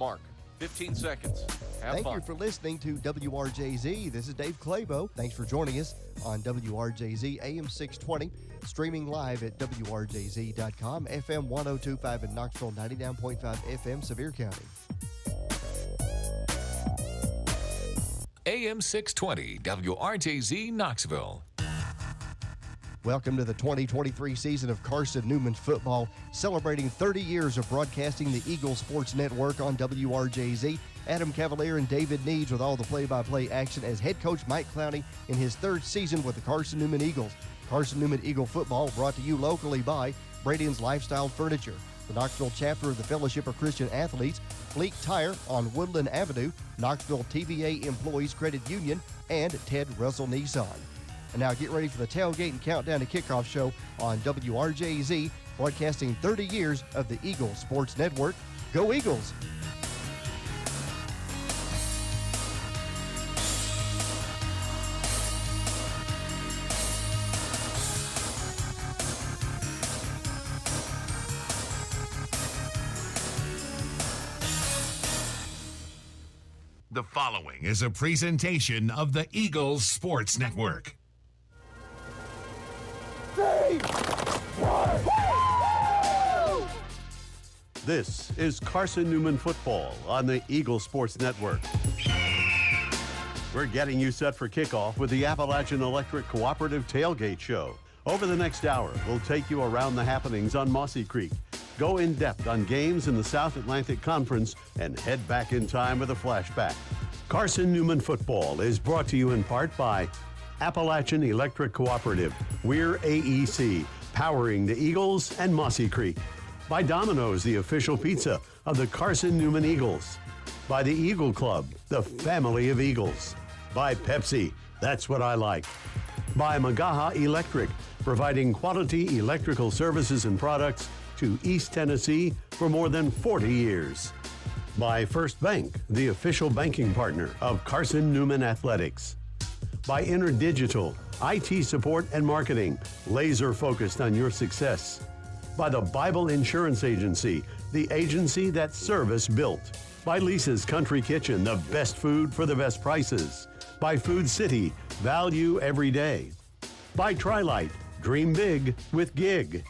Mark, 15 seconds. Have Thank fun. you for listening to WRJZ. This is Dave Clabo. Thanks for joining us on WRJZ AM 620, streaming live at WRJZ.com, FM 102.5 in Knoxville, 99.5 FM, Sevier County. AM 620, WRJZ, Knoxville. Welcome to the 2023 season of Carson-Newman football, celebrating 30 years of broadcasting the Eagles Sports Network on WRJZ. Adam Cavalier and David Needs with all the play-by-play action as head coach Mike Clowney in his third season with the Carson-Newman Eagles. Carson-Newman Eagle football brought to you locally by Bradian's Lifestyle Furniture, the Knoxville chapter of the Fellowship of Christian Athletes, Fleet Tire on Woodland Avenue, Knoxville TVA Employees Credit Union, and Ted Russell Nissan. And now get ready for the tailgate and countdown to kickoff show on WRJZ, broadcasting 30 years of the Eagles Sports Network. Go Eagles! The following is a presentation of the Eagles Sports Network. This is Carson-Newman football on the Eagles Sports Network. We're getting you set for kickoff with the Appalachian Electric Cooperative Tailgate Show. Over the next hour, we'll take you around the happenings on Mossy Creek, go in depth on games in the South Atlantic Conference, and head back in time with a flashback. Carson-Newman football is brought to you in part by Appalachian Electric Cooperative. We're AEC, powering the Eagles and Mossy Creek. By Domino's, the official pizza of the Carson-Newman Eagles. By the Eagle Club, the family of Eagles. By Pepsi, that's what I like. By Magaha Electric, providing quality electrical services and products to East Tennessee for more than 40 years. By First Bank, the official banking partner of Carson-Newman Athletics. By InterDigital, IT support and marketing, laser focused on your success. By the Bible Insurance Agency, the agency that service built. By Lisa's Country Kitchen, the best food for the best prices. By Food City, value every day. By Trilite, dream big with Gig.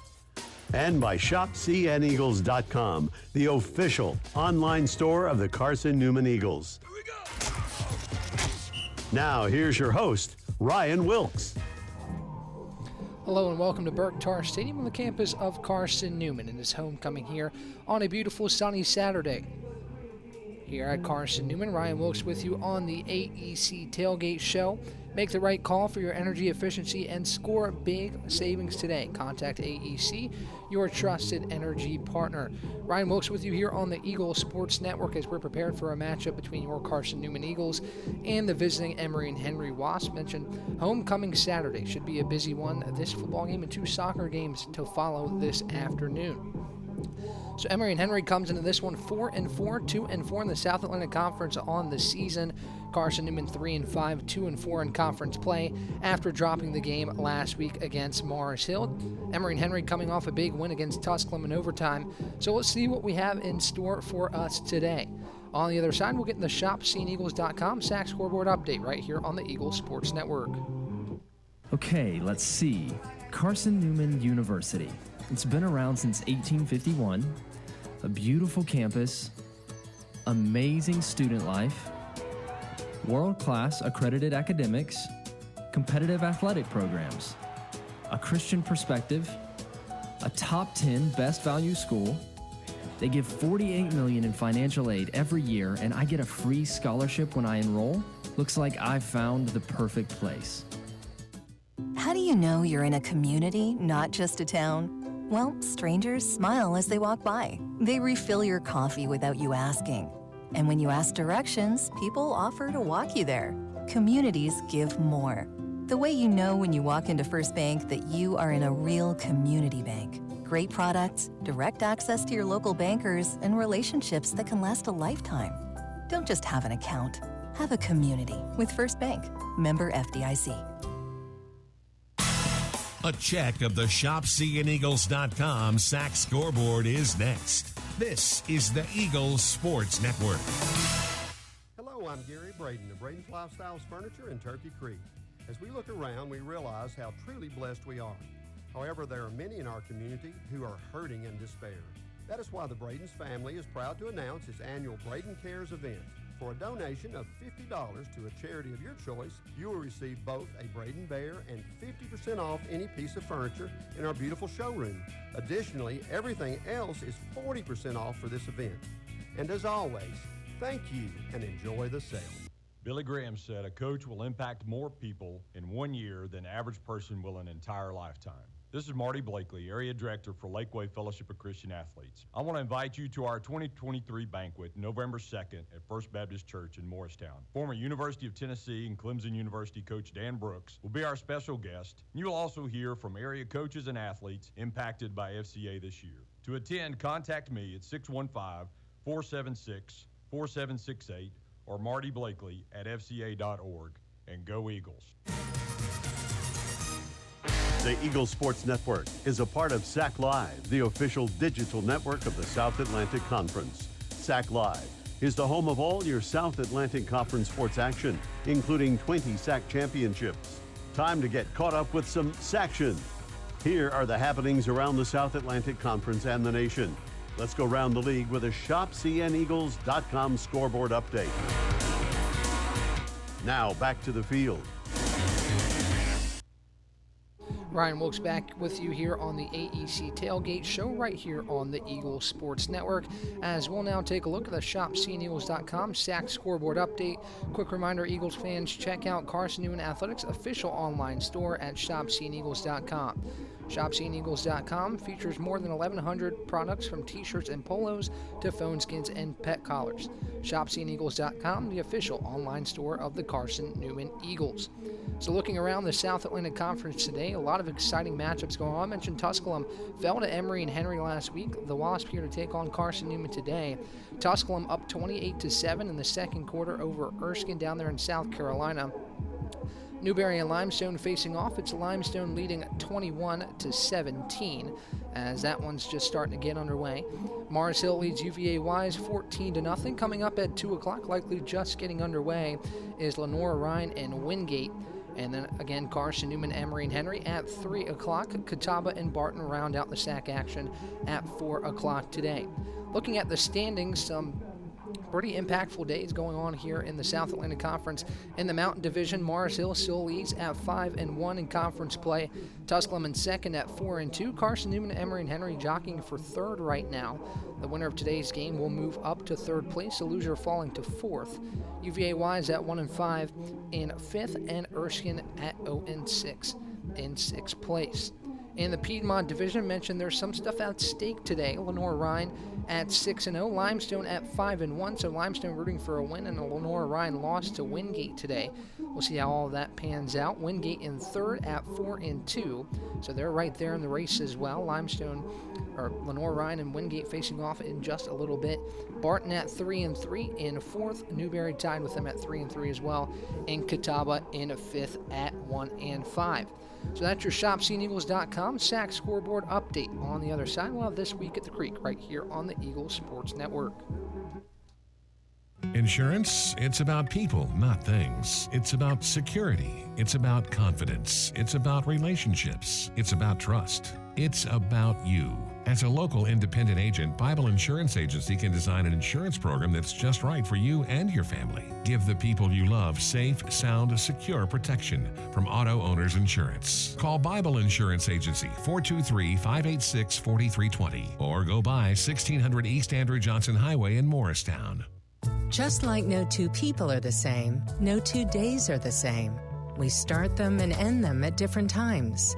And by ShopCNEagles.com, the official online store of the Carson-Newman Eagles. Here we go. Now, here's your host, Ryan Wilkes. Hello and welcome to Burke Tar Stadium on the campus of Carson-Newman in his homecoming here on a beautiful sunny Saturday. Here at Carson-Newman, Ryan Wilkes with you on the AEC Tailgate Show. Make the right call for your energy efficiency and score big savings today. Contact AEC, your trusted energy partner. Ryan Wilkes with you here on the Eagles Sports Network as we're prepared for a matchup between your Carson-Newman Eagles and the visiting Emory and Henry Wasps. Mentioned homecoming Saturday should be a busy one. This football game and two soccer games to follow this afternoon. So Emory and Henry comes into this one 4-4, 2-4 in the South Atlantic Conference on the season. Carson-Newman 3-5, 2-4 in conference play after dropping the game last week against Morris Hill. Emory and Henry coming off a big win against Tusculum in overtime. So let's see what we have in store for us today. On the other side, we'll get in the ShopCNEagles.com SAC scoreboard update right here on the Eagles Sports Network. Okay, let's see. Carson-Newman University. It's been around since 1851. A beautiful campus, amazing student life, world-class accredited academics, competitive athletic programs, a Christian perspective, a top 10 best value school. They give $48 million in financial aid every year, and I get a free scholarship when I enroll. Looks like I've found the perfect place. How do you know you're in a community, not just a town? Well, strangers smile as they walk by. They refill your coffee without you asking. And when you ask directions, people offer to walk you there. Communities give more. The way you know when you walk into First Bank that you are in a real community bank. Great products, direct access to your local bankers, and relationships that can last a lifetime. Don't just have an account. Have a community with First Bank. Member FDIC. A check of the ShopCNEagles.com SAC scoreboard is next. This is the Eagles Sports Network. Hello, I'm Gary Braden of Braden's Lifestyles Furniture in Turkey Creek. As we look around, we realize how truly blessed we are. However, there are many in our community who are hurting and despair. That is why the Braden's family is proud to announce its annual Braden Cares event. For a donation of $50 to a charity of your choice, you will receive both a Braden Bear and 50% off any piece of furniture in our beautiful showroom. Additionally, everything else is 40% off for this event. And as always, thank you and enjoy the sale. Billy Graham said a coach will impact more people in 1 year than the average person will an entire lifetime. This is Marty Blakely, Area Director for Lakeway Fellowship of Christian Athletes. I want to invite you to our 2023 banquet November 2nd at First Baptist Church in Morristown. Former University of Tennessee and Clemson University coach Dan Brooks will be our special guest. You will also hear from area coaches and athletes impacted by FCA this year. To attend, contact me at 615-476-4768 or Marty Blakely at fca.org. And go Eagles. The Eagles Sports Network is a part of SAC Live, the official digital network of the South Atlantic Conference. SAC Live is the home of all your South Atlantic Conference sports action, including 20 SAC championships. Time to get caught up with some SACtion. Here are the happenings around the South Atlantic Conference and the nation. Let's go around the league with a ShopCNEagles.com scoreboard update. Now back to the field. Ryan Wilkes back with you here on the AEC Tailgate Show right here on the Eagles Sports Network, as we'll now take a look at the ShopCNEagles.com SAC scoreboard update. Quick reminder, Eagles fans, check out Carson-Newman Athletics' official online store at ShopCNEagles.com. ShopCNEagles.com features more than 1,100 products from t-shirts and polos to phone skins and pet collars. ShopCNEagles.com, the official online store of the Carson-Newman Eagles. So looking around the South Atlantic Conference today, a lot of exciting matchups going on. I mentioned Tusculum fell to Emory and Henry last week. The Wasp here to take on Carson-Newman today. Tusculum up 28-7 in the second quarter over Erskine down there in South Carolina. Newberry and Limestone facing off. It's Limestone leading 21-17 as that one's just starting to get underway. Mars Hill leads UVA-Wise 14-0. Coming up at 2 o'clock, likely just getting underway, is Lenora Rhine and Wingate. And then again, Carson-Newman, Emory, and Henry at 3 o'clock. Catawba and Barton round out the SAC action at 4 o'clock today. Looking at the standings, some pretty impactful days going on here in the South Atlantic Conference. In the Mountain Division, Mars Hill still leads at 5-1 in conference play. Tusculum in second at 4-2. Carson-Newman, Emory, and Henry jockeying for third right now. The winner of today's game will move up to third place. The loser falling to fourth. UVA-Wise at 1-5 in fifth, and Erskine at 0-6 in sixth place. In the Piedmont Division, mentioned there's some stuff at stake today. Lenore Rhine at 6-0, Limestone at 5-1, so Limestone rooting for a win, and a Lenore Rhine lost to Wingate today. We'll see how all that pans out. Wingate in third at 4-2, so they're right there in the race as well. Lenore Rhine and Wingate facing off in just a little bit. Barton at 3-3 in fourth. Newberry tied with them at 3-3 as well, and Catawba in fifth at 1-5. So that's your ShopCNEagles.com SAC scoreboard update. On the other side, we'll have This Week at the Creek right here on the Eagles Sports Network. Insurance, it's about people, not things. It's about security. It's about confidence. It's about relationships. It's about trust. It's about you. As a local independent agent, Bible Insurance Agency can design an insurance program that's just right for you and your family. Give the people you love safe, sound, secure protection from Auto Owners Insurance. Call Bible Insurance Agency 423-586-4320 or go by 1600 East Andrew Johnson Highway in Morristown. Just like no two people are the same, no 2 days are the same. We start them and end them at different times.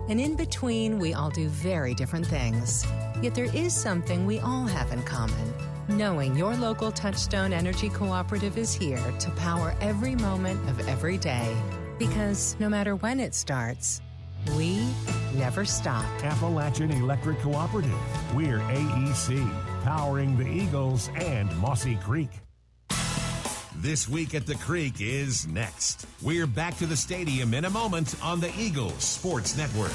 And in between, we all do very different things. Yet there is something we all have in common. Knowing your local Touchstone Energy Cooperative is here to power every moment of every day. Because no matter when it starts, we never stop. Appalachian Electric Cooperative. We're AEC, powering the Eagles and Mossy Creek. This Week at the Creek is next. We're back to the stadium in a moment on the Eagles Sports Network.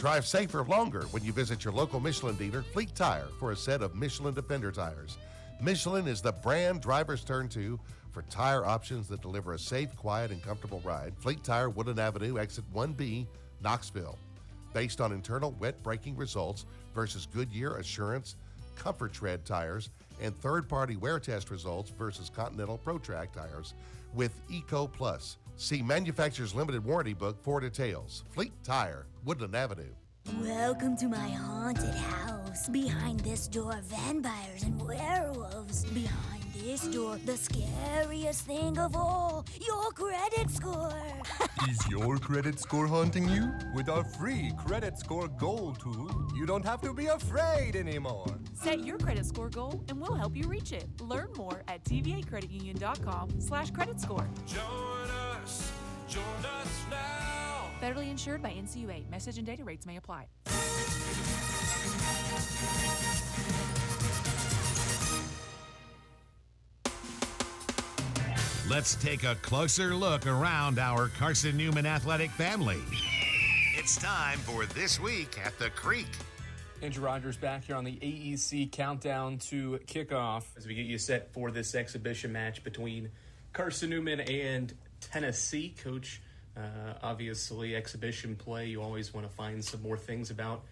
Drive safer longer when you visit your local Michelin dealer, Fleet Tire, for a set of Michelin Defender tires. Michelin is the brand drivers turn to for tire options that deliver a safe, quiet, and comfortable ride. Fleet Tire, Woodland Avenue, exit 1B, Knoxville. Based on internal wet braking results versus Goodyear Assurance Comfort Tread tires and third-party wear test results versus Continental ProTrack tires with Eco Plus. See manufacturer's limited warranty book for details. Fleet Tire, Woodland Avenue. Welcome to my haunted house. Behind this door, vampires and werewolves. Behind this door, the scariest thing of all, your credit score. Is your credit score haunting you? With our free Credit Score Goal tool, you don't have to be afraid anymore. Set your credit score goal and we'll help you reach it. Learn more at tvacreditunion.com/credit score. Join us now. Federally insured by NCUA. Message and data rates may apply. Let's take a closer look around our Carson-Newman athletic family. It's time for This Week at the Creek. Andrew Rogers back here on the AEC countdown to kickoff as we get you set for this exhibition match between Carson-Newman and Tennessee. Coach, obviously exhibition play, you always want to find some more things about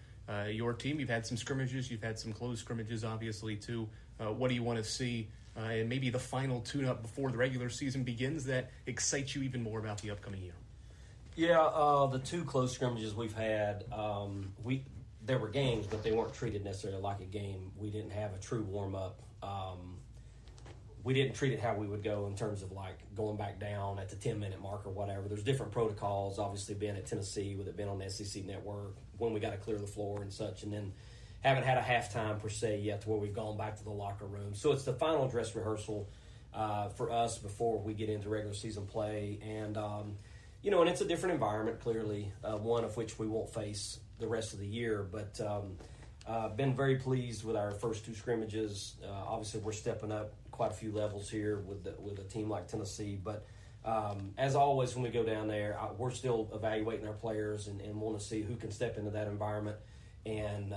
your team. You've had some scrimmages, you've had some close scrimmages obviously too. What do you want to see and maybe the final tune-up before the regular season begins that excites you even more about the upcoming year? Yeah, the two close scrimmages we've had, there were games, but they weren't treated necessarily like a game. We didn't have a true warm-up. We didn't treat it how we would go in terms of like going back down at the 10-minute mark or whatever. There's different protocols, obviously being at Tennessee with it being on the SEC network, when we got to clear the floor and such, and then haven't had a halftime per se yet to where we've gone back to the locker room. So it's the final dress rehearsal for us before we get into regular season play. And, and it's a different environment, clearly, one of which we won't face the rest of the year. But been very pleased with our first two scrimmages. Obviously, we're stepping up quite a few levels here with a team like Tennessee. But as always, when we go down there, we're still evaluating our players and want to see who can step into that environment and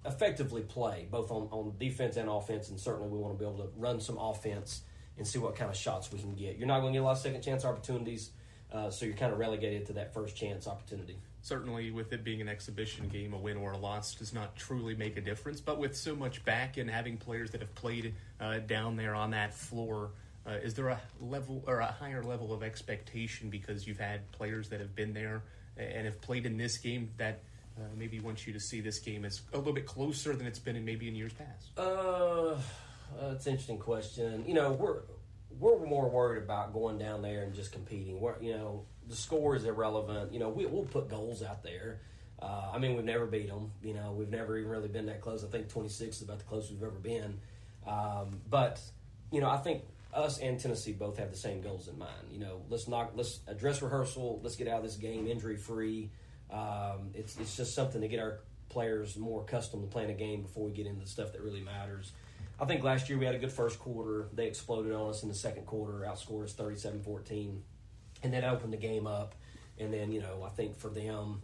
effectively play, both on defense and offense. And certainly we want to be able to run some offense and see what kind of shots we can get. You're not going to get a lot of second chance opportunities, so you're kind of relegated to that first chance opportunity. Certainly, with it being an exhibition game, a win or a loss does not truly make a difference. But with so much back and having players that have played down there on that floor, is there a level or a higher level of expectation because you've had players that have been there and have played in this game that maybe wants you to see this game as a little bit closer than it's been in maybe in years past? That's an interesting question. We're more worried about going down there and just competing. The score is irrelevant. We'll put goals out there. We've never beat them. We've never even really been that close. I think 26 is about the closest we've ever been. But I think us and Tennessee both have the same goals in mind. Let's address rehearsal. Let's get out of this game injury-free. It's just something to get our players more accustomed to playing a game before we get into the stuff that really matters. I think last year we had a good first quarter. They exploded on us in the second quarter, outscored us 37-14, and then opened the game up. And then, I think for them,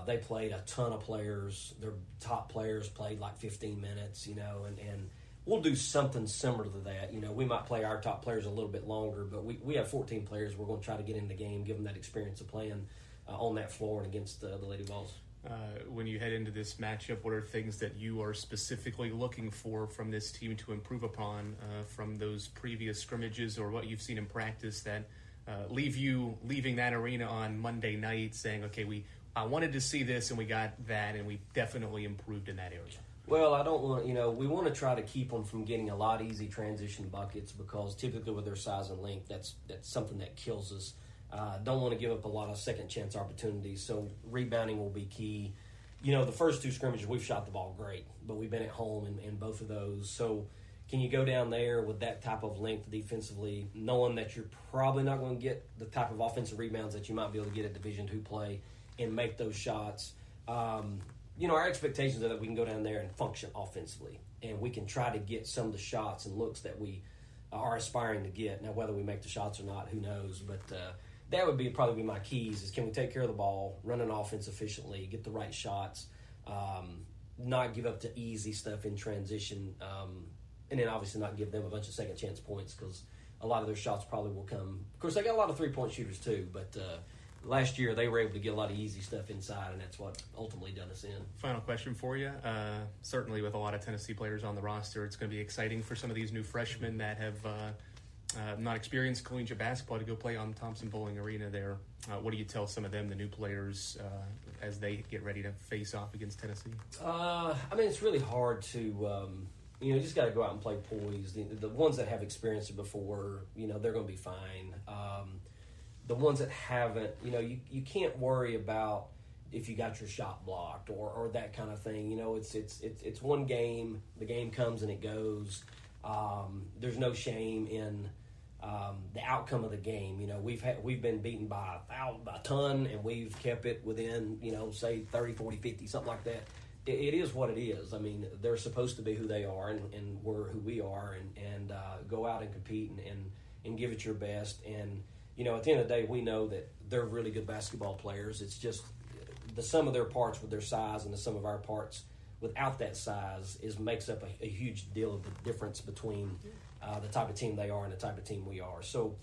they played a ton of players. Their top players played like 15 minutes, and we'll do something similar to that. We might play our top players a little bit longer, but we have 14 players. We're going to try to get in the game, give them that experience of playing on that floor and against the Lady Vols. When you head into this matchup, what are things that you are specifically looking for from this team to improve upon from those previous scrimmages or what you've seen in practice that leave you leaving that arena on Monday night saying, okay, I wanted to see this and we got that and we definitely improved in that area? Well, I don't want we want to try to keep them from getting a lot of easy transition buckets because typically with their size and length, that's something that kills us. Don't want to give up a lot of second chance opportunities, so rebounding will be key. The first two scrimmages, we've shot the ball great, but we've been at home in both of those. So can you go down there with that type of length defensively, knowing that you're probably not going to get the type of offensive rebounds that you might be able to get at Division II play and make those shots? Our expectations are that we can go down there and function offensively, and we can try to get some of the shots and looks that we are aspiring to get. Now, whether we make the shots or not, who knows? But that would probably be my keys, is can we take care of the ball, run an offense efficiently, get the right shots, not give up to easy stuff in transition, and then obviously not give them a bunch of second chance points, because a lot of their shots probably will come. Of course, they got a lot of three-point shooters too, but last year they were able to get a lot of easy stuff inside, and that's what ultimately done us in. Final question for you. Certainly with a lot of Tennessee players on the roster, it's going to be exciting for some of these new freshmen that have not experienced collegiate basketball to go play on Thompson Bowling Arena there. What do you tell some of them, the new players, as they get ready to face off against Tennessee? I mean, it's really hard to, you just got to go out and play poised. The ones that have experienced it before, they're going to be fine. The ones that haven't, you can't worry about if you got your shot blocked or that kind of thing. It's one game. The game comes and it goes. There's no shame in the outcome of the game. We've been beaten by a ton, and we've kept it within, say 30, 40, 50, something like that. It is what it is. I mean, they're supposed to be who they are, and we're who we are, and go out and compete and give it your best. And at the end of the day, we know that they're really good basketball players. It's just the sum of their parts with their size and the sum of our parts without that size makes up a huge deal of the difference between the type of team they are and the type of team we are. So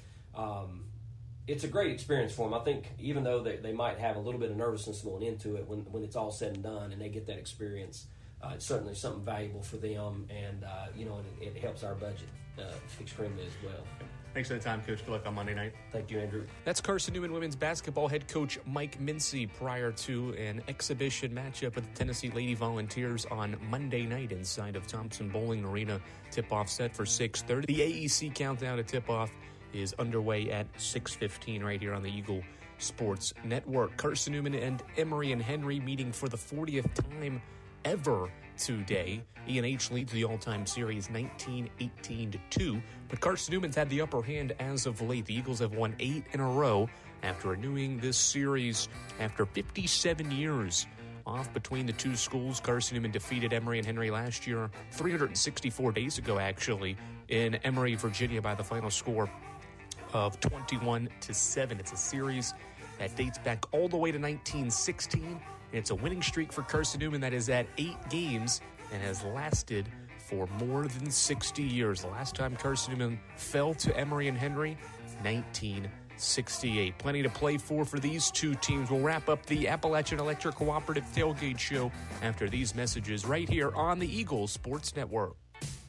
it's a great experience for them. I think even though they might have a little bit of nervousness going into it, when it's all said and done and they get that experience, it's certainly something valuable for them, and it helps our budget extremely as well. Thanks for the time, Coach. Good luck on Monday night. Thank you, Andrew. That's Carson-Newman women's basketball head coach Mike Mincy prior to an exhibition matchup with the Tennessee Lady Volunteers on Monday night inside of Thompson Bowling Arena. Tip-off set for 6:30. The AEC countdown to tip-off is underway at 6:15 right here on the Eagle Sports Network. Carson-Newman and Emory and Henry meeting for the 40th time ever today. E&H leads the all-time series 19-18-2, but Carson-Newman's had the upper hand as of late. The Eagles have won 8 in a row after renewing this series after 57 years off between the two schools. Carson-Newman defeated Emory and Henry last year, 364 days ago actually, in Emory, Virginia by the final score of 21-7. It's a series that dates back all the way to 1916. It's a winning streak for Carson-Newman that is at 8 games and has lasted for more than 60 years. The last time Carson-Newman fell to Emory and Henry, 1968. Plenty to play for these two teams. We'll wrap up the Appalachian Electric Cooperative Tailgate Show after these messages right here on the Eagle Sports Network.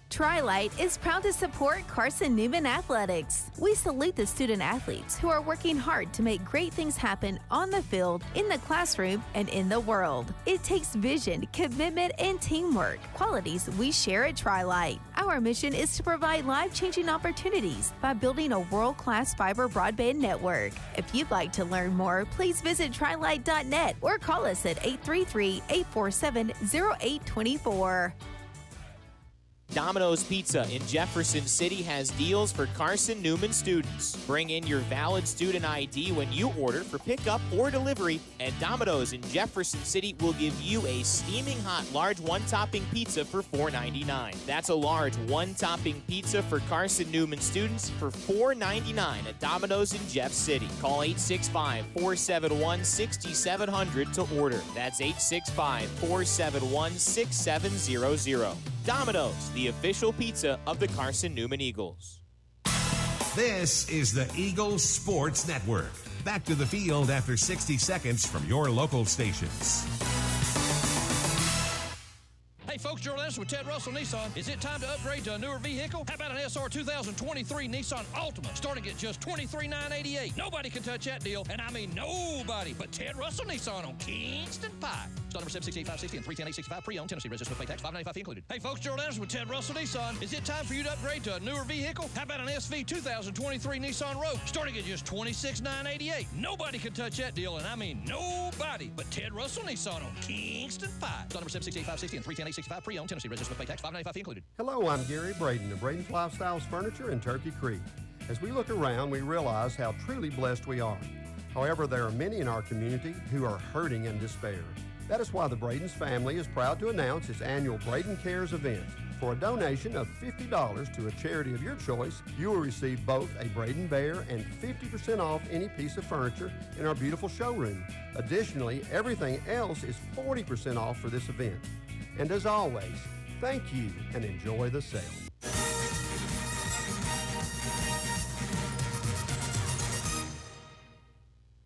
Tri-Light is proud to support Carson-Newman Athletics. We salute the student athletes who are working hard to make great things happen on the field, in the classroom, and in the world. It takes vision, commitment, and teamwork, qualities we share at Tri-Light. Our mission is to provide life-changing opportunities by building a world-class fiber broadband network. If you'd like to learn more, please visit trilight.net or call us at 833-847-0824. Domino's Pizza in Jefferson City has deals for Carson-Newman students. Bring in your valid student ID when you order for pickup or delivery, and Domino's in Jefferson City will give you a steaming hot large one-topping pizza for $4.99. That's a large one-topping pizza for Carson-Newman students for $4.99 at Domino's in Jeff City. Call 865-471-6700 to order. That's 865-471-6700. Domino's, the official pizza of the Carson-Newman Eagles. This is the Eagle Sports Network. Back to the field after 60 seconds from your local stations. Hey folks, Gerald Anderson with Ted Russell Nissan. Is it time to upgrade to a newer vehicle? How about an SR 2023 Nissan Altima starting at just $23,988? Nobody can touch that deal, and I mean nobody but Ted Russell Nissan on Kingston Pike. Start number 768-560 and 310-865 pre-owned. Tennessee registered with pay tax, $595 fee included. Hey folks, Gerald Anderson with Ted Russell Nissan. Is it time for you to upgrade to a newer vehicle? How about an SV 2023 Nissan Rogue starting at just $26,988? Nobody can touch that deal, and I mean nobody but Ted Russell Nissan on Kingston Pike. Start number 768-560 and 310-865 pre-owned. Tennessee registered with pay tax, $595 fee included. Hello, I'm Gary Braden of Braden's Lifestyles Furniture in Turkey Creek. As we look around, we realize how truly blessed we are. However, there are many in our community who are hurting in despair. That is why the Braden's family is proud to announce its annual Braden Cares event. For a donation of $50 to a charity of your choice, you will receive both a Braden Bear and 50% off any piece of furniture in our beautiful showroom. Additionally, everything else is 40% off for this event. And as always, thank you and enjoy the sale.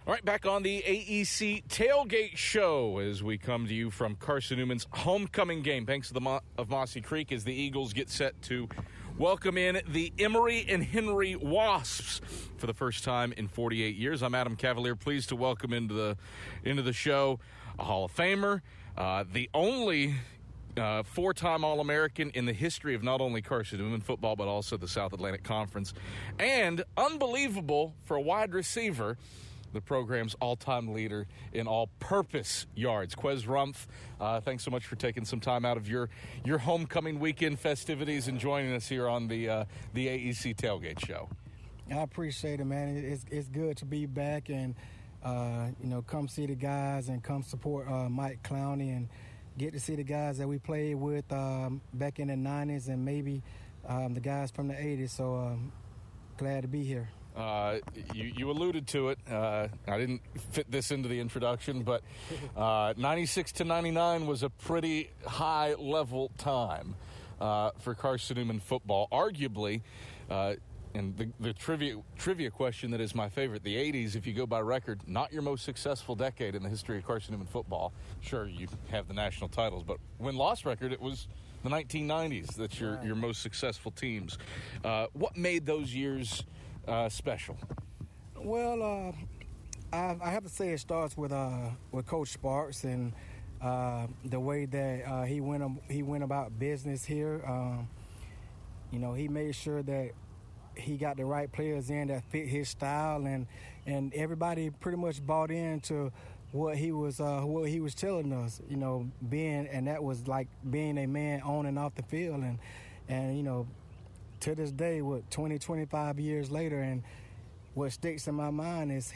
All right, back on the AEC Tailgate Show as we come to you from Carson-Newman's homecoming game. Thanks to the of Mossy Creek as the Eagles get set to welcome in the Emory and Henry Wasps for the first time in 48 years. I'm Adam Cavalier, pleased to welcome into the show a Hall of Famer, the only four-time All-American in the history of not only Carson-Newman football but also the South Atlantic Conference, and unbelievable for a wide receiver, the program's all-time leader in all-purpose yards. Quez Rumpf, thanks so much for taking some time out of your homecoming weekend festivities and joining us here on the AEC Tailgate Show. I appreciate it, man. It's good to be back and, come see the guys and come support Mike Clowney and get to see the guys that we played with back in the 90s and maybe the guys from the 80s. So glad to be here. You alluded to it. I didn't fit this into the introduction, but 96 to 99 was a pretty high-level time for Carson-Newman football. Arguably, and the trivia question that is my favorite, the 80s, if you go by record, not your most successful decade in the history of Carson-Newman football. Sure, you have the national titles, but win-loss record, it was the 1990s that's your most successful teams. What made those years special? Well, I have to say it starts with Coach Sparks and the way that he went about business here. He made sure that he got the right players in that fit his style, and everybody pretty much bought into what he was telling us. And that was like being a man on and off the field, and to this day, 25 years later, and what sticks in my mind is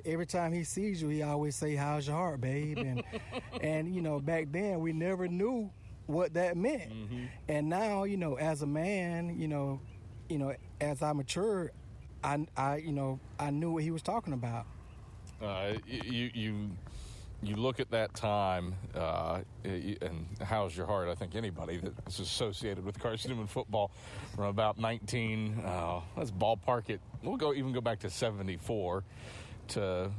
every time he sees you, he always say, "How's your heart, babe?" And back then we never knew what that meant. Mm-hmm. And now, as a man, as I matured, I knew what he was talking about. You look at that time, and how's your heart? I think anybody that's associated with Carson-Newman football from about let's ballpark it. We'll even go back to 74 to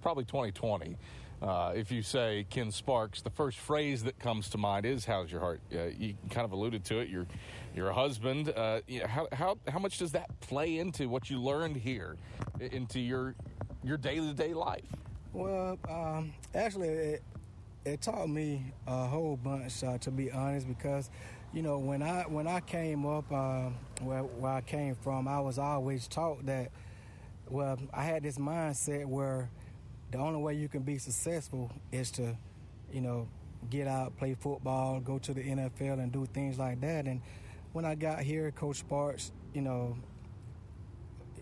probably 2020. If you say Ken Sparks, the first phrase that comes to mind is "How's your heart?" You kind of alluded to it. You're a husband. How much does that play into what you learned here, into your day-to-day life? Well, actually, it taught me a whole bunch, to be honest, because, when I came up, where I came from, I was always taught that, I had this mindset where the only way you can be successful is to, get out, play football, go to the NFL and do things like that. And when I got here, Coach Sparks,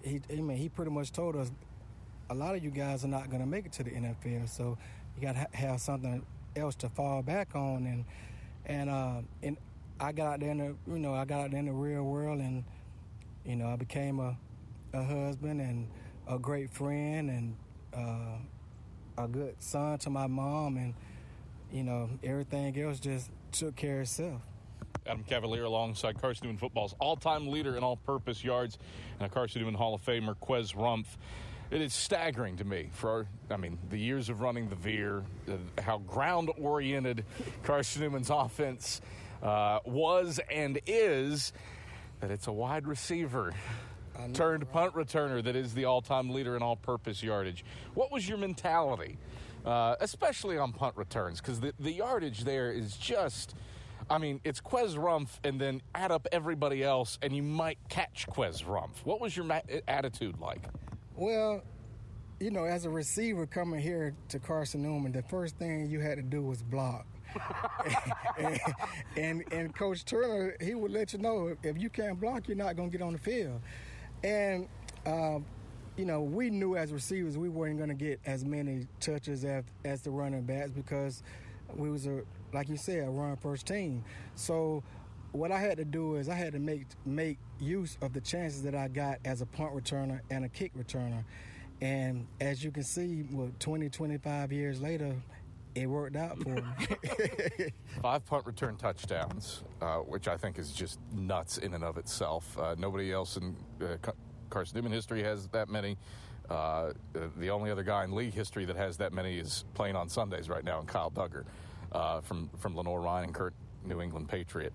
he pretty much told us, a lot of you guys are not going to make it to the NFL, so you got to have something else to fall back on. And I got out there in the real world, and I became a husband and a great friend and a good son to my mom, and everything else just took care of itself. Adam Cavalier alongside Carson-Newman football's all-time leader in all-purpose yards and a Carson-Newman Hall of Famer, Quez Rumpf. It is staggering to me the years of running the Veer, how ground-oriented Carson-Newman's offense was and is, that it's a wide receiver turned punt returner that is the all-time leader in all-purpose yardage. What was your mentality, especially on punt returns? Because the yardage there is just, it's Quez Rumpf and then add up everybody else and you might catch Quez Rumpf. What was your attitude like? Well, as a receiver coming here to Carson-Newman, the first thing you had to do was block. and Coach Turner, he would let you know, if you can't block, you're not going to get on the field. And, we knew as receivers we weren't going to get as many touches as the running backs because we was, like you said, a run-first team. So what I had to do is I had to make use of the chances that I got as a punt returner and a kick returner. And as you can see, 25 years later, it worked out for me. 5 punt return touchdowns, which I think is just nuts in and of itself. Nobody else in Carson-Newman history has that many. The only other guy in league history that has that many is playing on Sundays right now, and Kyle Duggar from Lenore Ryan and Kurt New England Patriot.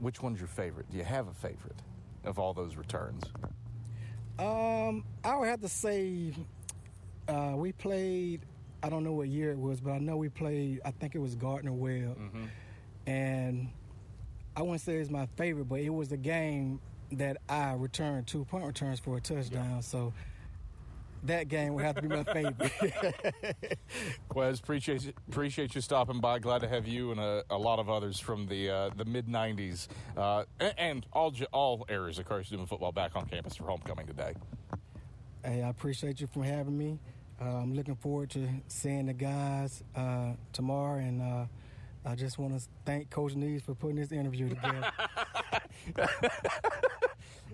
Which one's your favorite? Do you have a favorite of all those returns? I would have to say we played, I don't know what year it was, but I know we played, I think it was Gardner-Webb. Mm-hmm. And I wouldn't say it's my favorite, but it was a game that I returned 2 punt returns for a touchdown. Yeah. So that game would have to be my favorite. Quez, appreciate you stopping by. Glad to have you and a lot of others from the mid-'90s and all areas of Carson-Newman football back on campus for homecoming today. Hey, I appreciate you for having me. I'm looking forward to seeing the guys tomorrow, and I just want to thank Coach Neves for putting this interview together.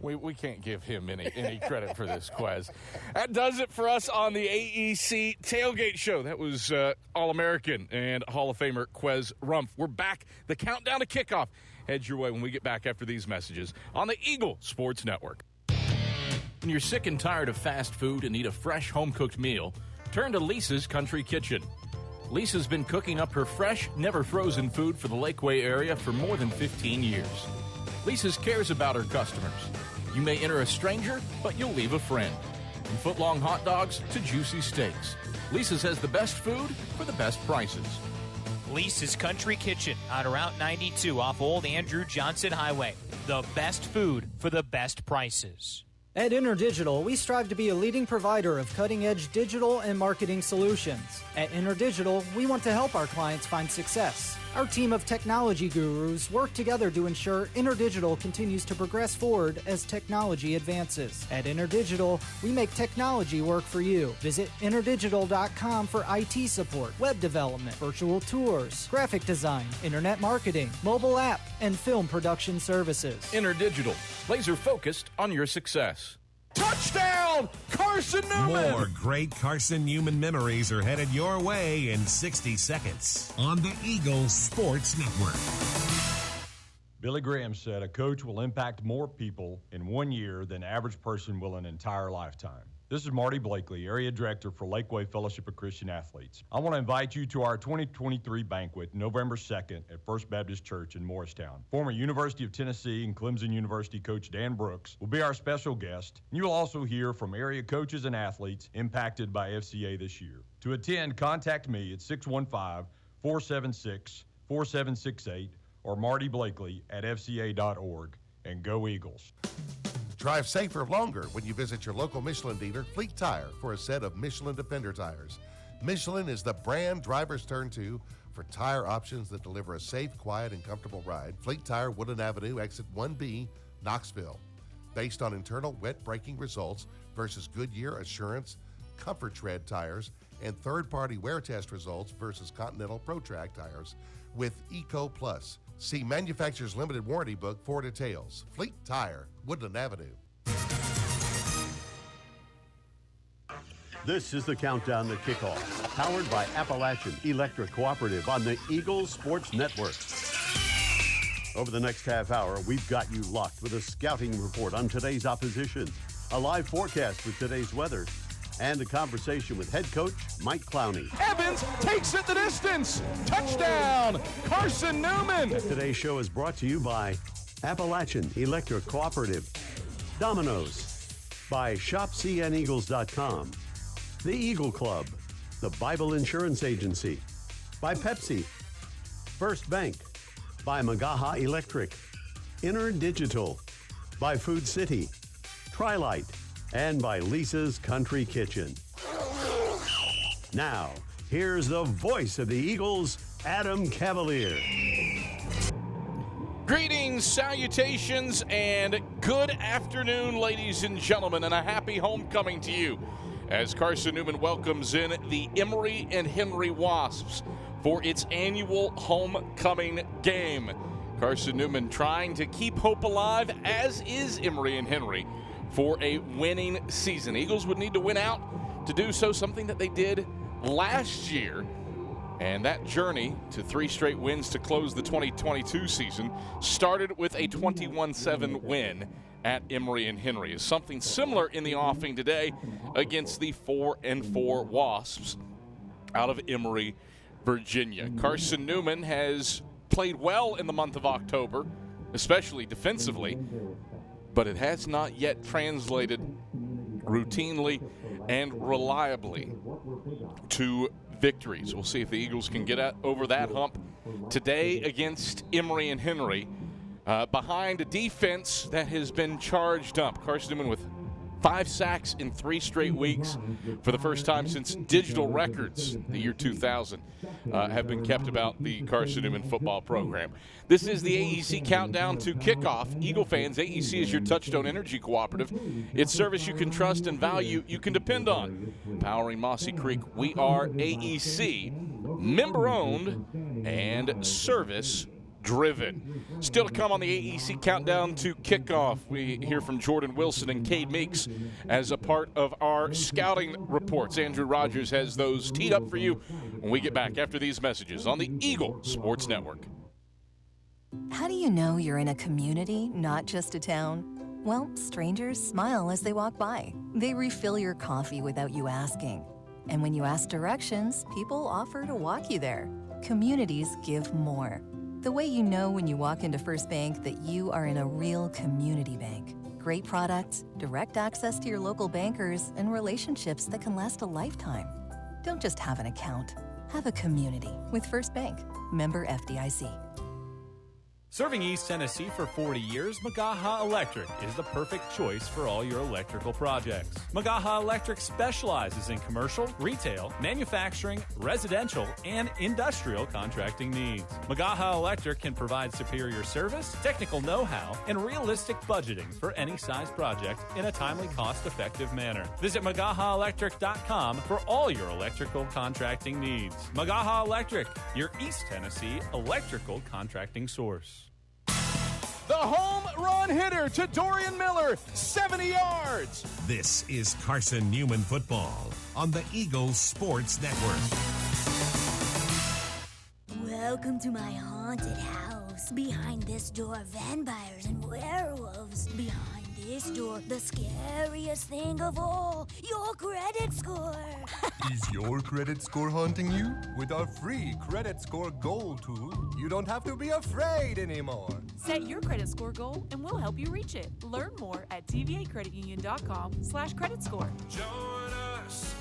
We can't give him any credit for this, Quez. That does it for us on the AEC Tailgate Show. That was All-American and Hall of Famer Quez Rumpf. We're back. The countdown to kickoff heads your way when we get back after these messages on the Eagle Sports Network. When you're sick and tired of fast food and need a fresh home-cooked meal, turn to Lisa's Country Kitchen. Lisa's been cooking up her fresh, never-frozen food for the Lakeway area for more than 15 years. Lisa's cares about her customers. You may enter a stranger, but you'll leave a friend. From foot-long hot dogs to juicy steaks, Lisa's has the best food for the best prices. Lisa's Country Kitchen on Route 92 off Old Andrew Johnson Highway. The best food for the best prices. At InterDigital, we strive to be a leading provider of cutting-edge digital and marketing solutions. At InterDigital, we want to help our clients find success. Our team of technology gurus work together to ensure InterDigital continues to progress forward as technology advances. At InterDigital, we make technology work for you. Visit interdigital.com for IT support, web development, virtual tours, graphic design, internet marketing, mobile app, and film production services. InterDigital, laser-focused on your success. Touchdown, Carson-Newman! More great Carson-Newman memories are headed your way in 60 seconds on the Eagle Sports Network. Billy Graham said a coach will impact more people in 1 year than the average person will an entire lifetime. This is Marty Blakely, Area Director for Lakeway Fellowship of Christian Athletes. I want to invite you to our 2023 banquet, November 2nd at First Baptist Church in Morristown. Former University of Tennessee and Clemson University coach Dan Brooks will be our special guest. You will also hear from area coaches and athletes impacted by FCA this year. To attend, contact me at 615-476-4768 or Marty Blakely at fca.org. And go Eagles. Drive safer longer when you visit your local Michelin dealer, Fleet Tire, for a set of Michelin Defender tires. Michelin is the brand drivers turn to for tire options that deliver a safe, quiet, and comfortable ride. Fleet Tire, Woodland Avenue, exit 1B, Knoxville. Based on internal wet braking results versus Goodyear Assurance Comfort Tread tires and third-party wear test results versus Continental ProTrack tires with Eco Plus. See manufacturer's limited warranty book for details. Fleet Tire, Woodland Avenue. This is the countdown to kickoff, powered by Appalachian Electric Cooperative on the Eagle Sports Network. Over the next half hour, we've got you locked with a scouting report on today's opposition, a live forecast with today's weather, and a conversation with head coach Mike Clowney. Evans takes it the distance. Touchdown, Carson-Newman. Today's show is brought to you by Appalachian Electric Cooperative, Domino's, by ShopCNEagles.com, the Eagle Club, the Bible Insurance Agency, by Pepsi, First Bank, by Magaha Electric, InterDigital, by Food City, Trilite, and by Lisa's Country Kitchen. Now, here's the voice of the Eagles, Adam Cavalier. Greetings, salutations, and good afternoon, ladies and gentlemen, and a happy homecoming to you as Carson-Newman welcomes in the Emory and Henry Wasps. for its annual homecoming game. Carson-Newman trying to keep hope alive, as is Emory and Henry, for a winning season. Eagles would need to win out to do so, something that they did last year. And that journey to 3 straight wins to close the 2022 season started with a 21-7 win at Emory and Henry. Something similar in the offing today against the 4-4 Wasps out of Emory, Virginia. Carson-Newman has played well in the month of October, especially defensively, but it has not yet translated routinely and reliably to victories. We'll see if the Eagles can get over that hump today against Emory and Henry, behind a defense that has been charged up. Carson-Newman with 5 sacks in 3 straight weeks for the first time since digital records, the year 2000, have been kept about the Carson-Newman football program. This is the AEC Countdown to Kickoff. Eagle fans, AEC is your Touchstone Energy Cooperative. It's service you can trust and value you can depend on. Powering Mossy Creek, we are AEC, member-owned and service-driven. Still to come on the AEC Countdown to Kickoff, we hear from Jordan Wilson and Cade Meeks as a part of our scouting reports. Andrew Rogers has those teed up for you when we get back after these messages on the Eagle Sports Network. How do you know you're in a community, not just a town? Well, strangers smile as they walk by. They refill your coffee without you asking. And when you ask directions, people offer to walk you there. Communities give more. The way you know when you walk into First Bank that you are in a real community bank. Great products, direct access to your local bankers, and relationships that can last a lifetime. Don't just have an account. Have a community with First Bank. Member FDIC. Serving East Tennessee for 40 years, Magaha Electric is the perfect choice for all your electrical projects. Magaha Electric specializes in commercial, retail, manufacturing, residential, and industrial contracting needs. Magaha Electric can provide superior service, technical know-how, and realistic budgeting for any size project in a timely, cost-effective manner. Visit MagahaElectric.com for all your electrical contracting needs. Magaha Electric, your East Tennessee electrical contracting source. The home run hitter to Dorian Miller, 70 yards. This is Carson-Newman football on the Eagles Sports Network. Welcome to my haunted house. Behind this door, vampires and werewolves. Behind this door, the scariest thing of all, your credit score. Is your credit score haunting you? With our free Credit Score Goal tool, you don't have to be afraid anymore. Set your credit score goal and we'll help you reach it. Learn more at tvacreditunion.com/credit score. Join us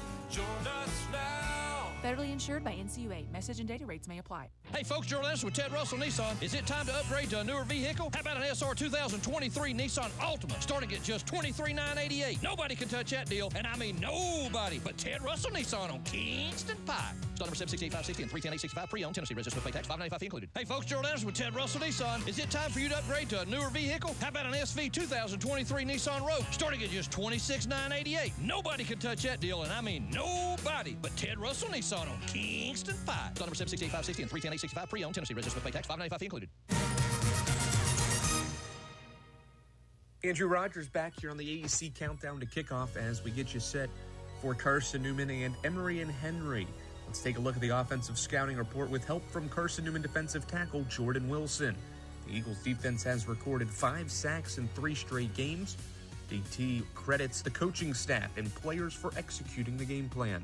now. Federally insured by NCUA. Message and data rates may apply. Hey folks, Gerald Anderson with Ted Russell Nissan. Is it time to upgrade to a newer vehicle? How about an SR 2023 Nissan Altima starting at just $23,988? Nobody can touch that deal, and I mean nobody but Ted Russell Nissan on Kingston Pike. Start number 768-560 and 310-865 pre-owned. Tennessee registered with plate tax, $595 fee included. Hey folks, Gerald Anderson with Ted Russell Nissan. Is it time for you to upgrade to a newer vehicle? How about an SV 2023 Nissan Rogue starting at just $26,988? Nobody can touch that deal, and I mean nobody but Ted Russell Nissan on Kingston Pike. Start number 768-560 and 310-865 pre-owned. Tennessee registered with plate tax, $595 fee included. Andrew Rogers back here on the AEC Countdown to Kickoff as we get you set for Carson-Newman and Emory and Henry. Let's take a look at the offensive scouting report with help from Carson-Newman defensive tackle Jordan Wilson. The Eagles defense has recorded 5 sacks in 3 straight games. DT credits the coaching staff and players for executing the game plan.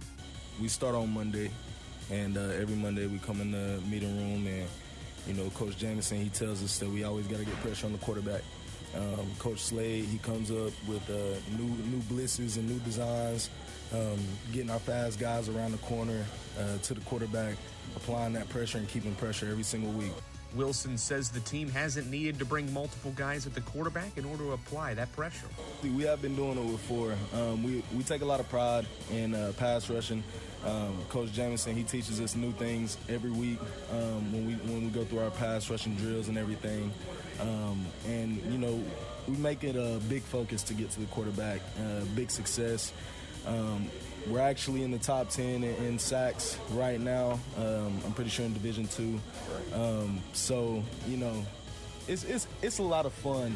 We start on Monday, and every Monday we come in the meeting room, and Coach Jamison, he tells us that we always got to get pressure on the quarterback. Coach Slade, he comes up with new blitzes and new designs, getting our fast guys around the corner to the quarterback, applying that pressure and keeping pressure every single week. Wilson says the team hasn't needed to bring multiple guys at the quarterback in order to apply that pressure. We have been doing it before. We take a lot of pride in pass rushing. Coach Jamison, he teaches us new things every week when we go through our pass rushing drills and everything. We make it a big focus to get to the quarterback, big success. We're actually in the top 10 in sacks right now. I'm pretty sure in Division II. So, you know, it's a lot of fun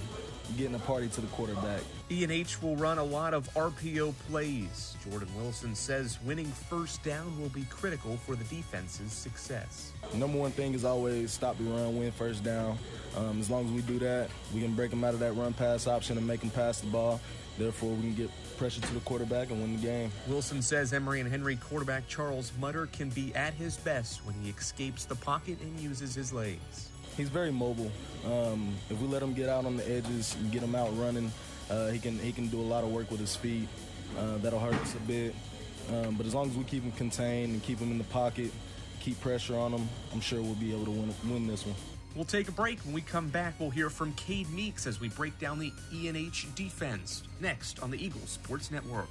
getting a party to the quarterback. E&H will run a lot of RPO plays. Jordan Wilson says winning first down will be critical for the defense's success. The number one thing is always stop the run, win first down. As long as we do that, we can break them out of that run-pass option and make them pass the ball. Therefore, we can get pressure to the quarterback and win the game. Wilson says Emory and Henry quarterback Charles Mutter can be at his best when he escapes the pocket and uses his legs. He's very mobile. If we let him get out on the edges and get him out running, he can do a lot of work with his feet. That'll hurt us a bit. But as long as we keep him contained and keep him in the pocket, keep pressure on him, I'm sure we'll be able to win this one. We'll take a break. When we come back, we'll hear from Cade Meeks as we break down the E&H defense. Next on the Eagles Sports Network.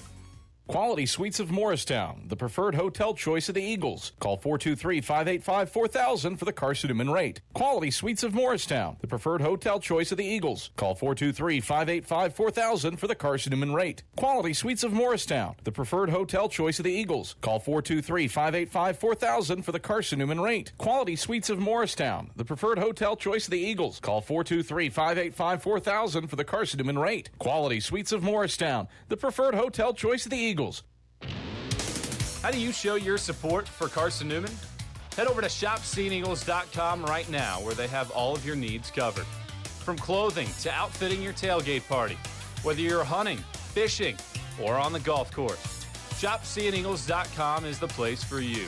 Quality Suites of Morristown, the preferred hotel choice of the Eagles. Call 423-585-4000 for the Carson-Newman rate. Quality Suites of Morristown, the preferred hotel choice of the Eagles. Call 423-585-4000 for the Carson-Newman rate. Quality Suites of Morristown, the preferred hotel choice of the Eagles. Call 423-585-4000 for the Carson-Newman rate. Quality Suites of Morristown, the preferred hotel choice of the Eagles. Call 423-585-4000 for the Carson-Newman rate. Quality Suites of Morristown, the preferred hotel choice of the Eagles. How do you show your support for Carson-Newman? Head over to shopseeandeagles.com right now, where they have all of your needs covered. From clothing to outfitting your tailgate party, whether you're hunting, fishing, or on the golf course, shopseeandeagles.com is the place for you.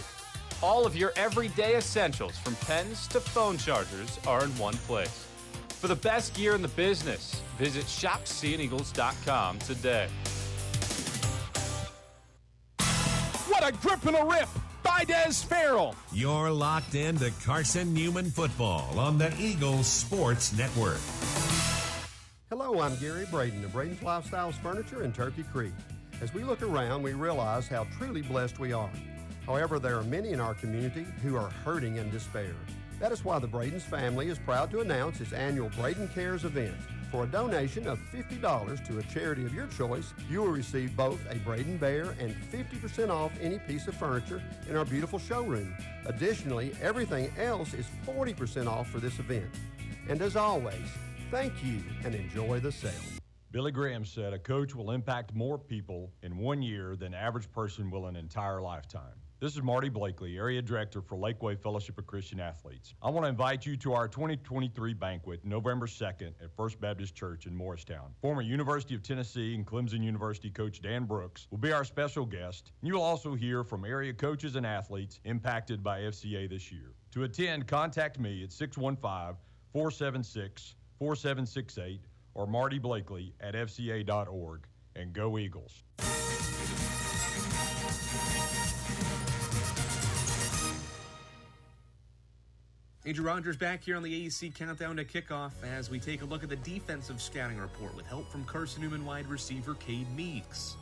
All of your everyday essentials, from pens to phone chargers, are in one place. For the best gear in the business, visit shopseeandeagles.com today. What a grip and a rip by Des Farrell. You're locked into Carson-Newman football on the Eagles Sports Network. Hello, I'm Gary Braden of Braden's Lifestyles Furniture in Turkey Creek. As we look around, we realize how truly blessed we are. However, there are many in our community who are hurting in despair. That is why the Braden's family is proud to announce its annual Braden Cares event. For a donation of $50 to a charity of your choice, you will receive both a Braden Bear and 50% off any piece of furniture in our beautiful showroom. Additionally, everything else is 40% off for this event. And as always, thank you and enjoy the sale. Billy Graham said a coach will impact more people in 1 year than the average person will an entire lifetime. This is Marty Blakely, Area Director for Lakeway Fellowship of Christian Athletes. I want to invite you to our 2023 banquet November 2nd at First Baptist Church in Morristown. Former University of Tennessee and Clemson University coach Dan Brooks will be our special guest. You will also hear from area coaches and athletes impacted by FCA this year. To attend, contact me at 615-476-4768 or Marty Blakely at fca.org. And go Eagles. Andrew Rogers back here on the AEC Countdown to Kickoff as we take a look at the defensive scouting report with help from Carson-Newman wide receiver Cade Meeks.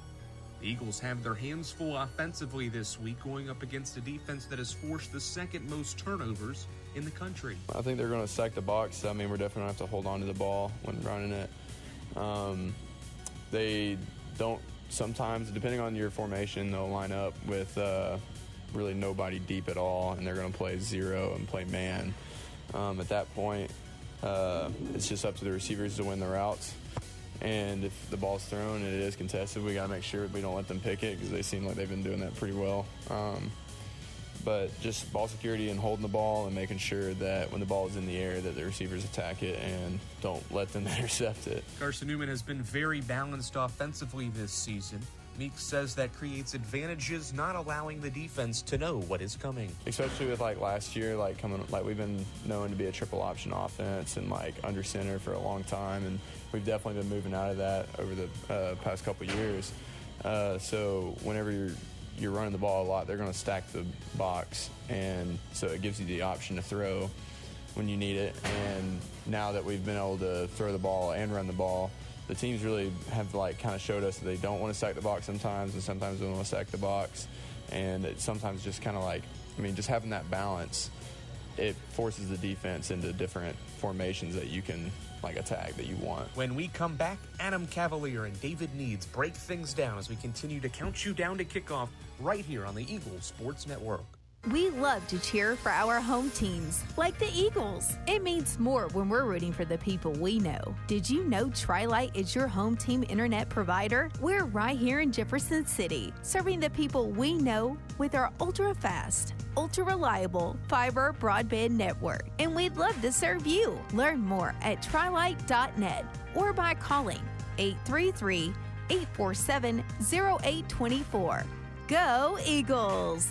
The Eagles have their hands full offensively this week, going up against a defense that has forced the second most turnovers in the country. I think they're going to sack the box. I mean, we're definitely going to have to hold on to the ball when running it. They don't sometimes, depending on your formation, they'll line up with really nobody deep at all, and they're going to play zero and play man. At that point, it's just up to the receivers to win the routes. And if the ball's thrown and it is contested, we got to make sure we don't let them pick it, because they seem like they've been doing that pretty well. But just ball security and holding the ball and making sure that when the ball is in the air that the receivers attack it and don't let them intercept it. Carson-Newman has been very balanced offensively this season. Meeks says that creates advantages, not allowing the defense to know what is coming. Especially with last year, we've been known to be a triple option offense and under center for a long time, and we've definitely been moving out of that over the past couple years. So whenever you're running the ball a lot, they're going to stack the box, and so it gives you the option to throw when you need it. And now that we've been able to throw the ball and run the ball, the teams really have kind of showed us that they don't want to stack the box sometimes, and sometimes they want to stack the box. And it's sometimes just kind of just having that balance it forces the defense into different formations that you can attack that you want. When we come back, Adam Cavalier and David Needs break things down as we continue to count you down to kickoff right here on the Eagles Sports Network. We love to cheer for our home teams, like the Eagles. It means more when we're rooting for the people we know. Did you know Tri-Lite is your home team internet provider? We're right here in Jefferson City, serving the people we know with our ultra-fast, ultra-reliable fiber broadband network. And we'd love to serve you. Learn more at trilite.net or by calling 833-847-0824. Go Eagles!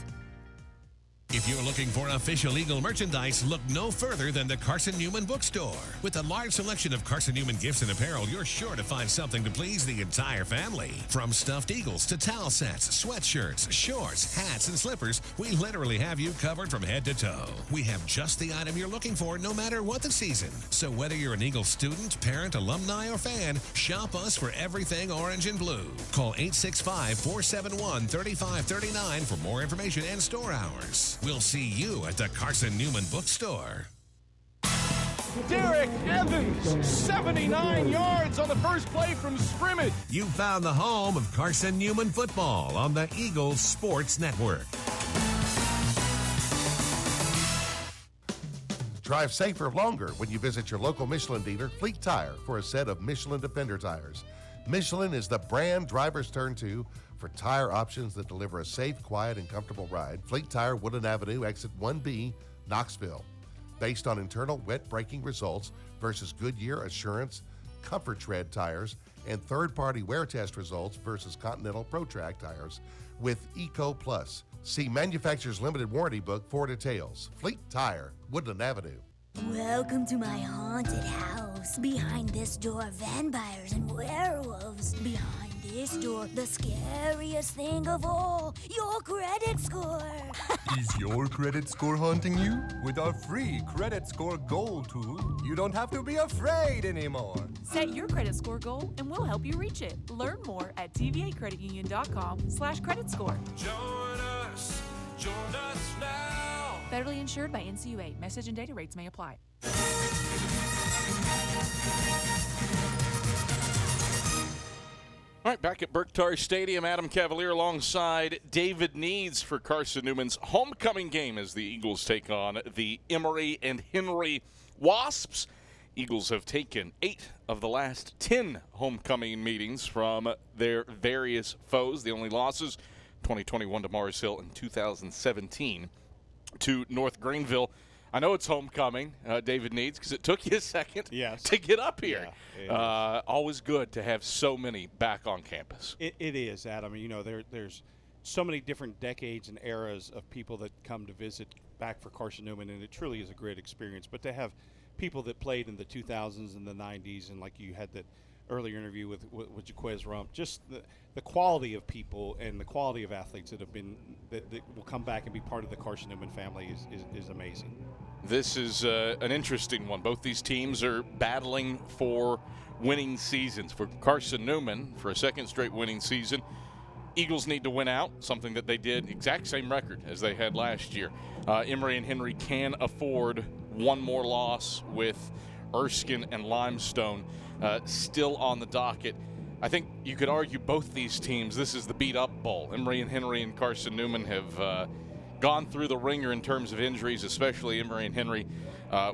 If you're looking for official Eagle merchandise, look no further than the Carson-Newman Bookstore. With a large selection of Carson-Newman gifts and apparel, you're sure to find something to please the entire family. From stuffed eagles to towel sets, sweatshirts, shorts, hats, and slippers, we literally have you covered from head to toe. We have just the item you're looking for no matter what the season. So whether you're an Eagles student, parent, alumni, or fan, shop us for everything orange and blue. Call 865-471-3539 for more information and store hours. We'll see you at the Carson-Newman Bookstore. Derek Evans, 79 yards on the first play from scrimmage. You found the home of Carson-Newman football on the Eagles Sports Network. Drive safer longer when you visit your local Michelin dealer, Fleet Tire, for a set of Michelin Defender tires. Michelin is the brand drivers turn to for tire options that deliver a safe, quiet, and comfortable ride. Fleet Tire, Woodland Avenue, Exit 1B, Knoxville. Based on internal wet braking results versus Goodyear Assurance Comfort Tread tires and third-party wear test results versus Continental ProTrack tires with Eco Plus. See manufacturer's limited warranty book for details. Fleet Tire, Woodland Avenue. Welcome to my haunted house. Behind this door, vampires and werewolves. Behind this door, the scariest thing of all, your credit score. Is your credit score haunting you? With our free Credit Score Goal tool, you don't have to be afraid anymore. Set your credit score goal and we'll help you reach it. Learn more at tvacreditunion.com/credit score. Join us now. Federally insured by NCUA. Message and data rates may apply. All right, back at Berktar Stadium, Adam Cavalier alongside David Needs for Carson-Newman's homecoming game as the Eagles take on the Emory and Henry Wasps. Eagles have taken 8 of the last 10 homecoming meetings from their various foes. The only losses, 2021 to Mars Hill and 2017 to North Greenville. I know it's homecoming, David Needs, because it took you a second to get up here. Yeah, always good to have so many back on campus. It is, Adam. You know, there's so many different decades and eras of people that come to visit back for Carson-Newman, and it truly is a great experience. But to have people that played in the 2000s and the 90s, and like you had that earlier interview with Jaquez Rump, just the quality of people and the quality of athletes that have been that will come back and be part of the Carson-Newman family is amazing. This is an interesting one. Both these teams are battling for winning seasons. For Carson-Newman, for a second straight winning season, Eagles need to win out, something that they did, exact same record as they had last year. Emory and Henry can afford one more loss with Erskine and Limestone still on the docket. I think you could argue both these teams, this is the beat-up bowl. Emory and Henry and Carson-Newman have gone through the ringer in terms of injuries, especially Emory and Henry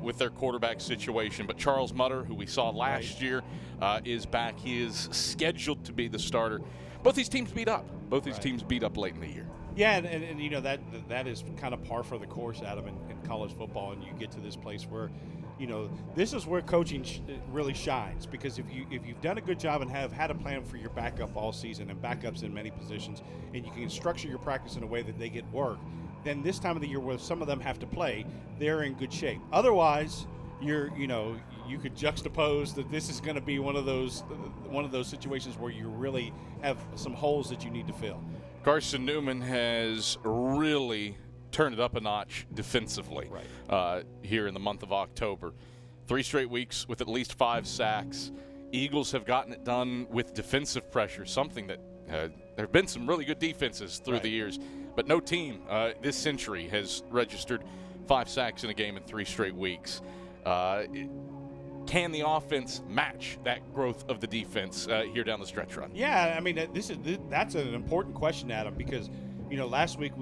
with their quarterback situation. But Charles Mutter, who we saw last year, is back. He is scheduled to be the starter. Both these teams beat up. Both these teams beat up late in the year. Yeah, and you know, that is kind of par for the course, Adam, in college football. And you get to this place where, you know, this is where coaching really shines, because if you've done a good job and have had a plan for your backup all season and backups in many positions, and you can structure your practice in a way that they get work, then this time of the year where some of them have to play, they're in good shape. Otherwise, you could juxtapose that this is going to be one of those situations where you really have some holes that you need to fill. Carson-Newman has really turned it up a notch defensively here in the month of October. 3 straight weeks with at least 5 sacks. Eagles have gotten it done with defensive pressure, something that there have been some really good defenses through the years, but no team this century has registered 5 sacks in a game in 3 straight weeks. Can the offense match that growth of the defense here down the stretch run? Yeah, I mean, that's an important question, Adam, because, last week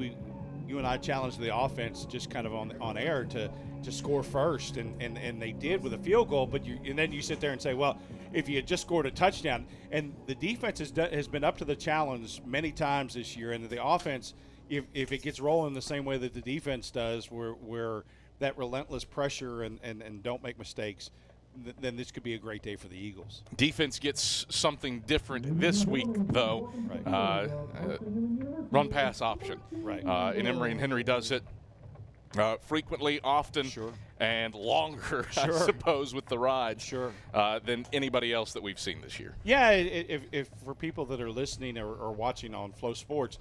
you and I challenged the offense just kind of on air to score first, and they did with a field goal, and then you sit there and say, well, if you had just scored a touchdown, and the defense has been up to the challenge many times this year, and the offense, if it gets rolling the same way that the defense does, where that relentless pressure and don't make mistakes, then this could be a great day for the Eagles. Defense gets something different this week, though. Right. Run-pass option. Right. And Emory and Henry does it frequently, often, and longer, I suppose, with the ride than anybody else that we've seen this year. Yeah, if for people that are listening or watching on Flow Sports,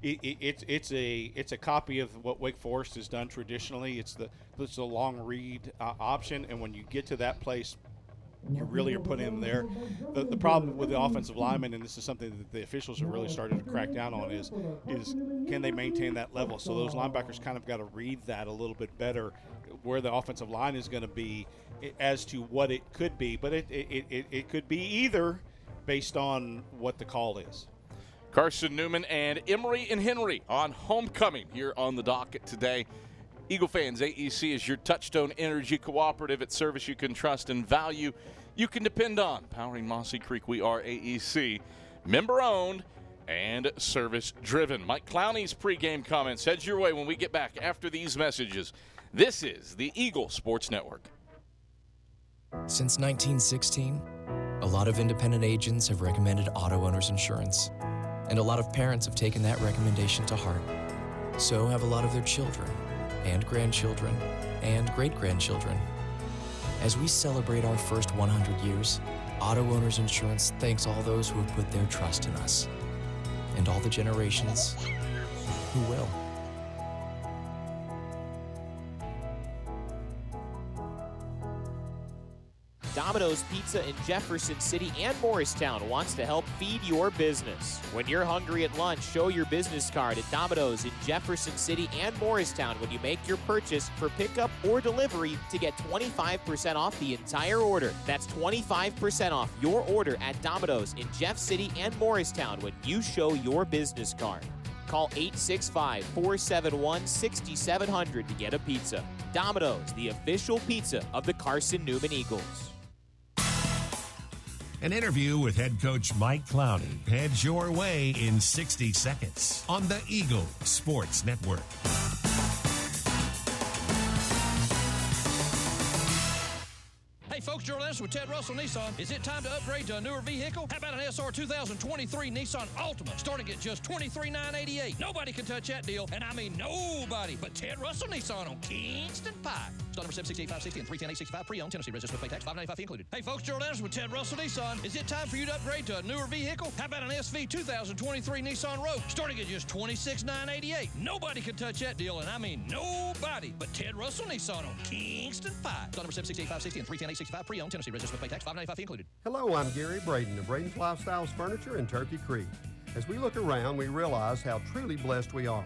it's a copy of what Wake Forest has done traditionally. It's the long read option, and when you get to that place, you really are putting them there. The problem with the offensive linemen, and this is something that the officials have really started to crack down on, is can they maintain that level? So those linebackers kind of got to read that a little bit better, where the offensive line is going to be as to what it could be. But it could be either based on what the call is. Carson-Newman and Emory and Henry on homecoming here on the docket today. Eagle fans, AEC is your Touchstone Energy Cooperative. It's service you can trust and value. You can depend on. Powering Mossy Creek, we are AEC. Member-owned and service-driven. Mike Clowney's pregame comments heads your way when we get back after these messages. This is the Eagle Sports Network. Since 1916, a lot of independent agents have recommended auto owners insurance. And a lot of parents have taken that recommendation to heart. So have a lot of their children, and grandchildren, and great-grandchildren. As we celebrate our first 100 years, Auto Owners Insurance thanks all those who have put their trust in us, and all the generations who will. Domino's Pizza in Jefferson City and Morristown wants to help feed your business. When you're hungry at lunch, show your business card at Domino's in Jefferson City and Morristown when you make your purchase for pickup or delivery to get 25% off the entire order. That's 25% off your order at Domino's in Jeff City and Morristown when you show your business card. Call 865-471-6700 to get a pizza. Domino's, the official pizza of the Carson-Newman Eagles. An interview with head coach Mike Clowney heads your way in 60 seconds on the Eagle Sports Network. Hey folks, Gerald Anderson with Ted Russell Nissan. Is it time to upgrade to a newer vehicle? How about an SR 2023 Nissan Altima starting at just $23,988? Nobody can touch that deal, and I mean nobody but Ted Russell Nissan on Kingston Pike. Start number 768-560 and 310-865 pre-owned. Tennessee registered with pay tax, $595 fee included. Hey folks, Gerald Anderson with Ted Russell Nissan. Is it time for you to upgrade to a newer vehicle? How about an SV 2023 Nissan Rogue starting at just $26,988? Nobody can touch that deal, and I mean nobody but Ted Russell Nissan on Kingston Pike. Start number 768-560 and 310-865 pre-owned. Tennessee registered with pay tax, $595 fee included. Hello, I'm Gary Braden of Braden's Lifestyles Furniture in Turkey Creek. As we look around, we realize how truly blessed we are.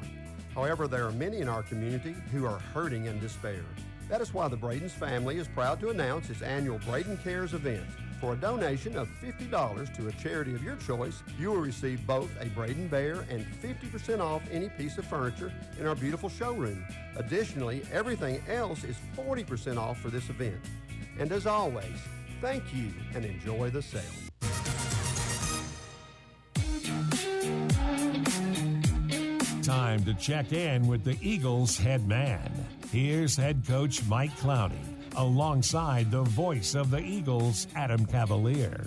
However, there are many in our community who are hurting and despair. That is why the Braden's family is proud to announce its annual Braden Cares event. For a donation of $50 to a charity of your choice, you will receive both a Braden Bear and 50% off any piece of furniture in our beautiful showroom. Additionally, everything else is 40% off for this event. And as always, thank you and enjoy the sale. Time to check in with the Eagles head man. Here's head coach Mike Clowney, alongside the voice of the Eagles, Adam Cavalier.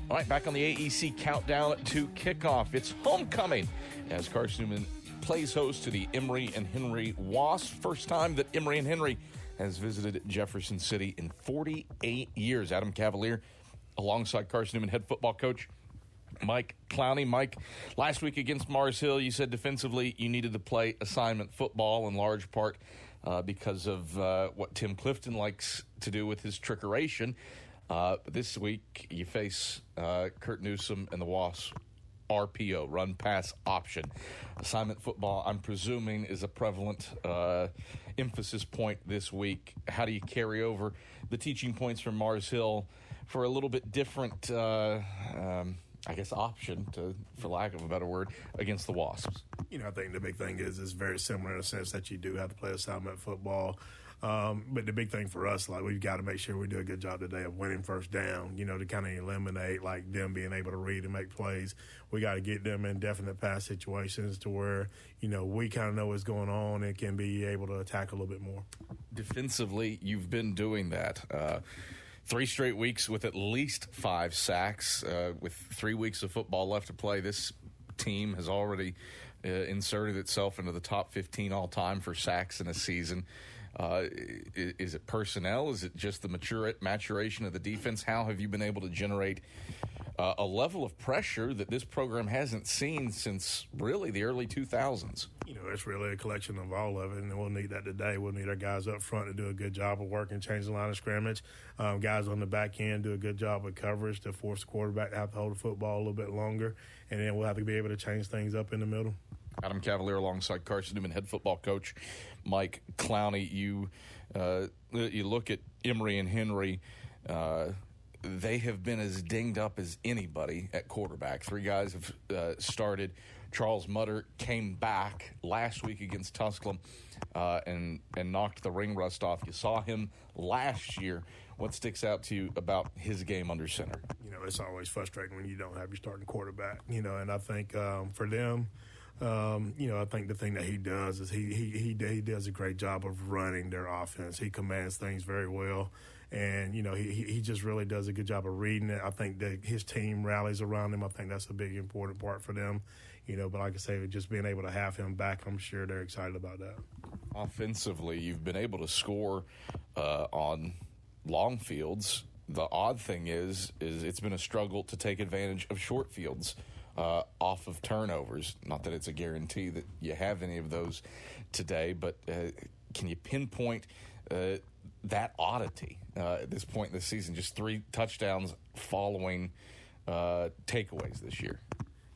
All right, back on the AEC countdown to kickoff. It's homecoming as Carson-Newman plays host to the Emory and Henry Wasps. First time that Emory and Henry has visited Jefferson City in 48 years. Adam Cavalier alongside Carson-Newman head football coach Mike Clowney. Mike, last week against Mars Hill, you said defensively you needed to play assignment football in large part because of what Tim Clifton likes to do with his trickeration. This week you face Kurt Newsome and the Wasps. RPO, run pass option. Assignment football, I'm presuming, is a prevalent emphasis point this week. How do you carry over the teaching points from Mars Hill for a little bit different, option, for lack of a better word, against the Wasps? I think the big thing is it's very similar in the sense that you do have to play assignment football. But the big thing for us, we've got to make sure we do a good job today of winning first down, to kind of eliminate, them being able to read and make plays. We got to get them in definite pass situations to where, we kind of know what's going on and can be able to attack a little bit more. Defensively, you've been doing that. 3 straight weeks with at least 5 sacks. With 3 weeks of football left to play, this team has already inserted itself into the top 15 all-time for sacks in a season. Is it personnel? Is it just the maturation of the defense? How have you been able to generate a level of pressure that this program hasn't seen since really the early 2000s? It's really a collection of all of it, and we'll need that today. We'll need our guys up front to do a good job of working, change the line of scrimmage. Guys on the back end do a good job of coverage to force the quarterback to have to hold the football a little bit longer, and then we'll have to be able to change things up in the middle. Adam Cavalier alongside Carson-Newman head football coach Mike Clowney. You look at Emory and Henry. They have been as dinged up as anybody at quarterback. 3 guys have started. Charles Mutter came back last week against Tusculum and knocked the ring rust off. You saw him last year. What sticks out to you about his game under center? It's always frustrating when you don't have your starting quarterback. And I think for them, I think the thing that he does is he does a great job of running their offense. He commands things very well, and he just really does a good job of reading it. I think that his team rallies around him. I think that's a big important part for them. But like I say, just being able to have him back, I'm sure they're excited about that. Offensively, you've been able to score on long fields. The odd thing is it's been a struggle to take advantage of short fields. Off of turnovers. Not that it's a guarantee that you have any of those today, but can you pinpoint that oddity at this point in the season? Just 3 touchdowns following takeaways this year.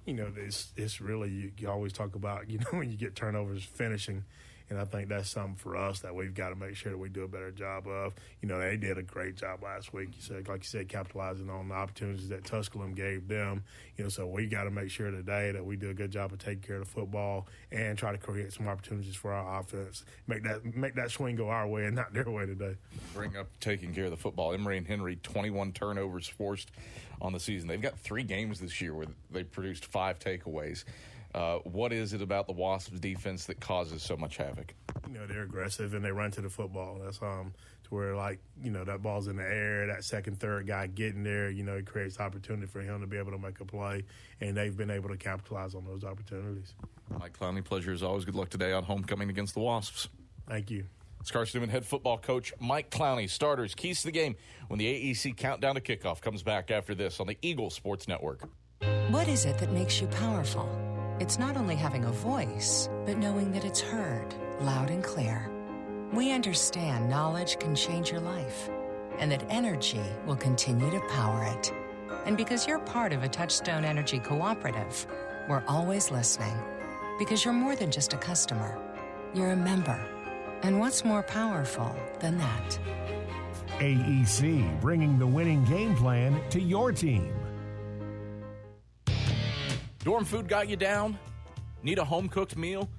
It's really, you always talk about, when you get turnovers, finishing. And I think that's something for us that we've got to make sure that we do a better job of. They did a great job last week. Like you said, capitalizing on the opportunities that Tusculum gave them. So we got to make sure today that we do a good job of taking care of the football and try to create some opportunities for our offense. Make that swing go our way and not their way today. Bring up taking care of the football. Emory and Henry, 21 turnovers forced on the season. They've got 3 games this year where they produced 5 takeaways. What is it about the Wasps' defense that causes so much havoc? They're aggressive and they run to the football. That's to where that ball's in the air, that second, third guy getting there, it creates opportunity for him to be able to make a play, and they've been able to capitalize on those opportunities. Mike Clowney, pleasure as always. Good luck today on homecoming against the Wasps. Thank you. It's Carson-Newman head football coach Mike Clowney. Starters, keys to the game when the AEC countdown to kickoff comes back after this on the Eagle Sports Network. What is it that makes you powerful? It's not only having a voice, but knowing that it's heard, loud and clear. We understand knowledge can change your life, and that energy will continue to power it. And because you're part of a Touchstone Energy cooperative, we're always listening. Because you're more than just a customer, you're a member. And what's more powerful than that? AEC, bringing the winning game plan to your team. Dorm food got you down? Need a home-cooked meal?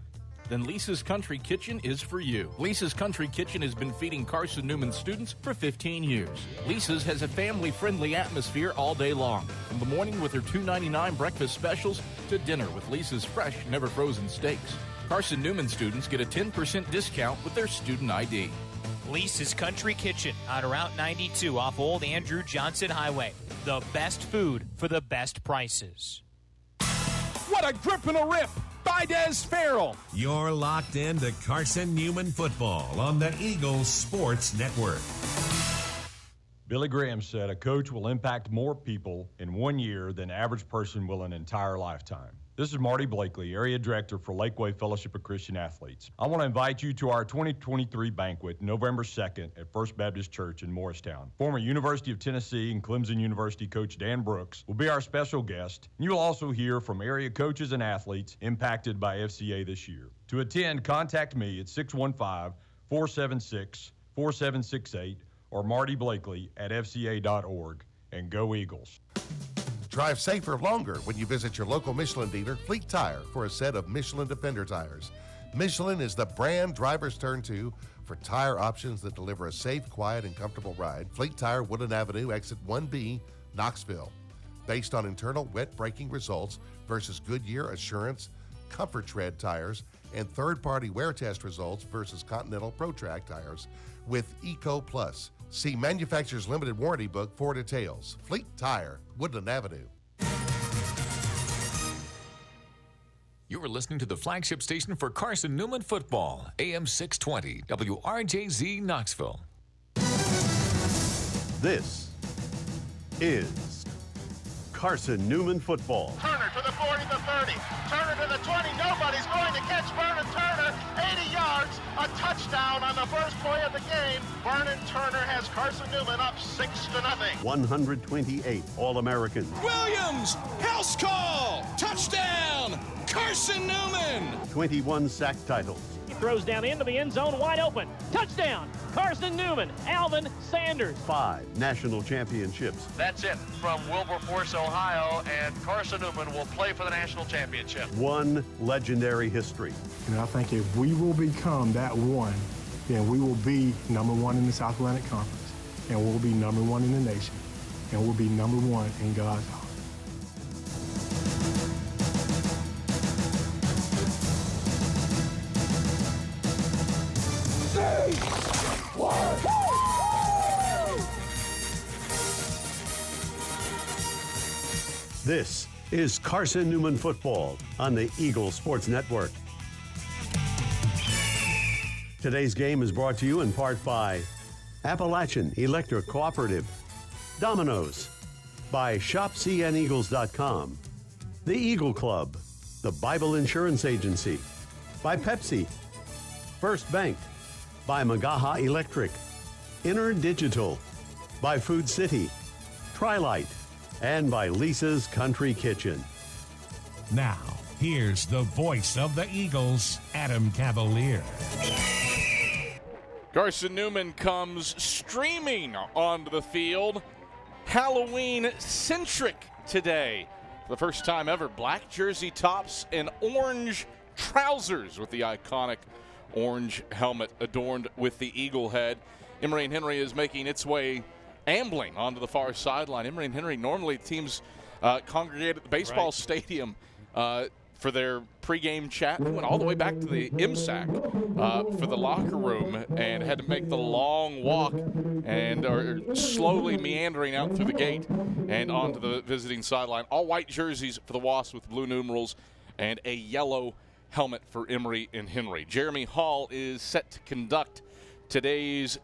Then Lisa's Country Kitchen is for you. Lisa's Country Kitchen has been feeding Carson-Newman students for 15 years. Lisa's has a family-friendly atmosphere all day long, from the morning with her $2.99 breakfast specials to dinner with Lisa's fresh, never-frozen steaks. Carson-Newman students get a 10% discount with their student ID. Lisa's Country Kitchen on Route 92 off Old Andrew Johnson Highway. The best food for the best prices. What a grip and a rip by Des Farrell. You're locked into Carson-Newman football on the Eagle Sports Network. Billy Graham said a coach will impact more people in 1 year than the average person will an entire lifetime. This is Marty Blakely, Area Director for Lakeway Fellowship of Christian Athletes. I want to invite you to our 2023 banquet, November 2nd at First Baptist Church in Morristown. Former University of Tennessee and Clemson University coach Dan Brooks will be our special guest. You will also hear from area coaches and athletes impacted by FCA this year. To attend, contact me at 615-476-4768 or Marty Blakely at fca.org. And go Eagles. Drive safer longer when you visit your local Michelin dealer, Fleet Tire, for a set of Michelin Defender tires. Michelin is the brand drivers turn to for tire options that deliver a safe, quiet, and comfortable ride. Fleet Tire, Woodland Avenue, exit 1B, Knoxville. Based on internal wet braking results versus Goodyear Assurance Comfort Tread tires and third-party wear test results versus Continental ProTrack tires with Eco Plus. See manufacturer's limited warranty book for details. Fleet Tire, Woodland Avenue. You are listening to the flagship station for Carson-Newman football, AM 620, WRJZ Knoxville. This is Carson-Newman football. Turner to the 40, the 30. Turner to the 20. Nobody's going to catch Vernon Turner. 80 yards, a touchdown on the first play of the game. Vernon Turner has Carson-Newman up 6-0. 128 All-Americans. Williams, house call, touchdown, Carson-Newman. 21 sack titles. He throws down into the end zone, wide open. Touchdown, Carson-Newman, Alvin Sanders. 5 national championships. That's it from Wilberforce, Ohio, and Carson-Newman will play for the national championship. 1 legendary history. And I think if we will become that one, then we will be number 1 in the South Atlantic Conference, and we'll be number 1 in the nation, and we'll be number 1 in God's heart. This is Carson-Newman football on the Eagle Sports Network. Today's game is brought to you in part by Appalachian Electric Cooperative, Domino's, by ShopCNEagles.com, the Eagle Club, the Bible Insurance Agency, by Pepsi, First Bank, by Magaha Electric, Inner Digital, by Food City, Trilite, and by Lisa's Country Kitchen. Now, here's the voice of the Eagles, Adam Cavalier. Carson-Newman comes streaming onto the field. Halloween-centric today. For the first time ever, black jersey tops and orange trousers with the iconic orange helmet adorned with the eagle head. Emory and Henry is making its way ambling onto the far sideline. Emory and Henry, normally teams congregate at the baseball stadium for their pregame chat. They went all the way back to the MSAC for the locker room and had to make the long walk and are slowly meandering out through the gate and onto the visiting sideline. All white jerseys for the Wasps with blue numerals and a yellow helmet for Emory and Henry. Jeremy Hall is set to conduct today's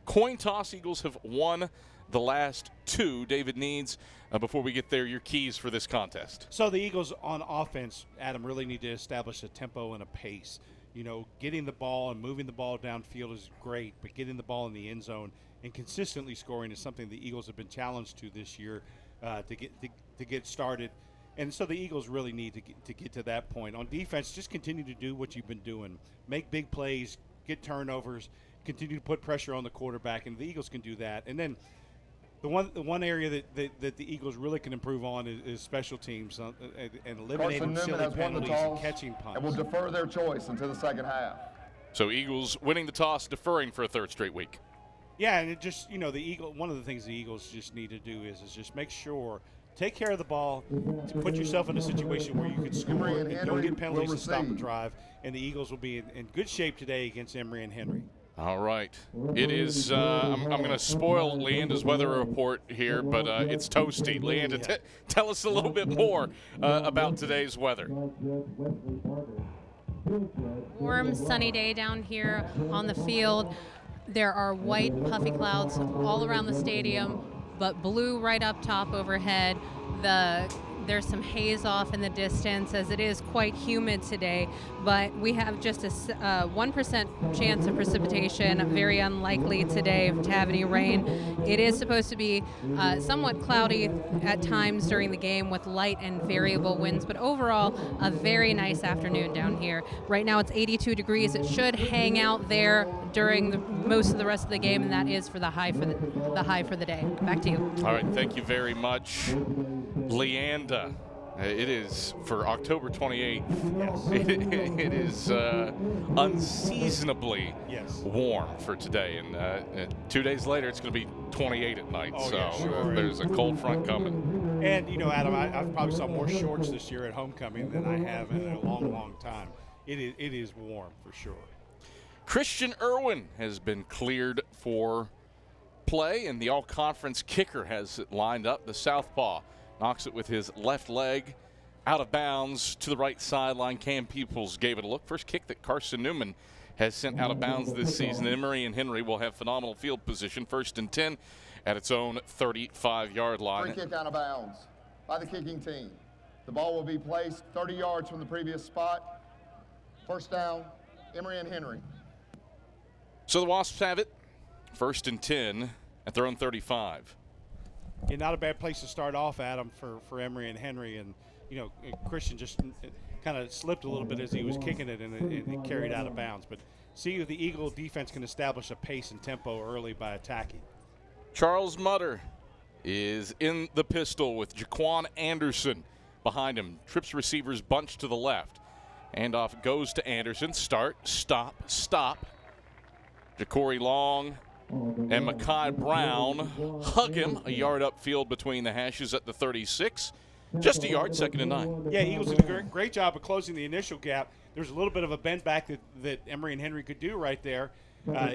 coin toss. Eagles have won the last 2. David Needs, before we get there, your keys for this contest. So the Eagles on offense, Adam, really need to establish a tempo and a pace. You know, getting the ball and moving the ball downfield is great, but getting the ball in the end zone and consistently scoring is something the Eagles have been challenged to this year to get started. And so the Eagles really need to get to that point. On defense, just continue to do what you've been doing. Make big plays, get turnovers, continue to put pressure on the quarterback, and the Eagles can do that. And then the one area that the Eagles really can improve on is special teams and eliminating silly penalties and catching punts. And will defer their choice until the second half. So Eagles winning the toss, deferring for a third straight week. Yeah, and it just, you know, one of the things the Eagles just need to do is just make sure, take care of the ball, to put yourself in a situation where you can score and don't get penalties and stop the drive, and the Eagles will be in good shape today against Emory and Henry. All right. It is, I'm going to spoil Leanda's weather report here, but it's toasty. Leanda, tell us a little bit more about today's weather. Warm, sunny day down here on the field. There are white, puffy clouds all around the stadium, but blue right up top overhead. The There's some haze off in the distance as it is quite humid today, but we have just a 1% chance of precipitation. Very unlikely today to have any rain. It is supposed to be somewhat cloudy at times during the game with light and variable winds, but overall a very nice afternoon down here. Right now it's 82 degrees. It should hang out there during most of the rest of the game, and that is for the high for the day. Back to you. All right, thank you very much, Leanda. It is for October 28th. Yes. It is unseasonably warm for today, and 2 days later it's going to be 28 at night. Oh, so yeah, sure. there's a cold front coming. And, you know, Adam, I've probably saw more shorts this year at homecoming than I have in a long, long time. It is warm for sure. Christian Irwin has been cleared for play, and the all-conference kicker has it lined up. The southpaw knocks it with his left leg out of bounds to the right sideline. Cam Peoples gave it a look. First kick that Carson-Newman has sent out of bounds this season. Emory and Henry will have phenomenal field position. 1st and 10 at its own 35-yard line. Free kick out of bounds by the kicking team. The ball will be placed 30 yards from the previous spot. First down, Emory and Henry. So the Wasps have it. 1st and 10 at their own 35. Yeah, not a bad place to start off, Adam, for Emory and Henry. And, you know, Christian just kind of slipped a little bit as he was kicking it, and it carried out of bounds. But see if the Eagle defense can establish a pace and tempo early by attacking. Charles Mutter is in the pistol with Jaquan Anderson behind him. Trips receivers bunch to the left. Handoff goes to Anderson. Start, stop, stop. Ja'Cory Long and Mekhi Brown hug him a yard upfield between the hashes at the 36. Just a yard, 2nd and 9. Yeah, Eagles did a great job of closing the initial gap. There's a little bit of a bend back that Emory and Henry could do right there.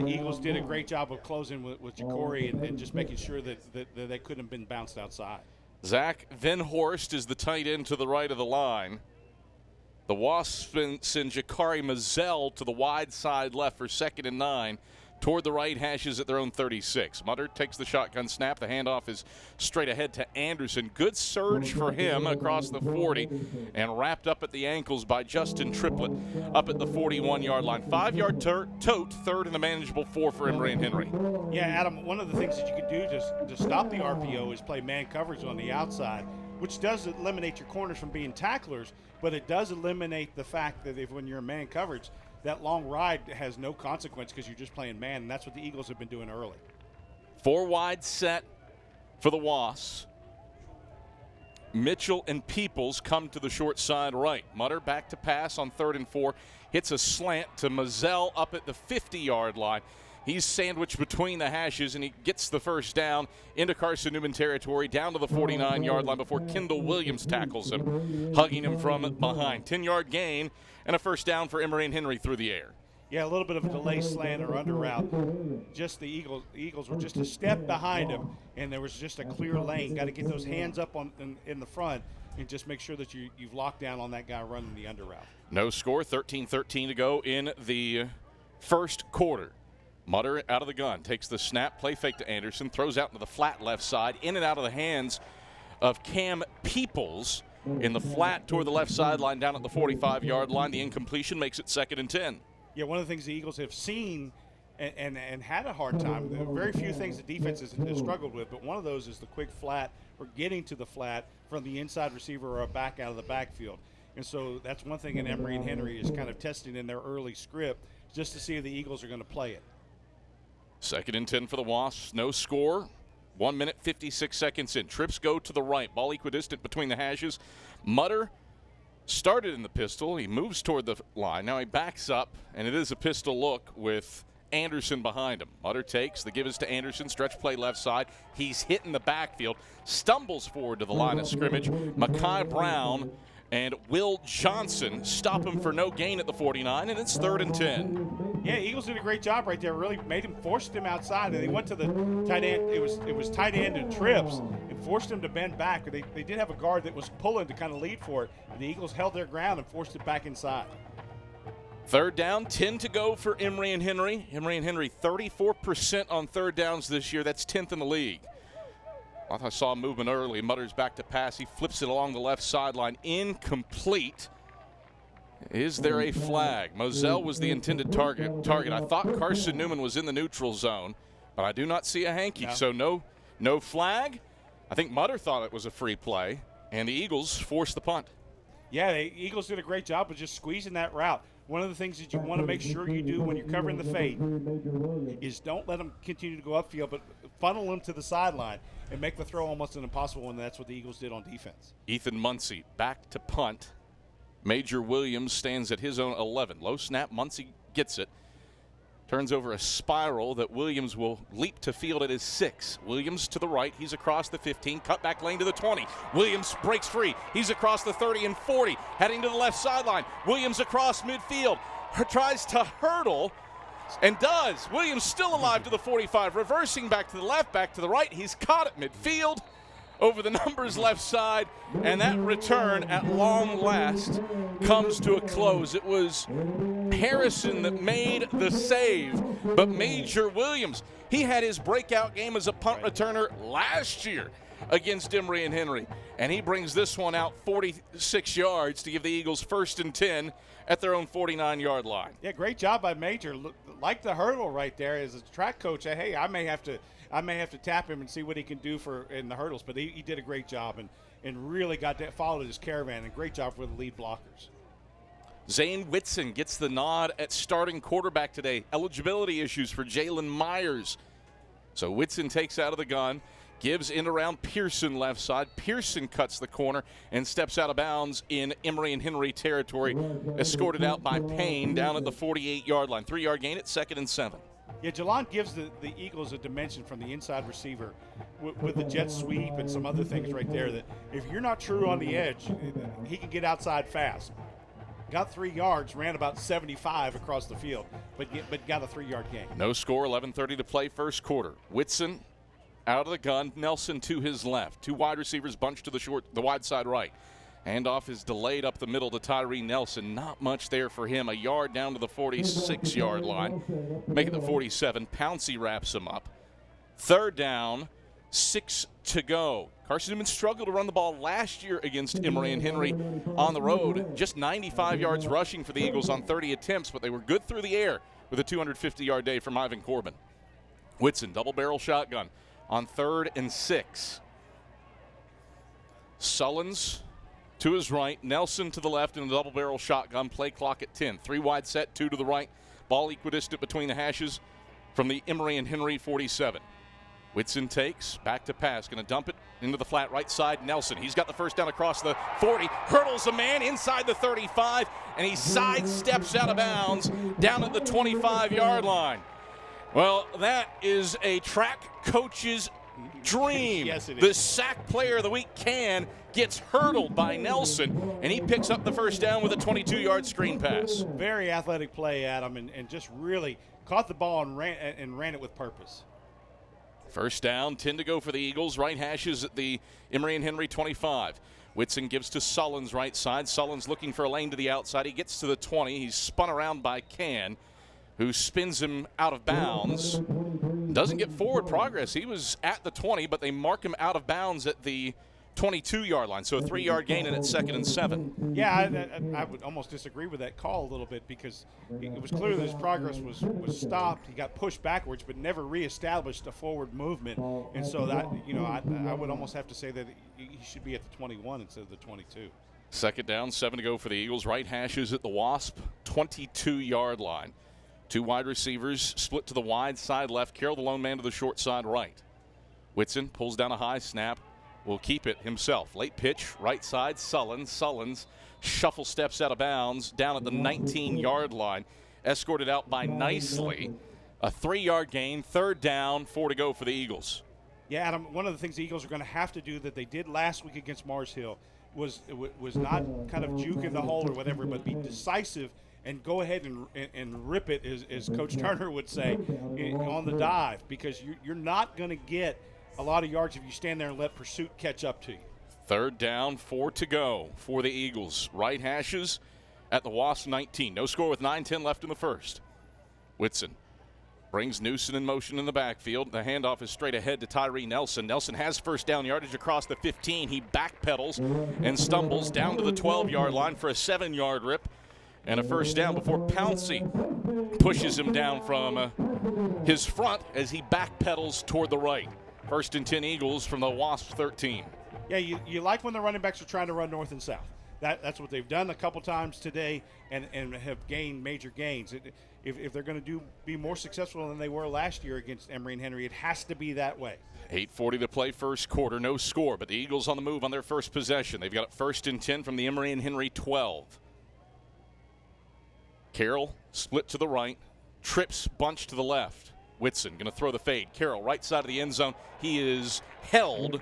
Eagles did a great job of closing with Ja'Cory and just making sure that they couldn't have been bounced outside. Zach Venhorst is the tight end to the right of the line. The Wasps send Jakari Mazzell to the wide side left for 2nd and 9 toward the right hashes at their own 36. Mutter takes the shotgun snap. The handoff is straight ahead to Anderson. Good surge for him across the 40 and wrapped up at the ankles by Justin Triplett up at the 41-yard line. 5-yard tote, 3rd and a manageable 4 for Emory and Henry. Yeah, Adam, one of the things that you could do to stop the RPO is play man coverage on the outside, which does eliminate your corners from being tacklers, but it does eliminate the fact that when you're in man coverage, that long ride has no consequence because you're just playing man, and that's what the Eagles have been doing early. 4 wide set for the Wasps. Mitchell and Peoples come to the short side right. Mutter back to pass on 3rd and 4. Hits a slant to Mazzell up at the 50-yard line. He's sandwiched between the hashes, and he gets the first down into Carson-Newman territory, down to the 49-yard line before Kendall Williams tackles him, hugging him from behind. 10-yard gain and a first down for Emory and Henry through the air. Yeah, a little bit of a delay slant or under route. Just the Eagles were just a step behind him, and there was just a clear lane. Got to get those hands up in the front and just make sure that you've locked down on that guy running the under route. No score, 13-13 to go in the first quarter. Mutter out of the gun, takes the snap, play fake to Anderson, throws out into the flat left side, in and out of the hands of Cam Peoples in the flat toward the left sideline down at the 45-yard line. The incompletion makes it 2nd and 10. Yeah, one of the things the Eagles have seen and had a hard time, there are very few things the defense has struggled with, but one of those is the quick flat or getting to the flat from the inside receiver or a back out of the backfield. And so that's one thing that Emory and Henry is kind of testing in their early script just to see if the Eagles are going to play it. 2nd and 10 for the Wasps. No score. 1 minute, 56 seconds in. Trips go to the right. Ball equidistant between the hashes. Mutter started in the pistol. He moves toward the line. Now he backs up, and it is a pistol look with Anderson behind him. Mutter takes. The give is to Anderson. Stretch play left side. He's hit in the backfield. Stumbles forward to the line of scrimmage. Mekhi Brown and Will Johnson stop him for no gain at the 49, and it's 3rd and 10. Yeah, Eagles did a great job right there. Really forced him outside, and they went to the tight end. It was tight end and trips, and forced him to bend back. They did have a guard that was pulling to kind of lead for it, and the Eagles held their ground and forced it back inside. 3rd down, 10 to go for Emory and Henry. Emory and Henry 34% on 3rd downs this year. That's 10th in the league. I saw movement early. Mutters back to pass. He flips it along the left sideline. Incomplete. Is there a flag? Moselle was the intended target. I thought Carson-Newman was in the neutral zone, but I do not see a hanky. No. So no flag. I think Mutter thought it was a free play, and the Eagles forced the punt. Yeah, the Eagles did a great job of just squeezing that route. One of the things that you want to make sure you do when you're covering the fade is don't let them continue to go upfield, but funnel them to the sideline and make the throw almost an impossible, and that's what the Eagles did on defense. Ethan Muncie back to punt. Major Williams stands at his own 11. Low snap, Muncie gets it. Turns over a spiral that Williams will leap to field at his 6. Williams to the right. He's across the 15. Cut back lane to the 20. Williams breaks free. He's across the 30 and 40. Heading to the left sideline. Williams across midfield. Tries to hurdle and does. Williams still alive to the 45. Reversing back to the left, back to the right. He's caught at midfield over the numbers left side, and that return at long last comes to a close. It was Harrison that made the save, but Major Williams, he had his breakout game as a punt returner last year against Emory and Henry, and he brings this one out 46 yards to give the Eagles 1st and 10 at their own 49-yard line. Yeah, great job by Major. Like the hurdle right there as a track coach. Hey, I may have to tap him and see what he can do in the hurdles, but he did a great job and really followed his caravan, and great job for the lead blockers. Zane Whitson gets the nod at starting quarterback today. Eligibility issues for Jalen Myers. So Whitson takes out of the gun, gives in around Pearson left side. Pearson cuts the corner and steps out of bounds in Emory and Henry territory, escorted out by Payne down at the 48-yard line. 3-yard gain at 2nd and 7. Yeah, Jelon gives the Eagles a dimension from the inside receiver with the jet sweep and some other things right there that if you're not true on the edge, he can get outside fast. Got 3 yards, ran about 75 across the field, but got a 3-yard gain. No score, 11:30 to play, first quarter. Whitson out of the gun, Nelson to his left. 2 wide receivers bunched to the wide side right. Handoff is delayed up the middle to Tyree Nelson. Not much there for him. A yard down to the 46-yard line. Make it the 47. Pouncey wraps him up. 3rd down, 6 to go. Carson-Newman struggled to run the ball last year against Emory and Henry on the road. Just 95 yards rushing for the Eagles on 30 attempts, but they were good through the air with a 250-yard day from Ivan Corbin. Whitson, double-barrel shotgun on 3rd and 6. Sullins to his right, Nelson to the left in a double-barrel shotgun, play clock at 10. 3 wide set, 2 to the right. Ball equidistant between the hashes from the Emory and Henry 47. Whitson takes, back to pass, going to dump it into the flat right side. Nelson, he's got the first down across the 40, hurdles a man inside the 35, and he sidesteps out of bounds down at the 25-yard line. Well, that is a track coach's dream. Yes, it is. The sack player of the week gets hurdled by Nelson, and he picks up the first down with a 22-yard screen pass. Very athletic play, Adam, and just really caught the ball and ran it with purpose. First down, 10 to go for the Eagles. Right hashes at the Emory and Henry 25. Whitson gives to Sullins right side. Sullins looking for a lane to the outside. He gets to the 20. He's spun around by Can, who spins him out of bounds. Doesn't get forward progress. He was at the 20, but they mark him out of bounds at the 22-yard line. So a 3-yard gain, and it's 2nd and 7. Yeah, I would almost disagree with that call a little bit because it was clear that his progress was stopped. He got pushed backwards, but never reestablished a forward movement. And so that, I would almost have to say that he should be at the 21 instead of the 22. 2nd down, 7 to go for the Eagles. Right hashes at the Wasp 22-yard line. 2 wide receivers split to the wide side left. Carroll, the lone man, to the short side right. Whitson pulls down a high snap. Will keep it himself. Late pitch, right side, Sullins. Sullins shuffle steps out of bounds down at the 19-yard line. Escorted out by Nicely. A 3-yard gain, 3rd down, 4 to go for the Eagles. Yeah, Adam, one of the things the Eagles are going to have to do that they did last week against Mars Hill was not kind of juke in the hole or whatever, but be decisive and go ahead and rip it, as Coach Turner would say, on the dive, because you're not going to get a lot of yards if you stand there and let pursuit catch up to you. 3rd down, 4 to go for the Eagles. Right hashes at the Wasp 19. No score with 9:10 left in the first. Whitson Brings Newsom in motion in the backfield. The handoff is straight ahead to Tyree Nelson. Nelson has first down yardage across the 15. He backpedals and stumbles down to the 12-yard line for a 7-yard rip and a first down before Pouncey pushes him down from his front as he backpedals toward the right. 1st and 10 Eagles from the Wasp 13. Yeah, you like when the running backs are trying to run north and south. That's what they've done a couple times today and have gained major gains. If they're going to be more successful than they were last year against Emory and Henry, it has to be that way. 8:40 to play first quarter, no score, but the Eagles on the move on their first possession. They've got it 1st and 10 from the Emory and Henry 12. Carroll split to the right, trips bunch to the left. Whitson going to throw the fade. Carroll right side of the end zone. He is held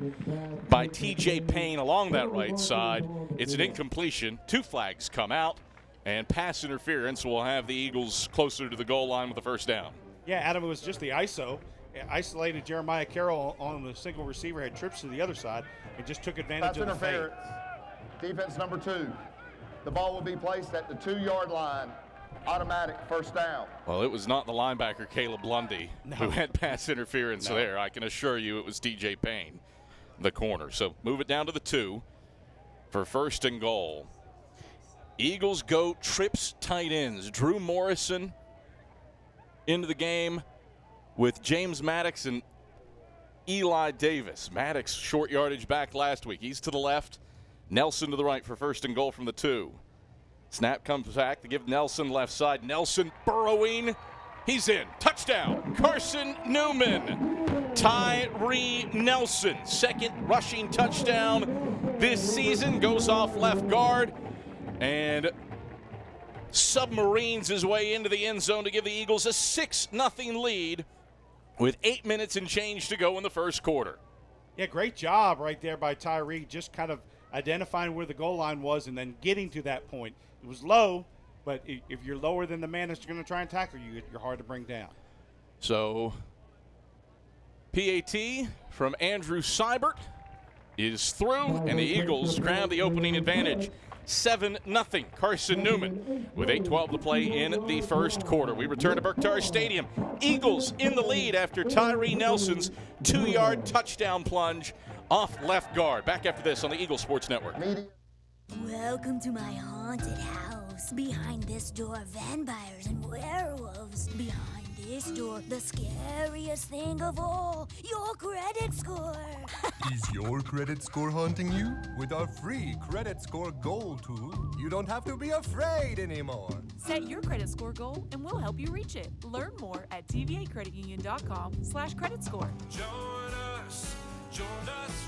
by T.J. Payne along that right side. It's an incompletion. 2 flags come out, and pass interference will have the Eagles closer to the goal line with the first down. Yeah, Adam, it was just the ISO. Isolated Jeremiah Carroll on the single receiver, had trips to the other side, and just took advantage of the fade. Defense number 2. The ball will be placed at the 2-yard line. Automatic first down. Well, it was not the linebacker, Caleb Lundy, who had pass interference there. I can assure you it was T.J. Payne, the corner. So move it down to the 2 for 1st and goal. Eagles go trips tight ends. Drew Morrison into the game with James Maddox and Eli Davis. Maddox short yardage back last week. He's to the left. Nelson to the right for 1st and goal from the 2. Snap comes back to give Nelson left side. Nelson burrowing. He's in. Touchdown. Carson-Newman. Tyree Nelson. 2nd rushing touchdown this season. Goes off left guard and submarines his way into the end zone to give the Eagles a 6-0 lead with 8 minutes and change to go in the first quarter. Yeah, great job right there by Tyree, just kind of identifying where the goal line was and then getting to that point. It was low, but if you're lower than the man that's going to try and tackle you, you're hard to bring down. So, PAT from Andrew Seibert is through, and the Eagles grab the opening advantage. 7-0 Carson-Newman with 8:12 to play in the first quarter. We return to Berktar Stadium. Eagles in the lead after Tyree Nelson's 2-yard touchdown plunge off left guard. Back after this on the Eagle Sports Network. Welcome to my haunted house. Behind this door, vampires and werewolves. Behind this door, the scariest thing of all, your credit score. Is your credit score haunting you? With our free Credit Score Goal tool, you don't have to be afraid anymore. Set your credit score goal and we'll help you reach it. Learn more at tvacreditunion.com/credit score. Join us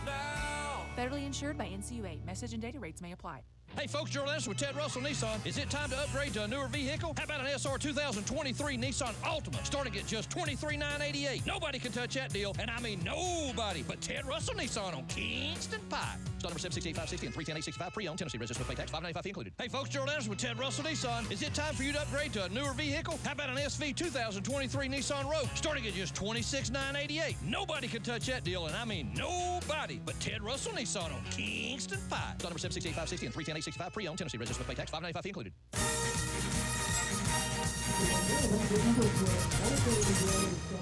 now. Federally insured by NCUA. Message and data rates may apply. Hey folks, Gerald Anderson with Ted Russell Nissan. Is it time to upgrade to a newer vehicle? How about an SR 2023 Nissan Altima starting at just $23,988? Nobody can touch that deal, and I mean nobody but Ted Russell Nissan on Kingston Pike. Stock number 768-560 and 310-865 pre-owned. Tennessee registered with pay tax, $595 included. Hey folks, Gerald Anderson with Ted Russell Nissan. Is it time for you to upgrade to a newer vehicle? How about an SV 2023 Nissan Rogue starting at just $26,988? Nobody can touch that deal, and I mean nobody but Ted Russell Nissan on Kingston Pike. Stock number 768-560 and 310-865 pre-owned. Tennessee registered with pay tax, $595 included.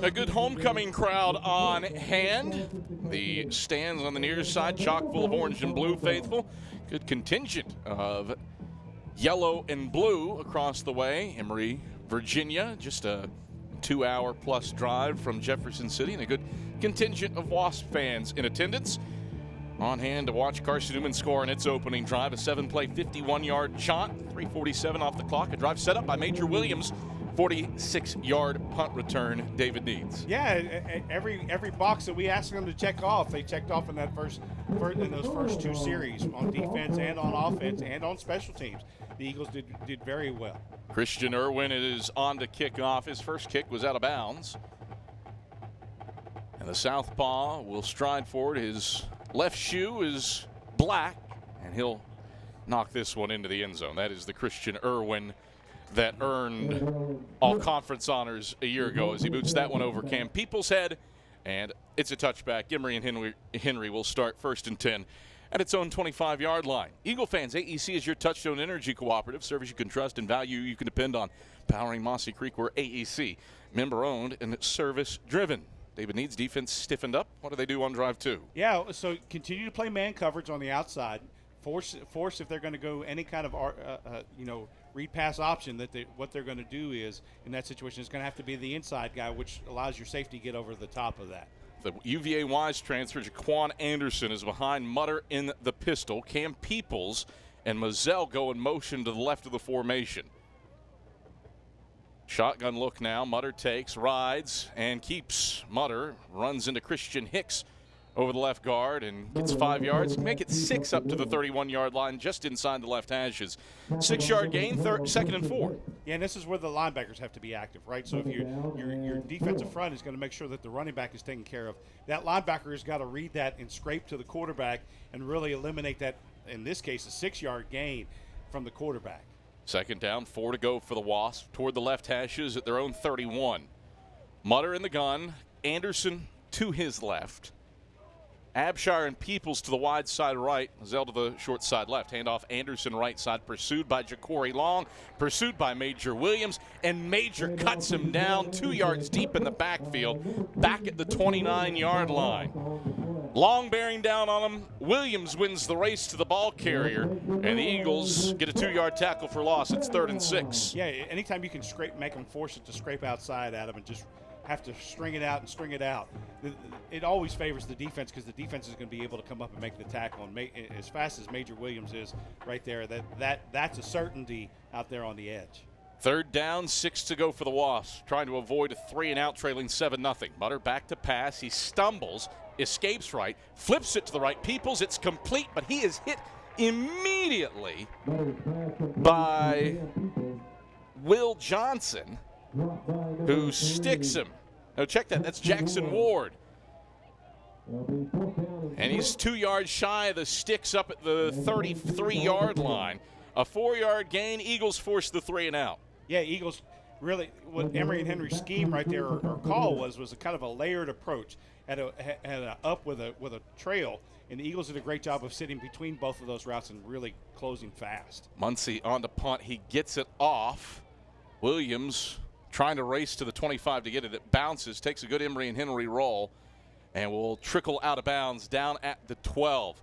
A good homecoming crowd on hand. The stands on the near side, chock full of orange and blue faithful. Good contingent of yellow and blue across the way. Emory, Virginia, just a 2-hour plus drive from Jefferson City, and a good contingent of Wasp fans in attendance. On hand to watch Carson-Newman score in its opening drive, a 7-play, 51-yard shot, 3:47 off the clock, a drive set up by Major Williams, 46-yard punt return, David Needs. Yeah, every box that we asked them to check off, they checked off in those first 2 series on defense and on offense and on special teams. The Eagles did very well. Christian Irwin is on to kick off. His first kick was out of bounds. And the southpaw will stride forward. His left shoe is black, and he'll knock this one into the end zone. That is the Christian Irwin that earned all-conference honors a year ago as he boots that one over Cam Peoples' head, and it's a touchback. Emory and Henry will start 1st and 10 at its own 25-yard line. Eagle fans, AEC is your Touchstone Energy Cooperative. Service you can trust and value you can depend on. Powering Mossy Creek, we're AEC. Member-owned and service-driven. David Needs defense stiffened up. What do they do on drive 2? Yeah, so continue to play man coverage on the outside. Force if they're going to go any kind of read pass option, what they're going to do is, in that situation, is going to have to be the inside guy, which allows your safety to get over the top of that. The UVA wise transfer, Jaquan Anderson, is behind Mutter in the pistol. Cam Peoples and Mazzell go in motion to the left of the formation. Shotgun look now. Mutter takes, rides, and keeps. Mutter runs into Christian Hicks over the left guard and gets 5 yards. Make it 6 up to the 31-yard line, just inside the left hashes. 6-yard gain, second and 4. Yeah, and this is where the linebackers have to be active, right? So if your defensive front is going to make sure that the running back is taken care of, that linebacker has got to read that and scrape to the quarterback and really eliminate that, in this case, a 6-yard gain from the quarterback. Second down, 4 to go for the Wasps toward the left hashes at their own 31. Mutter in the gun, Anderson to his left. Abshire and Peoples to the wide side right. Zell to the short side left. Handoff Anderson right side, pursued by Ja'Cory Long, pursued by Major Williams, and Major cuts him down 2 yards deep in the backfield, back at the 29-yard line. Long bearing down on him. Williams wins the race to the ball carrier, and the Eagles get a 2-yard tackle for loss. It's 3rd and 6. Yeah, anytime you can make them force it to scrape outside, Adam, and just have to string it out and string it out, it always favors the defense, because the defense is going to be able to come up and make the tackle. And as fast as Major Williams is right there, that's a certainty out there on the edge. 3rd down, 6 to go for the Wasps, trying to avoid a 3-and-out, trailing 7-0. Mutter back to pass. He stumbles, escapes right, flips it to the right. Peoples, it's complete, but he is hit immediately by Will Johnson, who sticks him. Now check that. That's Jackson Ward. And he's 2 yards shy of the sticks up at the 33-yard line. A 4-yard gain. Eagles force the 3-and-out. Yeah, Eagles really, what Emory and Henry's scheme right there, or call was a kind of a layered approach. Had a up with a trail, and the Eagles did a great job of sitting between both of those routes and really closing fast. Muncie on the punt. He gets it off. Williams trying to race to the 25 to get it. It bounces, takes a good Emory and Henry roll, and will trickle out of bounds down at the 12.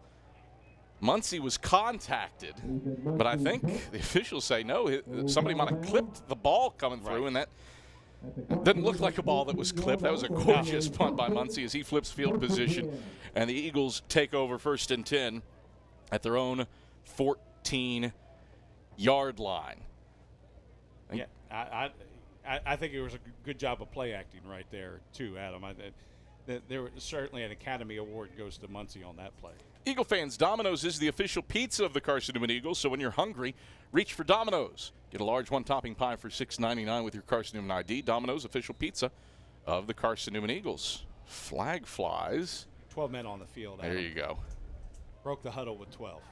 Muncie was contacted, but I think the officials say no. Somebody might have clipped the ball coming through, and that didn't look like a ball that was clipped. That was a gorgeous punt by Muncie as he flips field position, and the Eagles take over 1st and 10 at their own 14-yard line. Yeah, I think it was a good job of play acting right there, too, Adam. There was certainly an Academy Award goes to Muncie on that play. Eagle fans, Domino's is the official pizza of the Carson-Newman Eagles, so when you're hungry, reach for Domino's. Get a large one-topping pie for $6.99 with your Carson-Newman ID. Domino's, official pizza of the Carson-Newman Eagles. Flag flies. 12 men on the field, Adam. There you go. Broke the huddle with 12.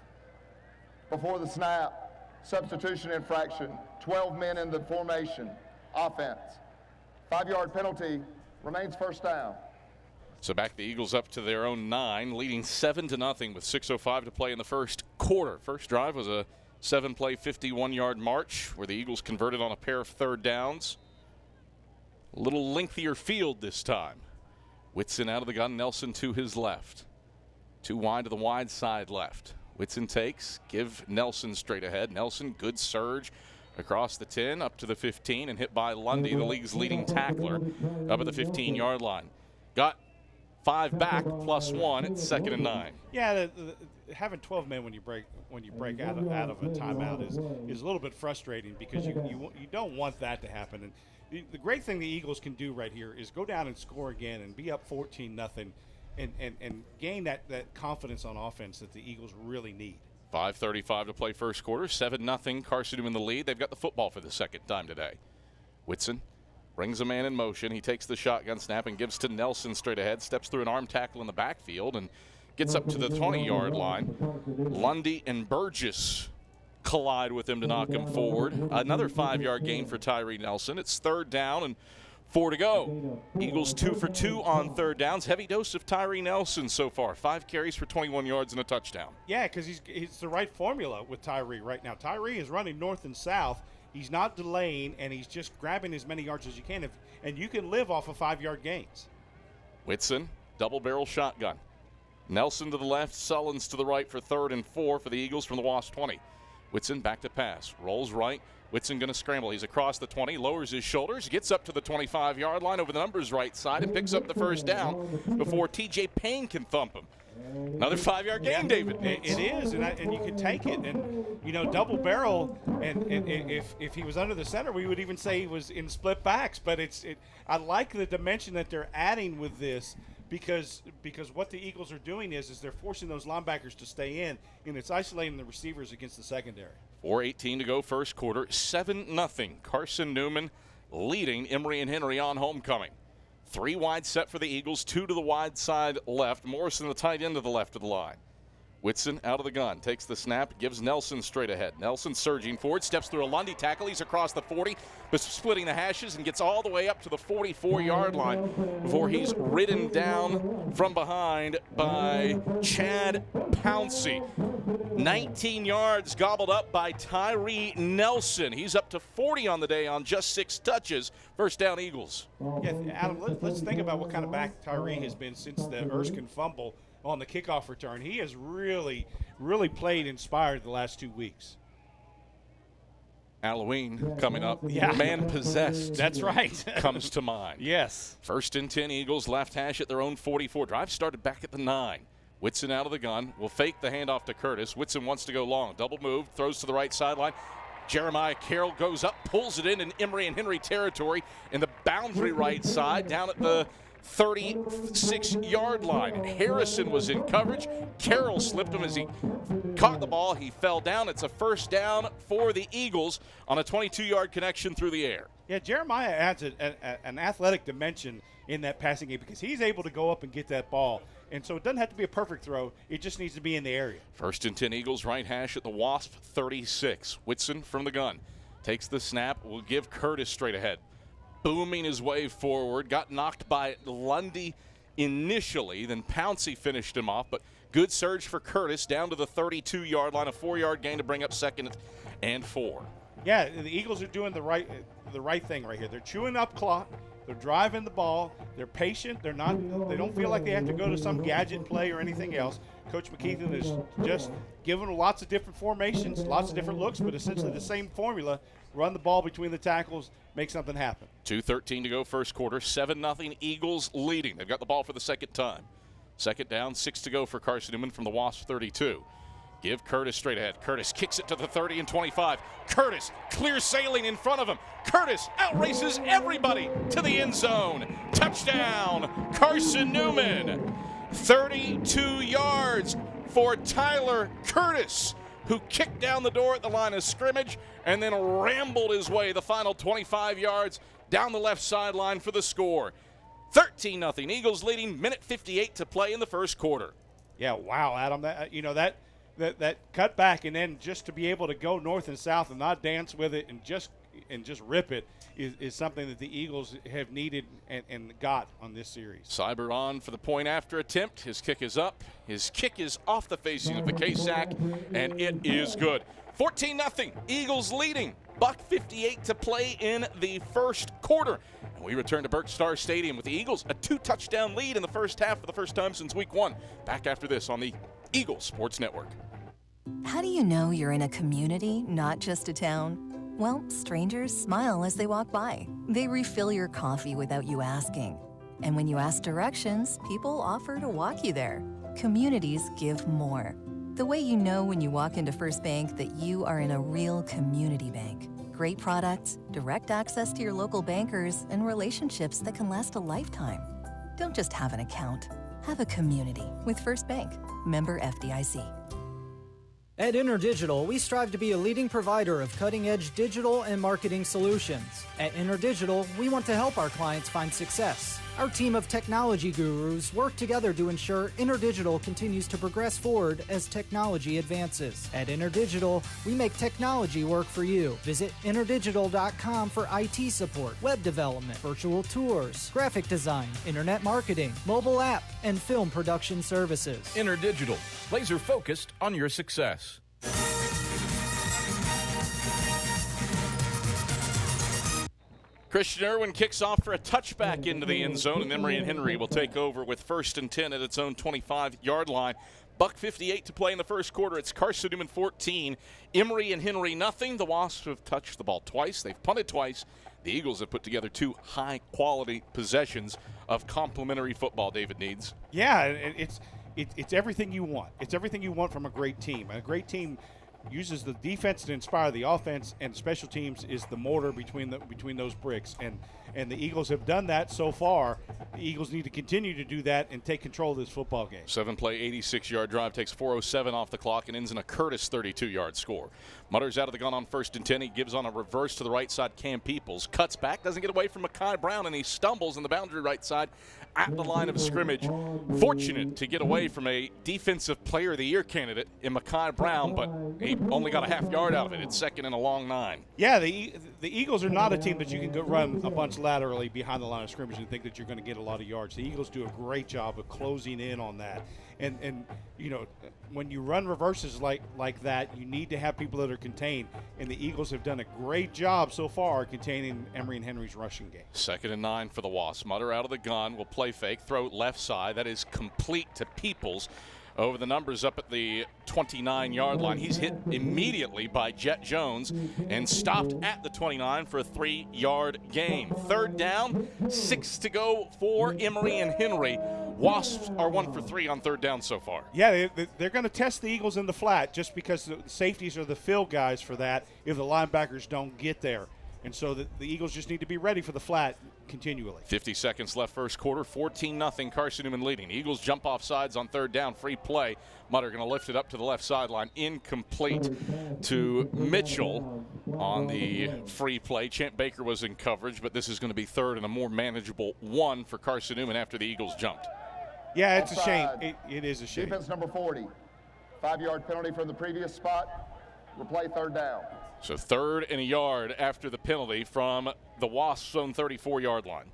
Before the snap, substitution infraction, 12 men in the formation, offense. 5-yard penalty, remains 1st down. So back the Eagles up to their own 9, leading 7-0 with 6:05 to play in the first quarter. First drive was a 7-play, 51-yard march where the Eagles converted on a pair of 3rd downs. A little lengthier field this time. Whitson out of the gun, Nelson to his left. 2 wide to the wide side left. Whitson takes, give Nelson straight ahead. Nelson, good surge across the 10, up to the 15, and hit by Lundy, the league's leading tackler, up at the 15-yard line. Got 5 back, +1 at 2nd and 9. Yeah, having 12 men when you break out of a timeout is a little bit frustrating, because you don't want that to happen. And the great thing the Eagles can do right here is go down and score again and be up 14-0 and gain that confidence on offense that the Eagles really need. 5:35 to play first quarter, 7-0 Carson-Newman in the lead. They've got the football for the second time today. Whitson brings a man in motion. He takes the shotgun snap and gives to Nelson straight ahead, steps through an arm tackle in the backfield and gets up to the 20-yard line. Lundy and Burgess collide with him to knock him forward. Another 5-yard gain for Tyree Nelson. It's 3rd down and 4 to go. Eagles 2 for 2 on third downs. Heavy dose of Tyree Nelson so far. 5 carries for 21 yards and a touchdown. Yeah, because he's the right formula with Tyree right now. Tyree is running north and south. He's not delaying, and he's just grabbing as many yards as you can. And you can live off of 5-yard gains. Whitson, double-barrel shotgun. Nelson to the left, Sullins to the right for 3rd and 4 for the Eagles from the Wasp 20. Whitson back to pass. Rolls right. Whitson going to scramble. He's across the 20, lowers his shoulders, gets up to the 25-yard line over the numbers right side, and picks up the first down before T.J. Payne can thump him. Another 5-yard gain, David. It is, and you can take it. And, double barrel, and if he was under the center, we would even say he was in split backs. But I like the dimension that they're adding with this because what the Eagles are doing is they're forcing those linebackers to stay in, and it's isolating the receivers against the secondary. 4:18 to go first quarter, 7-0. Carson-Newman leading Emory and Henry on homecoming. 3 wide set for the Eagles, 2 to the wide side left. Morrison, the tight end to the left of the line. Whitson out of the gun, takes the snap, gives Nelson straight ahead. Nelson surging forward, steps through a Lundy tackle. He's across the 40, but splitting the hashes and gets all the way up to the 44-yard line before he's ridden down from behind by Chad Pouncey. 19 yards gobbled up by Tyree Nelson. He's up to 40 on the day on just 6 touches. First down, Eagles. Yeah, Adam, let's think about what kind of back Tyree has been since the Erskine fumble on the kickoff return. He has really, really played inspired the last 2 weeks. Halloween coming up. Yeah. Man possessed. That's right. Comes to mind. Yes. 1st and 10, Eagles left hash at their own 44. Drive started back at the 9. Whitson out of the gun. Will fake the handoff to Curtis. Whitson wants to go long. Double move. Throws to the right sideline. Jeremiah Carroll goes up, pulls it in Emory and Henry territory in the boundary right side down at the 36-yard line. Harrison was in coverage. Carroll slipped him as he caught the ball. He fell down. It's a first down for the Eagles on a 22-yard connection through the air. Yeah, Jeremiah adds an athletic dimension in that passing game because he's able to go up and get that ball. And so it doesn't have to be a perfect throw. It just needs to be in the area. 1st and 10, Eagles right hash at the Wasp 36. Whitson from the gun. Takes the snap. Will give Curtis straight ahead. Booming his way forward. Got knocked by Lundy initially. Then Pouncey finished him off. But good surge for Curtis down to the 32-yard line. A 4-yard gain to bring up 2nd and 4. Yeah, the Eagles are doing the right thing right here. They're chewing up clock. They're driving the ball. They're patient. They don't feel like they have to go to some gadget play or anything else. Coach McKeithen is just giving them lots of different formations, lots of different looks, but essentially the same formula. Run the ball between the tackles, make something happen. 2:13 to go first quarter. 7-0 Eagles leading. They've got the ball for the second time. 2nd down, 6 to go for Carson-Newman from the Wasp 32. Give Curtis straight ahead. Curtis kicks it to the 30 and 25. Curtis clear sailing in front of him. Curtis outraces everybody to the end zone. Touchdown, Carson-Newman. 32 yards for Tyler Curtis, who kicked down the door at the line of scrimmage and then rambled his way the final 25 yards down the left sideline for the score. 13-0. Eagles leading, minute 58 to play in the first quarter. Yeah, wow, Adam. That cut back and then just to be able to go north and south and not dance with it and just rip it is something that the Eagles have needed and got on this series. Cyber on for the point after attempt. His kick is up. His kick is off the facing of the K-Sack, and it is good. 14-0. Eagles leading. $1:58 to play in the first quarter. And we return to Burke Star Stadium with the Eagles a 2-touchdown lead in the first half for the first time since week 1. Back after this on the Eagles Sports Network. How do you know you're in a community, not just a town? Well, strangers smile as they walk by. They refill your coffee without you asking. And when you ask directions, people offer to walk you there. Communities give more. The way you know when you walk into First Bank that you are in a real community bank. Great products, direct access to your local bankers, and relationships that can last a lifetime. Don't just have an account. Have a community with First Bank. Member FDIC. At InterDigital, we strive to be a leading provider of cutting-edge digital and marketing solutions. At InterDigital, we want to help our clients find success. Our team of technology gurus work together to ensure InterDigital continues to progress forward as technology advances. At InterDigital, we make technology work for you. Visit interdigital.com for IT support, web development, virtual tours, graphic design, internet marketing, mobile app, and film production services. InterDigital, laser focused on your success. Christian Irwin kicks off for a touchback into the end zone, and Emory and Henry will take over with 1st and 10 at its own 25-yard line. $1:58 to play in the first quarter. It's Carson-Newman 14, Emory and Henry nothing. The Wasps have touched the ball twice. They've punted twice. The Eagles have put together 2 high-quality possessions of complimentary football, David Needs. Yeah, it's everything you want. It's everything you want from a great team. And a great team uses the defense to inspire the offense, and special teams is the mortar between those bricks. And the Eagles have done that so far. The Eagles need to continue to do that and take control of this football game. 7-play, 86-yard drive takes 4:07 off the clock and ends in a Curtis 32-yard score. Mutters out of the gun on 1st and 10. He gives on a reverse to the right side. Cam Peoples cuts back, doesn't get away from Mekhi Brown, and he stumbles in the boundary right side at the line of scrimmage. Fortunate to get away from a Defensive Player of the Year candidate in Mekhi Brown, but he only got a half yard out of it. It's 2nd and a long 9. Yeah, the Eagles are not a team that you can go run a bunch laterally behind the line of scrimmage and think that you're going to get a lot of yards. The Eagles do a great job of closing in on that. And you know, when you run reverses like that, you need to have people that are contained. And the Eagles have done a great job so far containing Emory and Henry's rushing game. 2nd and 9 for the Wasps. Mutter out of the gun, will play fake, throw left side. That is complete to Peoples. Over the numbers up at the 29-yard line. He's hit immediately by Jet Jones and stopped at the 29 for a 3-yard gain. 3rd down, 6 to go for Emory and Henry. Wasps are 1 for 3 on 3rd down so far. Yeah, they're going to test the Eagles in the flat just because the safeties are the fill guys for that if the linebackers don't get there. And so the Eagles just need to be ready for the flat continually. 50 seconds left first quarter, 14-0, Carson-Newman leading. Eagles jump off sides on 3rd down, free play. Mutter going to lift it up to the left sideline, incomplete to Mitchell on the free play. Champ Baker was in coverage, but this is going to be 3rd and a more manageable 1 for Carson-Newman after the Eagles jumped. Yeah, it's a shame. It is a shame. Defense number 40, 5-yard penalty from the previous spot. Replay 3rd down. So 3rd and a yard after the penalty from the Wasps' own 34-yard line.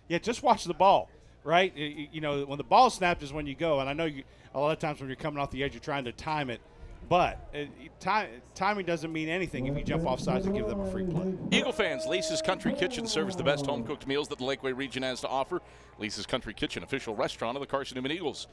Yeah, just watch the ball, right? You know, when the ball snapped is when you go. And I know a lot of times when you're coming off the edge, you're trying to time it. But timing doesn't mean anything if you jump off sides and give them a free play. Eagle fans, Lisa's Country Kitchen serves the best home-cooked meals that the Lakeway region has to offer. Lisa's Country Kitchen, official restaurant of the Carson-Newman Eagles.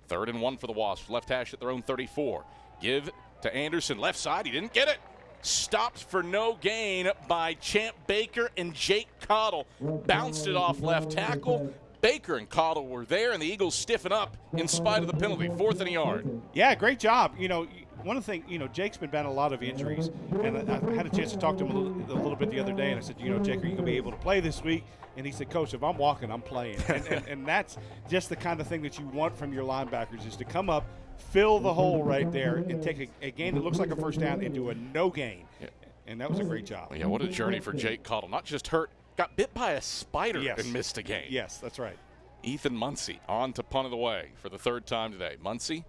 3rd and 1 for the Wasps. Left hash at their own 34. Give to Anderson, left side. He didn't get it. Stopped for no gain by Champ Baker and Jake Cottle. Bounced it off left tackle. Baker and Cottle were there, and the Eagles stiffen up in spite of the penalty. 4th and a yard. Yeah, great job. You know, one of the things, you know, Jake's been battling a lot of injuries, and I had a chance to talk to him a little bit the other day, and I said, you know, Jake, are you going to be able to play this week? And he said, Coach, if I'm walking, I'm playing. And that's just the kind of thing that you want from your linebackers is to come up, fill the hole right there, and take a gain that looks like a first down into a no gain. Yeah. And that was a great job. Yeah, what a journey for Jake Cottle. Not just hurt, got bit by a spider and missed a game. Yes, that's right. Ethan Muncy on to punt it away for the 3rd time today. Muncy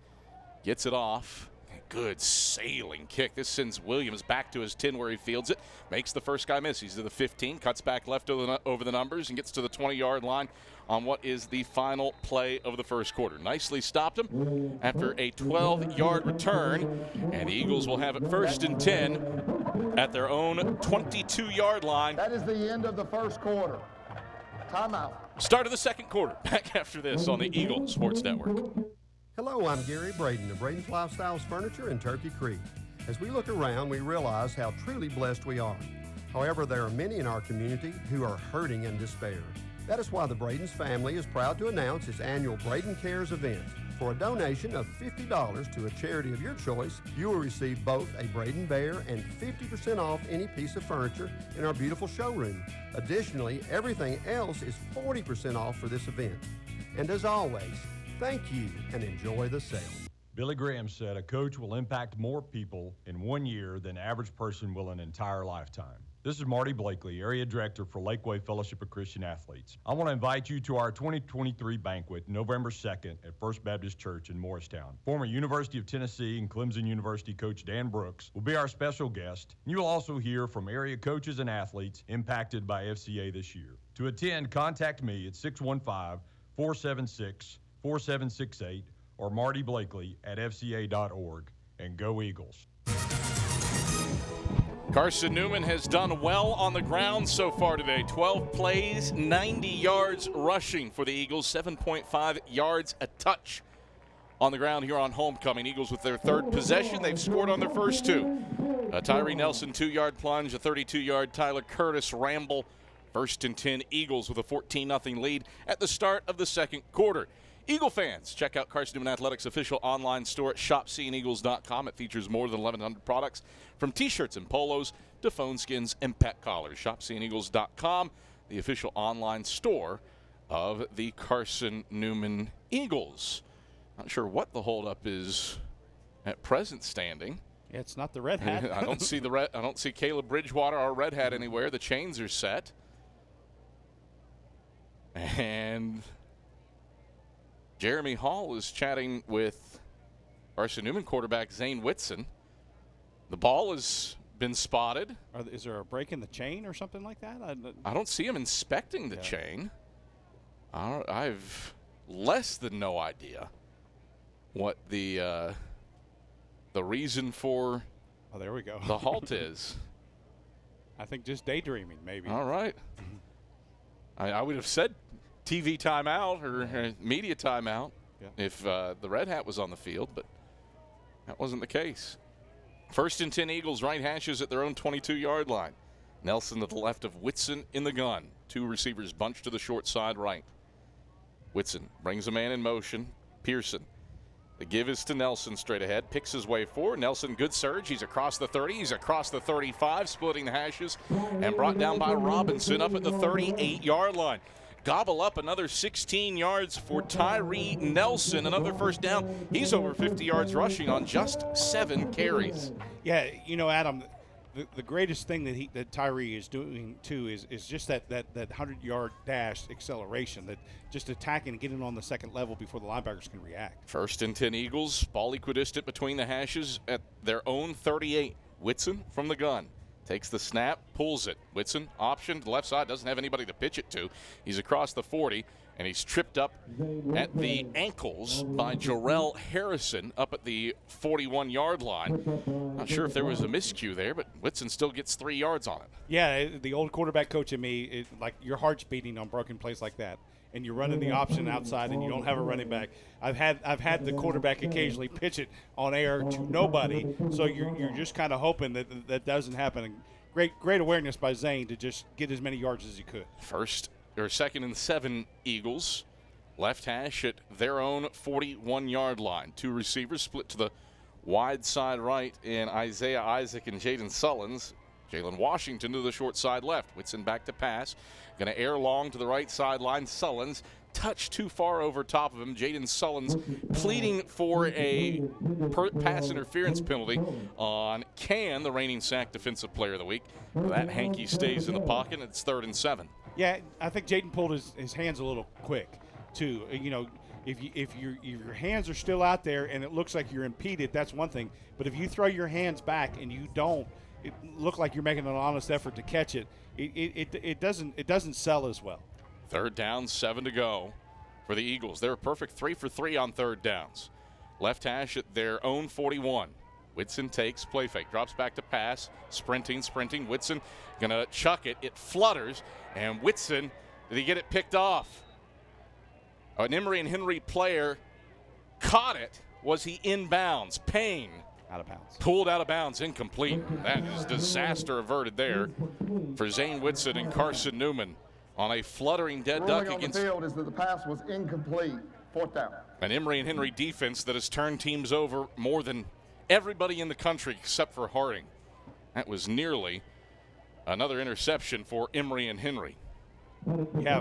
gets it off. Good sailing kick. This sends Williams back to his 10 where he fields it. Makes the first guy miss. He's to the 15, cuts back left over the numbers and gets to the 20-yard line on what is the final play of the first quarter. Nicely stopped him after a 12-yard return, and the Eagles will have it 1st and 10 at their own 22-yard line. That is the end of the first quarter. Timeout. Start of the second quarter. Back after this on the Eagle Sports Network. Hello, I'm Gary Braden of Braden's Lifestyles Furniture in Turkey Creek. As we look around, we realize how truly blessed we are. However, there are many in our community who are hurting in despair. That is why the Braden's family is proud to announce its annual Braden Cares event. For a donation of $50 to a charity of your choice, you will receive both a Braden Bear and 50% off any piece of furniture in our beautiful showroom. Additionally, everything else is 40% off for this event. And as always, thank you and enjoy the sale. Billy Graham said a coach will impact more people in 1 year than average person will an entire lifetime. This is Marty Blakely, Area Director for Lakeway Fellowship of Christian Athletes. I want to invite you to our 2023 banquet, November 2nd at First Baptist Church in Morristown. Former University of Tennessee and Clemson University coach Dan Brooks will be our special guest. You will also hear from area coaches and athletes impacted by FCA this year. To attend, contact me at 615-476-4768 or Marty Blakely at fca.org. And go Eagles. Carson-Newman has done well on the ground so far today. 12 plays, 90 yards rushing for the Eagles, 7.5 yards a touch on the ground here on homecoming. Eagles with their third possession. They've scored on their first two. A Tyree Nelson 2-yard plunge, a 32-yard Tyler Curtis ramble. First and 10, Eagles with a 14-0 lead at the start of the second quarter. Eagle fans, check out Carson-Newman Athletics' official online store at shopseeandeagles.com. It features more than 1,100 products, from T-shirts and polos to phone skins and pet collars. Shopseeandeagles.com, the official online store of the Carson-Newman Eagles. Not sure what the holdup is at present standing. Yeah, it's not the red hat. I don't see I don't see Caleb Bridgewater or red hat anywhere. The chains are set. And Jeremy Hall is chatting with Carson-Newman quarterback Zane Whitson. The ball has been spotted. Is there a break in the chain or something like that? I don't see him inspecting the chain. I've less than no idea what the reason for there we go. the halt is. I think just daydreaming, maybe. All right. I would have said TV timeout or media timeout if the red hat was on the field, but that wasn't the case. First and 10 Eagles, right hashes at their own 22-yard line. Nelson to the left of Whitson in the gun. Two receivers bunched to the short side right. Whitson brings a man in motion. Pearson. The give is to Nelson straight ahead. Picks his way forward. Nelson, good surge. He's across the 30. He's across the 35, splitting the hashes, and brought down by Robinson up at the 38-yard line. Gobble up another 16 yards for Tyree Nelson. Another first down. He's over 50 yards rushing on just 7 carries. Yeah, Adam, the greatest thing that Tyree is doing, too, is just that 100-yard dash acceleration, that just attacking and getting on the second level before the linebackers can react. First and 10 Eagles. Ball equidistant between the hashes at their own 38. Whitson from the gun. Takes the snap, pulls it. Whitson, option to the left side, doesn't have anybody to pitch it to. He's across the 40, and he's tripped up at the ankles by Jarrell Harrison up at the 41-yard line. Not sure if there was a miscue there, but Whitson still gets 3 yards on it. Yeah, the old quarterback coach in me, like your heart's beating on broken plays like that, and you're running the option outside and you don't have a running back. I've had the quarterback occasionally pitch it on air to nobody, so you're just kind of hoping that doesn't happen. And great awareness by Zane to just get as many yards as he could. Second and 7 Eagles. Left hash at their own 41-yard line. Two receivers split to the wide side right in Isaiah Isaac and Jaden Sullins. Jalen Washington to the short side left. Whitson back to pass. Going to air long to the right sideline. Sullins touched too far over top of him. Jaden Sullins pleading for a pass interference penalty on Can, the reigning SAC Defensive Player of the Week. That hanky stays in the pocket. It's 3rd and 7. Yeah, I think Jaden pulled his hands a little quick, too. If your hands are still out there and it looks like you're impeded, that's one thing. But if you throw your hands back and you don't, it look like you're making an honest effort to catch it. It doesn't sell as well. 3rd down, 7 to go for the Eagles. They're a perfect 3 for 3 on 3rd downs. Left hash at their own 41. Whitson takes, play fake, drops back to pass, sprinting. Whitson going to chuck it. It flutters, and Whitson, did he get it picked off? An Emory and Henry player caught it. Was he inbounds? Payne. Out of bounds. Pulled out of bounds, incomplete. That is disaster averted there for Zane Whitson and Carson-Newman on a fluttering dead duck against. The field is that the pass was incomplete. 4th down. An Emory and Henry defense that has turned teams over more than everybody in the country except for Harding. That was nearly another interception for Emory and Henry. Yeah,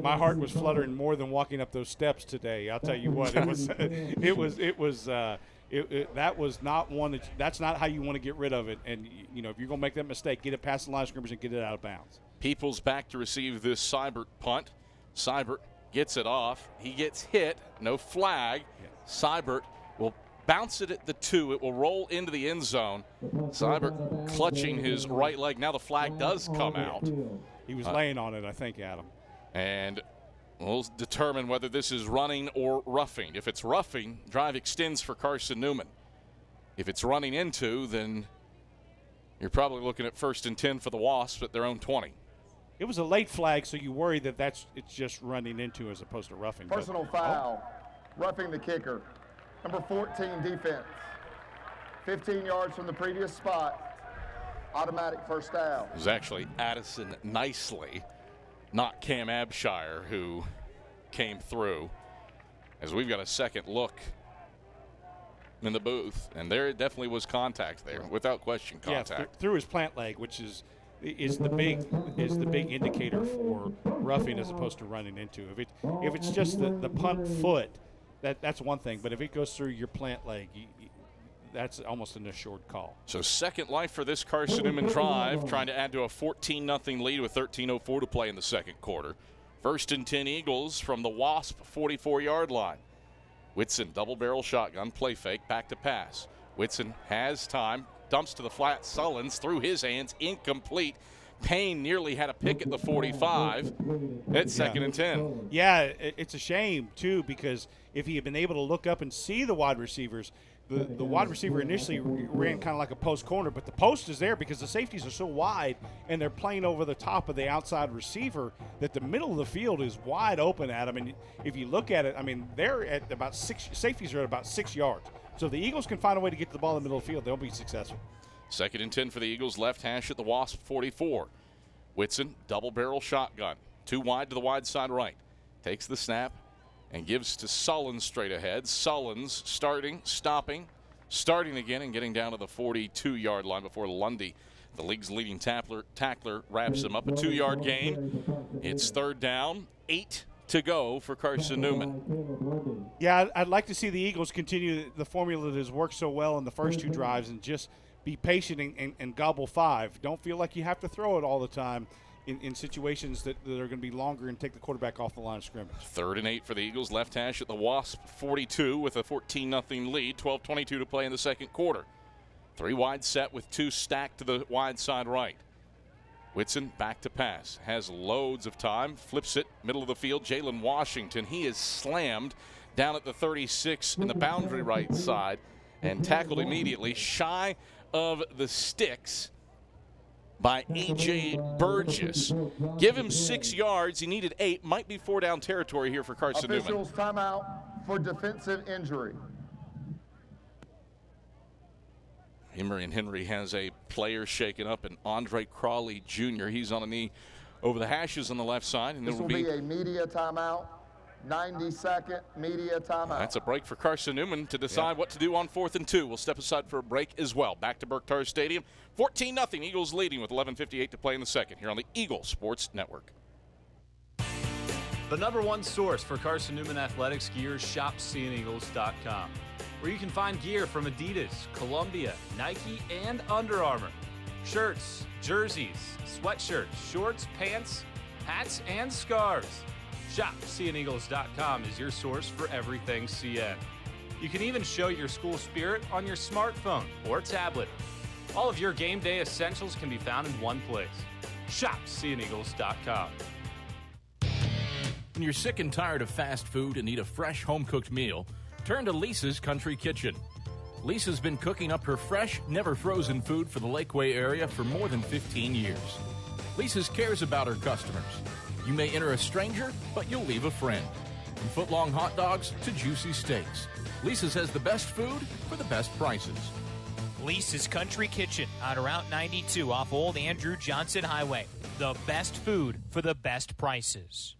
my heart was fluttering more than walking up those steps today. I'll tell you what, it was that was not one that's not how you want to get rid of it. And, you know, if you're going to make that mistake, get it past the line of scrimmage and get it out of bounds. Peoples back to receive this Seibert punt. Seibert gets it off. He gets hit. No flag. Seibert will bounce it at the 2. It will roll into the end zone. Seibert clutching his right leg. Now the flag does come out. He was laying on it, I think, Adam. And we'll determine whether this is running or roughing. If it's roughing, drive extends for Carson-Newman. If it's running into, then you're probably looking at 1st and 10 for the Wasps at their own 20. It was a late flag, so you worry that it's just running into as opposed to roughing. Personal foul, roughing the kicker. Number 14, defense. 15 yards from the previous spot. Automatic first down. It was actually Addison Nicely, not Cam Abshire, who came through. As we've got a second look in the booth, and there definitely was contact there, without question, contact. Yeah, through his plant leg, which is the big indicator for roughing as opposed to running into. If it's just the punt foot, that's one thing. But if it goes through your plant leg, that's almost an assured call. So second life for this Carson-Newman drive, trying to add to a 14-0 lead with 13:04 to play in the second quarter. 1st and 10 Eagles from the Wasp 44-yard line. Whitson, double barrel shotgun, play fake, back to pass. Whitson has time, dumps to the flat. Sullins through his hands, incomplete. Payne nearly had a pick at the 45. It's 2nd and 10. Yeah, it's a shame, too, because if he had been able to look up and see the wide receivers, the wide receiver initially ran kind of like a post corner, but the post is there because the safeties are so wide and they're playing over the top of the outside receiver that the middle of the field is wide open, Adam. And if you look at it, I mean, they're at about 6, safeties are at about 6 yards. So if the Eagles can find a way to get the ball in the middle of the field, they'll be successful. 2nd and 10 for the Eagles, left hash at the Wasp 44. Whitson, double barrel shotgun, 2 wide to the wide side right. Takes the snap and gives to Sullins straight ahead. Sullins starting again and getting down to the 42-yard line before Lundy, the league's leading tackler, wraps him up. A 2-yard gain. It's 3rd down, 8 to go for Carson-Newman. Yeah, I'd like to see the Eagles continue the formula that has worked so well in the first 2 drives and just be patient and gobble 5. Don't feel like you have to throw it all the time in situations that are going to be longer and take the quarterback off the line of scrimmage. 3rd and 8 for the Eagles, left hash at the Wasp 42 with a 14-0 lead, 12:22 to play in the second quarter. 3 wide set with 2 stacked to the wide side right. Whitson back to pass, has loads of time, flips it, middle of the field. Jalen Washington, he is slammed down at the 36 in the boundary right side and tackled immediately shy of the sticks by A.J. Burgess. Give him 6 yards. He needed 8. Might be 4 down territory here for Carson-Newman. Officials timeout for defensive injury. Emory and Henry has a player shaken up, and Andre Crawley Jr. He's on a knee over the hashes on the left side. And this will be a media timeout. 90-second media timeout. That's a break for Carson-Newman to decide what to do on 4th and 2. We'll step aside for a break as well. Back to Berktar Stadium. 14-0. Eagles leading with 11:58 to play in the second here on the Eagle Sports Network. The #1 source for Carson-Newman athletics gear is shopseeandeagles.com, where you can find gear from Adidas, Columbia, Nike, and Under Armour. Shirts, jerseys, sweatshirts, shorts, pants, hats, and scarves. ShopSeeAndEagles.com is your source for everything CN. You can even show your school spirit on your smartphone or tablet. All of your game day essentials can be found in one place. ShopSeeAndEagles.com. When you're sick and tired of fast food and need a fresh home-cooked meal, turn to Lisa's Country Kitchen. Lisa's been cooking up her fresh, never-frozen food for the Lakeway area for more than 15 years. Lisa's cares about her customers. You may enter a stranger, but you'll leave a friend. From foot-long hot dogs to juicy steaks, Lisa's has the best food for the best prices. Lisa's Country Kitchen on Route 92 off Old Andrew Johnson Highway. The best food for the best prices.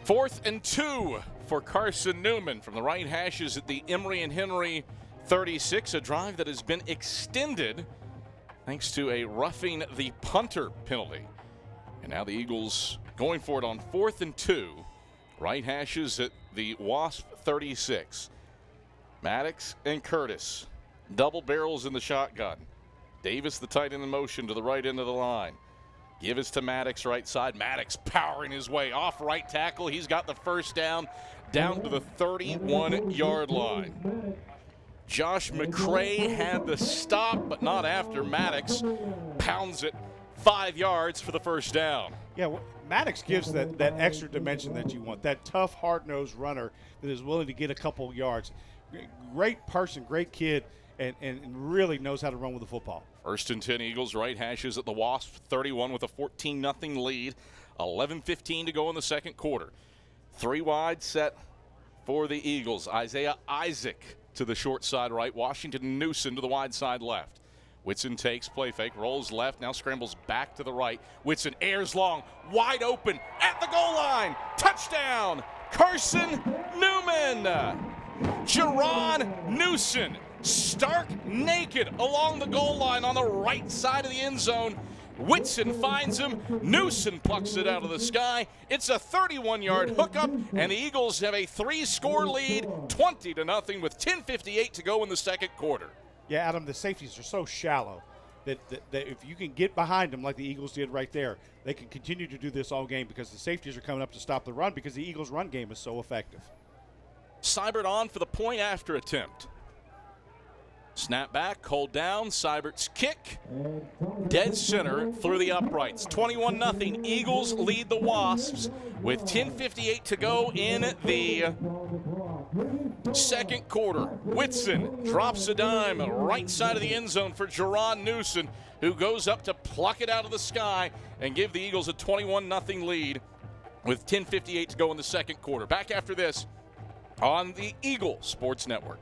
4th and 2 for Carson-Newman from the right hashes at the Emory and Henry 36, a drive that has been extended thanks to a roughing the punter penalty. And now the Eagles going for it on 4th and 2. Right hashes at the Wasp 36. Maddox and Curtis, double barrels in the shotgun. Davis, the tight end in motion to the right end of the line. Give us to Maddox right side. Maddox powering his way off right tackle. He's got the first down to the 31-yard line. Josh McCray had the stop, but not after. Maddox pounds it 5 yards for the first down. Yeah, well, Maddox gives that extra dimension that you want, that tough, hard-nosed runner that is willing to get a couple yards. Great person, great kid, and really knows how to run with the football. 1st and 10 Eagles, right hashes at the Wasp 31 with a 14-0 lead. 11:15 to go in the second quarter. 3 wide set for the Eagles. Isaiah Isaac to the short side right. Washington Newsom to the wide side left. Whitson takes, play fake, rolls left, now scrambles back to the right. Whitson airs long, wide open, at the goal line. Touchdown, Carson-Newman. Jerron Newsom, stark naked along the goal line on the right side of the end zone. Whitson finds him. Newsom plucks it out of the sky. It's a 31-yard hookup, and the Eagles have a 3-score lead, 20-0 with 10:58 to go in the second quarter. Yeah, Adam, the safeties are so shallow that if you can get behind them like the Eagles did right there, they can continue to do this all game because the safeties are coming up to stop the run because the Eagles' run game is so effective. Seibert on for the point after attempt. Snap back, hold down, Seibert's kick, dead center through the uprights. 21-0, Eagles lead the Wasps with 10:58 to go in the second quarter. Whitson drops a dime right side of the end zone for Jerron Newsom, who goes up to pluck it out of the sky and give the Eagles a 21-0 lead with 10:58 to go in the second quarter. Back after this on the Eagle Sports Network.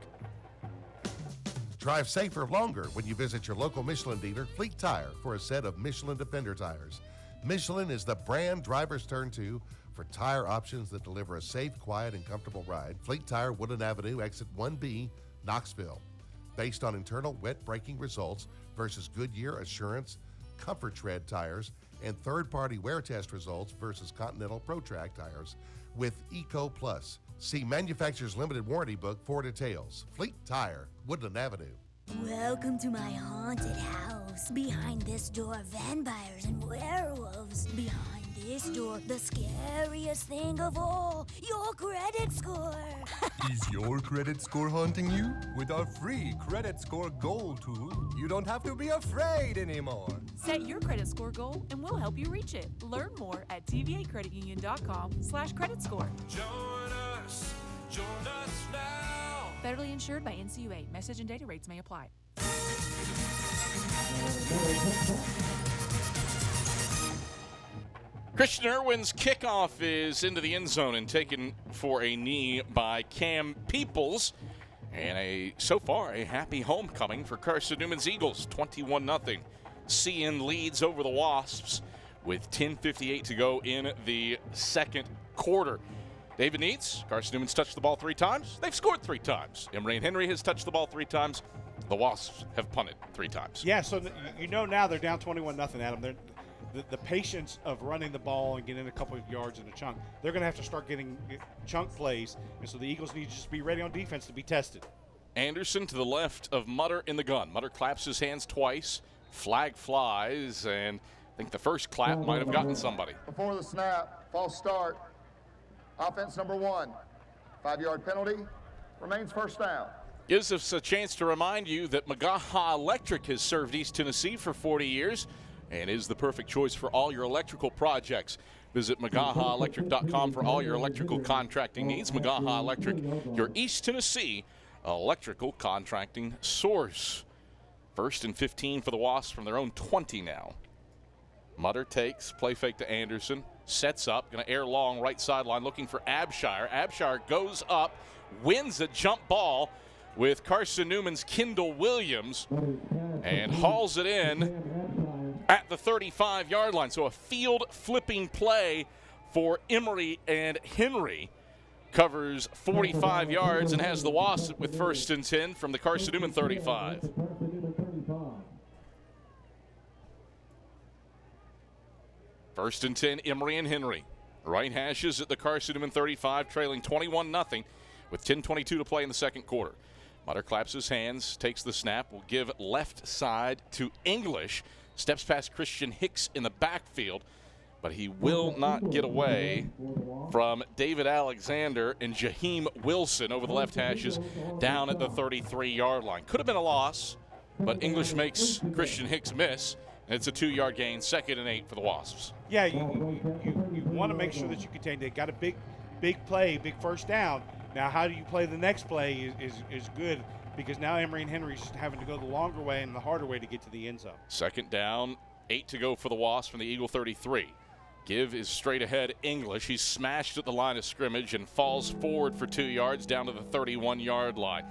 Drive safer longer when you visit your local Michelin dealer, Fleet Tire, for a set of Michelin Defender tires. Michelin is the brand drivers turn to for tire options that deliver a safe, quiet, and comfortable ride. Fleet Tire, Woodland Avenue, exit 1B, Knoxville. Based on internal wet braking results versus Goodyear Assurance, Comfort Tread tires, and third-party wear test results versus Continental ProTrack tires with Eco Plus. See manufacturer's limited warranty book for details. Fleet Tire, Woodland Avenue. Welcome to my haunted house. Behind this door, vampires and werewolves. Behind this door, the scariest thing of all, your credit score. Is your credit score haunting you? With our free Credit Score Goal tool, you don't have to be afraid anymore. Set your credit score goal and we'll help you reach it. Learn more at tvacreditunion.com/credit score. Join us now. Federally insured by NCUA. Message and data rates may apply. Christian Irwin's kickoff is into the end zone and taken for a knee by Cam Peoples. And so far, a happy homecoming for Carson-Newman's Eagles. 21-0. CN leads over the Wasps with 10:58 to go in the second quarter. David Neitz, Carson-Newman's touched the ball 3 times. They've scored 3 times. Emory and Henry has touched the ball 3 times. The Wasps have punted 3 times. Yeah, so you know now they're down 21-0, Adam. The patience of running the ball and getting a couple of yards in a chunk, they're going to have to start getting chunk plays, and so the Eagles need to just be ready on defense to be tested. Anderson to the left of Mutter in the gun. Mutter claps his hands twice. Flag flies, and I think the first clap might have gotten somebody. Before the snap, false start. Offense number 1, 5-yard penalty, remains first down. Gives us a chance to remind you that McGaha Electric has served East Tennessee for 40 years and is the perfect choice for all your electrical projects. Visit McGahaElectric.com for all your electrical contracting needs. McGaha Electric, your East Tennessee electrical contracting source. 1st and 15 for the Wasps from their own 20 now. Mutter takes, play fake to Anderson, sets up, going to air long right sideline looking for Abshire. Abshire goes up, wins a jump ball with Carson-Newman's Kendall Williams and hauls it in at the 35-yard line. So a field flipping play for Emory and Henry. Covers 45 yards and has the Wasps with 1st and 10 from the Carson-Newman 35. First and 10, Emory and Henry. Right hashes at the Carson-Newman 35, trailing 21-0 with 10:22 to play in the second quarter. Mutter claps his hands, takes the snap, will give left side to English. Steps past Christian Hicks in the backfield, but he will not get away from David Alexander and Jaheim Wilson over the left hashes down at the 33-yard line. Could have been a loss, but English makes Christian Hicks miss, and it's a 2-yard gain, 2nd and 8 for the Wasps. Yeah, you want to make sure that you contain. They got a big play, big first down. Now, how do you play the next play is good, because now Emory and Henry's having to go the longer way and the harder way to get to the end zone. 2nd down, 8 to go for the Wasps from the Eagle 33. Give is straight ahead English. He's smashed at the line of scrimmage and falls forward for 2 yards down to the 31-yard line.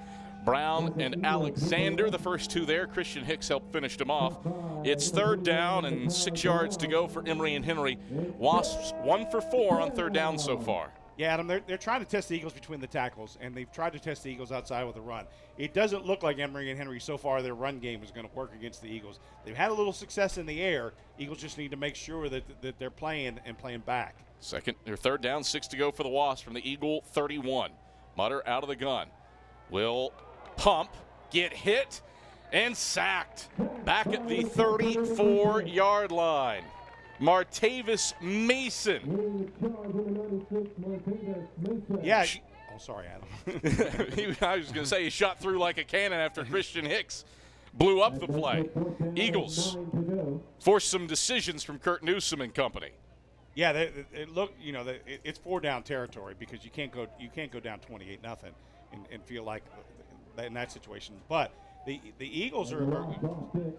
Brown and Alexander, the first two there. Christian Hicks helped finish him off. It's 3rd down and 6 yards to go for Emory and Henry. Wasps 1 for 4 on 3rd down so far. Yeah, Adam, they're trying to test the Eagles between the tackles, and they've tried to test the Eagles outside with a run. It doesn't look like Emory and Henry so far their run game is going to work against the Eagles. They've had a little success in the air. Eagles just need to make sure that they're playing and playing back. 3rd down, 6 to go for the Wasps from the Eagle 31. Mutter out of the gun. Will pump, get hit, and sacked. Back at the 34-yard line. Martavis Mason. Yeah. Sorry, Adam. I was going to say he shot through like a cannon after Christian Hicks blew up the play. Eagles forced some decisions from Kurt Newsom and company. Yeah, it's 4-down territory, because you can't go down 28-0 and feel like in that situation. But the Eagles are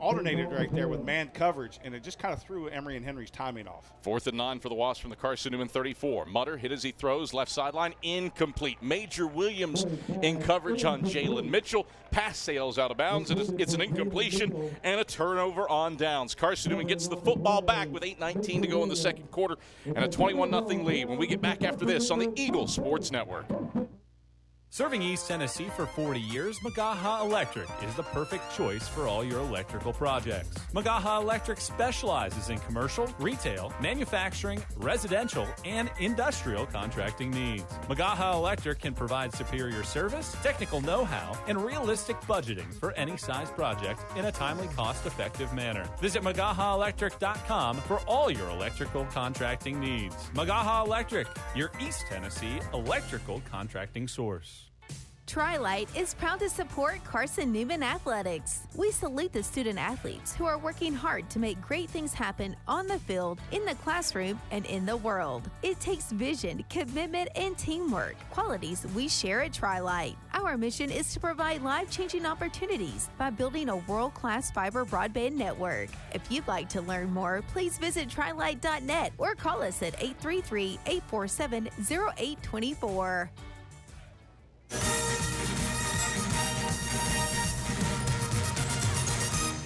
alternated right there with man coverage, and it just kind of threw Emory and Henry's timing off. 4th and 9 for the Wasps from the Carson-Newman 34. Mutter hit as he throws, left sideline, incomplete. Major Williams in coverage on Jalen Mitchell. Pass sails out of bounds, and it's an incompletion and a turnover on downs. Carson-Newman gets the football back with 8:19 to go in the second quarter and a 21-0 lead when we get back after this on the Eagle Sports Network. Serving East Tennessee for 40 years, Magaha Electric is the perfect choice for all your electrical projects. Magaha Electric specializes in commercial, retail, manufacturing, residential, and industrial contracting needs. Magaha Electric can provide superior service, technical know-how, and realistic budgeting for any size project in a timely, cost-effective manner. Visit MagahaElectric.com for all your electrical contracting needs. Magaha Electric, your East Tennessee electrical contracting source. Tri-Light is proud to support Carson-Newman Athletics. We salute the student athletes who are working hard to make great things happen on the field, in the classroom, and in the world. It takes vision, commitment, and teamwork, qualities we share at Tri-Light. Our mission is to provide life-changing opportunities by building a world-class fiber broadband network. If you'd like to learn more, please visit trilight.net or call us at 833-847-0824.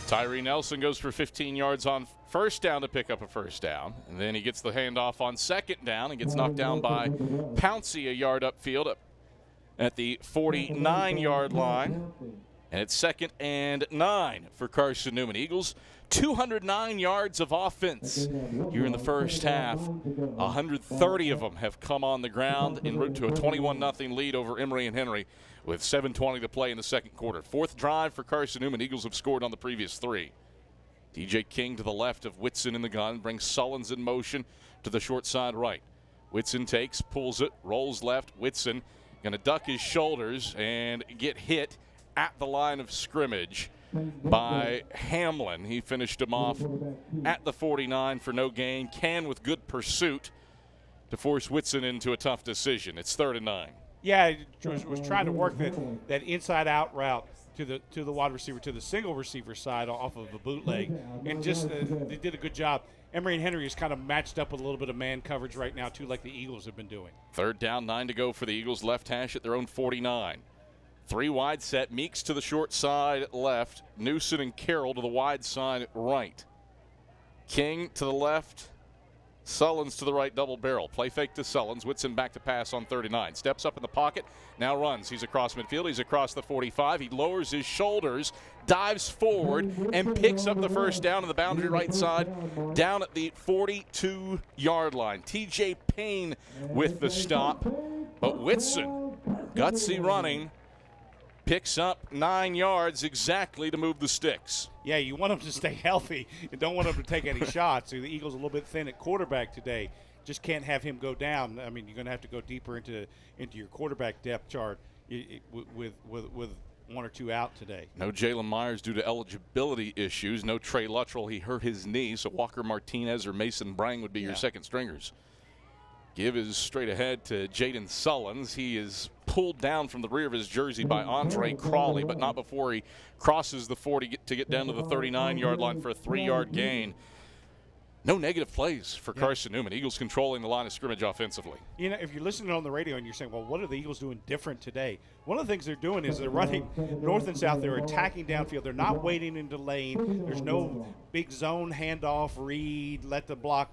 Tyree Nelson goes for 15 yards on 1st down to pick up a 1st down. And then he gets the handoff on 2nd down and gets knocked down by Pouncey a yard upfield at the 49-yard line. And it's 2nd and 9 for Carson-Newman. Eagles, 209 yards of offense here in the first half. 130 of them have come on the ground en route to a 21-0 lead over Emory and Henry with 7:20 to play in the second quarter. 4th drive for Carson-Newman. Eagles have scored on the previous 3. DJ King to the left of Whitson in the gun, brings Sullins in motion to the short side right. Whitson takes, pulls it, rolls left. Whitson going to duck his shoulders and get hit at the line of scrimmage by Hamlin. He finished him off at the 49 for no gain. Can with good pursuit to force Whitson into a tough decision. It's 3rd and 9. Yeah, he was trying to work that inside-out route to the wide receiver, to the single receiver side off of a bootleg, and just they did a good job. Emory and Henry is kind of matched up with a little bit of man coverage right now, too, like the Eagles have been doing. 3rd down, 9 to go for the Eagles. Left hash at their own 49. 3 wide set. Meeks to the short side left. Newson and Carroll to the wide side right. King to the left. Sullins to the right, double barrel. Play fake to Sullins. Whitson back to pass on 39. Steps up in the pocket. Now runs. He's across midfield. He's across the 45. He lowers his shoulders, dives forward, and picks up the 1st down on the boundary right side down at the 42-yard line. TJ Payne with the stop. But Whitson, gutsy running, picks up 9 yards exactly to move the sticks. Yeah, you want them to stay healthy and don't want them to take any shots. So the Eagles are a little bit thin at quarterback today. Just can't have him go down. I mean, you're going to have to go deeper into your quarterback depth chart with one or two out today. No Jalen Myers due to eligibility issues. No Trey Luttrell. He hurt his knee, so Walker Martinez or Mason Brang would be your second stringers. Give is straight ahead to Jaden Sullins. He is pulled down from the rear of his jersey by Andre Crawley, but not before he crosses the 40 to get down to the 39-yard line for a 3-yard gain. No negative plays for Carson-Newman. Eagles controlling the line of scrimmage offensively. You know, if you're listening on the radio and you're saying, well, what are the Eagles doing different today? One of the things they're doing is they're running north and south. They're attacking downfield. They're not waiting in the lane. There's no big zone handoff, read, let the block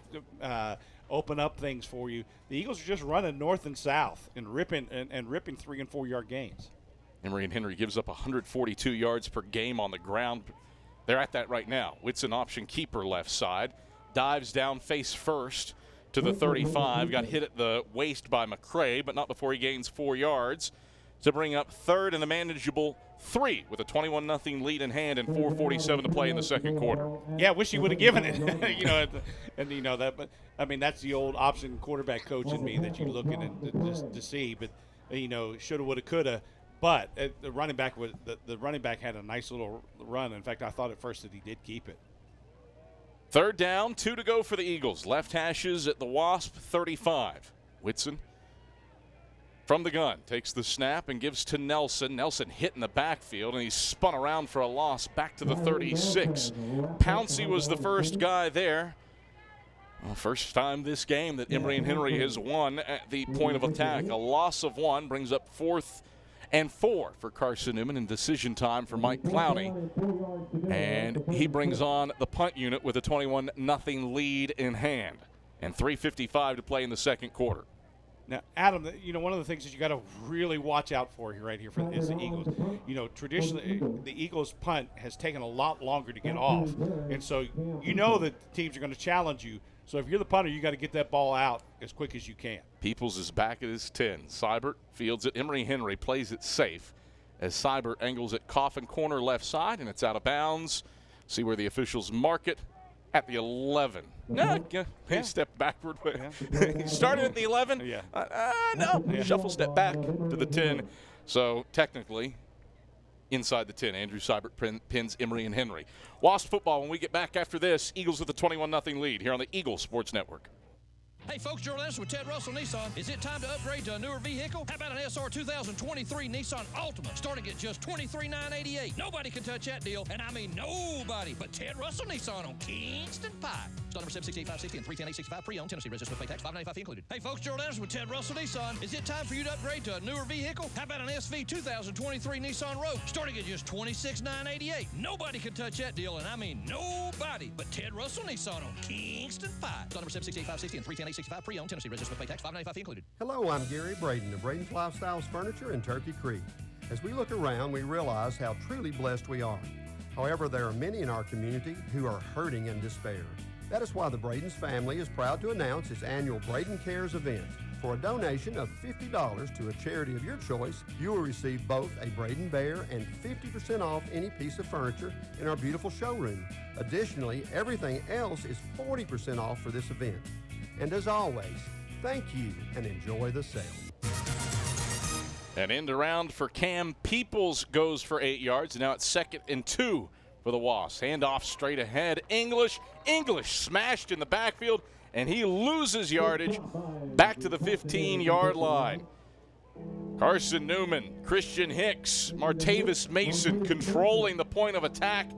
open up things for you. The Eagles are just running north and south and ripping 3- and 4-yard gains. Emory and Henry gives up 142 yards per game on the ground. They're at that right now. Whitson option keeper left side. Dives down face first to the 35. Got hit at the waist by McCray, but not before he gains 4 yards to bring up third and a manageable 3 with a 21-0 lead in hand and 4:47 to play in the second quarter. Yeah, wish he would have given it. That. But I mean, that's the old option quarterback coach in me that you look at and to see. But shoulda, woulda, coulda. But the running back had a nice little run. In fact, I thought at first that he did keep it. Third down, 2 to go for the Eagles. Left hashes at the Wasp 35. Whitson from the gun takes the snap and gives to Nelson. Nelson hit in the backfield, and he's spun around for a loss back to the 36. Pouncey was the first guy there. Well, first time this game that Emory and Henry has won at the point of attack. A loss of 1 brings up 4th and 4 for Carson-Newman in decision time for Mike Clowney. And he brings on the punt unit with a 21-0 lead in hand. And 3:55 to play in the second quarter. Now, Adam, one of the things that you got to really watch out for here, is the Eagles. Traditionally, the Eagles' punt has taken a lot longer to get off. And so that teams are going to challenge you. So if you're the punter, you got to get that ball out as quick as you can. Peoples is back at his 10. Seibert fields it. Emory Henry plays it safe as Seibert angles it coffin corner left side, and it's out of bounds. See where the officials mark it at the 11. He stepped backward. He started at the 11. Shuffle step back to the 10. So technically, inside the 10, Andrew Seibert pins Emory and Henry. Wasp football when we get back after this. Eagles with a 21-0 lead here on the Eagles Sports Network. Hey folks, Gerald Anderson with Ted Russell Nissan. Is it time to upgrade to a newer vehicle? How about an SR 2023 Nissan Altima starting at just $23,988? Nobody can touch that deal, and I mean nobody but Ted Russell Nissan on Kingston Pike. Start number 768-560 and 310-865 pre-owned. Tennessee registered with pay tax, $595 included. Hey folks, Gerald Anderson with Ted Russell Nissan. Is it time for you to upgrade to a newer vehicle? How about an SV 2023 Nissan Rogue starting at just $26,988? Nobody can touch that deal, and I mean nobody but Ted Russell Nissan on Kingston Pike. Start number 768-560 and 310-865 pre-owned. Tennessee registered with pay tax, $595 included. Hello, I'm Gary Braden of Braden's Lifestyles Furniture in Turkey Creek. As we look around, we realize how truly blessed we are. However, there are many in our community who are hurting and despair. That is why the Braden's family is proud to announce its annual Braden Cares event. For a donation of $50 to a charity of your choice, you will receive both a Braden Bear and 50% off any piece of furniture in our beautiful showroom. Additionally, everything else is 40% off for this event. And as always, thank you and enjoy the sale. An end around for Cam Peoples goes for 8 yards. Now it's 2nd and 2 for the Wasps. Handoff straight ahead. English smashed in the backfield, and he loses yardage back to the 15-yard line. Carson-Newman, Christian Hicks, Martavis Mason controlling the point of attack,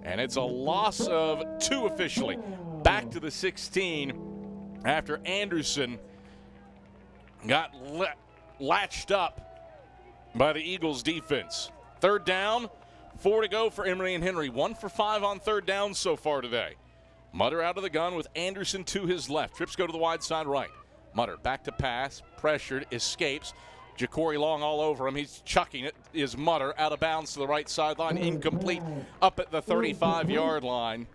and it's a loss of 2 officially. Back to the 16 after Anderson got latched up by the Eagles defense. Third down, 4 to go for Emory and Henry. 1 for 5 on third down so far today. Mutter out of the gun with Anderson to his left. Trips go to the wide side right. Mutter back to pass, pressured, escapes. Ja'Cory Long all over him. He's chucking it. Is Mutter out of bounds to the right sideline, incomplete up at the 35-yard line.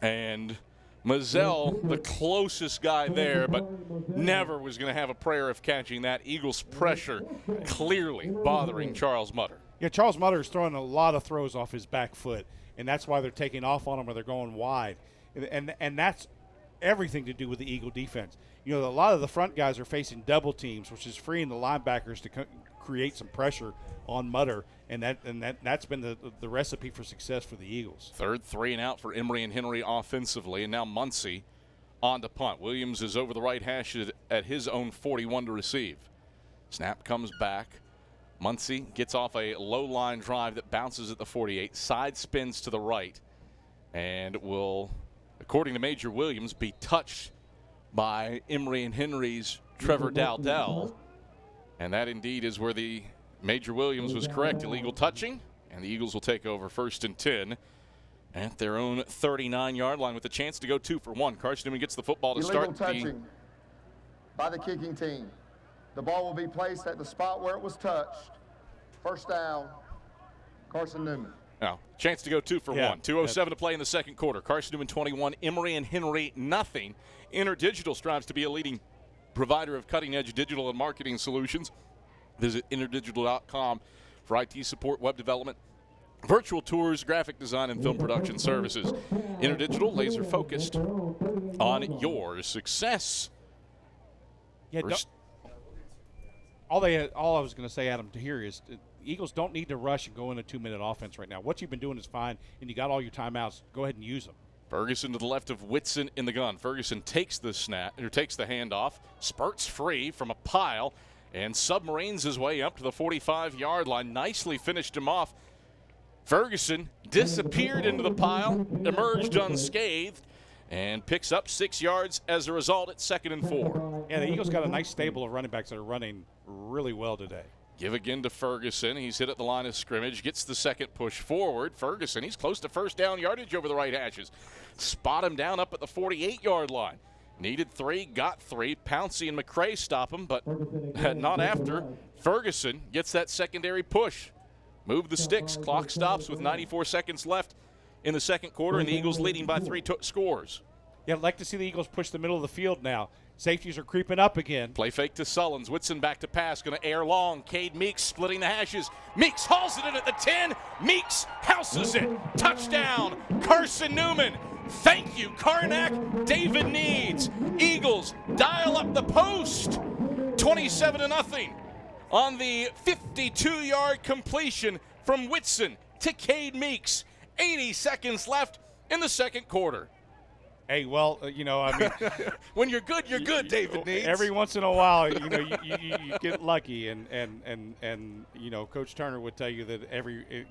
And Mazzell, the closest guy there, but never was going to have a prayer of catching that. Eagles pressure clearly bothering Charles Mutter. Yeah, Charles Mutter is throwing a lot of throws off his back foot, and that's why they're taking off on him or they're going wide. And that's everything to do with the Eagle defense. You know, a lot of the front guys are facing double teams, which is freeing the linebackers to create some pressure on Mutter, and that's been the recipe for success for the Eagles. Third 3 and out for Emory and Henry offensively, and now Muncie on to punt. Williams is over the right hash at his own 41 to receive. Snap comes back. Muncie gets off a low line drive that bounces at the 48, side spins to the right, and will, according to Major Williams, be touched by Emory and Henry's Trevor Dowdell. And that indeed is where the Major Williams was correct. Illegal touching, and the Eagles will take over 1st and 10 at their own 39-yard line with a chance to go 2 for 1. Carson-Newman gets the football to Illegal start. Touching by the kicking team. The ball will be placed at the spot where it was touched. First down, Carson-Newman. Now, chance to go 2 for 1. 2:07 to play in the second quarter. Carson-Newman 21, Emory and Henry nothing. InterDigital strives to be a leading provider of cutting-edge digital and marketing solutions. Visit interdigital.com for IT support, web development, virtual tours, graphic design, and film production services. InterDigital, laser-focused on your success. Yeah, all I was going to say, Adam, to hear is the Eagles don't need to rush and go in a 2-minute offense right now. What you've been doing is fine, and you got all your timeouts. Go ahead and use them. Ferguson to the left of Whitson in the gun. Ferguson takes the handoff, spurts free from a pile, and submarines his way up to the 45-yard line. Nicely finished him off. Ferguson disappeared into the pile, emerged unscathed, and picks up 6 yards as a result at 2nd and 4. Yeah, the Eagles got a nice stable of running backs that are running really well today. Give again to Ferguson. He's hit at the line of scrimmage, gets the second push forward. Ferguson, he's close to first down yardage over the right hashes. Spot him down up at the 48-yard line. Needed 3, got 3. Pouncey and McCray stop him, but not after. Ferguson gets that secondary push. Move the sticks. Clock stops with 94 seconds left in the second quarter, and the Eagles leading by 3 scores. Yeah, I'd like to see the Eagles push the middle of the field now. Safeties are creeping up again. Play fake to Sullins. Whitson back to pass. Going to air long. Cade Meeks splitting the hashes. Meeks hauls it in at the 10. Meeks houses it. Touchdown, Carson-Newman. Thank you, Karnak. David Needs. Eagles dial up the post. 27-0 on the 52-yard completion from Whitson to Cade Meeks. 80 seconds left in the second quarter. Hey, well, I mean, when you're good, David Needs. Every once in a while, you get lucky, and Coach Turner would tell you that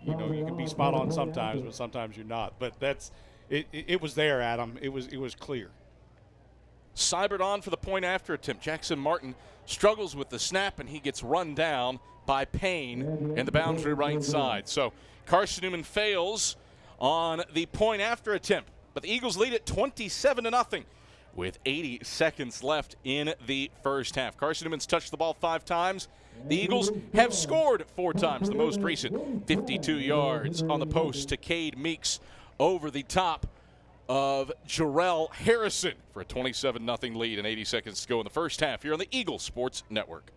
you can be spot on sometimes, but sometimes you're not. But it was there, Adam. It was clear. Seibert on for the point after attempt. Jackson Martin struggles with the snap, and he gets run down by Payne in the boundary right side. So Carson-Newman fails on the point after attempt. But the Eagles lead at 27-0 with 80 seconds left in the first half. Carson-Newman's touched the ball 5 times. The Eagles have scored 4 times, the most recent 52 yards on the post to Cade Meeks over the top of Jarrell Harrison for a 27-0 lead and 80 seconds to go in the first half here on the Eagle Sports Network.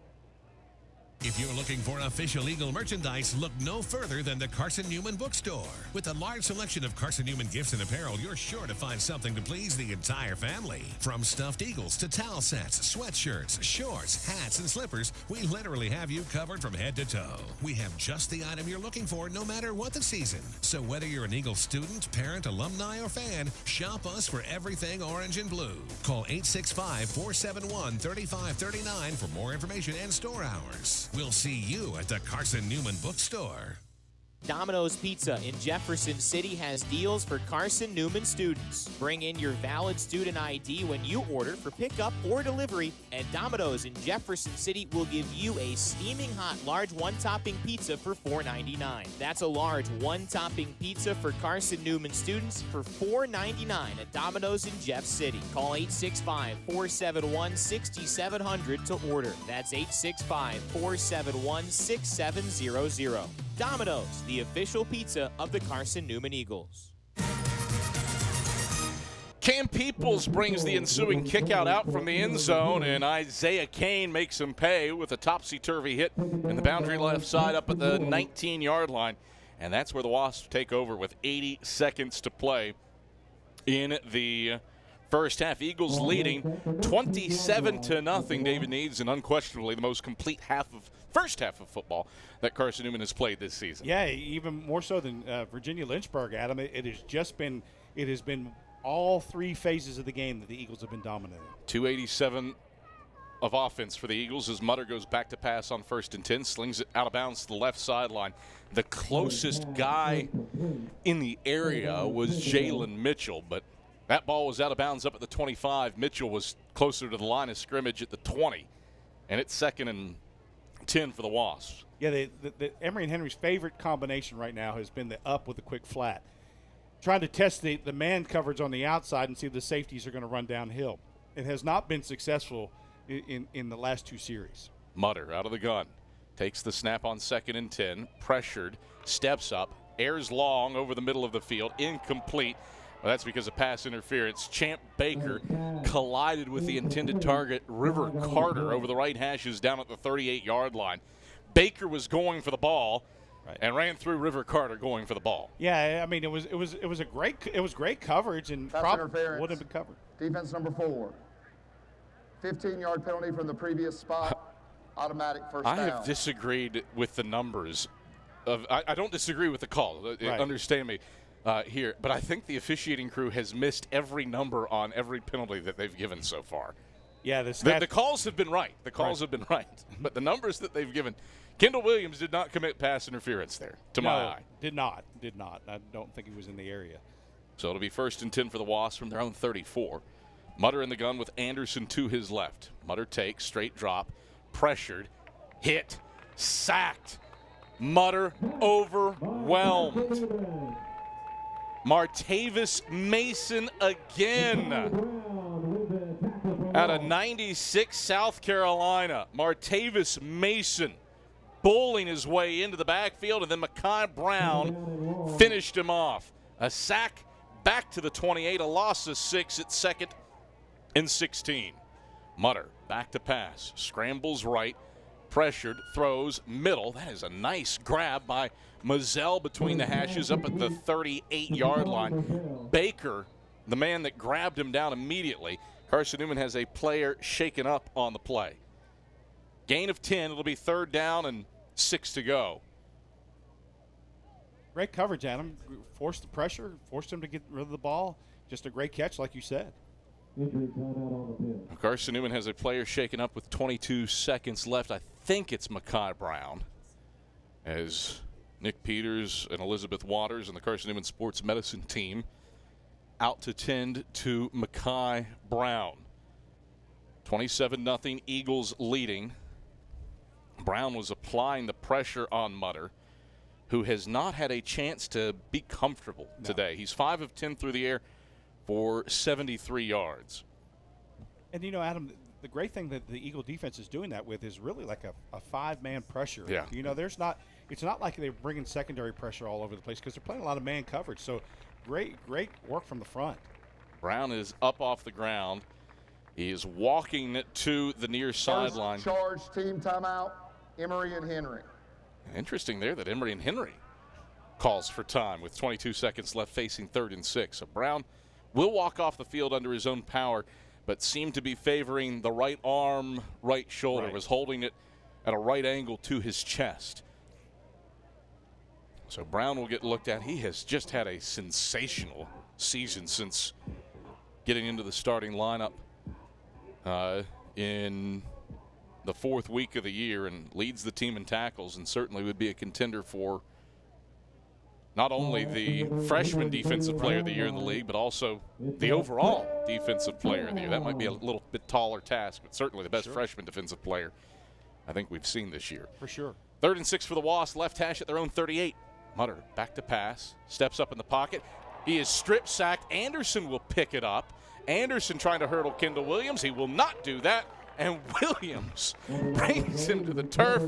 If you're looking for official Eagle merchandise, look no further than the Carson-Newman Bookstore. With a large selection of Carson-Newman gifts and apparel, you're sure to find something to please the entire family. From stuffed eagles to towel sets, sweatshirts, shorts, hats, and slippers, we literally have you covered from head to toe. We have just the item you're looking for no matter what the season. So whether you're an Eagle student, parent, alumni, or fan, shop us for everything orange and blue. Call 865-471-3539 for more information and store hours. We'll see you at the Carson-Newman Bookstore. Domino's Pizza in Jefferson City has deals for Carson-Newman students. Bring in your valid student ID when you order for pickup or delivery, and Domino's in Jefferson City will give you a steaming hot large one-topping pizza for $4.99. That's a large one-topping pizza for Carson-Newman students for $4.99 at Domino's in Jeff City. Call 865-471-6700 to order. That's 865-471-6700. Domino's, the official pizza of the Carson-Newman Eagles. Cam Peoples brings the ensuing kickout out from the end zone, and Isaiah Kane makes him pay with a topsy-turvy hit in the boundary left side up at the 19-yard line. And that's where the Wasps take over with 80 seconds to play in the first half. Eagles leading 27-0. David Needs, and unquestionably the most complete first half of football that Carson-Newman has played this season. Yeah, even more so than Virginia Lynchburg, Adam. It has been all three phases of the game that the Eagles have been dominating. 287 of offense for the Eagles as Mutter goes back to pass on 1st and 10, slings it out of bounds to the left sideline. The closest guy in the area was Jalen Mitchell, but that ball was out of bounds up at the 25. Mitchell was closer to the line of scrimmage at the 20, and it's 2nd and 10 for the Wasps. Yeah, the Emory and Henry's favorite combination right now has been the up with the quick flat. Trying to test the man coverage on the outside and see if the safeties are going to run downhill. It has not been successful in the last 2 series. Mutter out of the gun. Takes the snap on 2nd and 10. Pressured. Steps up. Airs long over the middle of the field. Incomplete. Well, that's because of pass interference. Champ Baker collided with the intended target, River Carter, over the right hashes down at the 38-yard line. Baker was going for the ball. Right. And ran through River Carter going for the ball. Yeah, I mean it was great coverage and probably would have been covered. Defense number 4. 15-yard penalty from the previous spot. Automatic first down. I have disagreed with the numbers. I don't disagree with the call. Right. Understand me here, but I think the officiating crew has missed every number on every penalty that they've given so far. Yeah, the calls have been right. The calls have been right, but the numbers that they've given. Kendall Williams did not commit pass interference there, to my eye. Did not. I don't think he was in the area. So it'll be 1st and 10 for the Wasps from their own 34. Mutter in the gun with Anderson to his left. Mutter takes, straight drop, pressured, hit, sacked. Mutter overwhelmed. Martavis Mason again. Out of 96, South Carolina, Martavis Mason bowling his way into the backfield, and then Mekhi Brown finished him off. A sack back to the 28, a loss of 6 at 2nd and 16. Mutter back to pass, scrambles right, pressured, throws middle. That is a nice grab by Mazzell between the hashes up at the 38-yard line. Baker, the man that grabbed him down immediately. Carson-Newman has a player shaken up on the play. Gain of 10. It'll be 3rd down and 6 to go. Great coverage, Adam. Forced the pressure, forced him to get rid of the ball. Just a great catch, like you said. Carson-Newman has a player shaken up with 22 seconds left. I think it's Mekhi Brown, as Nick Peters and Elizabeth Waters and the Carson-Newman Sports Medicine team out to tend to Mekhi Brown. 27-0, Eagles leading. Brown was applying the pressure on Mutter, who has not had a chance to be comfortable today. He's 5 of 10 through the air for 73 yards. And, you know, Adam, the great thing that the Eagle defense is doing that with is really like a 5-man pressure. Yeah. You know, it's not like they're bringing secondary pressure all over the place because they're playing a lot of man coverage. So great work from the front. Brown is up off the ground. He is walking to the near sideline. Charge, team timeout, Emory and Henry. Interesting there that Emory and Henry calls for time with 22 seconds left facing 3rd and 6. So Brown will walk off the field under his own power, but seemed to be favoring the right arm, right shoulder, was holding it at a right angle to his chest. So Brown will get looked at. He has just had a sensational season since getting into the starting lineup in the 4th week of the year, and leads the team in tackles, and certainly would be a contender for not only the freshman defensive player of the year in the league, but also the overall defensive player of the year. That might be a little bit taller task, but certainly the best freshman defensive player I think we've seen this year. For sure. 3rd and 6 for the Wasps, left hash at their own 38. Mutter back to pass, steps up in the pocket. He is strip sacked. Anderson will pick it up. Anderson trying to hurdle Kendall Williams. He will not do that. And Williams brings him to the turf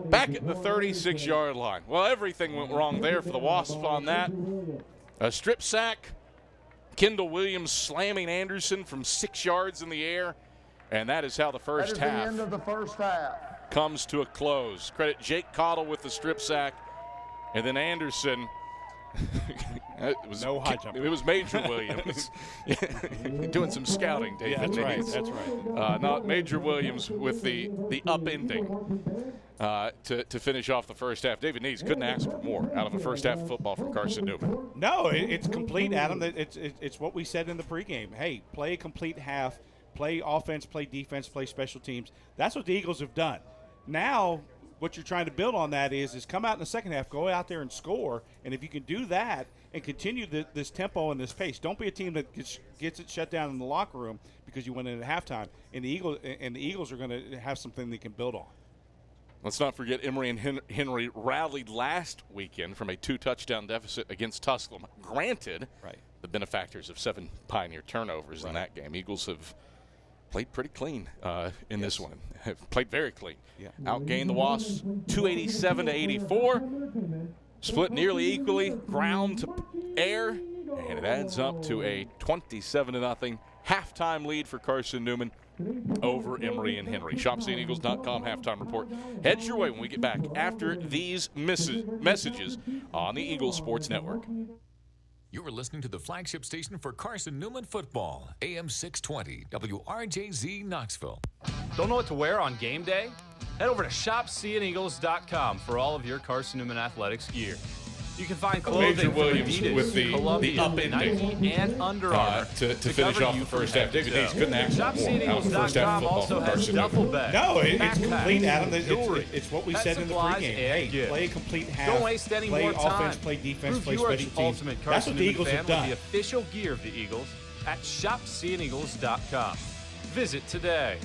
back at the 36-yard line. Well, everything went wrong there for the Wasps on that. A strip sack, Kendall Williams slamming Anderson from 6 yards in the air. And that is how the first That is half the end of the first half. comes to a close. Credit Jake Cottle with the strip sack. And then Anderson. It was Major Williams doing some scouting, David. Yeah, that's right. Not Major Williams with the upending to finish off the first half. David Nees couldn't ask for more out of a first half of football from Carson-Newman. No, it's complete, Adam. It's what we said in the pregame. Hey, play a complete half, play offense, play defense, play special teams. That's what the Eagles have done. Now, what you're trying to build on that is come out in the second half, go out there and score, and if you can do that and continue this tempo and this pace, don't be a team that gets it shut down in the locker room because you went in at halftime. And the Eagles are going to have something they can build on. Let's not forget Emory and Henry rallied last weekend from a 2-touchdown deficit against Tusculum. Granted, the benefactors of 7 Pioneer turnovers in that game. Eagles have played pretty clean in this one. Have played very clean. Outgained the Wasps 287 to 84. Split nearly equally, ground to air, and it adds up to a 27-0 halftime lead for Carson-Newman over Emory and Henry. ShopSeeingEagles.com halftime report heads your way when we get back after these messages on the Eagles Sports Network. You are listening to the flagship station for Carson-Newman football, AM 620, WRJZ Knoxville. Don't know what to wear on game day? Head over to ShopSeeingEagles.com for all of your Carson-Newman athletics gear. You can find clothing Major from Williams Adidas, with the Columbia, upending Nike, and Under Armour to finish cover off you the from first half. head David to Nees toe. couldn't ask for more out of the first half of ShopSeeingEagles.com football also from has duffel Carson-Newman. bags. No, it's backpacks, complete, Adam. jewelry, It's what we pet said in the supplies, pregame. and Hey, gifts. play a complete half. Don't waste any play more offense, time. play defense, Prove play you are special the teams. ultimate That's what the Carson-Newman Eagles fan have with done. the official gear of the Eagles at ShopSeeingEagles.com. Visit today.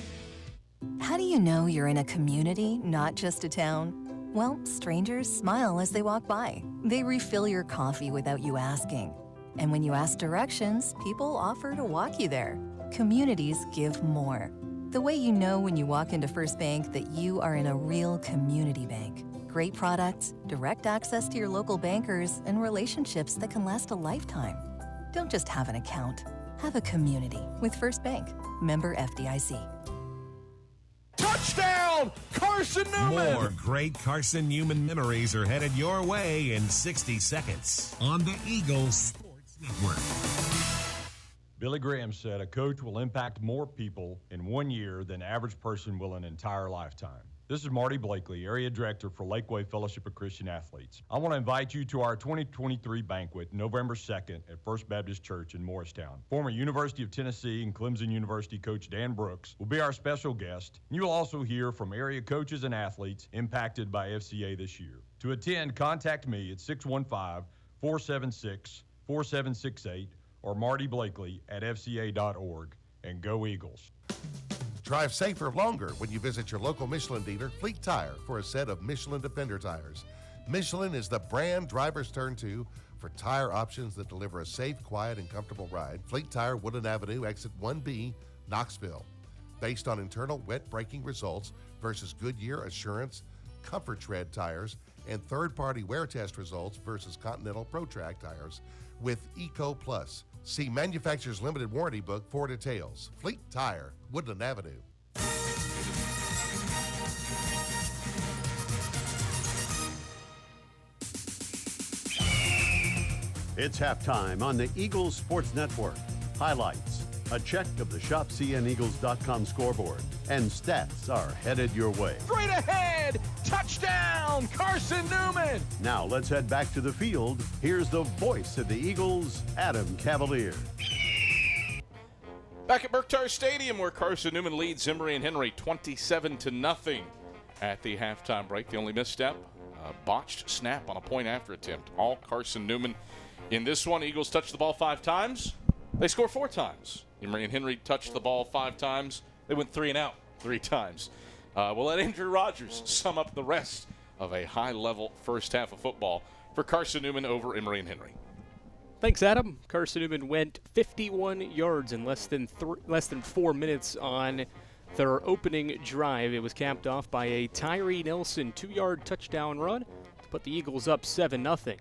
How do you know you're in a community, not just a town? Well, strangers smile as they walk by. They refill your coffee without you asking. And when you ask directions, people offer to walk you there. Communities give more. The way you know when you walk into First Bank that you are in a real community bank. Great products, direct access to your local bankers, and relationships that can last a lifetime. Don't just have an account. Have a community with First Bank. Member FDIC. Touchdown, Carson-Newman! More great Carson-Newman memories are headed your way in 60 seconds on the Eagles Sports Network. Billy Graham said a coach will impact more people in 1 year than average person will an entire lifetime. This is Marty Blakely, Area Director for Lakeway Fellowship of Christian Athletes. I want to invite you to our 2023 banquet, November 2nd at First Baptist Church in Morristown. Former University of Tennessee and Clemson University coach Dan Brooks will be our special guest. You will also hear from area coaches and athletes impacted by FCA this year. To attend, contact me at 615-476-4768 or Marty Blakely at fca.org, and go Eagles. Drive safer longer when you visit your local Michelin dealer, Fleet Tire, for a set of Michelin Defender tires. Michelin is the brand drivers turn to for tire options that deliver a safe, quiet, and comfortable ride. Fleet Tire, Woodland Avenue, exit 1B, Knoxville. Based on internal wet braking results versus Goodyear Assurance Comfort Tread tires and third-party wear test results versus Continental ProTrack tires with Eco Plus. See manufacturer's limited warranty book for details. Fleet Tire, Woodland Avenue. It's halftime on the Eagles Sports Network. Highlights, a check of the ShopCNEagles.com scoreboard, and stats are headed your way. Straight ahead! Touchdown, Carson-Newman! Now let's head back to the field. Here's the voice of the Eagles, Adam Cavalier. Back at Berkshire Stadium, where Carson-Newman leads Emory and Henry 27-0 at the halftime break. The only misstep, a botched snap on a point-after attempt. All Carson-Newman in this one. Eagles touched the ball 5 times. They score 4 times. Emory and Henry touched the ball 5 times. They went 3 and out 3 times. We'll let Andrew Rogers sum up the rest of a high-level first half of football for Carson-Newman over Emory and Henry. Thanks, Adam. Carson-Newman went 51 yards in less than 4 minutes on their opening drive. It was capped off by a Tyree Nelson 2-yard touchdown run to put the Eagles up 7-0.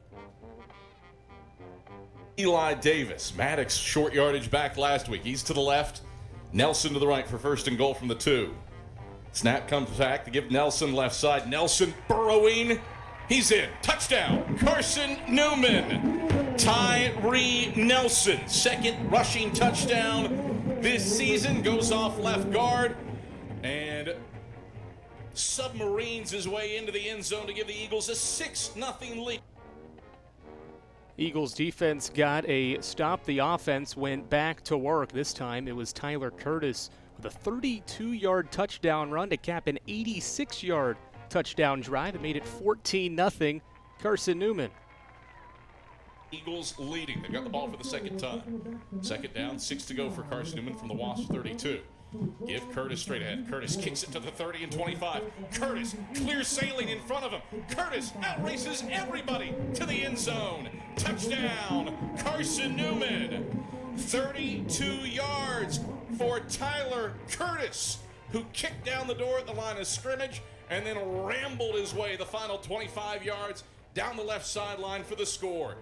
Eli Davis. Maddox short yardage back last week. He's to the left. Nelson to the right for first and goal from the 2. Snap comes back to give Nelson left side. Nelson burrowing. He's in. Touchdown. Carson-Newman. Tyree Nelson. Second rushing touchdown this season. Goes off left guard. And submarines his way into the end zone to give the Eagles a 6-0 lead. Eagles defense got a stop. The offense went back to work. This time it was Tyler Curtis with a 32-yard touchdown run to cap an 86-yard touchdown drive. It made it 14-0 Carson-Newman. Eagles leading. They got the ball for the second time. Second down, 6 to go for Carson-Newman from the Wasp 32. Give Curtis straight ahead. Curtis kicks it to the 30 and 25. Curtis clear sailing in front of him. Curtis outraces everybody to the end zone. Touchdown, Carson-Newman. 32 yards for Tyler Curtis, who kicked down the door at the line of scrimmage and then rambled his way the final 25 yards down the left sideline for the score.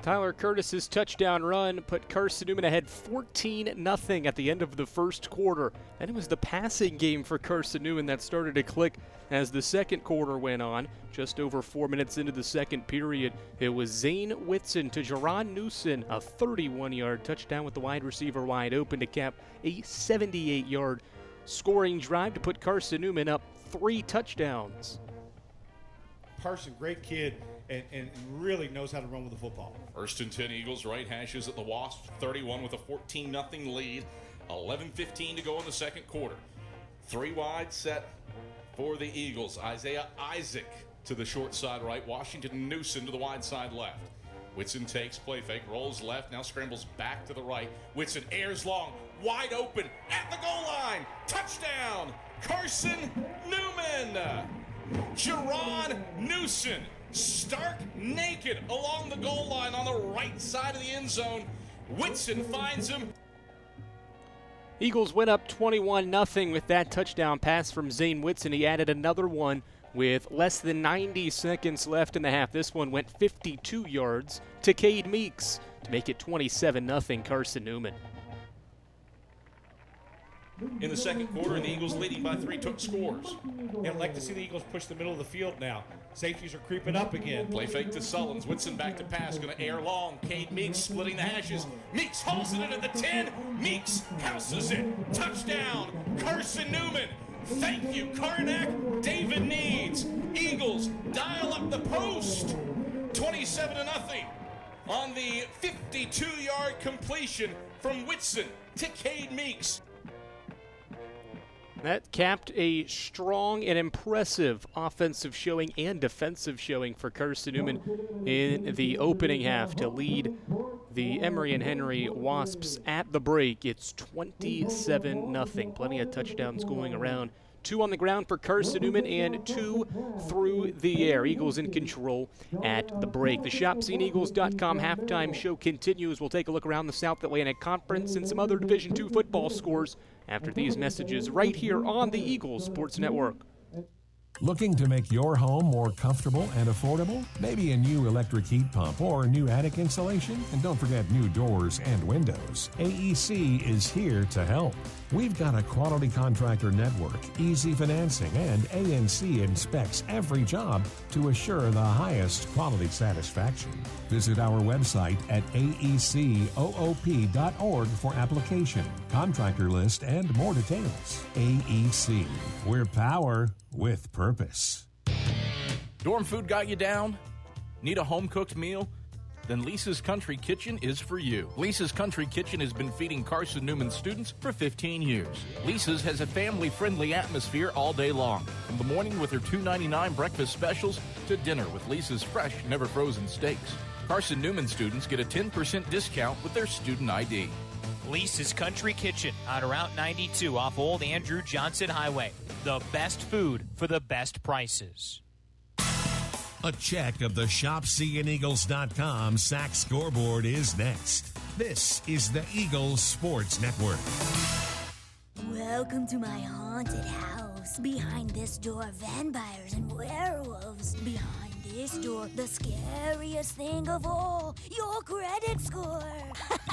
Tyler Curtis's touchdown run put Carson-Newman ahead 14-0 at the end of the first quarter. Then it was the passing game for Carson-Newman that started to click as the second quarter went on. Just over 4 minutes into the second period, it was Zane Whitson to Jerron Newson, a 31-yard touchdown with the wide receiver wide open to cap a 78-yard scoring drive to put Carson-Newman up 3 touchdowns. Carson, great kid, and really knows how to run with the football. First and 10 Eagles, right hashes at the Wasps, 31 with a 14-0 lead. 11:15 to go in the second quarter. 3 wide set for the Eagles. Isaiah Isaac to the short side right. Washington Newson to the wide side left. Whitson takes, play fake, rolls left, now scrambles back to the right. Whitson airs long, wide open, at the goal line. Touchdown, Carson-Newman. Jerron Newson, stark naked along the goal line on the right side of the end zone. Whitson finds him. Eagles went up 21-0 with that touchdown pass from Zane Whitson. He added another one with less than 90 seconds left in the half. This one went 52 yards to Cade Meeks to make it 27-0 Carson-Newman. In the second quarter, and the Eagles leading by 3 took scores. Yeah, I'd like to see the Eagles push the middle of the field now. Safeties are creeping up again. Play fake to Sullins. Whitson back to pass. Going to air long. Cade Meeks splitting the hashes. Meeks hauls it in at the 10. Meeks houses it. Touchdown, Carson-Newman. Thank you, Karnak. David Needs. Eagles dial up the post. 27-0 on the 52-yard completion from Whitson to Cade Meeks. That capped a strong and impressive offensive showing and defensive showing for Carson-Newman in the opening half to lead the Emory and Henry Wasps at the break. It's 27-0. Plenty of touchdowns going around. 2 on the ground for Carson-Newman and 2 through the air. Eagles in control at the break. The ShopSeenEagles.com halftime show continues. We'll take a look around the South Atlantic Conference and some other Division II football scores after these messages right here on the Eagles Sports Network. Looking to make your home more comfortable and affordable? Maybe a new electric heat pump or new attic insulation? And don't forget new doors and windows. AEC is here to help. We've got a quality contractor network, easy financing, and ANC inspects every job to assure the highest quality satisfaction. Visit our website at aecoop.org for application, contractor list, and more details. AEC. We're power with purpose. Dorm food got you down? Need a home-cooked meal? Then Lisa's Country Kitchen is for you. Lisa's Country Kitchen has been feeding Carson-Newman students for 15 years. Lisa's has a family-friendly atmosphere all day long, from the morning with her $2.99 breakfast specials to dinner with Lisa's fresh, never-frozen steaks. Carson-Newman students get a 10% discount with their student ID. Lisa's Country Kitchen on Route 92 off Old Andrew Johnson Highway. The best food for the best prices. A check of the ShopSeeingEagles.com sack scoreboard is next. This is the Eagles Sports Network. Welcome to my haunted house. Behind this door, vampires and werewolves. Behind this door, the scariest thing of all, your credit score.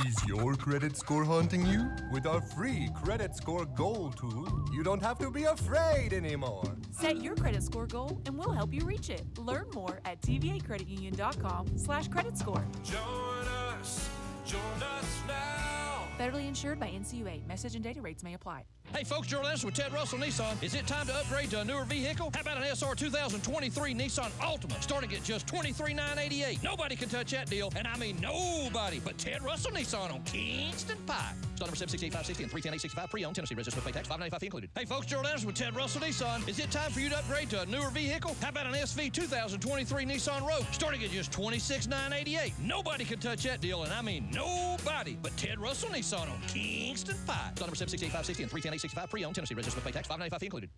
Is your credit score haunting you? With our free Credit Score Goal tool, you don't have to be afraid anymore. Set your credit score goal and we'll help you reach it. Learn more at tvacreditunion.com/credit score. Join us now. Federally insured by NCUA. Message and data rates may apply. Hey folks, Gerald Anderson with Ted Russell Nissan. Is it time to upgrade to a newer vehicle? How about an SR 2023 Nissan Altima starting at just $23,988? Nobody can touch that deal, and I mean nobody but Ted Russell Nissan on Kingston Pike. Start number 768-560 and 310-865 pre-owned. Tennessee registered with pay tax, $595 fee included. Hey folks, Gerald Anderson with Ted Russell Nissan. Is it time for you to upgrade to a newer vehicle? How about an SV 2023 Nissan Rogue starting at just $26,988? Nobody can touch that deal, and I mean nobody but Ted Russell Nissan on Kingston Pike. Start number 768-560 and 310-865 pre-owned. Tennessee registered with pay tax, $595 fee included.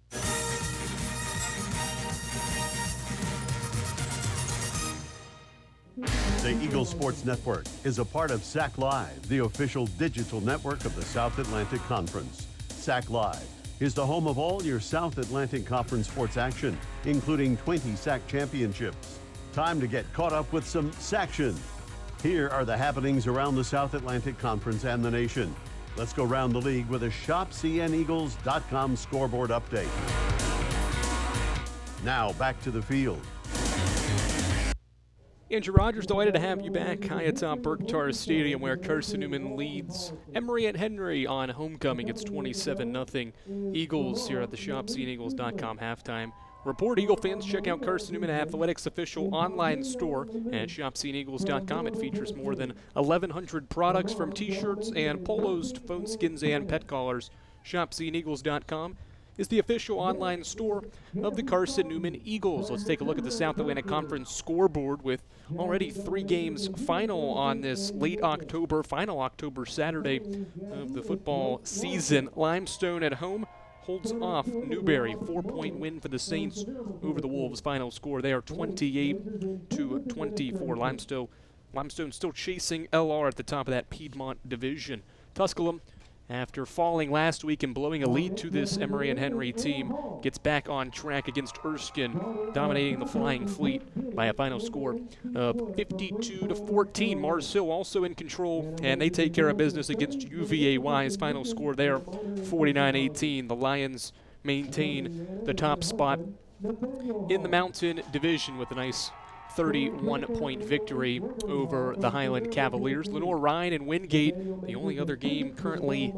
The Eagle Sports Network is a part of SAC Live, the official digital network of the South Atlantic Conference. SAC Live is the home of all your South Atlantic Conference sports action, including 20 SAC championships. Time to get caught up with some SACtion. Here are the happenings around the South Atlantic Conference and the nation. Let's go around the league with a ShopCNEagles.com scoreboard update. Now back to the field. Andrew Rogers, delighted to have you back high atop Berkshire Stadium where Carson-Newman leads Emory and Henry on homecoming. It's 27-0 Eagles here at the ShopCNEagles.com halftime report. Eagle fans, check out Carson-Newman Athletics' official online store at ShopCNEagles.com. It features more than 1,100 products from T-shirts and polos to phone skins and pet collars. ShopCNEagles.com is the official online store of the Carson-Newman Eagles. Let's take a look at the South Atlantic Conference scoreboard with already 3 games final on this final October Saturday of the football season. Limestone at home holds off Newberry. 4-point win for the Saints over the Wolves. Final score there, 28-24. Limestone still chasing LR at the top of that Piedmont division. Tusculum, after falling last week and blowing a lead to this Emory and Henry team, gets back on track against Erskine, dominating the Flying Fleet by a final score of 52-14. Mars Hill also in control, and they take care of business against UVAY's final score there, 49-18. The Lions maintain the top spot in the Mountain Division with a nice 31-point victory over the Highland Cavaliers. Lenore Ryan and Wingate, the only other game currently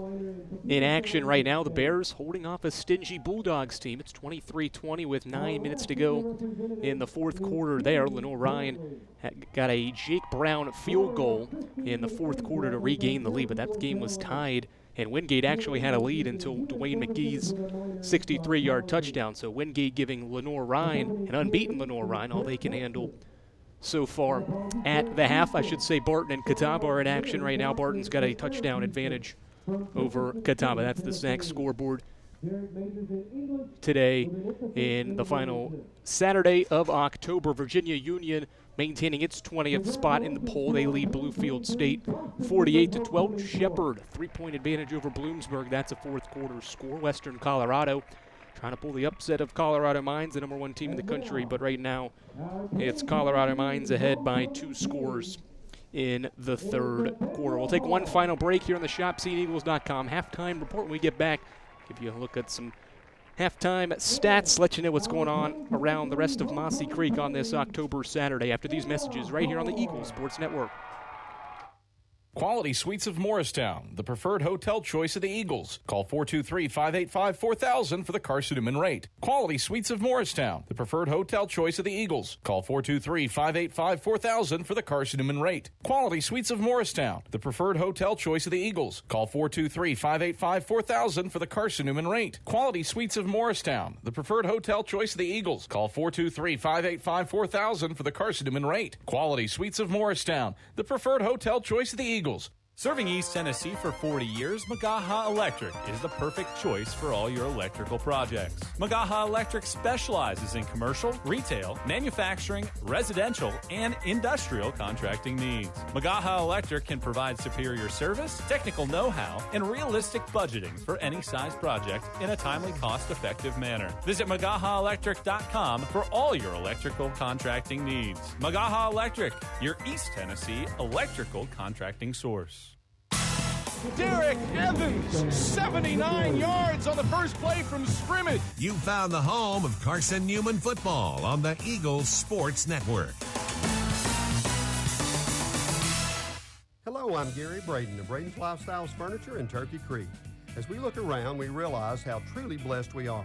in action right now. The Bears holding off a stingy Bulldogs team. It's 23-20 with 9 minutes to go in the fourth quarter there. Lenore Ryan got a Jake Brown field goal in the fourth quarter to regain the lead, but that game was tied, and Wingate actually had a lead until Dwayne McGee's 63-yard touchdown. So Wingate giving Lenore Ryan, an unbeaten Lenore Ryan, all they can handle so far at the half. I should say Barton and Catawba are in action right now. Barton's got a touchdown advantage over Catawba. That's the SAC scoreboard today in the final Saturday of October. Virginia Union maintaining its 20th spot in the poll. They lead Bluefield State 48-12. Shepherd, 3-point advantage over Bloomsburg. That's a fourth quarter score. Western Colorado trying to pull the upset of Colorado Mines, the number 1 team in the country, but right now it's Colorado Mines ahead by 2 scores in the third quarter. We'll take one final break here on the ShopCNEagles.com halftime report. When we get back, give you a look at some halftime stats, let you know what's going on around the rest of Mossy Creek on this October Saturday after these messages right here on the Eagle Sports Network. Quality Suites of Morristown, the preferred hotel choice of the Eagles. Call 423-585-4000 for the Carson-Newman rate. Quality Suites of Morristown, the preferred hotel choice of the Eagles. Call 423-585-4000 for the Carson-Newman rate. Quality Suites of Morristown, the preferred hotel choice of the Eagles. Call 423-585-4000 for the Carson-Newman rate. Quality Suites of Morristown, the preferred hotel choice of the Eagles. Call 423-585-4000 for the Carson-Newman rate. Quality Suites of Morristown, the preferred hotel choice of the Eagles. Serving East Tennessee for 40 years, Magaha Electric is the perfect choice for all your electrical projects. Magaha Electric specializes in commercial, retail, manufacturing, residential, and industrial contracting needs. Magaha Electric can provide superior service, technical know-how, and realistic budgeting for any size project in a timely, cost-effective manner. Visit MagahaElectric.com for all your electrical contracting needs. Magaha Electric, your East Tennessee electrical contracting source. Derek Evans, 79 yards on the first play from scrimmage. You found the home of Carson-Newman football on the Eagles Sports Network. Hello, I'm Gary Braden of Braden's Lifestyles Furniture in Turkey Creek. As we look around, we realize how truly blessed we are.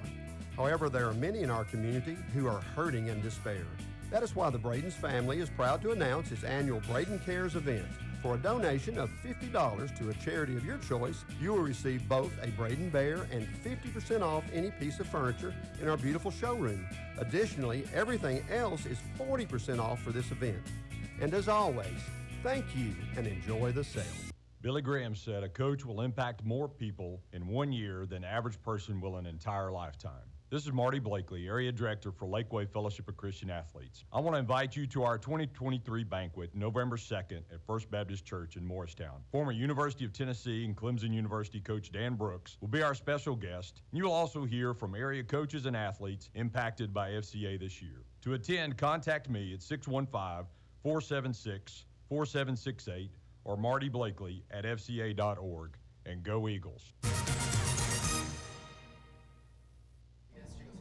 However, there are many in our community who are hurting in despair. That is why the Braden's family is proud to announce its annual Braden Cares event. For a donation of $50 to a charity of your choice, you will receive both a Braden Bear and 50% off any piece of furniture in our beautiful showroom. Additionally, everything else is 40% off for this event. And as always, thank you and enjoy the sale. Billy Graham said a coach will impact more people in 1 year than average person will an entire lifetime. This is Marty Blakely, Area Director for Lakeway Fellowship of Christian Athletes. I want to invite you to our 2023 banquet, November 2nd at First Baptist Church in Morristown. Former University of Tennessee and Clemson University coach Dan Brooks will be our special guest. You will also hear from area coaches and athletes impacted by FCA this year. To attend, contact me at 615-476-4768 or Marty Blakely at fca.org. And go Eagles.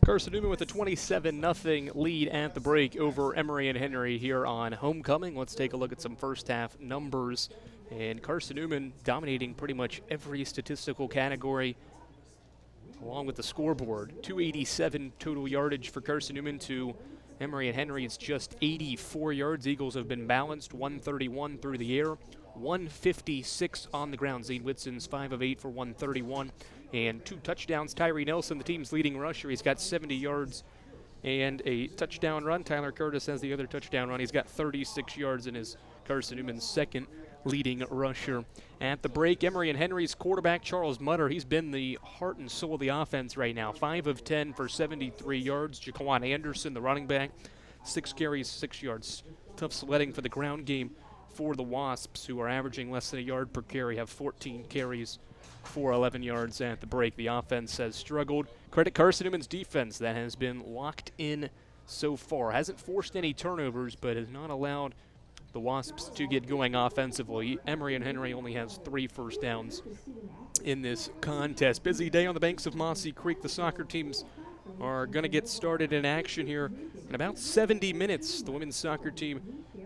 Carson-Newman with a 27-0 lead at the break over Emory and Henry here on Homecoming. Let's take a look at some first-half numbers. And Carson-Newman dominating pretty much every statistical category along with the scoreboard. 287 total yardage for Carson-Newman to Emory and Henry. It's just 84 yards. Eagles have been balanced, 131 through the air, 156 on the ground. Zane Whitson's 5 of 8 for 131. And 2 touchdowns. Tyree Nelson, the team's leading rusher, he's got 70 yards and a touchdown run. Tyler Curtis has the other touchdown run. He's got 36 yards in his Carson-Newman's second leading rusher. At the break, Emory and Henry's quarterback, Charles Mutter, he's been the heart and soul of the offense right now. 5 of 10 for 73 yards. Jaquan Anderson, the running back, 6 carries, 6 yards. Tough sledding for the ground game for the Wasps, who are averaging less than a yard per carry, have 14 carries for 11 yards at the break. The offense has struggled. Credit Carson-Newman's defense that has been locked in so far. Hasn't forced any turnovers, but has not allowed the Wasps to get going offensively. Emory and Henry only has 3 first downs in this contest. Busy day on the banks of Mossy Creek. The soccer teams are going to get started in action here in about 70 minutes. The women's soccer team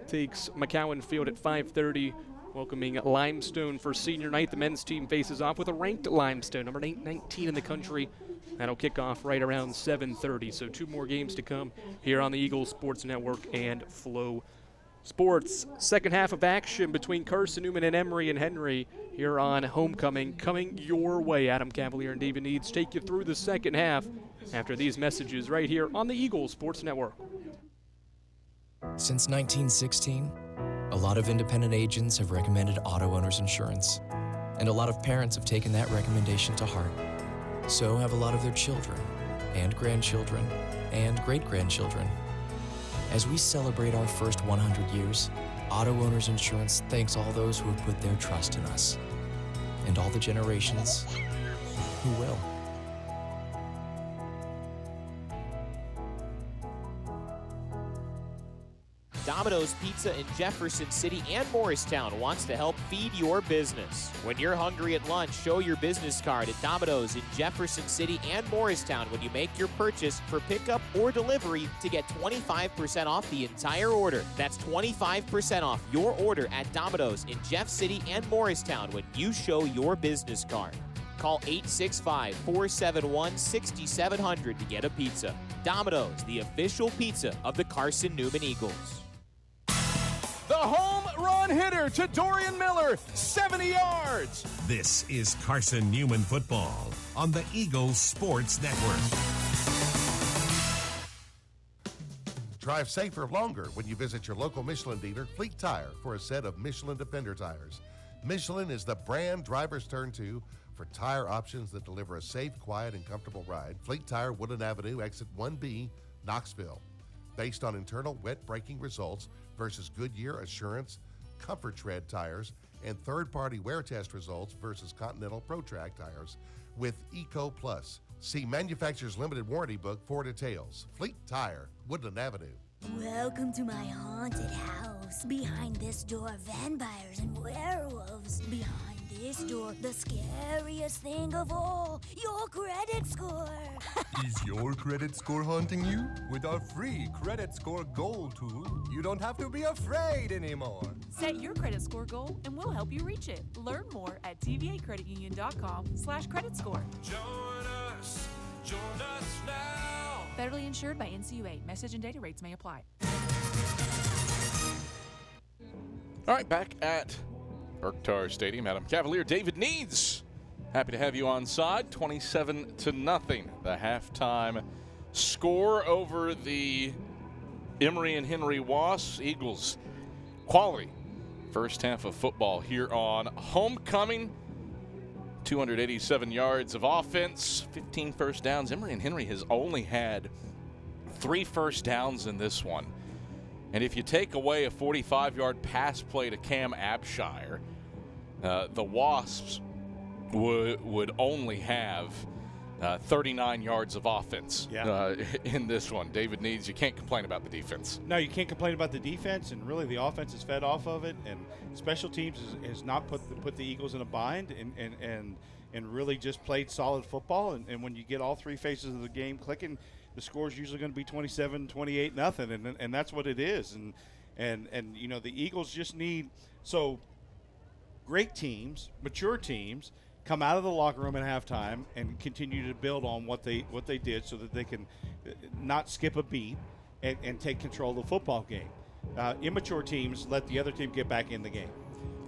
takes McCowan Field at 5:30. Welcoming Limestone for senior night. The men's team faces off with a ranked Limestone, number 19 in the country. That'll kick off right around 7:30. So 2 more games to come here on the Eagles Sports Network and Flow Sports. Second half of action between Carson-Newman and Emory and Henry here on Homecoming. Coming your way. Adam Cavalier and David Needs take you through the second half after these messages right here on the Eagles Sports Network. Since 1916, a lot of independent agents have recommended auto owners insurance, and a lot of parents have taken that recommendation to heart. So have a lot of their children, and grandchildren, and great-grandchildren. As we celebrate our first 100 years, Auto Owners Insurance thanks all those who have put their trust in us, and all the generations who will. Domino's Pizza in Jefferson City and Morristown wants to help feed your business. When you're hungry at lunch, show your business card at Domino's in Jefferson City and Morristown when you make your purchase for pickup or delivery to get 25% off the entire order. That's 25% off your order at Domino's in Jeff City and Morristown when you show your business card. Call 865-471-6700 to get a pizza. Domino's, the official pizza of the Carson-Newman Eagles. The home run hitter to Dorian Miller, 70 yards. This is Carson-Newman football on the Eagles Sports Network. Drive safer longer when you visit your local Michelin dealer, Fleet Tire, for a set of Michelin Defender tires. Michelin is the brand drivers turn to for tire options that deliver a safe, quiet, and comfortable ride. Fleet Tire, Woodland Avenue, exit 1B, Knoxville. Based on internal wet braking results versus Goodyear Assurance Comfort Tread tires and third-party wear test results versus Continental ProTrack tires with Eco Plus. See manufacturer's limited warranty book for details. Fleet Tire, Woodland Avenue. Welcome to my haunted house. Behind this door, vampires and werewolves. Behind this door, the scariest thing of all, your credit score. Is your credit score haunting you? With our free Credit Score Gold tool, you don't have to be afraid anymore. Set your credit score goal and we'll help you reach it. Learn more at tvacreditunion.com/credit score. Join us now. Federally insured by NCUA. Message and data rates may apply. All right, back at Erktar Stadium, Adam Cavalier, David Needs. Happy to have you on side. 27-0, the halftime score over the Emory and Henry Wasps. Eagles, quality first half of football here on homecoming. 287 yards of offense, 15 first downs. Emory and Henry has only had 3 first downs in this one. And if you take away a 45-yard pass play to Cam Abshire, the Wasps would only have 39 yards of offense in this one. David Needs, you can't complain about the defense. No, you can't complain about the defense, and really the offense is fed off of it. And special teams has not put the Eagles in a bind and really just played solid football. And when you get all 3 phases of the game clicking, the score is usually going to be 27-28 nothing, and that's what it is. And you know, the Eagles just need great teams, mature teams, come out of the locker room at halftime and continue to build on what they did so that they can not skip a beat and take control of the football game. Immature teams let the other team get back in the game.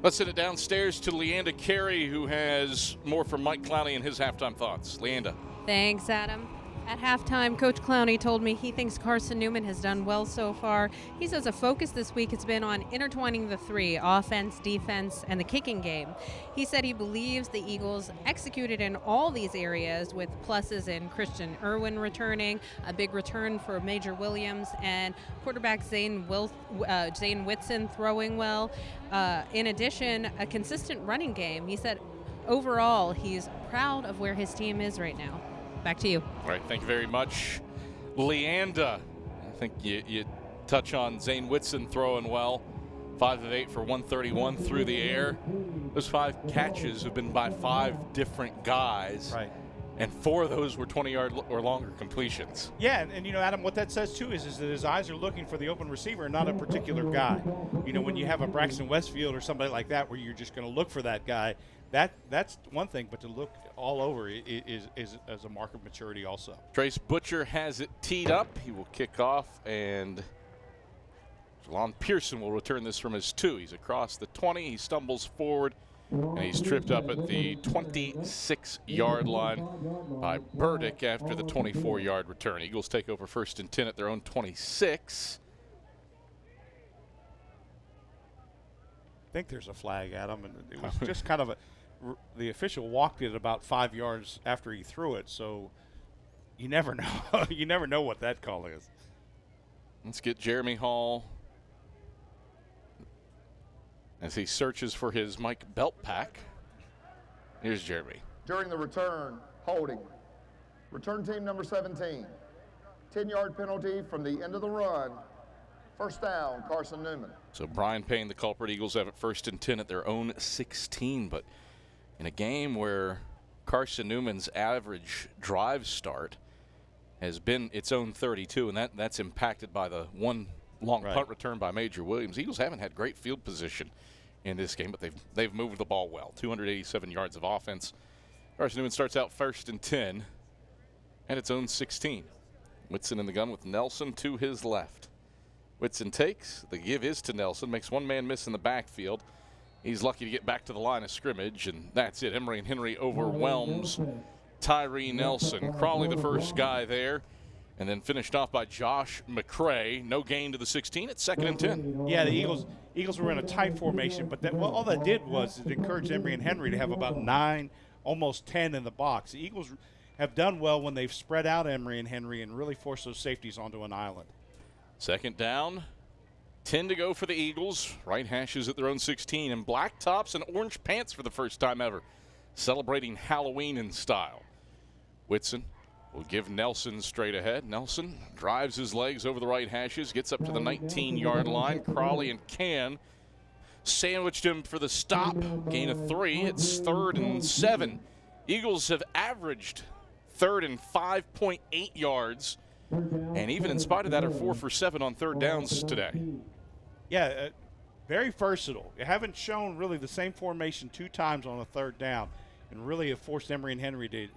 Let's send it downstairs to Leanda Carey, who has more from Mike Clowney and his halftime thoughts. Leanda. Thanks, Adam. At halftime, Coach Clowney told me he thinks Carson-Newman has done well so far. He says a focus this week has been on intertwining the 3, offense, defense, and the kicking game. He said he believes the Eagles executed in all these areas with pluses in Christian Irwin returning, a big return for Major Williams, and quarterback Zane Whitson throwing well. In addition, a consistent running game. He said overall he's proud of where his team is right now. Back to you. All right, thank you very much, Leanda. I think you touch on Zane Whitson throwing well. 5 of 8 for 131 through the air. Those 5 catches have been by 5 different guys. Right. And 4 of those were 20-yard or longer completions. Yeah, and you know, Adam, what that says too is that his eyes are looking for the open receiver and not a particular guy. You know, when you have a Braxton Westfield or somebody like that where you're just going to look for that guy, that's one thing, but to look all over is a mark of maturity also. Trace Butcher has it teed up. He will kick off, and Jelon Pearson will return this from his 2. He's across the 20. He stumbles forward, and he's tripped up at the 26-yard line by Burdick after the 24-yard return. Eagles take over 1st and 10 at their own 26. I think there's a flag, Adam, and it was just kind of the official walked it about 5 yards after he threw it, so you never know. You never know what that call is. Let's get Jeremy Hall as he searches for his Mike Belt pack. Here's Jeremy. During the return, holding. Return team number 17. 10-yard penalty from the end of the run. First down, Carson-Newman. So Brian Payne, the culprit. Eagles have it 1st and 10 at their own 16. But in a game where Carson-Newman's average drive start has been its own 32, and that's impacted by the one long punt return by Major Williams. Eagles haven't had great field position in this game, but they've moved the ball well. 287 yards of offense. Carson-Newman starts out 1st and 10 at its own 16. Whitson in the gun with Nelson to his left. Whitson takes. The give is to Nelson. Makes one man miss in the backfield. He's lucky to get back to the line of scrimmage, and that's it. Emory and Henry overwhelms Tyree Nelson. Crawley the first guy there, and then finished off by Josh McCray. No gain to the 16 at 2nd and 10. Yeah, the Eagles Eagles were in a tight formation, but all that did was it encouraged Emory and Henry to have about 9, almost 10 in the box. The Eagles have done well when they've spread out Emory and Henry and really forced those safeties onto an island. Second down, 10 to go for the Eagles. Right hashes at their own 16, and black tops and orange pants for the first time ever, celebrating Halloween in style. Whitson will give Nelson straight ahead. Nelson drives his legs over the right hashes, gets up to the 19-yard line. Crawley and Can sandwiched him for the stop. Gain of 3. It's 3rd and 7. Eagles have averaged 3rd and 5.8 yards, and even in spite of that are 4 for 7 on 3rd downs today. Yeah, very versatile. You haven't shown really the same formation 2 times on a 3rd down, and really have forced Emory and Henry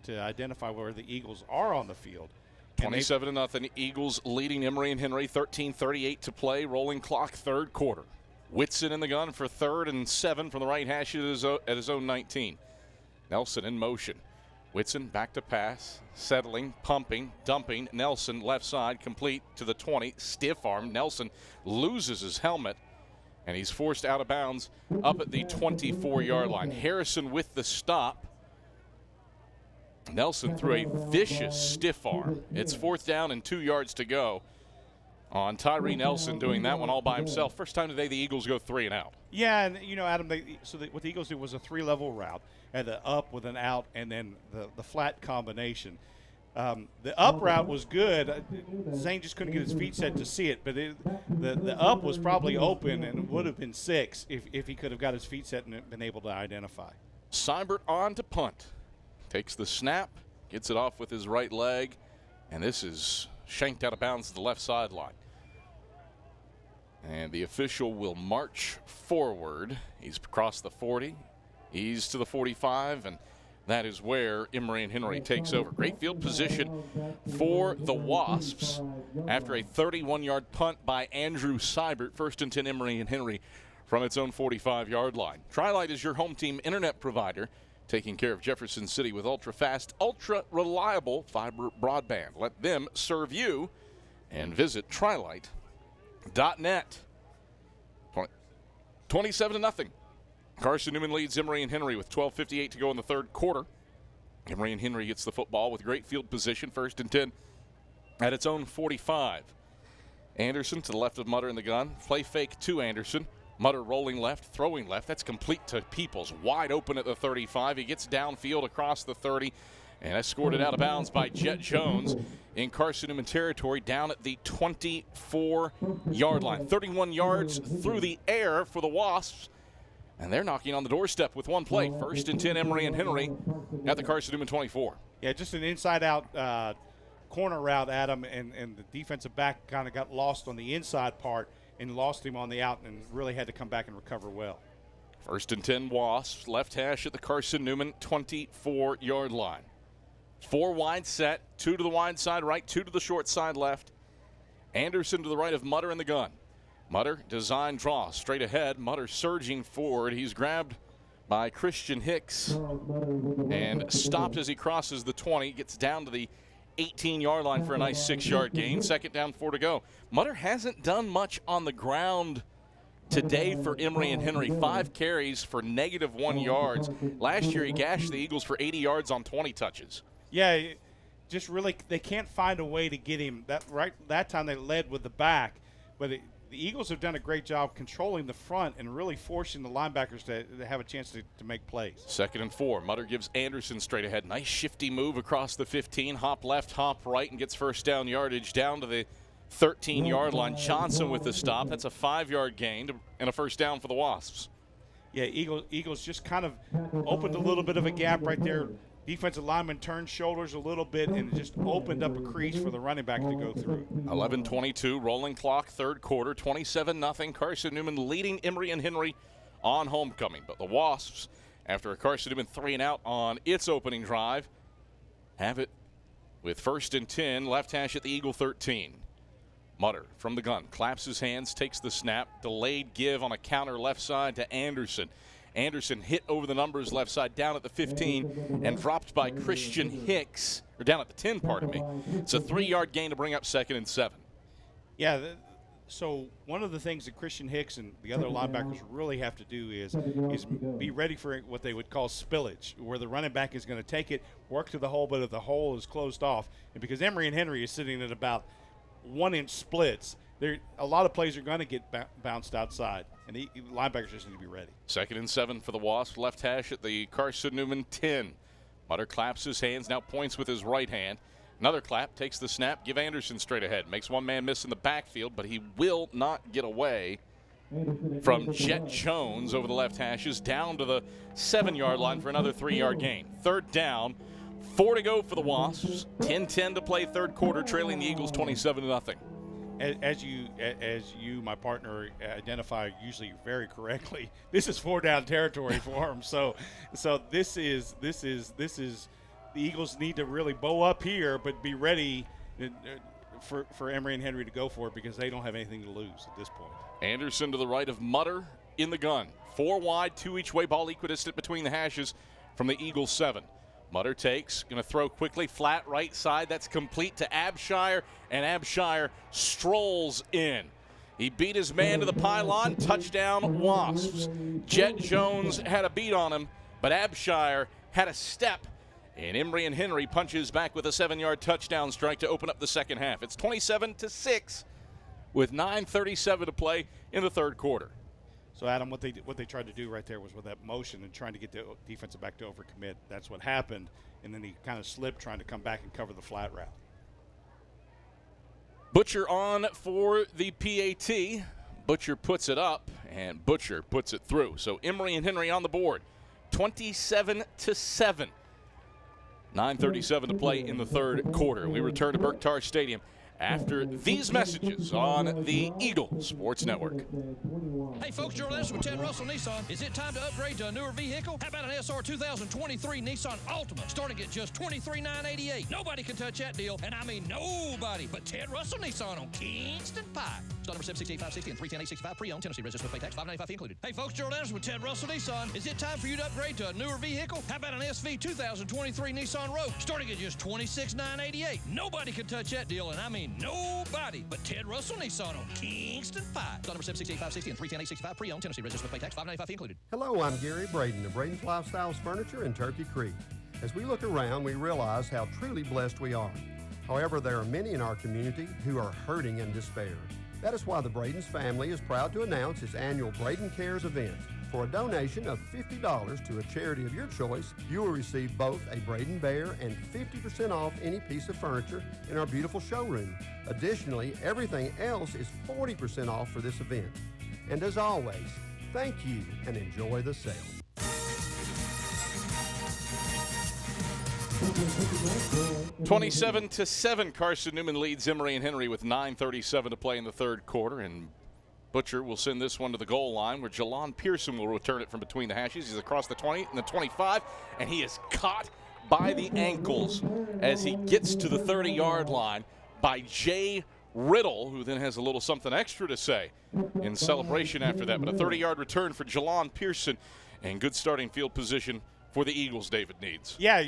to identify where the Eagles are on the field. 27-0. Eagles leading Emory and Henry. 13:38 to play. Rolling clock, 3rd quarter. Whitson in the gun for 3rd and 7 from the right hash at his own 19. Nelson in motion. Whitson back to pass, settling, pumping, dumping. Nelson left side, complete to the 20. Stiff arm. Nelson loses his helmet, and he's forced out of bounds up at the 24-yard line. Harrison with the stop. Nelson threw a vicious stiff arm. It's 4th down and 2 yards to go on Tyree Nelson doing that one all by himself. First time today the Eagles go 3 and out. Yeah, and Adam, what the Eagles did was a 3-level route. Had the up with an out and then the flat combination. The up route was good. Zane just couldn't get his feet set to see it, but the up was probably open and would have been 6 if he could have got his feet set and been able to identify. Seibert on to punt. Takes the snap, gets it off with his right leg, and this is shanked out of bounds to the left sideline. And the official will march forward. He's across the 40. He's to the 45, and that is where Emory and Henry takes over. Great field position for the Wasps after a 31-yard punt by Andrew Seibert. 1st and 10, Emory and Henry from its own 45-yard line. Tri-Lite is your home team internet provider, taking care of Jefferson City with ultra-fast, ultra-reliable fiber broadband. Let them serve you, and visit trilite.net. 27-0. Carson-Newman leads Emory and Henry with 12:58 to go in the 3rd quarter. Emory and Henry gets the football with great field position, 1st and 10 at its own 45. Anderson to the left of Mutter in the gun. Play fake to Anderson. Mutter rolling left, throwing left. That's complete to Peoples. Wide open at the 35. He gets downfield across the 30, and escorted out of bounds by Jet Jones in Carson-Newman territory down at the 24-yard line. 31 yards through the air for the Wasps. And they're knocking on the doorstep with one play. 1st and 10, Emory and Henry at the Carson-Newman 24. Yeah, just an inside-out corner route, Adam, and the defensive back kind of got lost on the inside part and lost him on the out and really had to come back and recover well. 1st and 10, Wasps. Left hash at the Carson-Newman 24-yard line. 4 wide set, 2 to the wide side right, 2 to the short side left. Anderson to the right of Mutter in the gun. Mutter, design draw, straight ahead. Mutter surging forward. He's grabbed by Christian Hicks and stopped as he crosses the 20. Gets down to the 18-yard line for a nice 6-yard gain. 2nd down, 4 to go. Mutter hasn't done much on the ground today for Emory and Henry. 5 carries for -1 yards. Last year he gashed the Eagles for 80 yards on 20 touches. Yeah, just really they can't find a way to get him. That time they led with the back, but the Eagles have done a great job controlling the front and really forcing the linebackers to have a chance to make plays. 2nd and 4. Mutter gives Anderson straight ahead. Nice shifty move across the 15. Hop left, hop right, and gets 1st down yardage down to the 13-yard line. Johnson with the stop. That's a 5-yard gain and a 1st down for the Wasps. Yeah, Eagles just kind of opened a little bit of a gap right there. Defensive lineman turned shoulders a little bit and just opened up a crease for the running back to go through. 11:22, rolling clock, 3rd quarter, 27-0. Carson-Newman leading Emory and Henry on homecoming. But the Wasps, after a Carson-Newman 3 and out on its opening drive, have it with 1st and 10, left hash at the Eagle 13. Mutter from the gun, claps his hands, takes the snap, delayed give on a counter left side to Anderson. Anderson hit over the numbers left side down at the 15 and dropped by Christian Hicks, or down at the 10, pardon me. It's a 3-yard gain to bring up 2nd and 7. Yeah, So one of the things that Christian Hicks and the other linebackers really have to do is be ready for what they would call spillage, where the running back is going to take it, work to the hole, but if the hole is closed off, and because Emory and Henry is sitting at about 1-inch splits, a lot of plays are going to get bounced outside, and the linebackers just need to be ready. 2nd and 7 for the Wasps. Left hash at the Carson-Newman 10. Mutter claps his hands, now points with his right hand. Another clap, takes the snap, give Anderson straight ahead. Makes one man miss in the backfield, but he will not get away from Jet Jones over the left hashes down to the 7-yard line for another 3-yard gain. 3rd down, 4 to go for the Wasps. 10-10 to play third quarter, trailing the Eagles 27-0. As you, my partner, identify usually very correctly, this is 4-down territory for them. So this is the Eagles need to really bow up here, but be ready for Emory and Henry to go for it because they don't have anything to lose at this point. Anderson to the right of Mutter in the gun. 4 wide, 2 each way, ball equidistant between the hashes from the Eagles 7. Mutter takes, going to throw quickly, flat right side. That's complete to Abshire, and Abshire strolls in. He beat his man to the pylon. Touchdown, Wasps. Jet Jones had a beat on him, but Abshire had a step. And Emory and Henry punches back with a 7-yard touchdown strike to open up the second half. It's 27-6 with 9:37 to play in the third quarter. So, Adam, what they tried to do right there was with that motion and trying to get the defensive back to overcommit. That's what happened, and then he kind of slipped trying to come back and cover the flat route. Butcher on for the PAT. Butcher puts it up, and Butcher puts it through. So Emory and Henry on the board, 27-7. 9:37 to play in the third quarter. We return to Berktar Stadium after these messages on the Eagle Sports Network. Hey folks, Gerald Anderson with Ted Russell Nissan. Is it time to upgrade to a newer vehicle? How about an SR 2023 Nissan Altima starting at just $23,988? Nobody can touch that deal, and I mean nobody but Ted Russell Nissan on Kingston Pike. Start number 768-560 and 310-865 pre-owned. Tennessee registered with pay tax, $595 included. Hey folks, Gerald Anderson with Ted Russell Nissan. Is it time for you to upgrade to a newer vehicle? How about an SV 2023 Nissan Rogue starting at just $26,988? Nobody can touch that deal, and I mean nobody but Ted Russell Nissan on Kingston Pike. Start number 768-560 and 310-865 pre-owned. Tennessee registered with pay tax, $595 included. Hello, I'm Gary Braden of Braden's Lifestyles Furniture in Turkey Creek. As we look around, we realize how truly blessed we are. However, there are many in our community who are hurting in despair. That is why the Braden's family is proud to announce its annual Braden Cares event. For a donation of $50 to a charity of your choice, you will receive both a Braden Bear and 50% off any piece of furniture in our beautiful showroom. Additionally, everything else is 40% off for this event. And as always, thank you and enjoy the sale. 27-7, Carson-Newman leads Emory and Henry with 9:37 to play in the third quarter, and Butcher will send this one to the goal line where Jalon Pearson will return it from between the hashes. He's across the 20 and the 25, and he is caught by the ankles as he gets to the 30-yard line by Jay Riddle, who then has a little something extra to say in celebration after that. But a 30-yard return for Jalon Pearson, and good starting field position for the Eagles, David needs. Yeah,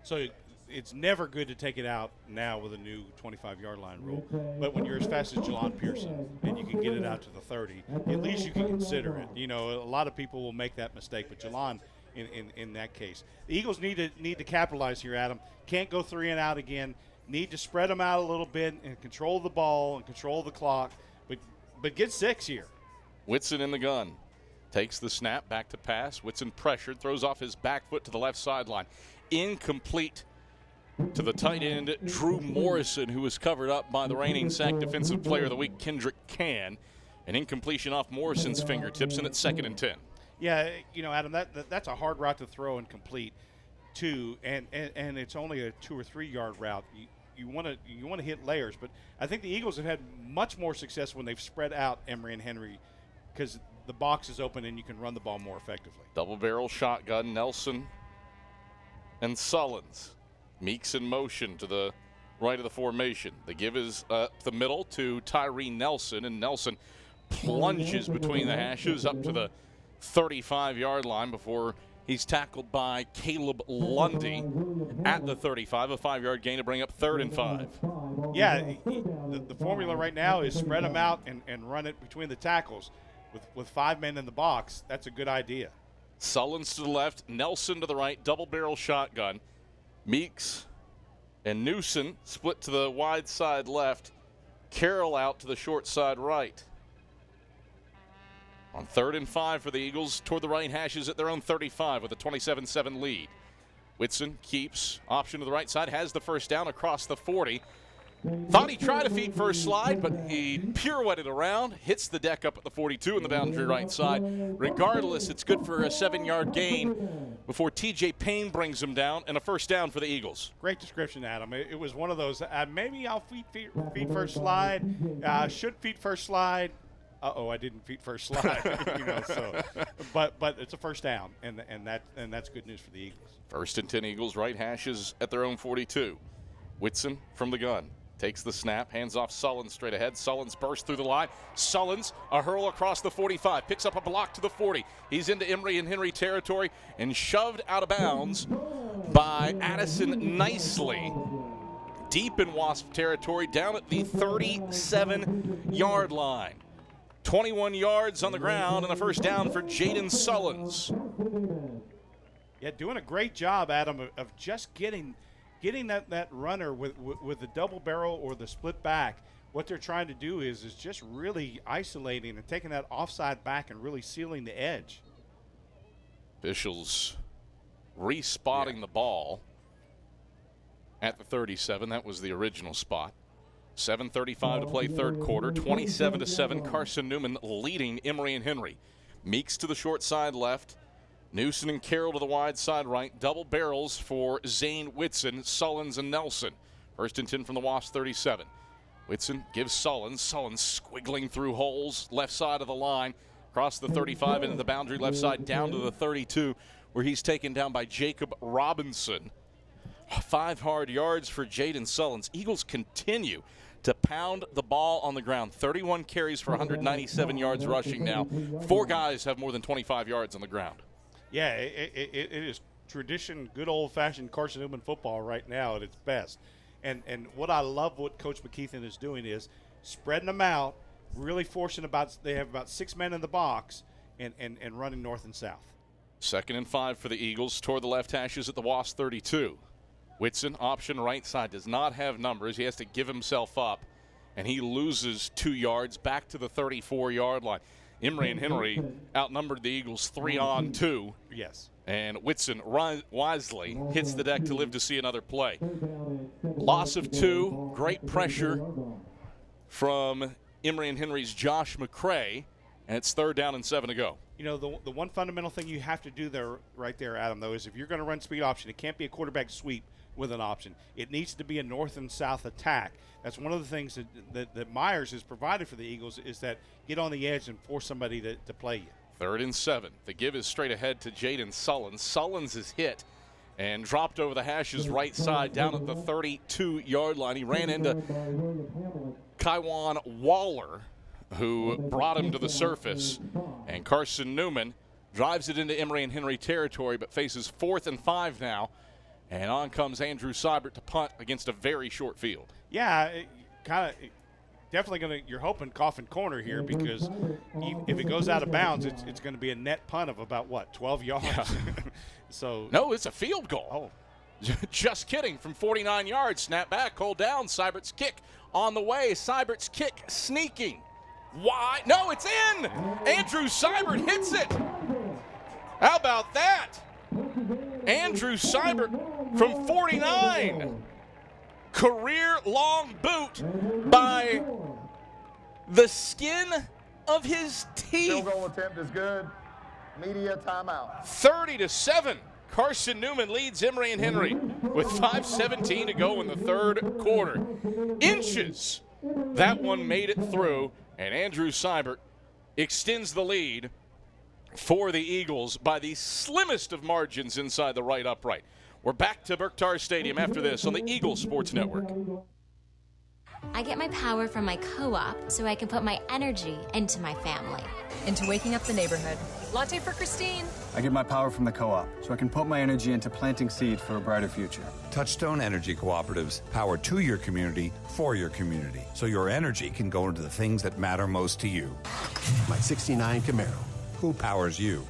so it's never good to take it out now with a new 25-yard line rule. But when you're as fast as Jalon Pearson and you can get it out to the 30, at least you can consider it. You know, a lot of people will make that mistake, but Jalon, in that case. The Eagles need to capitalize here, Adam. Can't go 3 and out again. Need to spread them out a little bit and control the ball and control the clock, but get 6 here. Whitson in the gun. Takes the snap, back to pass. Whitson pressured, throws off his back foot to the left sideline. Incomplete to the tight end, Drew Morrison, who was covered up by the reigning SAC Defensive Player of the Week, Kendrick Can. An incompletion off Morrison's fingertips, and it's 2nd and 10. Yeah, you know, Adam, that's a hard route to throw and complete, too, and it's only a 2 or 3 yard route. You want to hit layers, but I think the Eagles have had much more success when they've spread out Emory and Henry because the box is open and you can run the ball more effectively. Double barrel shotgun, Nelson and Sullins. Meeks in motion to the right of the formation. The give is the middle to Tyree Nelson, and Nelson plunges between the hashes up to the 35-yard line before He's tackled by Caleb Lundy at the 35, a 5-yard gain to bring up 3rd and 5. Yeah, the formula right now is spread them out and run it between the tackles. With 5 men in the box, that's a good idea. Sullins to the left, Nelson to the right, double barrel shotgun. Meeks and Newson split to the wide side left. Carroll out to the short side right. On 3rd and 5 for the Eagles, toward the right hashes at their own 35 with a 27-7 lead. Whitson keeps option to the right side, has the first down across the 40. Thought he tried a feet first slide, but he pirouetted around, hits the deck up at the 42 in the boundary right side. Regardless, it's good for a 7-yard gain before T.J. Payne brings him down, and a first down for the Eagles. Great description, Adam. It was one of those, maybe I'll feet first slide, should feet first slide. I didn't feet first slide. But it's a first down, and that's good news for the Eagles. 1st and 10 Eagles, right hashes at their own 42. Whitson from the gun. Takes the snap, hands off Sullins straight ahead. Sullins bursts through the line. Sullins, a hurl across the 45, picks up a block to the 40. He's into Emory and Henry territory and shoved out of bounds by Addison nicely. Deep in Wasp territory, down at the 37-yard line. 21 yards on the ground and a first down for Jaden Sullins. Yeah, doing a great job, Adam, of just getting that runner with the double barrel or the split back. What they're trying to do is just really isolating and taking that offside back and really sealing the edge. Officials respotting the ball at the 37. That was the original spot. 7:35 to play third quarter. 27-7. Carson-Newman leading Emory and Henry. Meeks to the short side left. Newson and Carroll to the wide side right. Double barrels for Zane Whitson, Sullins, and Nelson. 1st and 10 from the Wasp 37. Whitson gives Sullins. Sullins squiggling through holes left side of the line. Across the 35 into the boundary left side down to the 32 where he's taken down by Jacob Robinson. 5 hard yards for Jaden Sullins. Eagles continue to pound the ball on the ground. 31 carries for 197 yards rushing now. 4 guys have more than 25 yards on the ground. Yeah, it is tradition, good old-fashioned Carson-Newman football right now at its best. And what I love what Coach McKeithen is doing is spreading them out, really forcing they have about 6 men in the box and running north and south. 2nd and 5 for the Eagles toward the left hashes at the Wasp 32. Whitson, option right side, does not have numbers. He has to give himself up, and he loses 2 yards back to the 34-yard line. Emory and Henry outnumbered the Eagles 3-on-2. Yes. And Whitson wisely hits the deck to live to see another play. Loss of 2, great pressure from Emory and Henry's Josh McCray, and it's 3rd down and 7 to go. You know, the one fundamental thing you have to do there, right there, Adam, though, is if you're going to run speed option, it can't be a quarterback sweep with an option. It needs to be a north and south attack. That's one of the things that Myers has provided for the Eagles is that get on the edge and force somebody to play you. 3rd and 7. The give is straight ahead to Jaden Sullins. Sullins is hit and dropped over the hashes right side down at the 32-yard line. He ran into Kaiwan Waller, who brought him to the surface. And Carson-Newman drives it into Emory and Henry territory, but faces 4th and 5 now. And on comes Andrew Seibert to punt against a very short field. Yeah, definitely you're hoping coffin corner here because if it goes out of bounds, it's going to be a net punt of about, 12 yards? Yeah. No, it's a field goal. Oh. Just kidding. From 49 yards, snap back, hold down. Seibert's kick on the way. Seibert's kick sneaking. Why? No, it's in. Andrew Seibert hits it. How about that? Andrew Seibert from 49. Career-long boot by the skin of his teeth. Field goal attempt is good. Media timeout. 30-7. Carson-Newman leads Emory and Henry with 5:17 to go in the third quarter. Inches. That one made it through, and Andrew Seibert extends the lead for the Eagles by the slimmest of margins inside the right upright. We're back to Berktar Stadium after this on the Eagles Sports Network. I get my power from my co-op so I can put my energy into my family. Into waking up the neighborhood. Latte for Christine. I get my power from the co-op so I can put my energy into planting seeds for a brighter future. Touchstone Energy Cooperatives, power to your community, for your community, so your energy can go into the things that matter most to you. My 69 Camaro. Who powers you?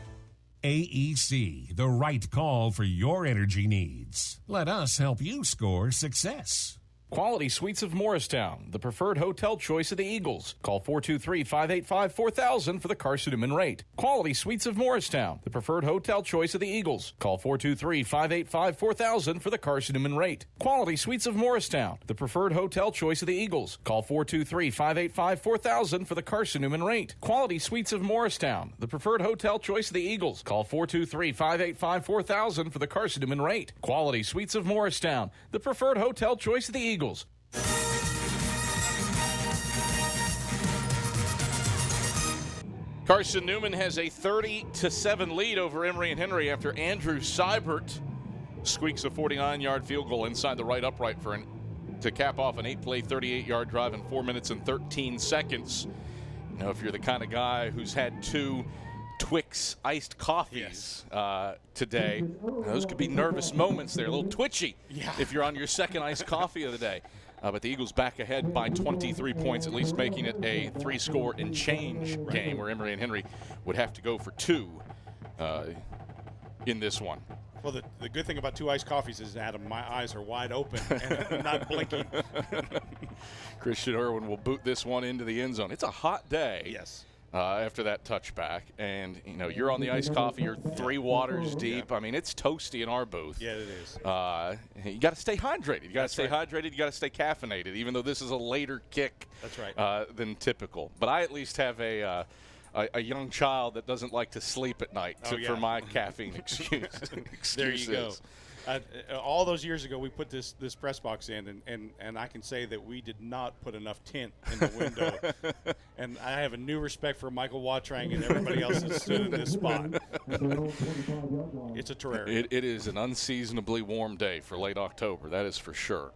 AEC, the right call for your energy needs. Let us help you score success. Quality Suites of Morristown, the preferred hotel choice of the Eagles. Call 423-585-4000 for the Carson-Newman rate. Quality Suites of Morristown, the preferred hotel choice of the Eagles. Call 423-585-4000 for the Carson-Newman rate. Quality Suites of Morristown, the preferred hotel choice of the Eagles. Call 423-585-4000 for the Carson-Newman rate. Quality Suites of Morristown, the preferred hotel choice of the Eagles. Call 423-585-4000 for the Carson-Newman rate. Quality Suites of Morristown, the preferred hotel choice of the Eagles. Carson-Newman has a 30-7 lead over Emory and Henry after Andrew Seibert squeaks a 49-yard field goal inside the right upright to cap off an 8-play, 38-yard drive in 4 minutes and 13 seconds. You know, if you're the kind of guy who's had 2 Twix iced coffees today, those could be nervous moments there, a little twitchy if you're on your second iced coffee of the day. But the Eagles back ahead by 23 points, at least making it a 3-score and change game where Emory and Henry would have to go for 2 in this one. Well, the good thing about 2 iced coffees is, Adam, my eyes are wide open and I'm not blinking. Christian Irwin will boot this one into the end zone. It's a hot day. Yes. After that touchback, and you know you're on the iced coffee, you're 3 waters deep. I mean, it's toasty in our booth. Yeah, it is. You got to stay hydrated. You got to stay hydrated. You got to stay caffeinated, even though this is a later kick. That's right. Than typical. But I at least have a young child that doesn't like to sleep at night for my caffeine excuses. There you go. All those years ago, we put this press box in, and I can say that we did not put enough tint in the window. And I have a new respect for Michael Watrang and everybody else that stood in this spot. It's a terrarium. It is an unseasonably warm day for late October, that is for sure.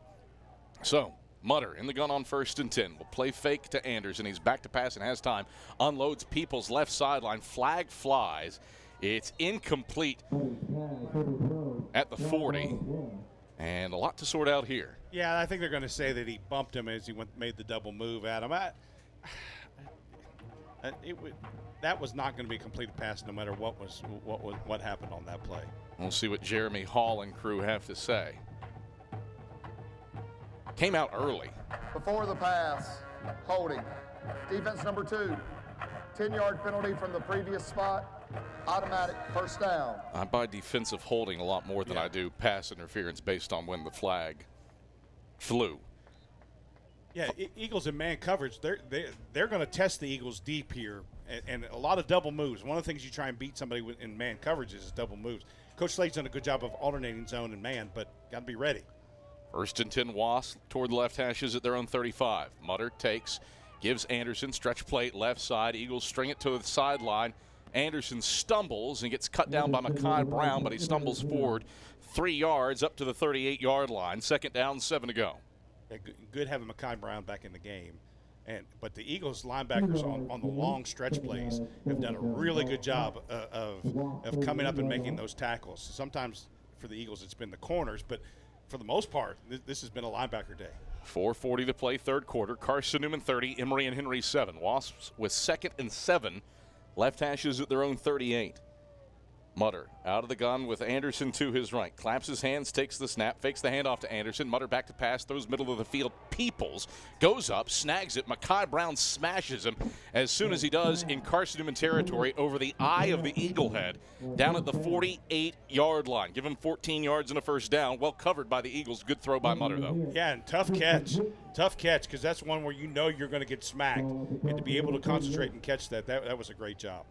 So, Mutter in the gun on 1st and 10. Will play fake to Anderson. He's back to pass and has time. Unloads Peoples left sideline. Flag flies. It's incomplete at the 40, and a lot to sort out here. Yeah, I think they're going to say that he bumped him as he made the double move at him. That was not going to be a complete pass, no matter what happened on that play. We'll see what Jeremy Hall and crew have to say. Came out early. Before the pass, holding. Defense number 2, 10-yard penalty from the previous spot. Automatic first down. I buy defensive holding a lot more than I do pass interference based on when the flag flew. Yeah, Eagles in man coverage, they're going to test the Eagles deep here, and a lot of double moves. One of the things you try and beat somebody in man coverage is double moves. Coach Slade's done a good job of alternating zone and man, but got to be ready. 1st and 10 Wasps toward the left hashes at their own 35. Mutter takes, gives Anderson, stretch plate left side. Eagles string it to the sideline. Anderson stumbles and gets cut down by Mekhi Brown, but he stumbles forward 3 yards up to the 38-yard line. 2nd down, 7 to go. Yeah, good having Mekhi Brown back in the game. But the Eagles linebackers on the long stretch plays have done a really good job of coming up and making those tackles. Sometimes for the Eagles it's been the corners, but for the most part this has been a linebacker day. 4:40 to play, 3rd quarter. Carson-Newman 30, Emory and Henry 7. Wasps with 2nd and 7. Left hashes at their own 38. Mutter out of the gun with Anderson to his right. Claps his hands, takes the snap, fakes the handoff to Anderson. Mutter back to pass, throws middle of the field. Peoples goes up, snags it. Mekhi Brown smashes him as soon as he does in Carson-Newman territory over the eye of the Eagle head down at the 48-yard line. Give him 14 yards and a first down. Well covered by the Eagles. Good throw by Mutter, though. Yeah, and tough catch. Tough catch, because that's one where you know you're going to get smacked. And to be able to concentrate and catch that was a great job.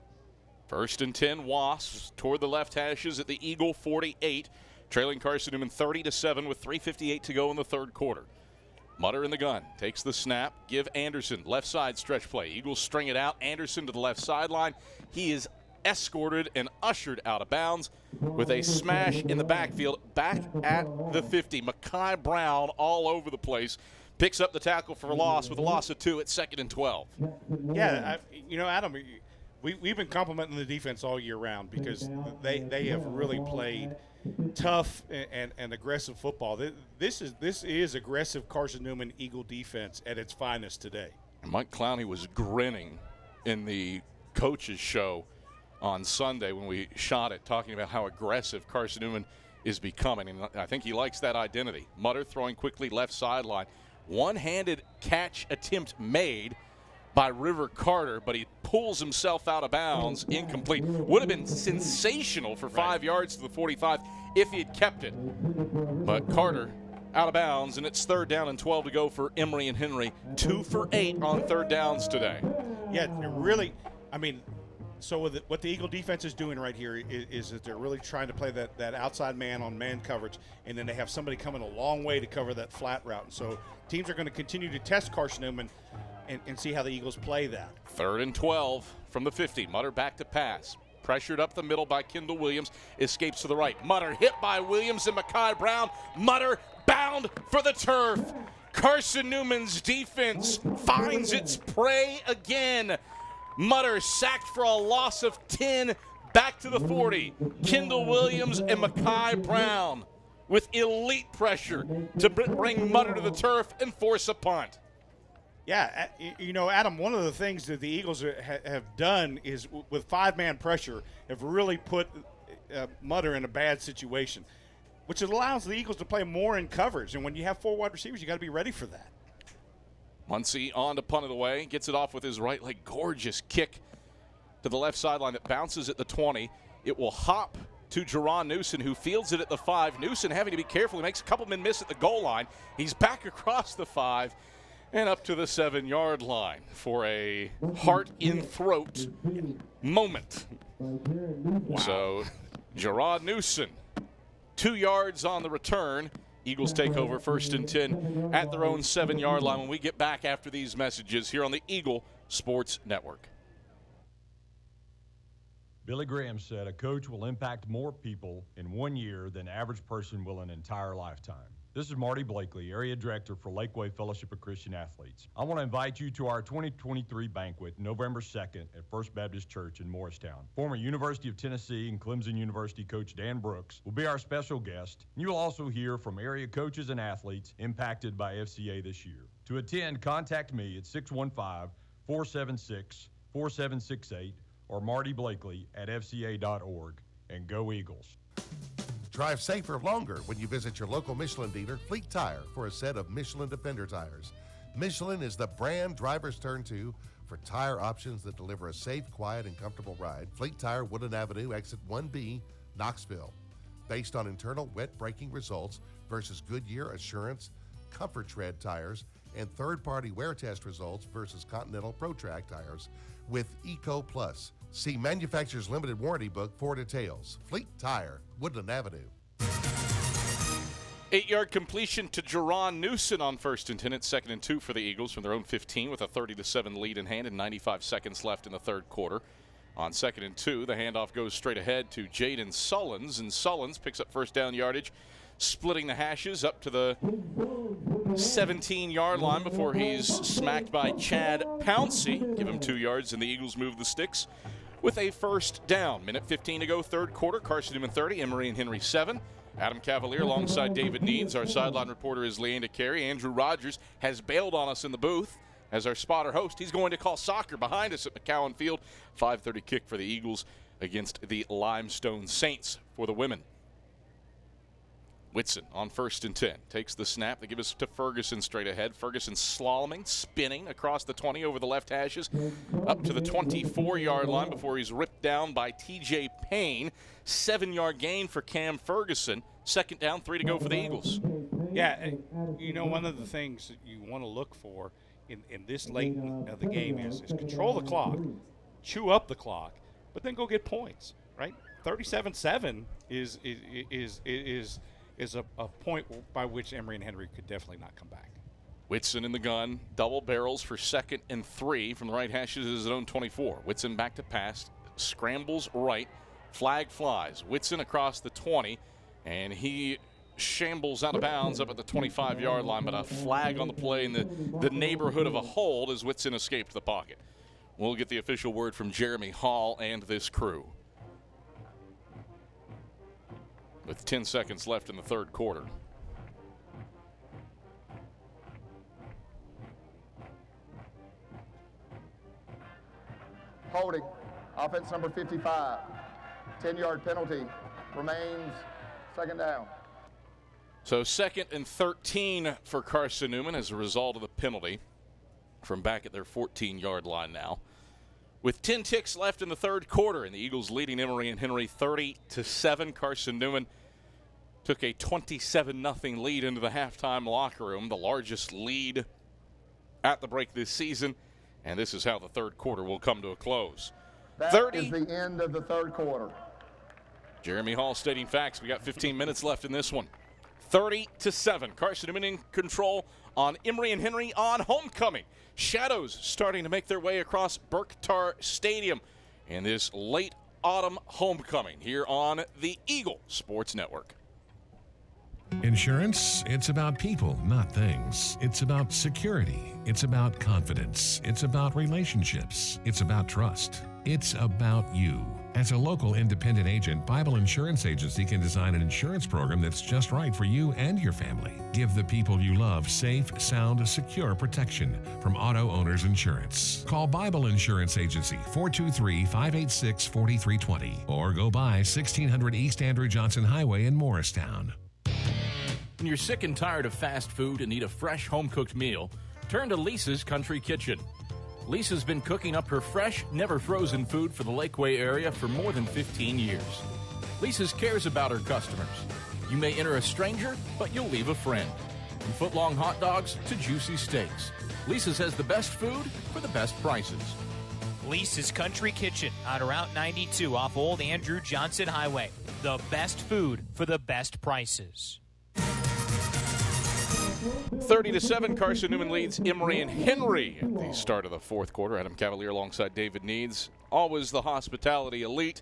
1st and 10 Wasps toward the left hashes at the Eagle 48, trailing Carson-Newman 30-7 with 3:58 to go in the 3rd quarter. Mutter in the gun, takes the snap, give Anderson left side stretch play. Eagles string it out, Anderson to the left sideline. He is escorted and ushered out of bounds with a smash in the backfield back at the 50. Mekhi Brown all over the place. picks up the tackle for a loss with a loss of 2 at 2nd and 12. Yeah, Adam, we've been complimenting the defense all year round because they have really played tough and aggressive football. This is aggressive Carson-Newman Eagle defense at its finest today. Mike Clowney was grinning in the coaches show on Sunday when we shot it, talking about how aggressive Carson-Newman is becoming, and I think he likes that identity. Mutter throwing quickly left sideline. One-handed catch attempt made by River Carter, but he pulls himself out of bounds, incomplete. Would have been sensational for 5 yards to the 45 if he had kept it. But Carter out of bounds, and it's 3rd down and 12 to go for Emory and Henry. 2 for 8 on 3rd downs today. Yeah, really, so what the Eagle defense is doing right here is that they're really trying to play that outside man on man coverage, and then they have somebody coming a long way to cover that flat route. And so teams are going to continue to test Carson-Newman and see how the Eagles play that. 3rd and 12 from the 50. Mutter back to pass. Pressured up the middle by Kendall Williams. Escapes to the right. Mutter hit by Williams and Mekhi Brown. Mutter bound for the turf. Carson-Newman's defense finds its prey again. Mutter sacked for a loss of 10, back to the 40. Kendall Williams and Mekhi Brown with elite pressure to bring Mutter to the turf and force a punt. Yeah, Adam, one of the things that the Eagles have done is with 5-man pressure have really put Mutter in a bad situation, which allows the Eagles to play more in coverage. And when you have 4 wide receivers, you got to be ready for that. Muncie on to punt of the way, gets it off with his right leg. Gorgeous kick to the left sideline that bounces at the 20. It will hop to Jerron Newson, who fields it at the 5. Newson having to be careful. He makes a couple men miss at the goal line. He's back across the 5 and up to the 7-yard line for a heart-in-throat moment. Wow. So Jerron Newson, 2 yards on the return. Eagles take over 1st and 10 at their own 7-yard line when we get back after these messages here on the Eagle Sports Network. Billy Graham said a coach will impact more people in 1 year than the average person will an entire lifetime. This is Marty Blakely, Area Director for Lakeway Fellowship of Christian Athletes. I want to invite you to our 2023 banquet November 2nd at First Baptist Church in Morristown. Former University of Tennessee and Clemson University coach Dan Brooks will be our special guest. You will also hear from area coaches and athletes impacted by FCA this year. To attend, contact me at 615-476-4768 or Marty Blakely at fca.org. And go Eagles. Drive safer longer when you visit your local Michelin dealer, Fleet Tire, for a set of Michelin Defender tires. Michelin is the brand drivers turn to for tire options that deliver a safe, quiet, and comfortable ride. Fleet Tire, Woodland Avenue, exit 1B, Knoxville. Based on internal wet braking results versus Goodyear Assurance Comfort Tread tires and third-party wear test results versus Continental ProTrack tires with Eco Plus. See manufacturer's limited warranty book for details. Fleet Tire, Woodland Avenue. 8-yard completion to Jerron Newson on 1st and 10 at 2nd and 2 for the Eagles from their own 15 with a 30-7 lead in hand and 95 seconds left in the 3rd quarter. On 2nd and 2, the handoff goes straight ahead to Jaden Sullins, and Sullins picks up 1st down yardage, splitting the hashes up to the 17-yard line before he's smacked by Chad Pouncey. Give him 2 yards, and the Eagles move the sticks with a 1st down. Minute 15 to go, 3rd quarter. Carson-Newman 30, Emory and Henry 7. Adam Cavalier alongside David Needs. Our sideline reporter is Leanda Carey. Andrew Rogers has bailed on us in the booth as our spotter host. He's going to call soccer behind us at McCowan Field. 5:30 kick for the Eagles against the Limestone Saints for the women. Whitson on 1st and 10. Takes the snap. They give us to Ferguson straight ahead. Ferguson slaloming, spinning across the 20 over the left hashes up to the 24-yard line before he's ripped down by T.J. Payne. 7-yard gain for Cam Ferguson. 2nd down, 3 to go for the Eagles. Yeah, one of the things that you want to look for in this late of the game is control the clock, chew up the clock, but then go get points, right? 37-7 is a point by which Emory and Henry could definitely not come back. Whitson in the gun, double barrels for 2nd and 3 from the right hashes of his own 24. Whitson back to pass, scrambles right, flag flies. Whitson across the 20, and he shambles out of bounds up at the 25-yard line, but a flag on the play in the neighborhood of a hold as Whitson escaped the pocket. We'll get the official word from Jeremy Hall and this crew. With 10 seconds left in the third quarter. Holding. Offense number 55. 10-yard penalty. Remains second down. So 2nd and 13 for Carson-Newman as a result of the penalty from back at their 14-yard line now. With 10 ticks left in the third quarter, and the Eagles leading Emory and Henry 30-7. Carson-Newman took a 27-0 lead into the halftime locker room, the largest lead at the break this season. And this is how the third quarter will come to a close. That is the end of the third quarter. Jeremy Hall stating facts. We got 15 minutes left in this one. 30-7. Carson-Newman in control on Emory and Henry on homecoming. Shadows starting to make their way across Burke-Tar Stadium in this late autumn homecoming here on the Eagle Sports Network. Insurance, it's about people, not things. It's about security. It's about confidence. It's about relationships. It's about trust. It's about you. As a local independent agent, Bible Insurance Agency can design an insurance program that's just right for you and your family. Give the people you love safe, sound, secure protection from Auto Owners Insurance. Call Bible Insurance Agency 423-586-4320 or go by 1600 East Andrew Johnson Highway in Morristown. When you're sick and tired of fast food and need a fresh home-cooked meal, turn to Lisa's Country Kitchen. Lisa's been cooking up her fresh, never-frozen food for the Lakeway area for more than 15 years. Lisa's cares about her customers. You may enter a stranger, but you'll leave a friend. From foot-long hot dogs to juicy steaks, Lisa's has the best food for the best prices. Lisa's Country Kitchen on Route 92 off Old Andrew Johnson Highway. The best food for the best prices. 30-7, Carson-Newman leads Emory and Henry at the start of the fourth quarter. Adam Cavalier alongside David Needs. Always the hospitality elite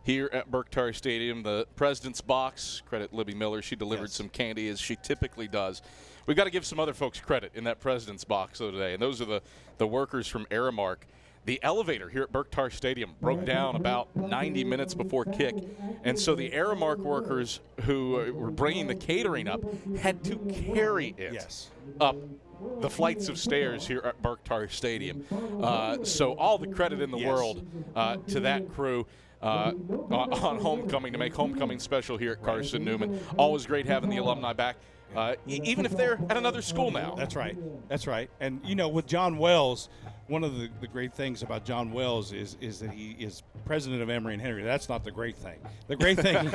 here at Burke-Tar Stadium. The President's Box, credit Libby Miller. She delivered some candy as she typically does. We've got to give some other folks credit in that President's Box though today, and those are the workers from Aramark. The elevator here at Burke-Tar Stadium broke down about 90 minutes before kick, and so the Aramark workers who were bringing the catering up had to carry it up the flights of stairs here at Burke-Tar Stadium. So all the credit in the world to that crew on homecoming to make homecoming special here at Carson-Newman. Always great having the alumni back. Even if they're at another school now. That's right. That's right. And, you know, with John Wells, one of the great things about John Wells is that he is president of Emory and Henry. That's not the great thing. The great thing,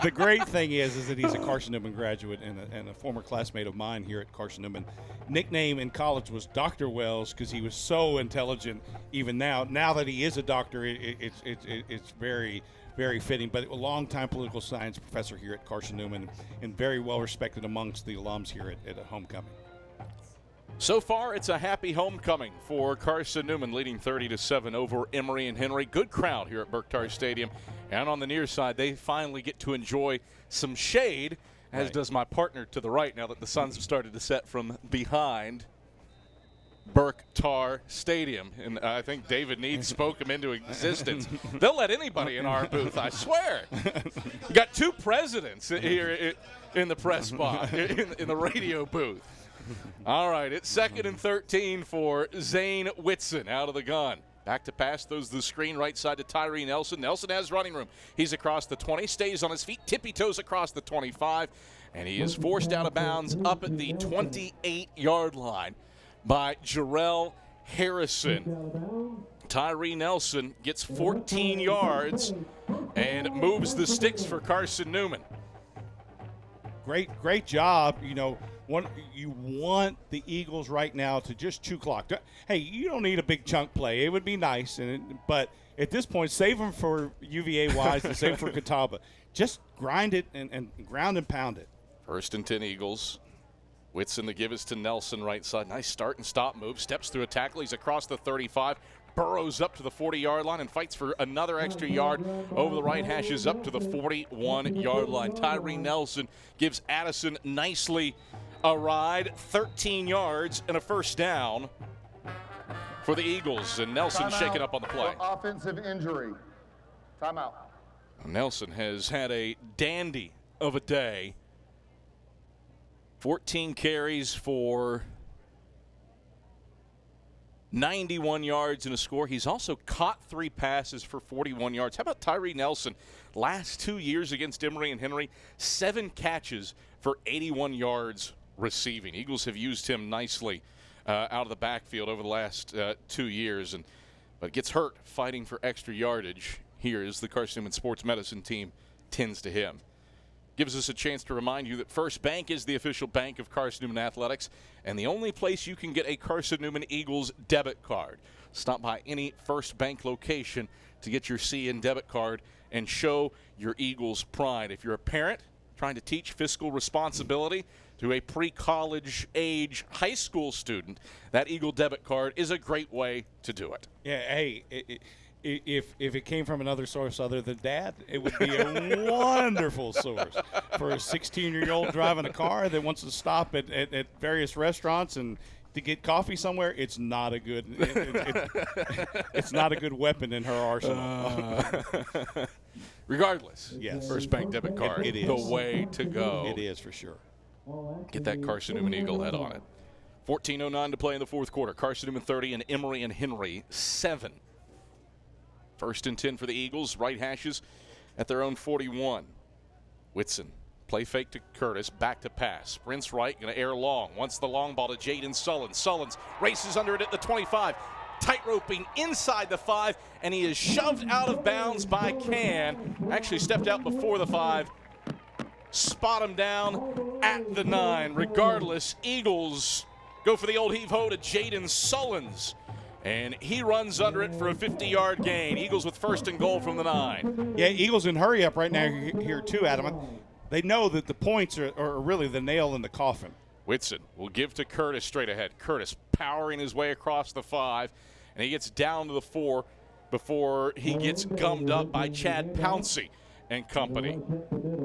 the great thing is that he's a Carson-Newman graduate and a former classmate of mine here at Carson-Newman. Nickname in college was Dr. Wells because he was so intelligent. Even now that he is a doctor, it's very, very fitting. But a longtime political science professor here at Carson-Newman and very well respected amongst the alums here at homecoming. So far, it's a happy homecoming for Carson-Newman, leading 30-7 over Emory and Henry. Good crowd here at Burke-Tar Stadium. And on the near side, they finally get to enjoy some shade, as does my partner to the right, now that the suns have started to set from behind Burke-Tar Stadium. And I think David Needs spoke him into existence. They'll let anybody in our booth, I swear. You got two presidents here in the press box, in the radio booth. All right, it's 2nd and 13 for Zane Whitson out of the gun. Back to pass, throws the screen right side to Tyree Nelson. Nelson has running room. He's across the 20, stays on his feet, tippy-toes across the 25, and he is forced out of bounds up at the 28-yard line by Jarrell Harrison. Tyree Nelson gets 14 yards and moves the sticks for Carson-Newman. Great job, you know. You want the Eagles right now to just chew clock. Hey, you don't need a big chunk play. It would be nice, but at this point, save them for UVA-wise and save them for Catawba. Just grind it and ground and pound it. 1st and 10 Eagles. Whitson, the give is to Nelson right side. Nice start and stop move. Steps through a tackle. He's across the 35. burrows up to the 40-yard line and fights for another extra yard over the right hashes up to the 41-yard line. Tyree Nelson gives Addison nicely a ride, 13 yards and a first down for the Eagles. And Nelson shaken up on the play. Offensive injury. Timeout. Nelson has had a dandy of a day. 14 carries for 91 yards and a score. He's also caught 3 passes for 41 yards. How about Tyree Nelson? Last 2 years against Emory and Henry, 7 catches for 81 yards receiving. Eagles have used him nicely out of the backfield over the last 2 years, but gets hurt fighting for extra yardage. Here is the Carson-Newman Sports Medicine team tends to him. Gives us a chance to remind you that First Bank is the official bank of Carson-Newman Athletics and the only place you can get a Carson-Newman Eagles debit card. Stop by any First Bank location to get your CN debit card and show your Eagles pride. If you're a parent trying to teach fiscal responsibility to a pre-college age high school student, that Eagle debit card is a great way to do it. Yeah, hey, if it came from another source other than Dad, it would be a wonderful source for a 16-year-old driving a car that wants to stop at various restaurants and to get coffee somewhere. It's not a good it's not a good weapon in her arsenal. Regardless, yes, First Bank debit card, it is the way to go. It is for sure. Get that Carson-Newman Eagle head on it. 14:09 to play in the fourth quarter. Carson-Newman 30 and Emory and Henry 7. First and 10 for the Eagles. Right hashes at their own 41. Whitson, play fake to Curtis. Back to pass. Sprints right. Going to air long. Wants the long ball to Jaden Sullins. Sullins races under it at the 25. Tight-roping inside the 5. And he is shoved out of bounds by Can. Actually stepped out before the 5. Spot him down at the 9. Regardless, Eagles go for the old heave-ho to Jaden Sullins. And he runs under it for a 50-yard gain. Eagles with first and goal from the 9. Yeah, Eagles in hurry up right now here too, Adam. They know that the points are really the nail in the coffin. Whitson will give to Curtis straight ahead. Curtis powering his way across the 5, and he gets down to the 4 before he gets gummed up by Chad Pouncey and company.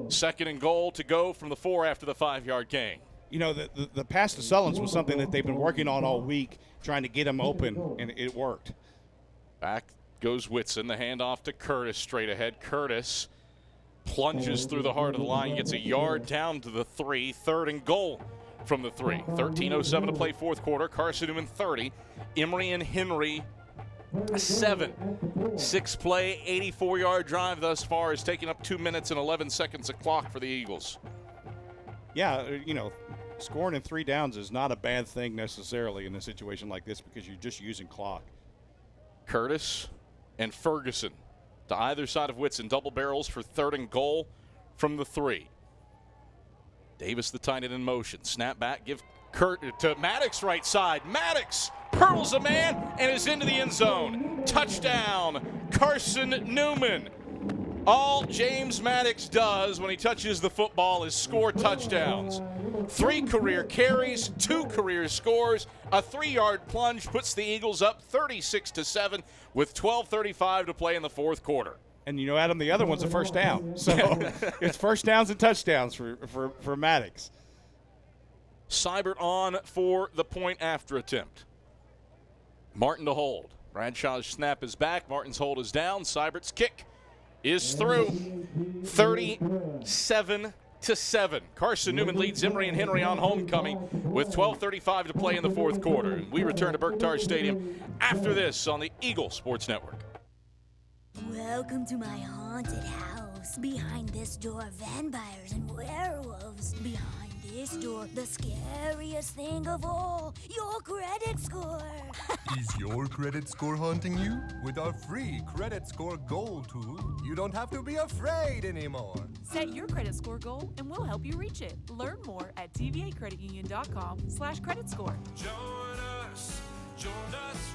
Second and goal to go from the 4 after the 5-yard gain. You know, the pass to Sullins was something that they've been working on all week, trying to get him open, and it worked. Back goes Whitson. The handoff to Curtis straight ahead. Curtis plunges through the heart of the line, gets a yard down to the 3. Third and goal from the 3. 13:07 to play fourth quarter. Carson-Newman 30. Emory and Henry 7. 6-play, 84-yard drive thus far is taking up 2 minutes and 11 seconds of clock for the Eagles. Yeah, you know, scoring in 3 downs is not a bad thing necessarily in a situation like this because you're just using clock. Curtis and Ferguson to either side of Whitson. Double barrels for third and goal from the 3. Davis, the tight end in motion. Snap back, give to Maddox right side. Maddox hurdles a man and is into the end zone. Touchdown, Carson-Newman. All James Maddox does when he touches the football is score touchdowns. 3 career carries, 2 career scores, a 3-yard plunge puts the Eagles up 36-7 with 12:35 to play in the fourth quarter. And you know, Adam, the other one's a first down. So it's first downs and touchdowns for Maddox. Seibert on for the point after attempt. Martin to hold. Bradshaw's snap is back. Martin's hold is down. Seibert's kick is through. 37-7. Carson-Newman leads Emory and Henry on homecoming with 12:35 to play in the fourth quarter. And we return to Berktar Stadium after this on the Eagle Sports Network. Welcome to my haunted house. Behind this door, vampires and werewolves. Behind this door, the scariest thing of all, your credit score. Is your credit score haunting you? With our free credit score goal tool, you don't have to be afraid anymore. Set your credit score goal and we'll help you reach it. Learn more at tvacreditunion.com/credit score. Join us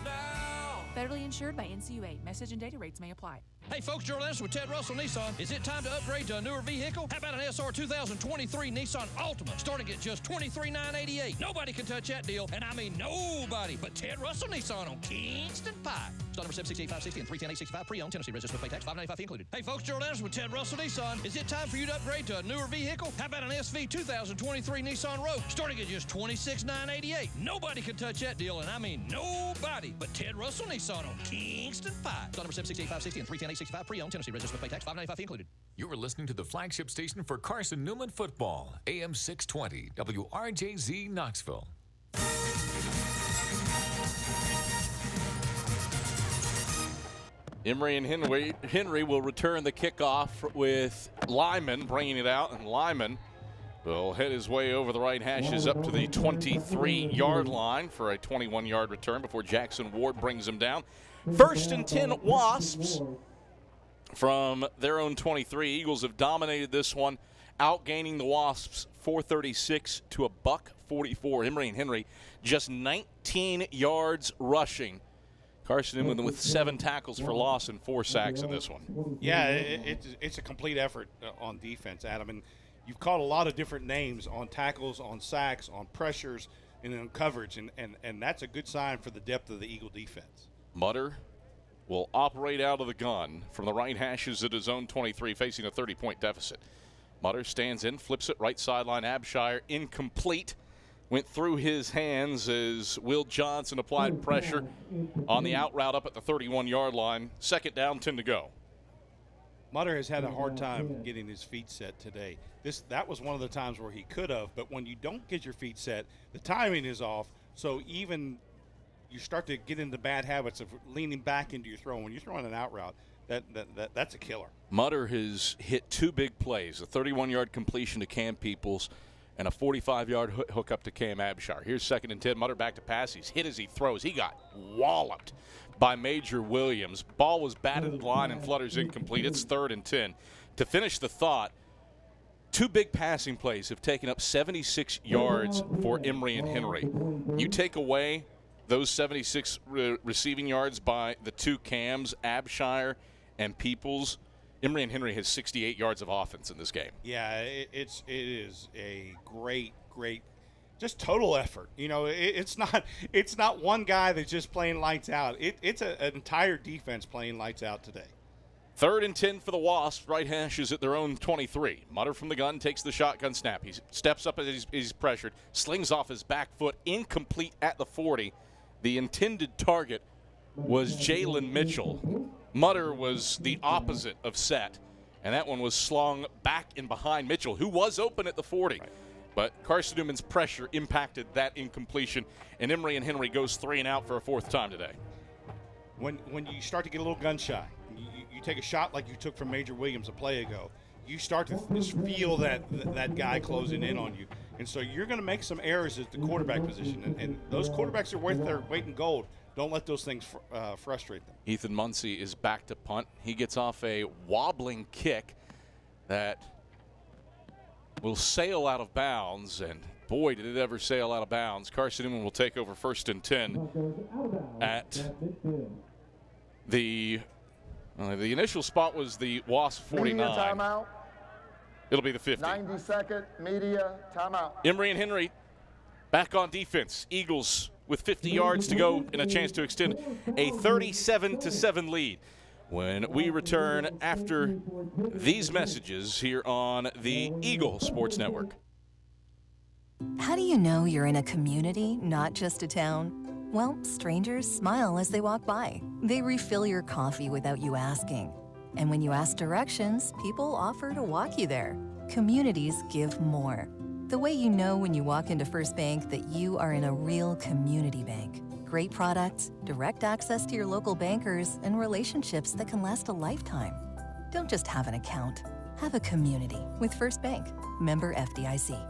now. Federally insured by NCUA. Message and data rates may apply. Hey folks, Gerald Anderson with Ted Russell Nissan. Is it time to upgrade to a newer vehicle? How about an SR 2023 Nissan Altima starting at just $23,988? Nobody can touch that deal, and I mean nobody but Ted Russell Nissan on Kingston Pike. Start number 768-560 and 310-865 pre-owned. Tennessee registered with pay tax, $595 fee included. Hey folks, Gerald Anderson with Ted Russell Nissan. Is it time for you to upgrade to a newer vehicle? How about an SV 2023 Nissan Rogue starting at just $26,988? Nobody can touch that deal, and I mean nobody but Ted Russell Nissan on Kingston Pike. Start number 768-560 and 310-865 pre-owned. Tennessee registered with pay tax, $595 fee included. You are listening to the flagship station for Carson-Newman football, AM 620, WRJZ Knoxville. Emory and Henry will return the kickoff with Lyman bringing it out, and Lyman will head his way over the right hashes up to the 23-yard line for a 21-yard return before Jackson Ward brings him down. 1st and 10 Wasps from their own 23. Eagles have dominated this one, outgaining the Wasps 436 to a $144. Emory and Henry just 19 yards rushing. Carson-Newman with 7 tackles for loss and 4 sacks in this one. Yeah, it's a complete effort on defense, Adam. And you've called a lot of different names on tackles, on sacks, on pressures, and on coverage. And that's a good sign for the depth of the Eagle defense. Mutter will operate out of the gun from the right hashes at his own 23, facing a 30-point deficit. Mutter stands in, flips it right sideline. Abshire incomplete. Went through his hands as Will Johnson applied pressure on the out route up at the 31-yard line. 2nd down, 10 to go. Mutter has had a hard time getting his feet set today. That was one of the times where he could have, but when you don't get your feet set, the timing is off. So even you start to get into bad habits of leaning back into your throw. When you're throwing an out route, that's a killer. Mutter has hit 2 big plays, a 31-yard completion to Cam Peoples and a 45-yard hook up to Cam Abshire. Here's 2nd and 10. Mutter back to pass. He's hit as he throws. He got walloped by Major Williams. Ball was batted at the line and flutters incomplete. It's 3rd and 10. To finish the thought, 2 big passing plays have taken up 76 yards for Emory and Henry. You take away those 76 receiving yards by the 2 Cams, Abshire and Peoples, Emory and Henry has 68 yards of offense in this game. Yeah, it is a great, just total effort. You know, it's not one guy that's just playing lights out. It's an entire defense playing lights out today. 3rd and 10 for the Wasps. Right hashes at their own 23. Mutter from the gun takes the shotgun snap. He steps up as he's pressured, slings off his back foot, incomplete at the 40. The intended target was Jalen Mitchell. Mutter was the opposite of set, and that one was slung back in behind Mitchell, who was open at the 40. Right. But Carson-Newman's pressure impacted that incompletion, and Emory and Henry goes 3 and out for a 4th time today. When you start to get a little gun shy, you take a shot like you took from Major Williams a play ago, you start to just feel that guy closing in on you. And so you're going to make some errors at the quarterback position, and those quarterbacks are worth their weight in gold. Don't let those things frustrate them. Ethan Muncie is back to punt. He gets off a wobbling kick that will sail out of bounds, and boy, did it ever sail out of bounds. Carson-Newman will take over 1st and 10 at the initial spot was the Wasp 49. Media timeout. It'll be the 50. 90-second media timeout. Emory and Henry back on defense. Eagles with 50 yards to go and a chance to extend a 37-7 lead. When we return after these messages here on the Eagle Sports Network. How do you know you're in a community, not just a town? Well, strangers smile as they walk by. They refill your coffee without you asking. And when you ask directions, people offer to walk you there. Communities give more. The way you know when you walk into First Bank that you are in a real community bank. Great products, direct access to your local bankers, and relationships that can last a lifetime. Don't just have an account. Have a community with First Bank. Member FDIC.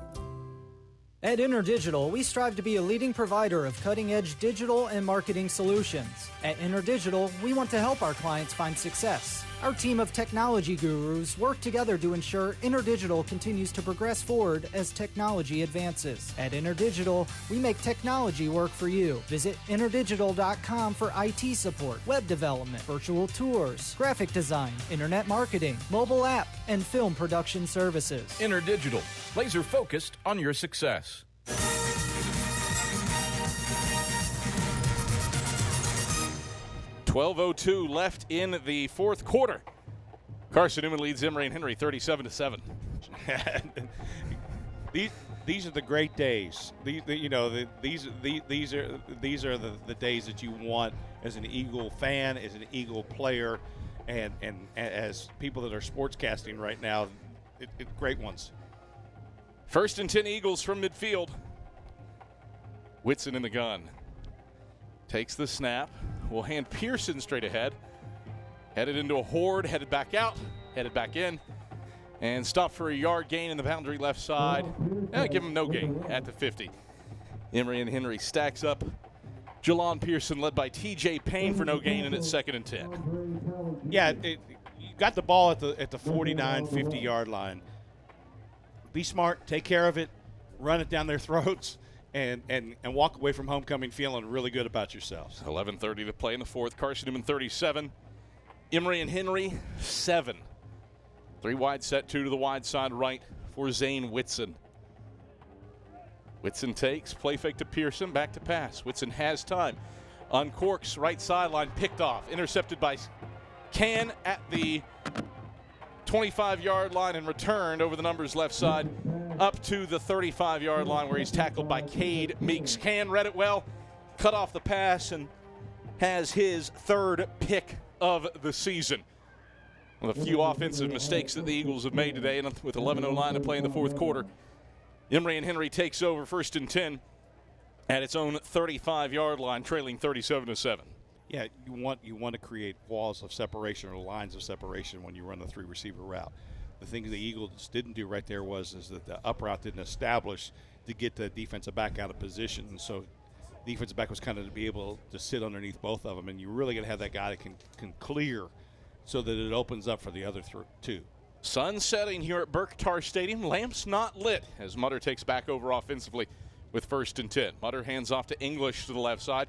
At InterDigital, we strive to be a leading provider of cutting-edge digital and marketing solutions. At InterDigital, we want to help our clients find success. Our team of technology gurus work together to ensure InterDigital continues to progress forward as technology advances. At InterDigital, we make technology work for you. Visit interdigital.com for IT support, web development, virtual tours, graphic design, internet marketing, mobile app, and film production services. InterDigital, laser focused on your success. .12:02 left in the fourth quarter. Carson-Newman leads Emory and Henry 37-7. These are the great days. These are the days that you want as an Eagle fan, as an Eagle player, and as people that are sportscasting right now. Great ones. 1st and 10 Eagles from midfield. Whitson in the gun. Takes the snap. Will hand Pearson straight ahead. Headed into a horde, headed back out, headed back in. And stopped for a yard gain in the boundary left side. Give him no gain at the 50. Emory and Henry stacks up. Jalon Pearson led by TJ Payne for no gain, and it's 2nd and 10. Yeah, you got the ball at the 49, 50-yard line. Be smart, take care of it, run it down their throats, and walk away from homecoming feeling really good about yourselves. 11:30 to play in the fourth. Carson-Newman 37. Emory and Henry 7. 3 wide set, 2 to the wide side right for Zane Whitson. Whitson takes, play fake to Pearson, back to pass. Whitson has time. Uncorks, right sideline, picked off. Intercepted by Can at the 25-yard line and returned over the numbers left side up to the 35-yard line where he's tackled by Cade Meeks. Can read it well, cut off the pass, and has his 3rd pick of the season. One of the few offensive mistakes that the Eagles have made today, and with 11:09 to play in the fourth quarter. Emory and Henry takes over 1st and 10 at its own 35-yard line, trailing 37-7. Yeah, you want to create walls of separation or lines of separation when you run the 3-receiver route. The thing the Eagles didn't do right there is that the up route didn't establish to get the defensive back out of position, and so the defensive back was kind of to be able to sit underneath both of them, and you're really going to have that guy that can clear so that it opens up for the other two. Sun setting here at Berktar Stadium. Lamps not lit as Mutter takes back over offensively with 1st and 10. Mutter hands off to English to the left side.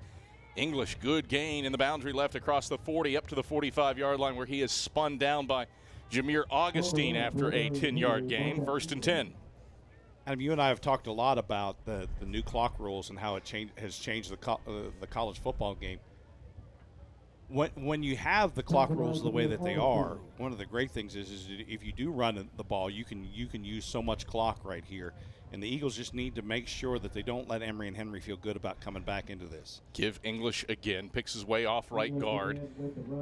English, good gain in the boundary left across the 40 up to the 45-yard line where he is spun down by Jameer Augustine after a 10-yard gain. 1st and 10. Adam, you and I have talked a lot about the new clock rules and how it has changed the college football game. When you have the clock rules the way that they are, one of the great things is if you do run the ball, you can use so much clock right here. And the Eagles just need to make sure that they don't let Emory and Henry feel good about coming back into this. Give English again, picks his way off right guard,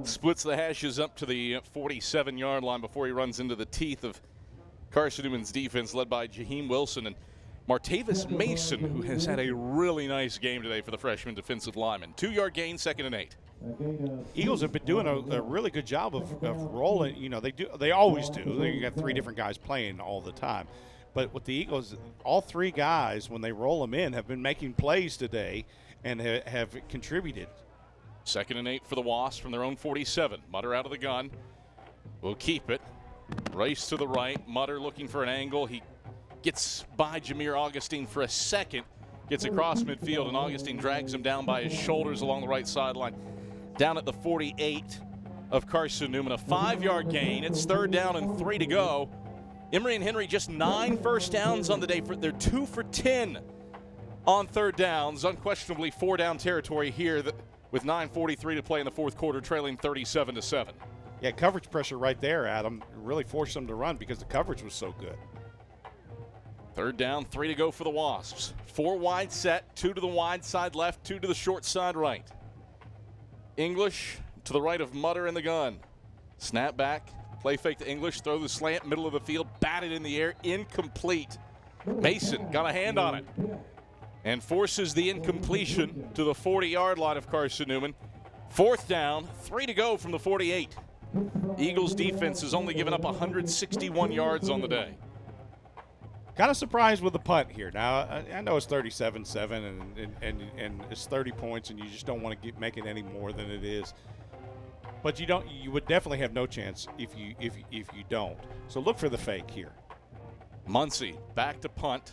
splits the hashes up to the 47-yard line before he runs into the teeth of Carson-Newman's defense led by Jaheim Wilson and Martavis Mason, who has had a really nice game today for the freshman defensive lineman. 2-yard gain, 2nd and 8. Eagles have been doing a really good job of rolling. You know, they always do. They got 3 different guys playing all the time. But with the Eagles, all 3 guys, when they roll them in, have been making plays today and have contributed. 2nd and 8 for the Wasps from their own 47. Mutter out of the gun. Will keep it. Race to the right. Mutter looking for an angle. He gets by Jameer Augustine for a second. Gets across midfield, and Augustine drags him down by his shoulders along the right sideline. Down at the 48 of Carson-Newman. A 5-yard gain. It's 3rd down and 3 to go. Emory and Henry just 9 first downs on the day. They're 2 for 10 on 3rd downs. Unquestionably 4-down territory here with 9:43 to play in the fourth quarter, trailing 37-7. Yeah, coverage pressure right there, Adam. Really forced them to run because the coverage was so good. 3rd down, 3 to go for the Wasps. 4 wide set, 2 to the wide side left, 2 to the short side right. English to the right of Mutter in the gun. Snap back. Play fake to English, throw the slant, middle of the field, batted in the air, incomplete. Mason got a hand on it and forces the incompletion to the 40-yard line of Carson-Newman. 4th down, 3 to go from the 48. Eagles defense has only given up 161 yards on the day. Kind of surprised with the punt here. Now, I know it's 37-7 and it's 30 points and you just don't want to make it any more than it is. But you would definitely have no chance if you don't. So look for the fake here. Muncie back to punt.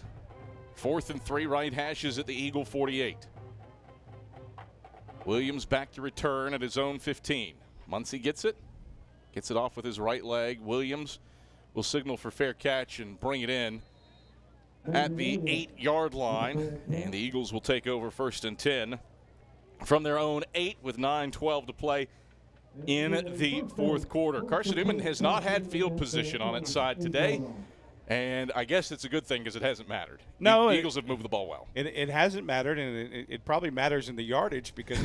4th and 3, right hashes at the Eagle 48. Williams back to return at his own 15. Muncie gets it off with his right leg. Williams will signal for fair catch and bring it in at the 8-yard line. And the Eagles will take over 1st and 10 from their own 8 with 9:12 to play in the 4th quarter. Carson-Newman has not had field position on its side today, and I guess it's a good thing because it hasn't mattered. No, the Eagles have moved the ball well. It hasn't mattered, and it probably matters in the yardage because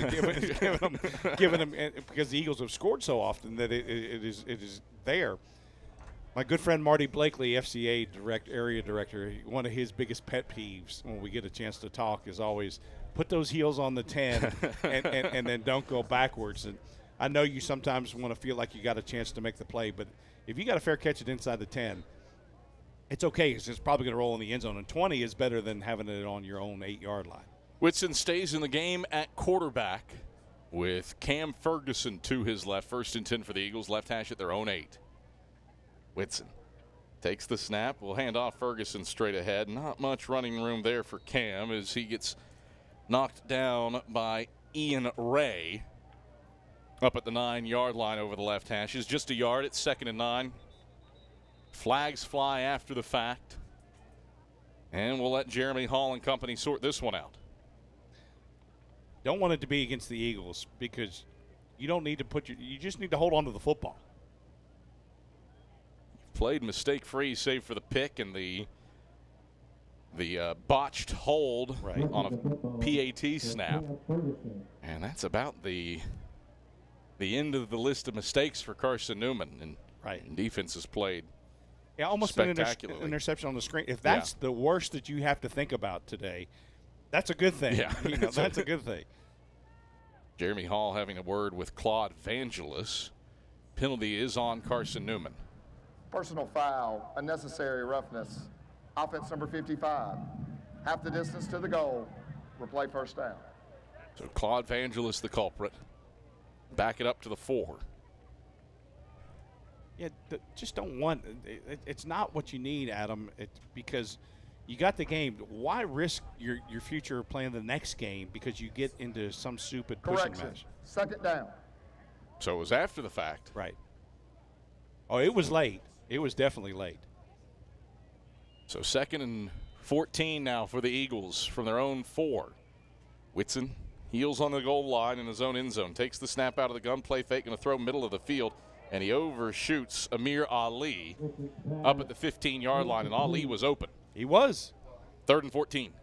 given them because the Eagles have scored so often that it is there. My good friend Marty Blakely, FCA area director, one of his biggest pet peeves when we get a chance to talk is always put those heels on the 10 and then don't go backwards. And I know you sometimes want to feel like you got a chance to make the play, but if you got a fair catch it inside the 10, it's okay because it's probably going to roll in the end zone. And 20 is better than having it on your own 8-yard line. Whitson stays in the game at quarterback with Cam Ferguson to his left. 1st and 10 for the Eagles, left hash at their own 8. Whitson takes the snap. We'll hand off Ferguson straight ahead. Not much running room there for Cam as he gets knocked down by Ian Ray up at the 9-yard line over the left hashes. Just a yard. It's 2nd and 9. Flags fly after the fact. And we'll let Jeremy Hall and company sort this one out. Don't want it to be against the Eagles because you don't need to you just need to hold on to the football. Played mistake-free save for the pick and the botched hold on a PAT snap. And that's about the end of the list of mistakes for Carson-Newman. And defense has played almost an interception on the screen. If that's the worst that you have to think about today, that's a good thing. Yeah. That's a good thing. Jeremy Hall having a word with Claude Vangelis. Penalty is on Carson-Newman. Personal foul, unnecessary roughness. Offense number 55. Half the distance to the goal. Replay 1st down. So Claude Vangelis, the culprit. Back it up to the 4. Yeah, just don't want – it's not what you need, Adam, because you got the game. Why risk your future playing the next game because you get into some stupid pushing match? 2nd down. So it was after the fact. Right. Oh, it was late. It was definitely late. So 2nd and 14 now for the Eagles from their own 4. Whitson heels on the goal line in his own end zone. Takes the snap out of the gun, play fake, going to throw middle of the field. And he overshoots Amir Ali up at the 15-yard line, and Ali was open. He was. 3rd and 14.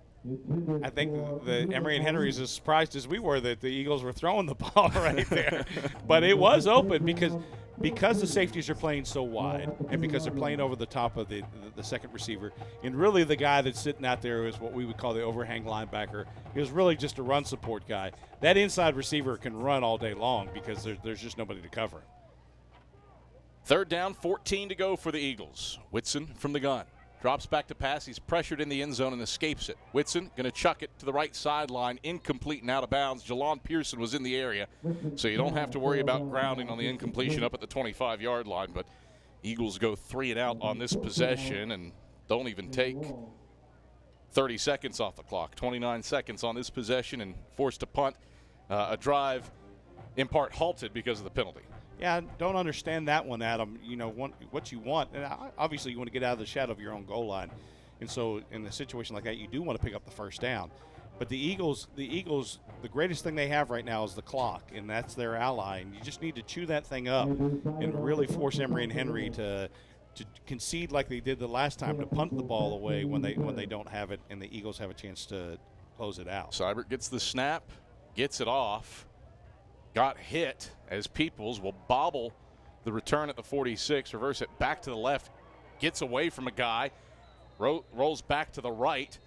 I think the Emory and Henry is as surprised as we were that the Eagles were throwing the ball right there. But it was open because the safeties are playing so wide and because they're playing over the top of the second receiver. And really the guy that's sitting out there is what we would call the overhang linebacker. He was really just a run support guy. That inside receiver can run all day long because there's just nobody to cover him. 3rd down, 14 to go for the Eagles. Whitson from the gun. Drops back to pass. He's pressured in the end zone and escapes it. Whitson going to chuck it to the right sideline. Incomplete and out of bounds. Jalon Pearson was in the area, so you don't have to worry about grounding on the incompletion up at the 25-yard line. But Eagles go 3 and out on this possession and don't even take 30 seconds off the clock. 29 seconds on this possession and forced to punt. A drive in part halted because of the penalty. Yeah, don't understand that one, Adam. You know, what you want, and obviously you want to get out of the shadow of your own goal line. And so in a situation like that, you do want to pick up the 1st down. But the Eagles, the greatest thing they have right now is the clock, and that's their ally. And you just need to chew that thing up and really force Emory and Henry to concede like they did the last time, to punt the ball away when they don't have it, and the Eagles have a chance to close it out. Seibert gets the snap, gets it off. Got hit as Peoples will bobble the return at the 46, reverse it back to the left, gets away from a guy, rolls back to the right,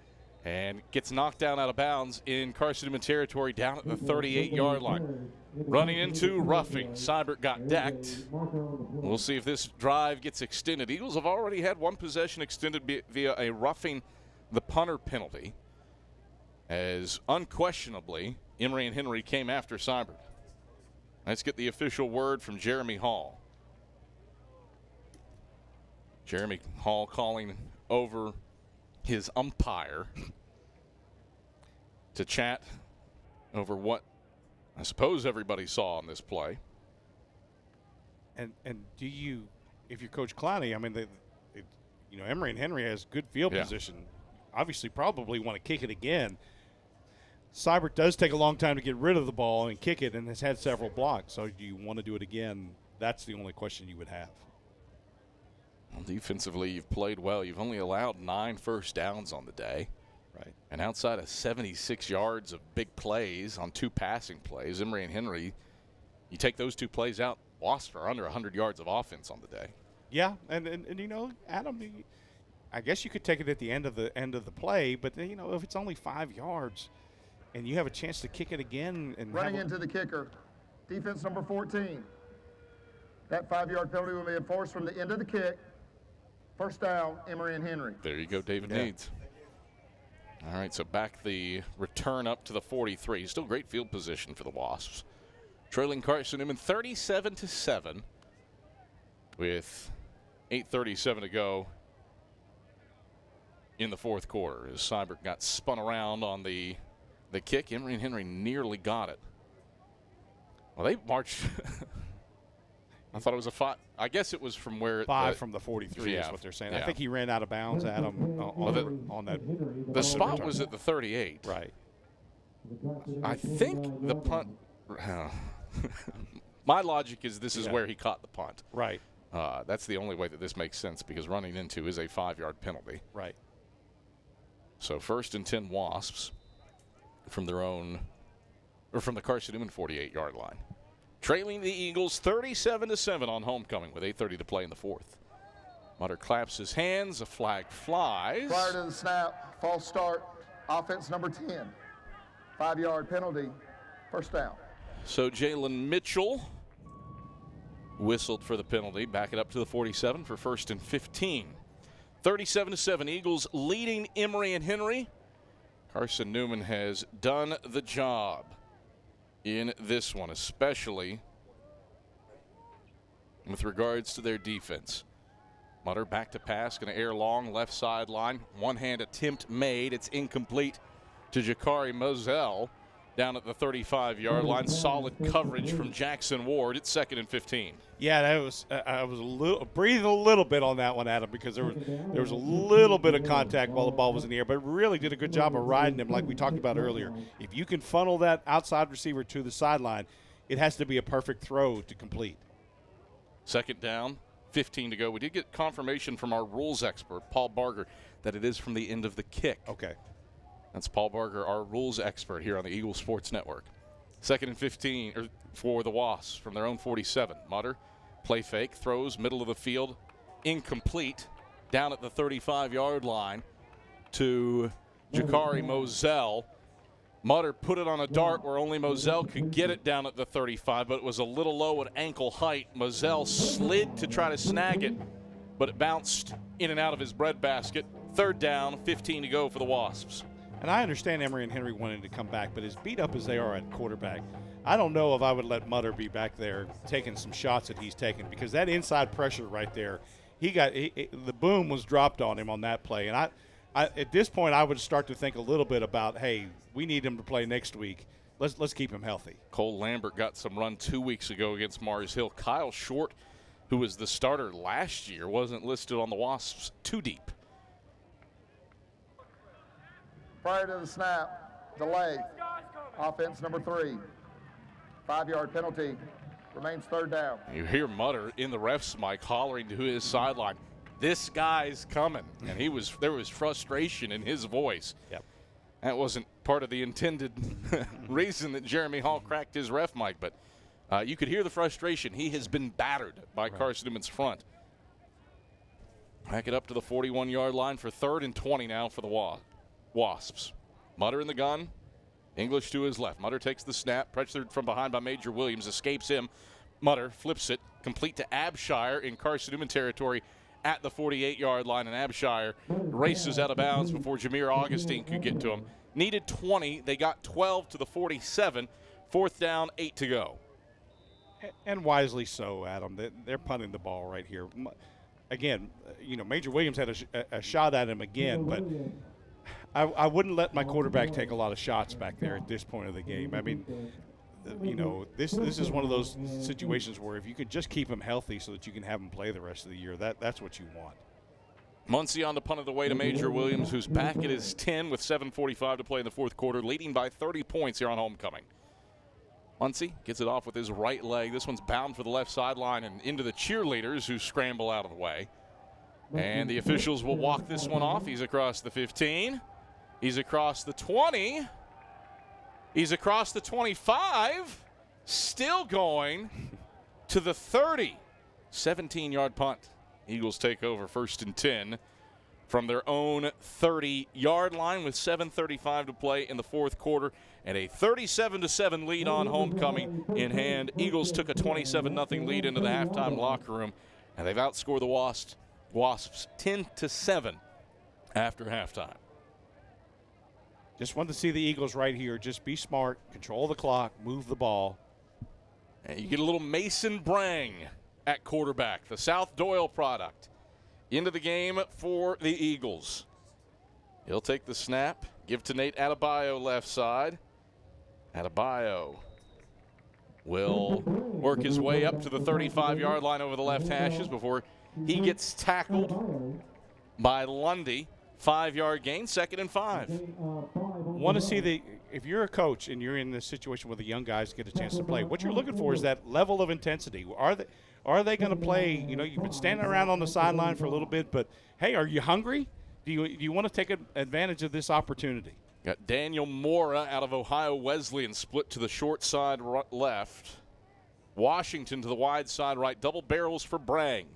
and gets knocked down out of bounds in Carson-Newman territory down at the 38-yard line. Running into roughing. Seibert got decked. We'll see if this drive gets extended. Eagles have already had one possession extended via a roughing the punter penalty, as unquestionably Emory and Henry came after Seibert. Let's get the official word from Jeremy Hall. Jeremy Hall calling over his umpire to chat over what I suppose everybody saw on this play. And do you, if you're Coach Clowney, I mean, Emory and Henry has good field position. Obviously, probably want to kick it again. Seibert does take a long time to get rid of the ball and kick it, and has had several blocks. So do you want to do it again? That's the only question you would have. Well, defensively, you've played well. You've only allowed 9 first downs on the day. Right. And outside of 76 yards of big plays on 2 passing plays, Emory and Henry, you take those 2 plays out, Wasps are under 100 yards of offense on the day. Yeah, and Adam, I guess you could take it at the end of the play, but if it's only 5 yards and you have a chance to kick it again and running into the kicker, defense number 14. That 5-yard penalty will be enforced from the end of the kick. First down, Emory and Henry. There you go, David Needs. All right, so back the return up to the 43. Still great field position for the Wasps. Trailing Carson-Newman 37-7 with 8:37 to go in the fourth quarter. As Seibert got spun around on the kick, Emory and Henry nearly got it. Well, they marched. I thought it was a 5. I guess it was from where 5 from the 43 is what they're saying. I think he ran out of bounds, Adam, on that. The spot return. was at the 38. Right. I think the punt. My logic is this is where he caught the punt. Right. That's the only way that this makes sense because running into is a 5-yard penalty. Right. So 1st and 10 Wasps from their own, or from the Carson-Newman 48-yard line. Trailing the Eagles 37-7 on homecoming with 8:30 to play in the fourth. Mutter claps his hands. A flag flies. Prior to the snap, false start, offense number 10. 5-yard penalty, first down. So Jalen Mitchell whistled for the penalty. Back it up to the 47 for 1st and 15. 37-7, Eagles leading Emory and Henry. Carson-Newman has done the job in this one, especially with regards to their defense. Mutter back to pass, going to air long, left sideline. One-hand attempt made. It's incomplete to Jakari Moselle down at the 35-yard line. Solid coverage from Jackson Ward. It's 2nd and 15. Yeah, that was I was breathing a little bit on that one, Adam, because there was a little bit of contact while the ball was in the air, but really did a good job of riding him like we talked about earlier. If you can funnel that outside receiver to the sideline, it has to be a perfect throw to complete. 2nd down, 15 to go. We did get confirmation from our rules expert, Paul Barger, that it is from the end of the kick. Okay. That's Paul Barger, our rules expert here on the Eagle Sports Network. 2nd and 15 for the Wasps from their own 47. Mutter, play fake, throws, middle of the field, incomplete, down at the 35-yard line to Jakari Moselle. Mutter put it on a dart where only Moselle could get it down at the 35, but it was a little low at ankle height. Moselle slid to try to snag it, but it bounced in and out of his breadbasket. 3rd down, 15 to go for the Wasps. And I understand Emory and Henry wanting to come back, but as beat up as they are at quarterback, I don't know if I would let Mutter be back there taking some shots that he's taking, because that inside pressure right there, the boom was dropped on him on that play. And I at this point, I would start to think a little bit about, hey, we need him to play next week. Let's keep him healthy. Cole Lambert got some run 2 weeks ago against Mars Hill. Kyle Short, who was the starter last year, wasn't listed on the Wasps too deep. Prior to the snap, delay, offense number 3. 5-yard penalty, remains 3rd down. You hear Mutter in the ref's mic hollering to his sideline, "This guy's coming," and there was frustration in his voice. Yep. That wasn't part of the intended reason that Jeremy Hall cracked his ref mic, but you could hear the frustration. He has been battered by Carson-Newman's front. Back it up to the 41-yard line for 3rd and 20 now for the Wasps. Mutter in the gun. English to his left. Mutter takes the snap. Pressured from behind by Major Williams. Escapes him. Mutter flips it. Complete to Abshire in Carson-Newman territory at the 48-yard line. And Abshire races out of bounds before Jameer Augustine could get to him. Needed 20. They got 12 to the 47. 4th down, 8 to go. And wisely so, Adam. They're punting the ball right here. Again, Major Williams had a shot at him again, but I wouldn't let my quarterback take a lot of shots back there at this point of the game. I mean, this is one of those situations where if you could just keep him healthy so that you can have him play the rest of the year, that's what you want. Muncie on to punt it away to Major Williams, who's back at his 10 with 7:45 to play in the fourth quarter, leading by 30 points here on homecoming. Muncie gets it off with his right leg. This one's bound for the left sideline and into the cheerleaders who scramble out of the way. And the officials will walk this one off. He's across the 15. He's across the 20. He's across the 25. Still going to the 30. 17-yard punt. Eagles take over 1st and 10 from their own 30-yard line with 7:35 to play in the fourth quarter and a 37-7 lead on homecoming in hand. Eagles took a 27-0 lead into the halftime locker room, and they've outscored the Wasps 10-7 after halftime. Just wanted to see the Eagles right here. Just be smart, control the clock, move the ball. And you get a little Mason Brang at quarterback, the South Doyle product, into the game for the Eagles. He'll take the snap, give to Nate Adebayo left side. Adebayo will work his way up to the 35-yard line over the left hashes before he gets tackled by Lundy. 5-yard gain, 2nd and 5. Want to see if you're a coach and you're in this situation where the young guys get a chance to play, what you're looking for is that level of intensity. Are they going to play? You've been standing around on the sideline for a little bit, but hey, are you hungry? Do you want to take advantage of this opportunity? Got Daniel Mora out of Ohio Wesleyan split to the short side left. Washington to the wide side right. Double barrels for Brang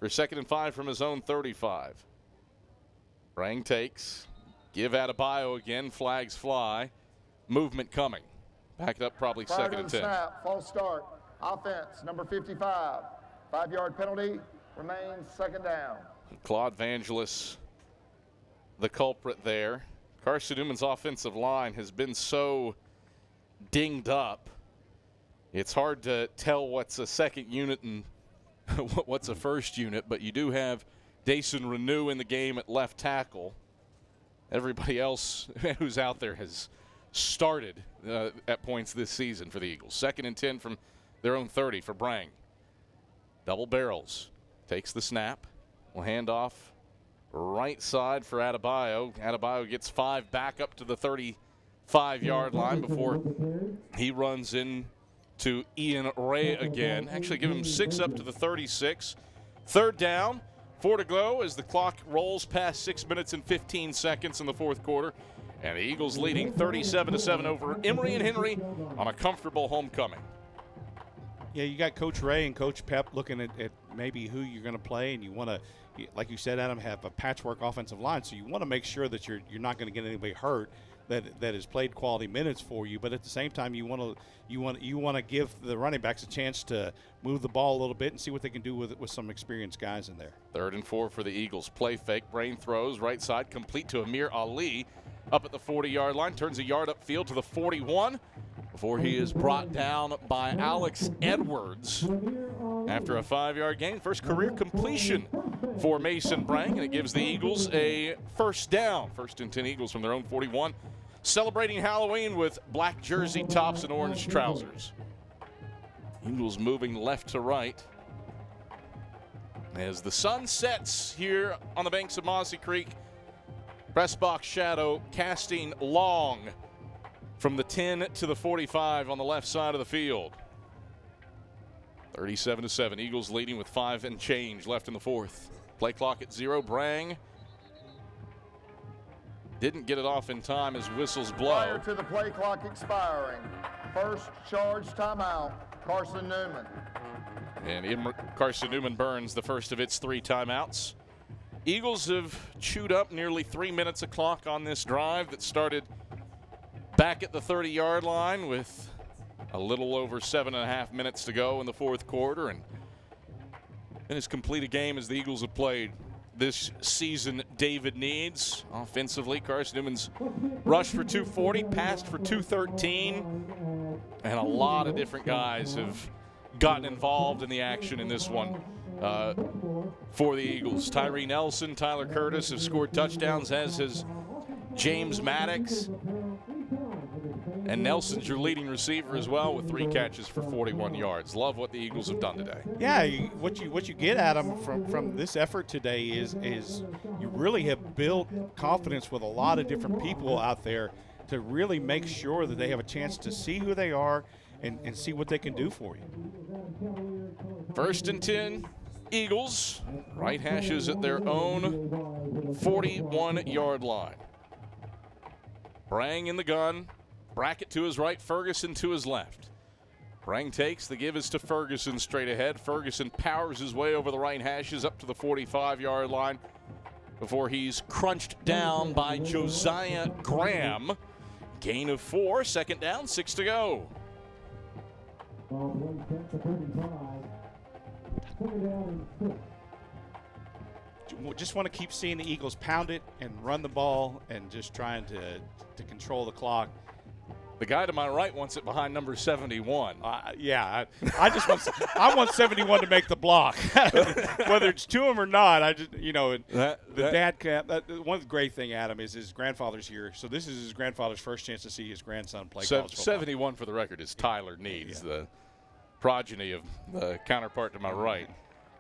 for 2nd and 5 from his own 35. Brang takes. Give Adebayo again. Flags fly. Movement coming. Back it up probably 2nd and 10. Snap, false start. Offense, number 55. 5-yard penalty. Remains 2nd down. Claude Vangelis, the culprit there. Carson-Newman's offensive line has been so dinged up, it's hard to tell what's a second unit and what's a first unit, but you do have Dason Renew in the game at left tackle. Everybody else who's out there has started at points this season for the Eagles. 2nd and 10 from their own 30 for Brang. Double barrels. Takes the snap. Will hand off right side for Adebayo. Adebayo gets 5 back up to the 35-yard line before he runs in to Ian Ray again. Actually give him 6 up to the 36. 3rd down. 4 to go as the clock rolls past 6 minutes and 15 seconds in the fourth quarter. And the Eagles leading 37-7 over Emory and Henry on a comfortable homecoming. Yeah, you got Coach Ray and Coach Pep looking at maybe who you're going to play, and you want to, like you said, Adam, have a patchwork offensive line. So you want to make sure that you're not going to get anybody hurt that has played quality minutes for you. But at the same time, you want to give the running backs a chance to move the ball a little bit and see what they can do with some experienced guys in there. 3rd and 4 for the Eagles. Play fake. Brain throws right side, complete to Amir Ali up at the 40-yard line. Turns a yard upfield to the 41 before he is brought down by Alex Edwards after a 5-yard gain. First career completion for Mason Brang, and it gives the Eagles a 1st down. 1st and 10 Eagles from their own 41. Celebrating Halloween with black jersey tops and orange trousers. Eagles moving left to right as the sun sets here on the banks of Mossy Creek. Press box shadow casting long from the 10 to the 45 on the left side of the field. 37-7. Eagles leading with 5 and change left in the fourth. Play clock at 0. Brang didn't get it off in time as whistles blow. Prior to the play clock expiring, first charge timeout, Carson-Newman. And Carson-Newman burns the first of its 3 timeouts. Eagles have chewed up nearly 3 minutes of clock on this drive that started back at the 30-yard line with a little over 7.5 minutes to go in the fourth quarter, and as complete a game as the Eagles have played this season David needs. Offensively, Carson-Newman's rushed for 240, passed for 213, and a lot of different guys have gotten involved in the action in this one for the Eagles. Tyree Nelson, Tyler Curtis have scored touchdowns, as has James Maddox. And Nelson's your leading receiver as well with 3 catches for 41 yards. Love what the Eagles have done today. Yeah, what you get at them from this effort today is you really have built confidence with a lot of different people out there to really make sure that they have a chance to see who they are and see what they can do for you. 1st and 10, Eagles. Right hashes at their own 41-yard line. Brang in the gun. Brackett to his right, Ferguson to his left. Brang takes, the give is to Ferguson straight ahead. Ferguson powers his way over the right hashes up to the 45-yard line before he's crunched down by Josiah Graham. Gain of 4, 2nd down, 6 to go. Just want to keep seeing the Eagles pound it and run the ball and just trying to control the clock. The guy to my right wants it behind number 71. I want 71 to make the block, whether it's to him or not. One great thing, Adam, is his grandfather's here, so this is his grandfather's first chance to see his grandson play college football. 71 for the record is Tyler Needs, the progeny of the counterpart to my right.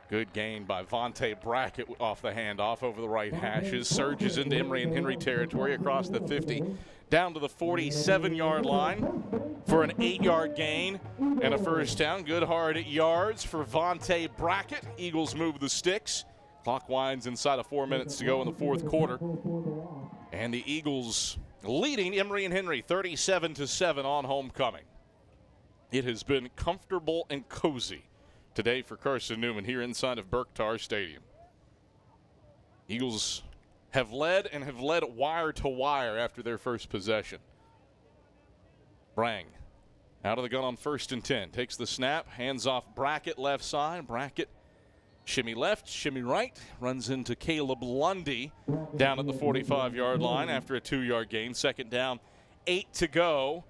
Good gain by Vontae Brackett off the handoff over the right hashes. Surges into Emory and Henry territory across the 50. Down to the 47-yard line for an 8-yard gain and a 1st down. Good hard yards for Vontae Brackett. Eagles move the sticks. Clock winds inside of 4 minutes to go in the 4th quarter. And the Eagles leading Emory and Henry 37-7 on homecoming. It has been comfortable and cozy today for Carson-Newman here inside of Berktar Stadium. Eagles have led wire to wire after their first possession. Brang out of the gun on 1st and 10. Takes the snap, hands off Brackett left side. Brackett shimmy left, shimmy right. Runs into Caleb Lundy down at the 45-yard line after a 2-yard gain. 2nd down, 8 to go.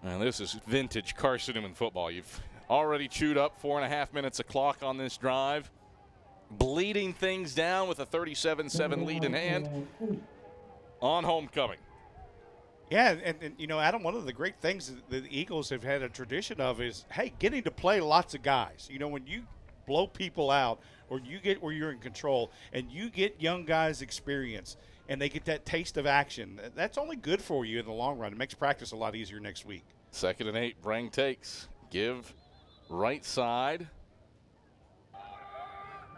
And this is vintage Carson-Newman football. You've already chewed up 4.5 minutes of clock on this drive. Bleeding things down with a 37-7 lead in hand on homecoming. Yeah, and Adam, one of the great things that the Eagles have had a tradition of is, hey, getting to play lots of guys. When you blow people out or you get where you're in control and you get young guys experience and they get that taste of action, that's only good for you in the long run. It makes practice a lot easier next week. 2nd and 8, Brang takes. Give right side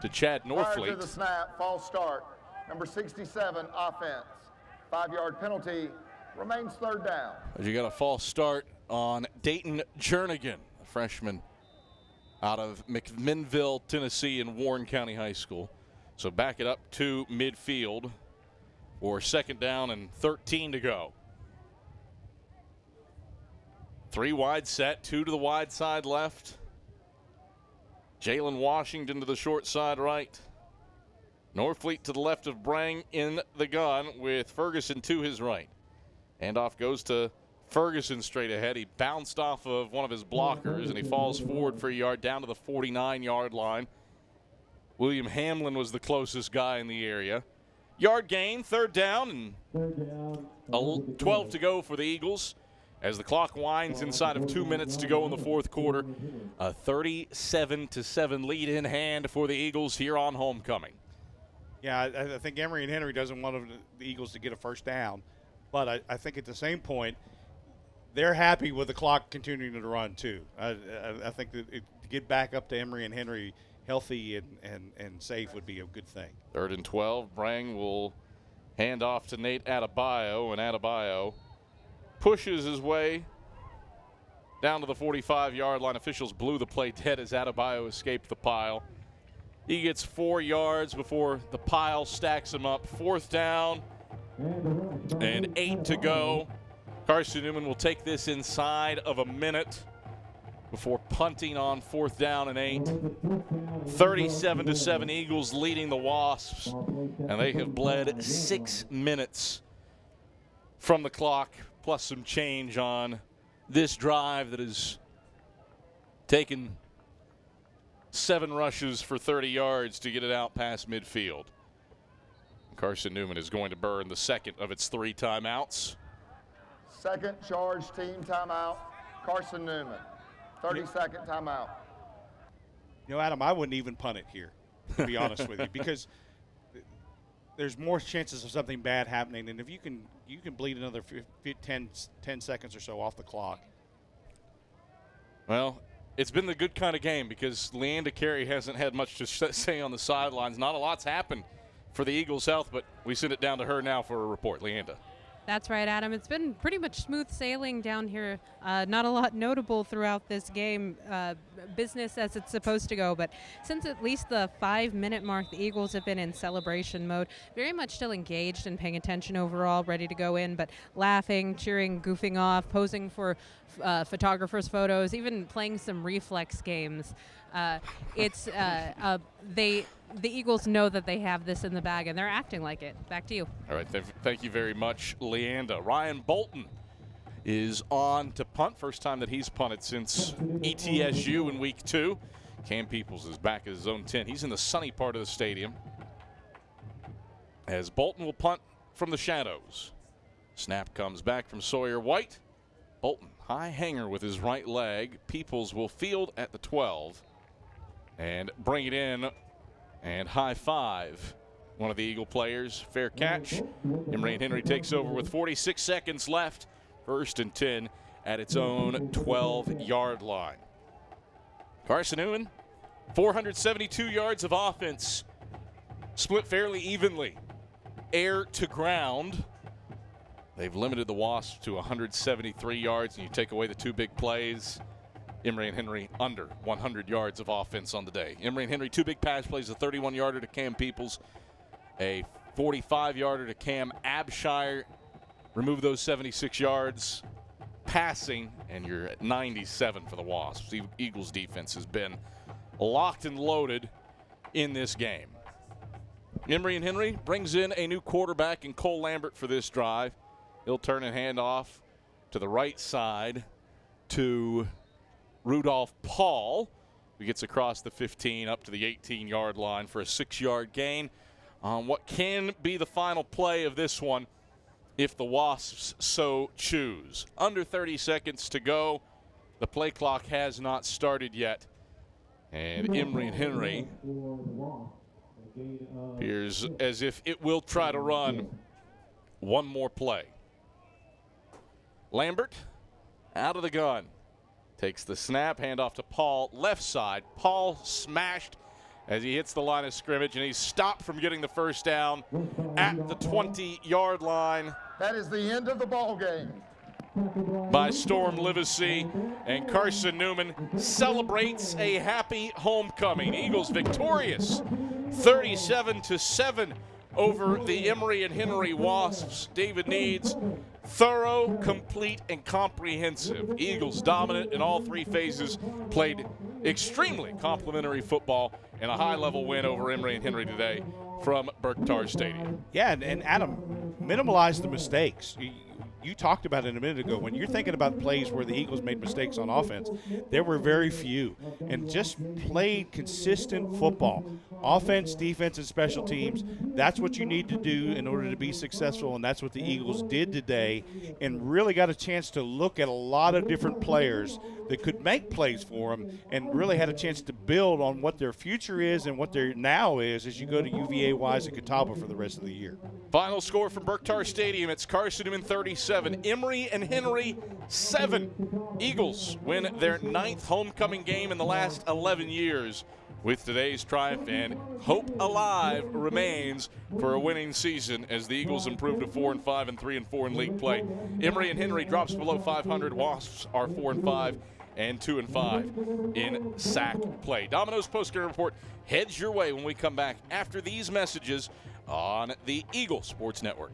to Chad Northfleet. Prior to the snap, false start. Number 67, offense. 5-yard penalty. Remains 3rd down. You got a false start on Dayton Jernigan, a freshman out of McMinnville, Tennessee, in Warren County High School. So back it up to midfield for 2nd down and 13 to go. 3 wide set, 2 to the wide side left. Jalen Washington to the short side right. Northfleet to the left of Brang in the gun with Ferguson to his right. Handoff goes to Ferguson straight ahead. He bounced off of one of his blockers, and he falls forward for a yard down to the 49-yard line. William Hamlin was the closest guy in the area. Yard gain, 3rd down, and 12 to go for the Eagles. As the clock winds inside of 2 minutes to go in the 4th quarter, a 37-7 lead in hand for the Eagles here on homecoming. Yeah, I think Emory and Henry doesn't want the Eagles to get a 1st down, but I think at the same point, they're happy with the clock continuing to run too. I think that to get back up to Emory and Henry healthy and safe would be a good thing. 3rd and 12, Brang will hand off to Nate Adebayo, and Adebayo pushes his way down to the 45-yard line. Officials blew the play dead as Adebayo escaped the pile. He gets 4 yards before the pile stacks him up. 4th down and 8 to go. Carson-Newman will take this inside of a minute before punting on 4th down and 8. 37-7, Eagles leading the Wasps, and they have bled 6 minutes from the clock, plus some change on this drive that has taken 7 rushes for 30 yards to get it out past midfield. Carson-Newman is going to burn the second of its 3 timeouts. Second charge team timeout, Carson-Newman. 30-second timeout. You know, Adam, I wouldn't even punt it here, to be honest with you, because there's more chances of something bad happening, and if you can bleed another 10 seconds or so off the clock. Well, it's been the good kind of game because Leanda Carey hasn't had much to say on the sidelines. Not a lot's happened for the Eagles Health, but we send it down to her now for a report. Leanda. That's right, Adam. It's been pretty much smooth sailing down here. Not a lot notable throughout this game. Business as it's supposed to go. But since at least the 5-minute mark, the Eagles have been in celebration mode. Very much still engaged and paying attention overall, ready to go in, but laughing, cheering, goofing off, posing for photographers' photos, even playing some reflex games. The Eagles know that they have this in the bag, and they're acting like it. Back to you. All right, thank you very much, Leanda. Ryan Bolton is on to punt. First time that he's punted since ETSU in week 2. Cam Peoples is back at his own 10. He's in the sunny part of the stadium. As Bolton will punt from the shadows. Snap comes back from Sawyer White. Bolton, high hanger with his right leg. Peoples will field at the 12 and bring it in. And high five one of the Eagle players. Fair catch. Emory and Henry takes over with 46 seconds left. 1st and 10 at its own 12-yard line. Carson-Newman, 472 yards of offense. Split fairly evenly. Air to ground. They've limited the Wasps to 173 yards, and you take away the 2 big plays. Emory and Henry under 100 yards of offense on the day. Emory and Henry, 2 big pass plays, a 31-yarder to Cam Peoples, a 45-yarder to Cam Abshire. Remove those 76 yards passing, and you're at 97 for the Wasps. The Eagles defense has been locked and loaded in this game. Emory and Henry brings in a new quarterback in Cole Lambert for this drive. He'll turn and hand off to the right side to Rudolph Paul, who gets across the 15 up to the 18-yard line for a 6-yard gain on what can be the final play of this one if the Wasps so choose. Under 30 seconds to go. The play clock has not started yet. And Emory and Henry appears as if it will try to run one more play. Lambert out of the gun. Takes the snap, handoff to Paul, left side. Paul smashed as he hits the line of scrimmage, and he's stopped from getting the first down at the 20-yard line. That is the end of the ball game. By Storm Livesey, and Carson-Newman celebrates a happy homecoming. Eagles victorious, 37-7 over the Emory and Henry Wasps. David Needs, thorough, complete, and comprehensive. Eagles dominant in all 3 phases, played extremely complimentary football, and a high-level win over Emory and Henry today from Berktar Stadium. Yeah, and Adam, minimize the mistakes. You talked about it a minute ago. When you're thinking about plays where the Eagles made mistakes on offense, there were very few, and just played consistent football. Offense, defense, and special teams, that's what you need to do in order to be successful, and that's what the Eagles did today, and really got a chance to look at a lot of different players that could make plays for them, and really had a chance to build on what their future is and what their now is as you go to UVA, Wise, and Catawba for the rest of the year. Final score from Berktar Stadium, it's Carson-Newman 37, Emory and Henry 7. Eagles win their 9th homecoming game in the last 11 years. With today's triumph, and hope alive remains for a winning season as the Eagles improve to 4-5 and 3-4 in league play. Emory and Henry drops below 500. Wasps are 4-5 and 2-5 in sack play. Domino's postgame report heads your way when we come back after these messages on the Eagle Sports Network.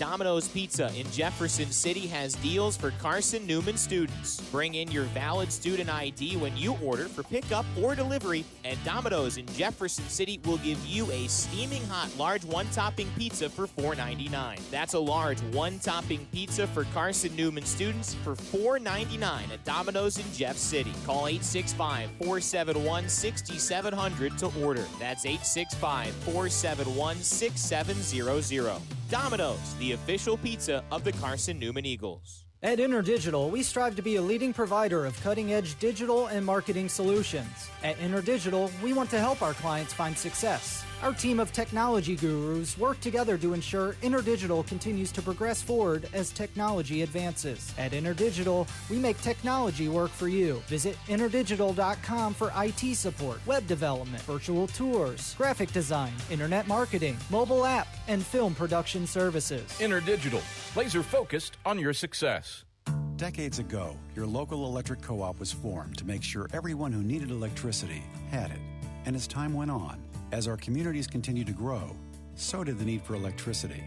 Domino's Pizza in Jefferson City has deals for Carson-Newman students. Bring in your valid student ID when you order for pickup or delivery, and Domino's in Jefferson City will give you a steaming hot large one-topping pizza for $4.99. That's a large one-topping pizza for Carson-Newman students for $4.99 at Domino's in Jeff City. Call 865-471-6700 to order. That's 865-471-6700. Domino's, the official pizza of the Carson-Newman Eagles. At InterDigital, we strive to be a leading provider of cutting-edge digital and marketing solutions. At InterDigital, we want to help our clients find success. Our team of technology gurus work together to ensure InterDigital continues to progress forward as technology advances. At InterDigital, we make technology work for you. Visit interdigital.com for IT support, web development, virtual tours, graphic design, internet marketing, mobile app, and film production services. InterDigital, laser focused on your success. Decades ago, your local electric co-op was formed to make sure everyone who needed electricity had it. And as time went on, as our communities continued to grow, so did the need for electricity.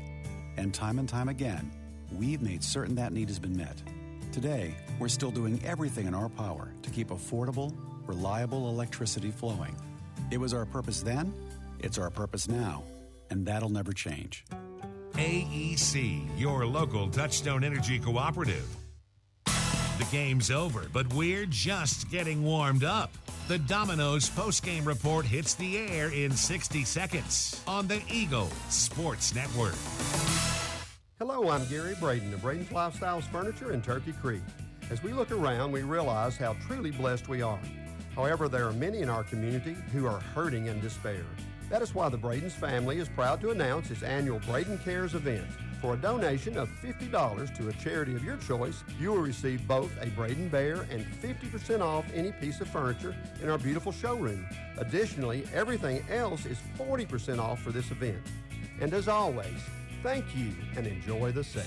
And time again, we've made certain that need has been met. Today, we're still doing everything in our power to keep affordable, reliable electricity flowing. It was our purpose then, it's our purpose now, and that'll never change. AEC, your local Touchstone Energy Cooperative. The game's over, but we're just getting warmed up. The Domino's postgame report hits the air in 60 seconds on the Eagle Sports Network. Hello, I'm Gary Braden of Braden's Lifestyles Furniture in Turkey Creek. As we look around, we realize how truly blessed we are. However, there are many in our community who are hurting and despair. That is why the Braden's family is proud to announce its annual Braden Cares event. For a donation of $50 to a charity of your choice, you will receive both a Braden Bear and 50% off any piece of furniture in our beautiful showroom. Additionally, everything else is 40% off for this event. And as always, thank you and enjoy the sale.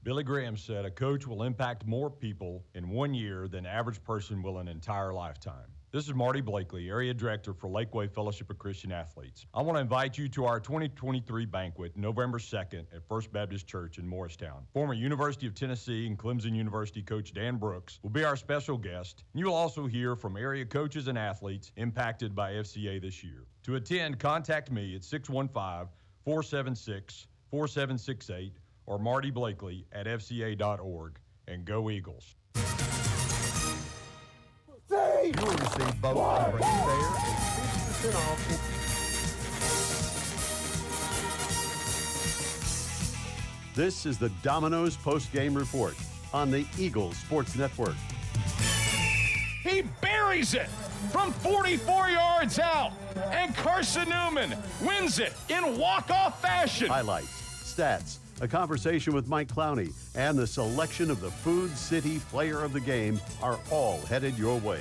Billy Graham said a coach will impact more people in 1 year than the average person will an entire lifetime. This is Marty Blakely, Area Director for Lakeway Fellowship of Christian Athletes. I want to invite you to our 2023 banquet November 2nd at First Baptist Church in Morristown. Former University of Tennessee and Clemson University coach Dan Brooks will be our special guest. You will also hear from area coaches and athletes impacted by FCA this year. To attend, contact me at 615-476-4768 or Marty Blakely at fca.org. And go Eagles. You will receive both a Braden Bear and 50% off. This is the Domino's post-game report on the Eagle Sports Network. He buries it from 44 yards out, and Carson-Newman wins it in walk-off fashion. Highlights, stats, a conversation with Mike Clowney, and the selection of the Food City Player of the Game are all headed your way.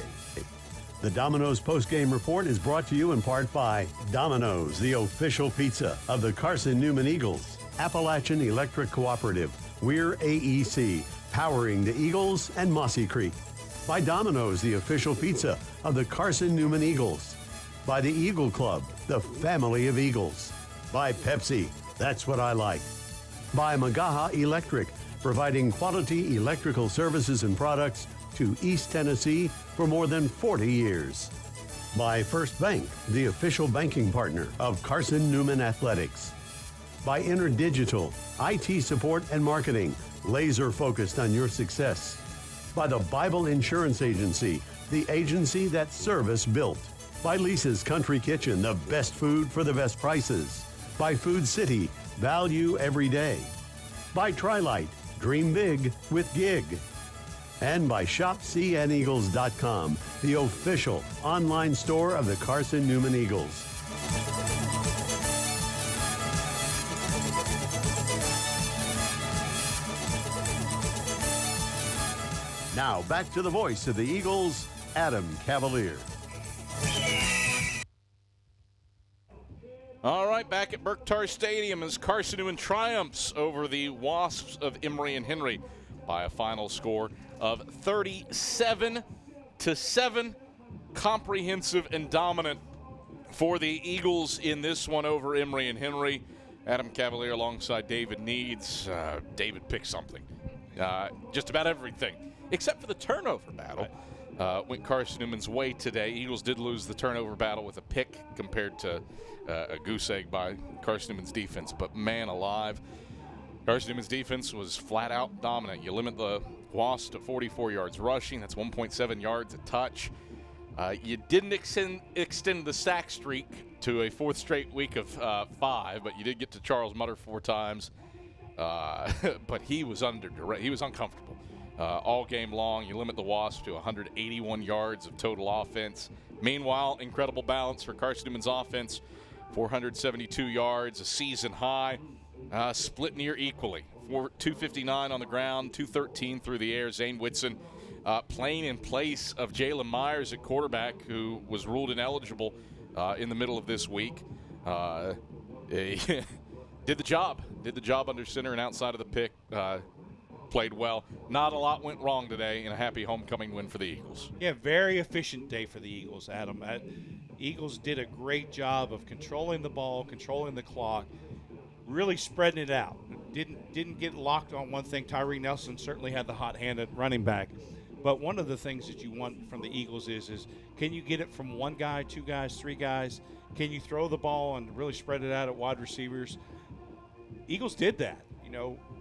The Domino's post-game report is brought to you in part by Domino's, the official pizza of the Carson-Newman Eagles. Appalachian Electric Cooperative, we're AEC, powering the Eagles and Mossy Creek. By Domino's, the official pizza of the Carson-Newman Eagles. By the Eagle Club, the family of Eagles. By Pepsi, that's what I like. By Magaha Electric, providing quality electrical services and products to East Tennessee for more than 40 years. By First Bank, the official banking partner of Carson-Newman Athletics. By InterDigital, IT support and marketing, laser focused on your success. By the Bible Insurance Agency, the agency that service built. By Lisa's Country Kitchen, the best food for the best prices. By Food City, value every day. By Trilight, dream big with Gig. And by ShopCNEagles.com, the official online store of the Carson-Newman Eagles. Now back to the voice of the Eagles, Adam Cavalier. All right, back at Berktar Stadium as Carson-Newman triumphs over the Wasps of Emory and Henry by a final score of 37-7. Comprehensive and dominant for the Eagles in this one over Emory and Henry. Adam Cavalier alongside David Needs. David picked something. Just about everything, except for the turnover battle. Went Carson-Newman's way today. Eagles did lose the turnover battle with a pick compared to a goose egg by Carson-Newman's defense. But man alive, Carson-Newman's defense was flat out dominant. You limit the Wasps to 44 yards rushing. That's 1.7 yards a touch. You didn't extend the sack streak to a fourth straight week of 5, but you did get to Charles Mutter 4 times. But he was under duress. He was uncomfortable all game long. You limit the Wasps to 181 yards of total offense. Meanwhile, incredible balance for Carson-Newman's offense. 472 yards, a season high, split near equally. 259 on the ground, 213 through the air. Zane Whitson playing in place of Jalen Myers at quarterback, who was ruled ineligible in the middle of this week. Did the job under center and outside of the pick. Played well. Not a lot went wrong today, and a happy homecoming win for the Eagles. Yeah, very efficient day for the Eagles, Adam. Eagles did a great job of controlling the ball, controlling the clock, really spreading it out. Didn't get locked on one thing. Tyree Nelson certainly had the hot hand at running back. But one of the things that you want from the Eagles is can you get it from one guy, 2 guys, 3 guys? Can you throw the ball and really spread it out at wide receivers? Eagles did that.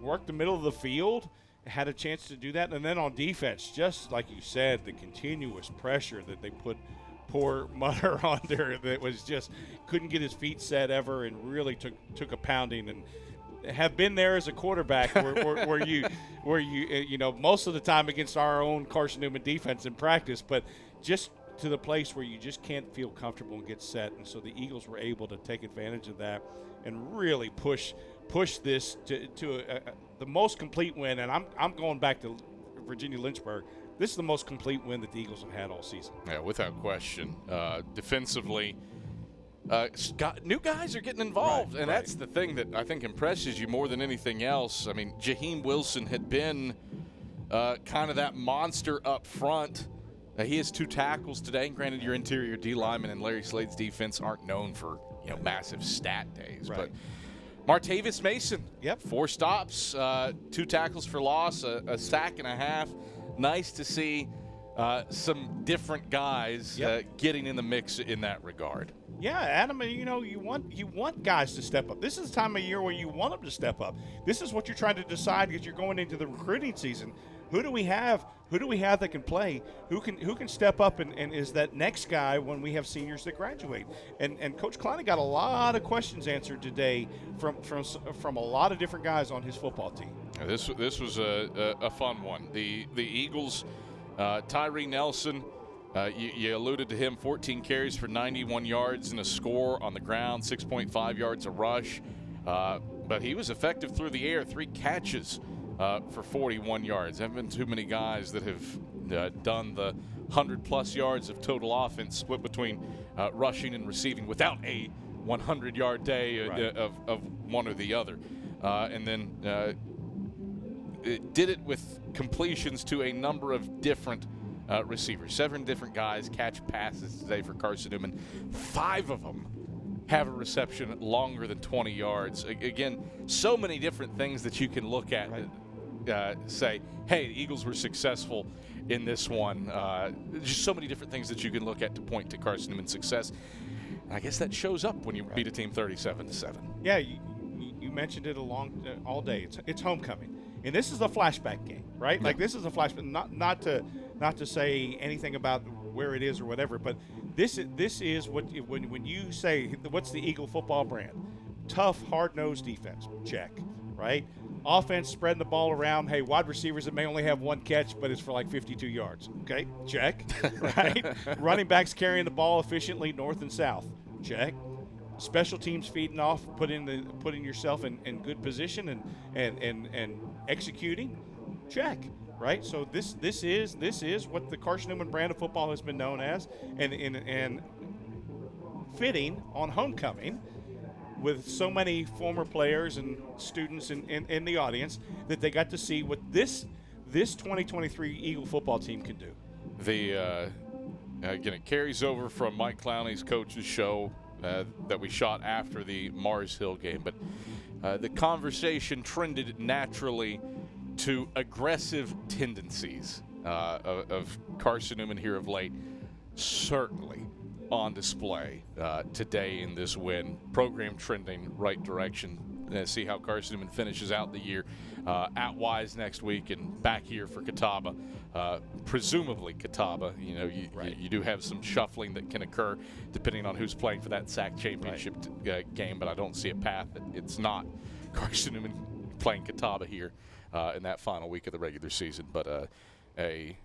Worked the middle of the field, had a chance to do that. And then on defense, just like you said, the continuous pressure that they put poor Mutter under, that was just couldn't get his feet set ever, and really took a pounding. And have been there as a quarterback where you most of the time against our own Carson-Newman defense in practice, but just to the place where you just can't feel comfortable and get set. And so the Eagles were able to take advantage of that and really push this to the most complete win. And I'm going back to Virginia Lynchburg. This is the most complete win that the Eagles have had all season. Yeah, without question. Defensively, new guys are getting involved, and that's the thing that I think impresses you more than anything else. I mean, Jaheim Wilson had been kind of that monster up front. He has 2 tackles today. And granted, your interior D lineman and Larry Slade's defense aren't known for massive stat days, but Martavis Mason, 4 stops, 2 tackles for loss, a sack and a half. Nice to see some different guys getting in the mix in that regard. Yeah, Adam, you want guys to step up. This is the time of year where you want them to step up. This is what you're trying to decide as you're going into the recruiting season. Who do we have? Who do we have that can play? Who can step up and is that next guy when we have seniors that graduate? And Coach Klein got a lot of questions answered today from a lot of different guys on his football team. This was a fun one. The Eagles, Tyree Nelson. You alluded to him, 14 carries for 91 yards and a score on the ground, 6.5 yards a rush. But he was effective through the air, 3 catches for 41 yards. There haven't been too many guys that have done the 100-plus yards of total offense split between rushing and receiving without a 100-yard day of one or the other. And then it did it with completions to a number of different receivers. 7 different guys catch passes today for Carson-Newman. 5 of them have a reception longer than 20 yards. Again, so many different things that you can look at say, hey, the Eagles were successful in this one. Just so many different things that you can look at to point to Carson-Newman's success. And I guess that shows up when you beat a team 37-7. Yeah, you mentioned it all day. It's homecoming. And this is a flashback game, right? Like this is a flashback. Not to say anything about where it is or whatever, but this is what when you say what's the Eagle football brand? Tough, hard-nosed defense. Check, right? Offense spreading the ball around. Hey, wide receivers that may only have 1 catch, but it's for like 52 yards. Okay, check. Right? Running backs carrying the ball efficiently north and south. Check. Special teams feeding off, putting yourself in good position and executing. Check. Right. So this is what the Carson-Newman brand of football has been known as, and fitting on homecoming, with so many former players and students in the audience, that they got to see what this 2023 Eagle football team can do. Again, it carries over from Mike Clowney's coach's show that we shot after the Mars Hill game. But the conversation trended naturally to aggressive tendencies of Carson-Newman here of late. Certainly on display today in this win. Program trending right direction. See how Carson-Newman finishes out the year at Wise next week and back here for Catawba. Presumably Catawba. You know, you do have some shuffling that can occur depending on who's playing for that SAC championship game, but I don't see a path that it's not Carson-Newman playing Catawba here in that final week of the regular season. But a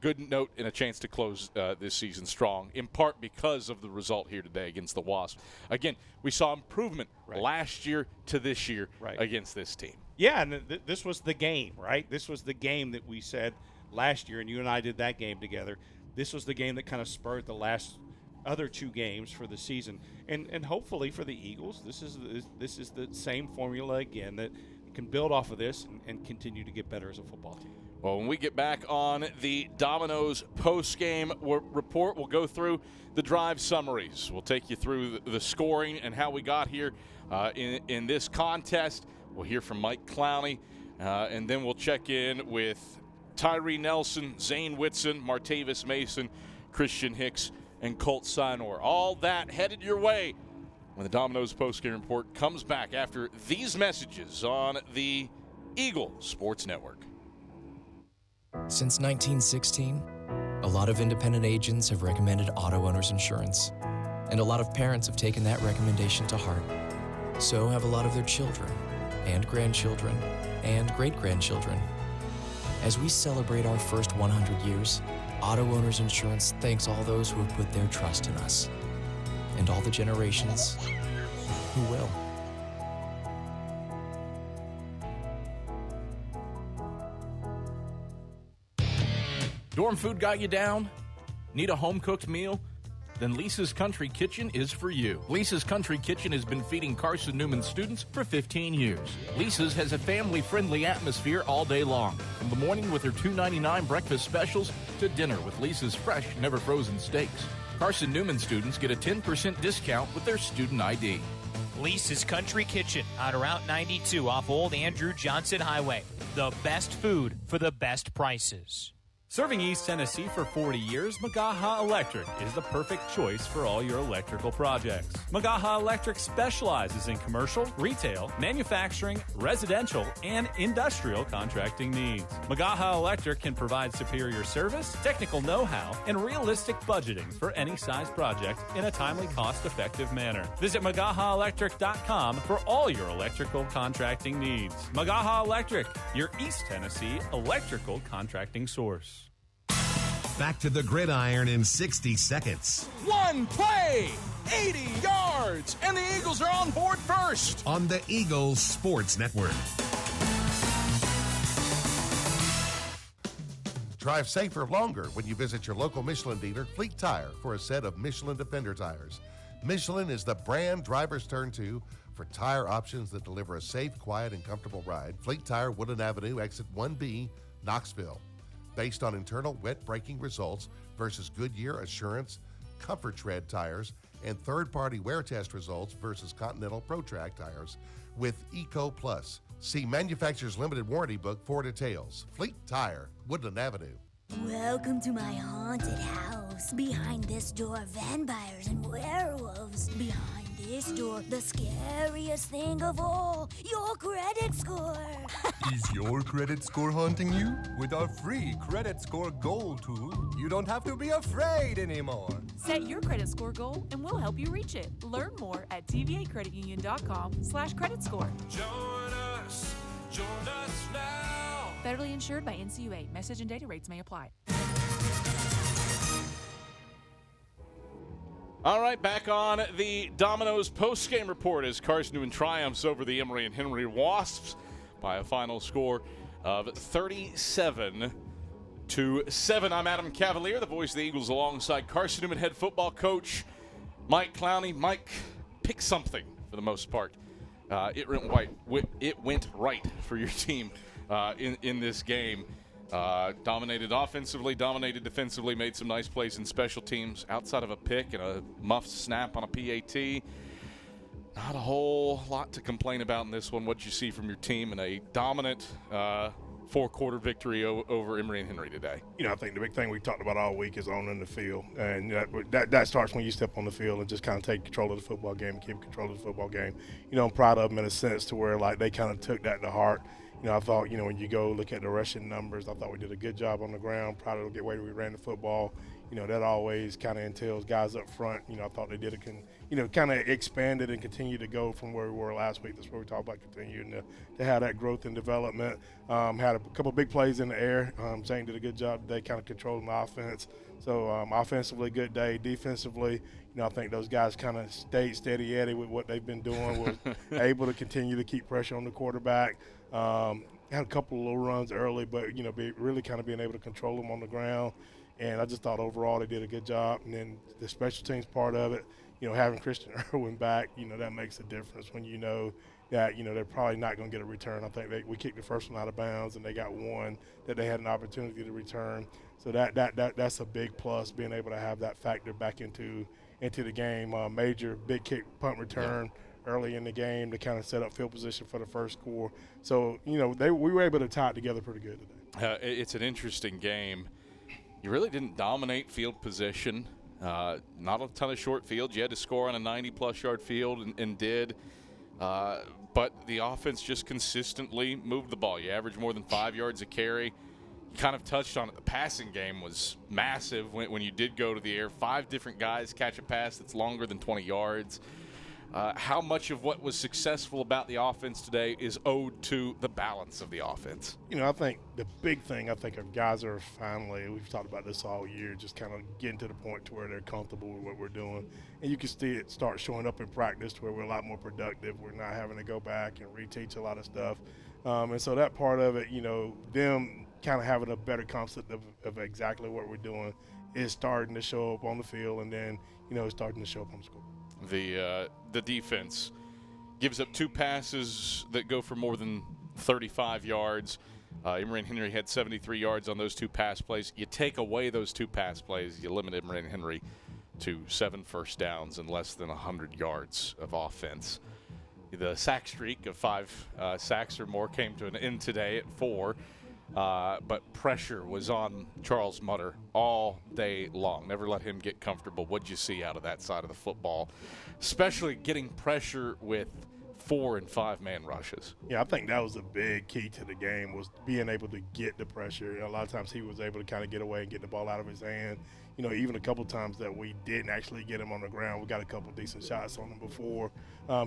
good note and a chance to close this season strong, in part because of the result here today against the Wasps. Again, we saw improvement last year to this year against this team. Yeah, and this was the game, right? This was the game that we said last year, and you and I did that game together. This was the game that kind of spurred the last other two games for the season. And hopefully for the Eagles, this is the same formula again that can build off of this and continue to get better as a football team. Well, when we get back on the Domino's post-game report, we'll go through the drive summaries. We'll take you through the scoring and how we got here in this contest. We'll hear from Mike Clowney, and then we'll check in with Tyree Nelson, Zane Whitson, Martavis Mason, Christian Hicks, and Colt Sinor. All that headed your way when the Domino's post-game report comes back after these messages on the Eagle Sports Network. Since 1916, a lot of independent agents have recommended auto owners insurance, and a lot of parents have taken that recommendation to heart. So have a lot of their children, and grandchildren, and great-grandchildren. As we celebrate our first 100 years, Auto Owners Insurance thanks all those who have put their trust in us, and all the generations who will. Dorm food got you down? Need a home-cooked meal? Then Lisa's Country Kitchen is for you. Lisa's Country Kitchen has been feeding Carson-Newman students for 15 years. Lisa's has a family-friendly atmosphere all day long, from the morning with her $2.99 breakfast specials to dinner with Lisa's fresh, never-frozen steaks. Carson-Newman students get a 10% discount with their student ID. Lisa's Country Kitchen on Route 92 off Old Andrew Johnson Highway. The best food for the best prices. Serving East Tennessee for 40 years, Magaha Electric is the perfect choice for all your electrical projects. Magaha Electric specializes in commercial, retail, manufacturing, residential, and industrial contracting needs. Magaha Electric can provide superior service, technical know-how, and realistic budgeting for any size project in a timely, cost-effective manner. Visit MagahaElectric.com for all your electrical contracting needs. Magaha Electric, your East Tennessee electrical contracting source. Back to the gridiron in 60 seconds. One play, 80 yards, and the Eagles are on board first. On the Eagles Sports Network. Drive safer longer when you visit your local Michelin dealer, Fleet Tire, for a set of Michelin Defender tires. Michelin is the brand drivers turn to for tire options that deliver a safe, quiet, and comfortable ride. Fleet Tire, Woodland Avenue, exit 1B, Knoxville. Based on internal wet braking results versus Goodyear Assurance Comfort Tread tires and third-party wear test results versus Continental ProTrack tires with Eco Plus. See manufacturer's limited warranty book for details. Fleet Tire, Woodland Avenue. Welcome to my haunted house. Behind this door, vampires and werewolves. Behind this door, the scariest thing of all, your credit score. Is your credit score haunting you? With our free Credit Score Goal tool, you don't have to be afraid anymore. Set your credit score goal and we'll help you reach it. Learn more at tvacreditunion.com/credit score. Join us now. Federally insured by NCUA. Message and data rates may apply. All right, back on the Domino's post-game report as Carson-Newman triumphs over the Emory and Henry Wasps by a final score of 37-7. I'm Adam Cavalier, the voice of the Eagles, alongside Carson-Newman head football coach Mike Clowney. Mike, pick something for the most part. It went right for your team in this game. Dominated offensively, dominated defensively, made some nice plays in special teams outside of a pick and a muffed snap on a PAT. Not a whole lot to complain about in this one. What did you see from your team in a dominant four-quarter victory over Emory and Henry today? I think the big thing we talked about all week is owning the field, and that starts when you step on the field and just kind of take control of the football game and keep control of the football game. I'm proud of them in a sense to where like they kind of took that to heart. I thought, when you go look at the rushing numbers, I thought we did a good job on the ground. Proud of the way we ran the football. That always kind of entails guys up front. I thought they did kind of expanded and continued to go from where we were last week. That's where we talked about continuing to have that growth and development. Had a couple big plays in the air. Zane did a good job today kind of controlling the offense. So offensively, good day. Defensively, I think those guys kind of stayed steady Eddie with what they've been doing, was able to continue to keep pressure on the quarterback. Had a couple of little runs early, but, really kind of being able to control them on the ground. And I just thought overall they did a good job. And then the special teams part of it, having Christian Irwin back, that makes a difference when that, they're probably not going to get a return. I think we kicked the first one out of bounds, and they got one that they had an opportunity to return. So that's a big plus, being able to have that factor back into the game. Major big kick punt return early in the game to kind of set up field position for the first score. So, we were able to tie it together pretty good today. It's an interesting game. You really didn't dominate field position. Not a ton of short fields. You had to score on a 90-plus yard field and did. But the offense just consistently moved the ball. You averaged more than 5 yards a carry. You kind of touched on it. The passing game was massive when you did go to the air. 5 different guys catch a pass that's longer than 20 yards. How much of what was successful about the offense today is owed to the balance of the offense? I think the big thing, our guys are finally, we've talked about this all year, just kind of getting to the point to where they're comfortable with what we're doing. And you can see it start showing up in practice to where we're a lot more productive. We're not having to go back and reteach a lot of stuff. And so that part of it, them kind of having a better concept of exactly what we're doing is starting to show up on the field, and then, it's starting to show up on the scoreboard. The defense gives up 2 passes that go for more than 35 yards. Emory and Henry had 73 yards on those 2 pass plays. You take away those 2 pass plays, you limit Emory and Henry to 7 first downs and less than 100 yards of offense. The sack streak of 5 sacks or more came to an end today at 4. But pressure was on Charles Mutter all day long. Never let him get comfortable. What'd you see out of that side of the football, especially getting pressure with 4- and 5-man rushes? Yeah, I think that was a big key to the game, was being able to get the pressure. A lot of times he was able to kind of get away and get the ball out of his hand. Even a couple times that we didn't actually get him on the ground, we got a couple decent shots on him before.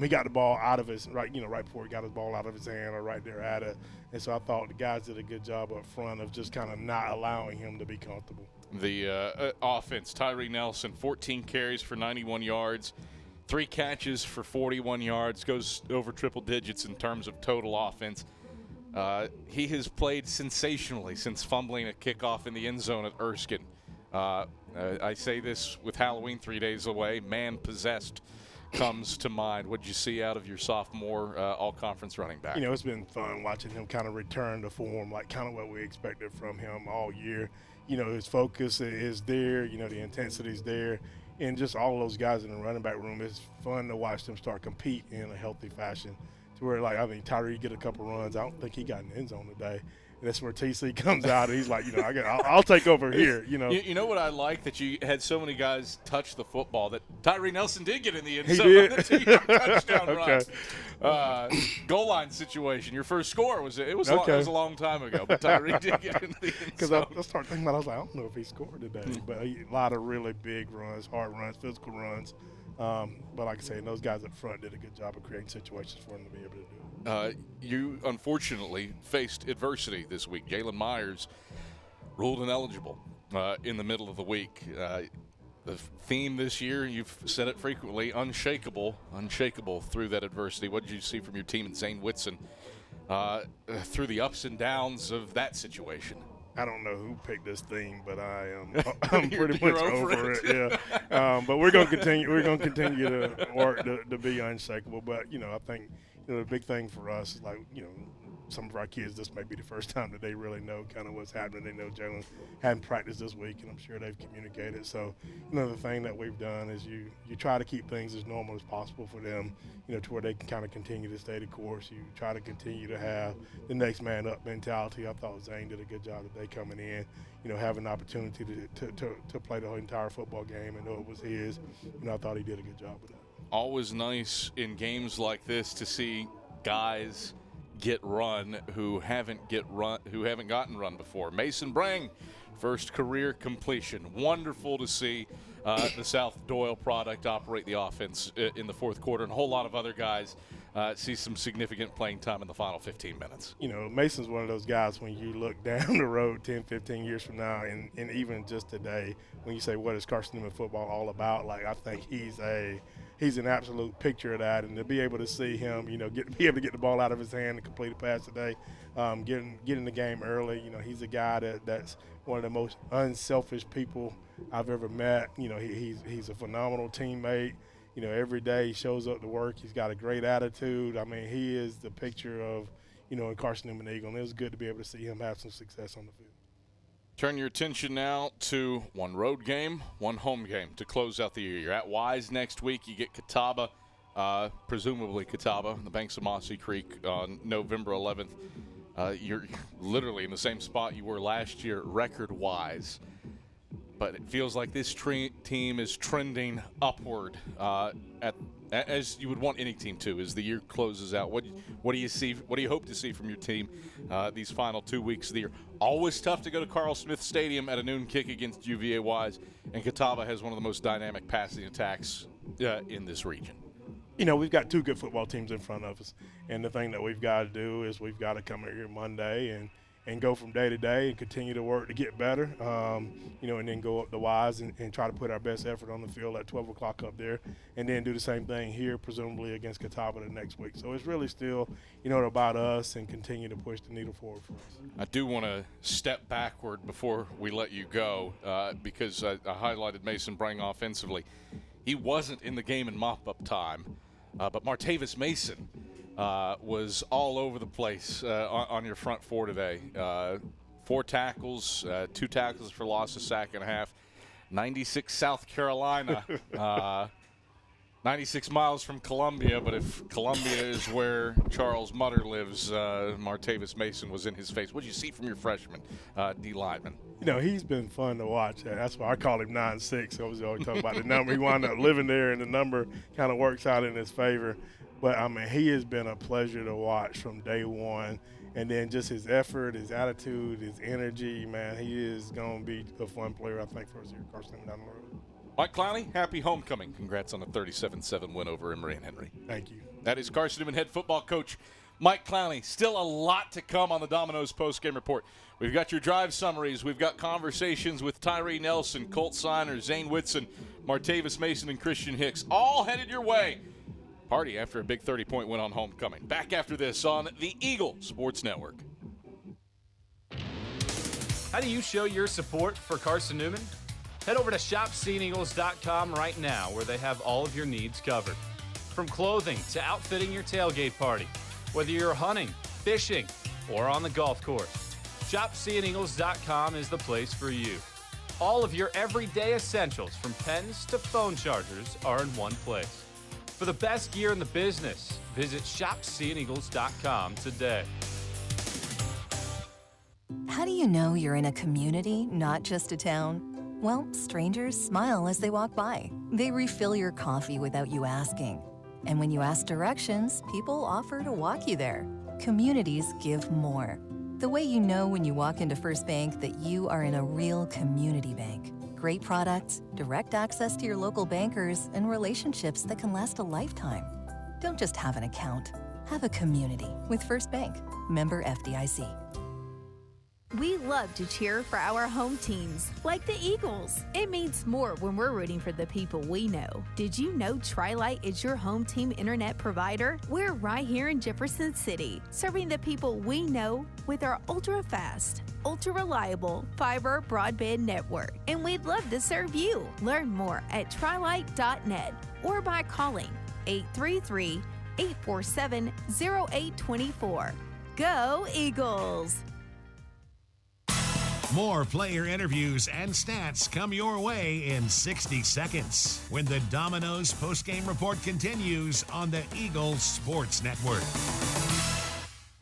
He got the ball out of his right before he got his ball out of his hand or right there at it. And so I thought the guys did a good job up front of just kind of not allowing him to be comfortable. The offense, Tyree Nelson, 14 carries for 91 yards, 3 catches for 41 yards, goes over triple digits in terms of total offense. He has played sensationally since fumbling a kickoff in the end zone at Erskine. I say this with Halloween 3 days away. Man possessed comes to mind. What did you see out of your sophomore all-conference running back? It's been fun watching him kind of return to form, like kind of what we expected from him all year. His focus is there. The intensity's there. And just all of those guys in the running back room, it's fun to watch them start compete in a healthy fashion. To where, Tyree get a couple runs. I don't think he got in the end zone today. That's where TC comes out, and he's like, I'll take over here, You know what I like? That you had so many guys touch the football that Tyree Nelson did get in the end zone on the 2-yard touchdown run. Goal line situation. Your first score was a long time ago, but Tyree did get in the end zone. Because I started thinking about it, I was like, I don't know if he scored today. But a lot of really big runs, hard runs, physical runs. But like I say, those guys up front did a good job of creating situations for him to be able to do. You unfortunately faced adversity this week. Jalen Myers ruled ineligible in the middle of the week. The theme this year, you've said it frequently, unshakable through that adversity. What did you see from your team and Zane Whitson through the ups and downs of that situation? I don't know who picked this theme, but I'm pretty much over it. Yeah, but we're gonna continue. We're gonna continue to work to be unshakable. But I think the big thing for us is some of our kids, this may be the first time that they really know kind of what's happening. They know Jalen hadn't practiced this week, and I'm sure they've communicated. So, the thing that we've done is you try to keep things as normal as possible for them, to where they can kind of continue to stay the course. You try to continue to have the next man up mentality. I thought Zane did a good job today coming in, having an opportunity to play the whole entire football game and know it was his. I thought he did a good job with that. Always nice in games like this to see guys get run who haven't gotten run before. Mason Brang, first career completion. Wonderful to see the South Doyle product operate the offense in the fourth quarter, and a whole lot of other guys see some significant playing time in the final 15 minutes. Mason's one of those guys when you look down the road 10, 15 years from now, and even just today, when you say, what is Carson-Newman football all about? I think he's an absolute picture of that, and to be able to see him, be able to get the ball out of his hand and complete a pass today, getting the game early. He's a guy that's one of the most unselfish people I've ever met. He's a phenomenal teammate. Every day he shows up to work. He's got a great attitude. I mean, he is the picture of, a Carson-Newman Eagle, and it was good to be able to see him have some success on the field. Turn your attention now to one road game, one home game to close out the year. You're at Wise next week. You get Catawba, presumably Catawba, the banks of Mossy Creek on November 11th. You're literally in the same spot you were last year, record-wise. But it feels like this team is trending upward as you would want any team to as the year closes out. What do you see? What do you hope to see from your team these final 2 weeks of the year? Always tough to go to Carl Smith Stadium at a noon kick against UVA Wise, and Catawba has one of the most dynamic passing attacks in this region. We've got two good football teams in front of us, and the thing that we've got to do is we've got to come here Monday and go from day to day and continue to work to get better, and then go up the Wise and try to put our best effort on the field at 12 o'clock up there, and then do the same thing here, presumably against Catawba the next week. So it's really still, about us and continue to push the needle forward for us. I do want to step backward before we let you go because I highlighted Mason Brang offensively. He wasn't in the game in mop-up time, but Martavis Mason was all over the place on your front four today. 4 tackles, 2 tackles for loss, a sack and a half. 96 South Carolina, 96 miles from Columbia, but if Columbia is where Charles Mutter lives, Martavis Mason was in his face. What did you see from your freshman D lineman? He's been fun to watch. That's why I call him 9'6". I was always talking about the number. He wound up living there, and the number kind of works out in his favor. But, he has been a pleasure to watch from day one. And then just his effort, his attitude, his energy, man, he is going to be a fun player, I think, for us here at Carson down the road. Mike Clowney, happy homecoming. Congrats on a 37-7 win over Emory and Henry. Thank you. That is Carson-Newman head football coach Mike Clowney. Still a lot to come on the Domino's postgame report. We've got your drive summaries. We've got conversations with Tyree Nelson, Colt Siner, Zane Whitson, Martavis Mason, and Christian Hicks. All headed your way. Party after a big 30-point win on homecoming. Back after this on the Eagle Sports Network. How do you show your support for Carson-Newman? Head over to shopseeandeagles.com right now, where they have all of your needs covered. From clothing to outfitting your tailgate party, whether you're hunting, fishing, or on the golf course, shopseeandeagles.com is the place for you. All of your everyday essentials, from pens to phone chargers, are in one place. For the best gear in the business, visit shopseeandeagles.com today. How do you know you're in a community, not just a town? Well, strangers smile as they walk by. They refill your coffee without you asking. And when you ask directions, people offer to walk you there. Communities give more. The way you know when you walk into First Bank that you are in a real community bank. Great products, direct access to your local bankers, and relationships that can last a lifetime. Don't just have an account. Have a community with First Bank. Member FDIC. We love to cheer for our home teams, like the Eagles. It means more when we're rooting for the people we know. Did you know Tri-Lite is your home team internet provider? We're right here in Jefferson City, serving the people we know with our ultra-fast, ultra-reliable fiber broadband network. And we'd love to serve you. Learn more at trilite.net or by calling 833-847-0824. Go Eagles! More player interviews and stats come your way in 60 seconds when the Domino's postgame report continues on the Eagles Sports Network.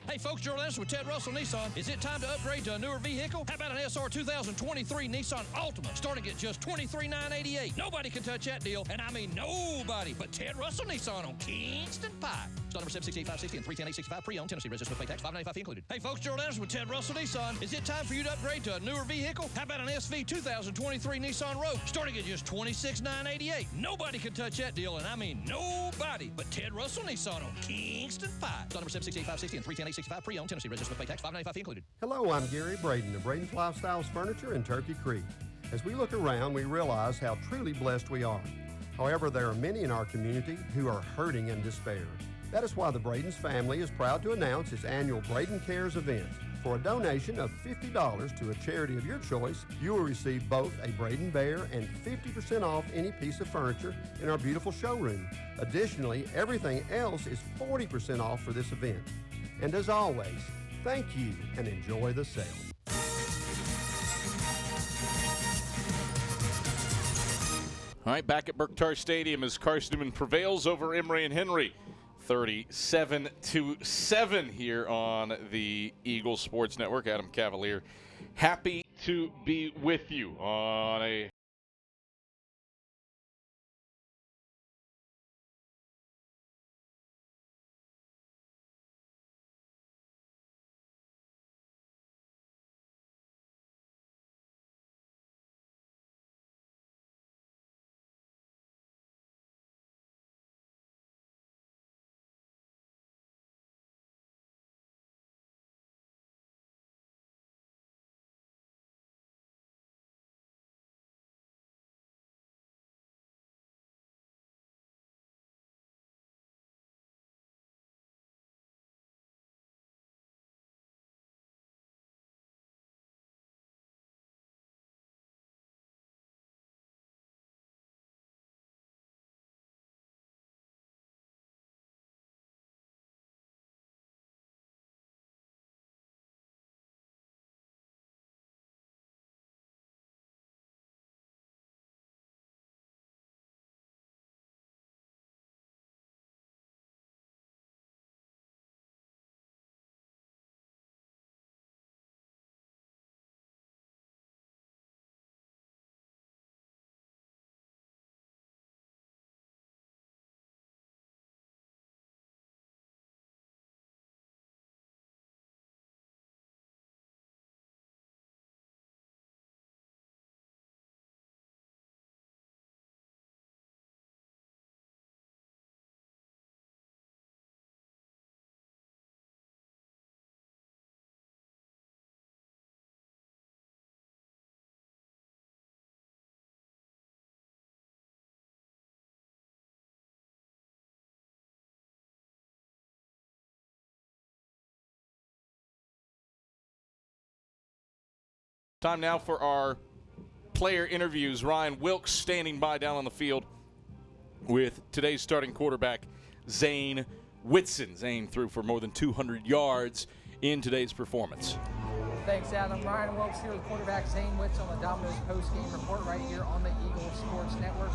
Hey folks, Gerald Anderson with Ted Russell Nissan. Is it time to upgrade to a newer vehicle? How about an SR 2023 Nissan Altima starting at just $23,988? Nobody can touch that deal, and I mean nobody but Ted Russell Nissan on Kingston Pike. Stock number 768-560 and 310-865 pre-owned, Tennessee registered with pay tax, $595 fee included. Hey folks, Gerald Anderson with Ted Russell Nissan. Is it time for you to upgrade to a newer vehicle? How about an SV 2023 Nissan Rogue starting at just $26,988? Nobody can touch that deal, and I mean nobody but Ted Russell Nissan on Kingston Pike. Stock number 768-560 and 310-865 pre-owned, Tennessee registered with pay tax, $595 fee included. Hello, I'm Gary Braden of Braden's Lifestyles Furniture in Turkey Creek. As we look around, we realize how truly blessed we are. However, there are many in our community who are hurting in despair. That is why the Braden's family is proud to announce its annual Braden Cares event. For a donation of $50 to a charity of your choice, you will receive both a Braden Bear and 50% off any piece of furniture in our beautiful showroom. Additionally, everything else is 40% off for this event. And as always, thank you and enjoy the sale. All right, back at Berktar Stadium as Carson-Newman prevails over Emory and Henry. 37-7 here on the Eagles Sports Network. Adam Cavalier, happy to be with you on a time now for our player interviews. Ryan Wilkes standing by down on the field with today's starting quarterback, Zane Whitson. Zane threw for more than 200 yards in today's performance. Thanks, Adam. Ryan Wilkes here with quarterback Zane Whitson on the Domino's post-game report right here on the Eagles Sports Network.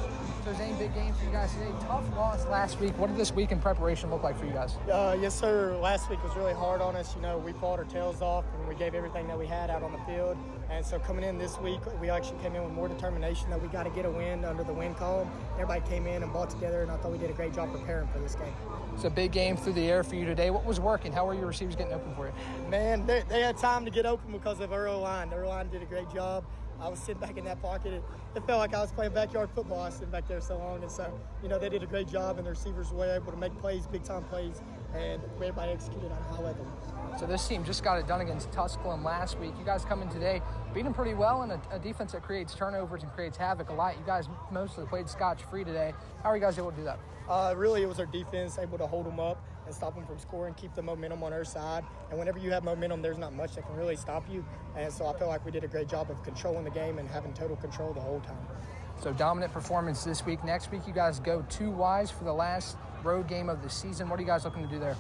So, Zane, big game for you guys today. Tough loss last week. What did this week in preparation look like for you guys? Yes, sir. Last week was really hard on us. You know, we fought our tails off, and we gave everything that we had out on the field. And so coming in this week, we actually came in with more determination that we got to get a win under the win column. Everybody came in and bought together, and I thought we did a great job preparing for this game. It's a big game through the air for you today. What was working? How were your receivers getting open for you? Man, they had time to get open because of our O-line. The O-line did a great job. I was sitting back in that pocket. It felt like I was playing backyard football. I was sitting back there so long. And so, you know, they did a great job, and the receivers were able to make plays, big-time plays, and everybody executed on a high level. So this team just got it done against Tusculum last week. You guys come in today, beat them pretty well in a defense that creates turnovers and creates havoc a lot. You guys mostly played scotch-free today. How are you guys able to do that? Really, it was our defense able to hold them up and stop them from scoring, keep the momentum on our side. And whenever you have momentum, there's not much that can really stop you. And so I feel like we did a great job of controlling the game and having total control the whole time. So dominant performance this week. Next week, you guys go 2 Ys for the last road game of the season. What are you guys looking to do there?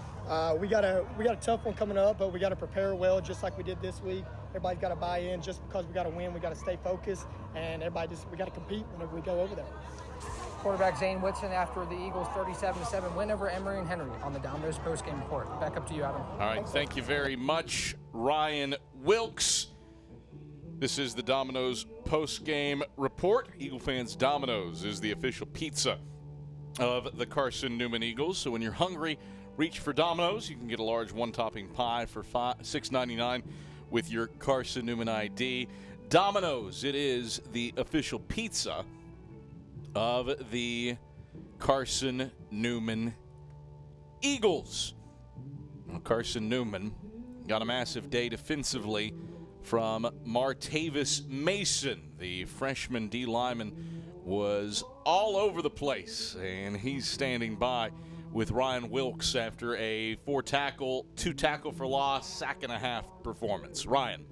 We got a tough one coming up, but we got to prepare well, just like we did this week. Everybody's got to buy in. Just because we got to win, we got to stay focused, and we got to compete whenever we go over there. Quarterback Zane Whitson after the Eagles' 37-7 win over Emory and Henry on the Domino's postgame report. Back up to you, Adam. All right, thank you very much, Ryan Wilkes. This is the Domino's postgame report. Eagle fans, Domino's is the official pizza of the Carson-Newman Eagles. So when you're hungry, reach for Domino's. You can get a large one-topping pie for $6.99 with your Carson-Newman ID. Domino's, it is the official pizza of the Carson-Newman Eagles. Well, Carson-Newman got a massive day defensively from Martavis Mason. The freshman D lineman was all over the place, and he's standing by with Ryan Wilkes after a 4-tackle, 2-tackle for loss, sack-and-a-half performance. Ryan.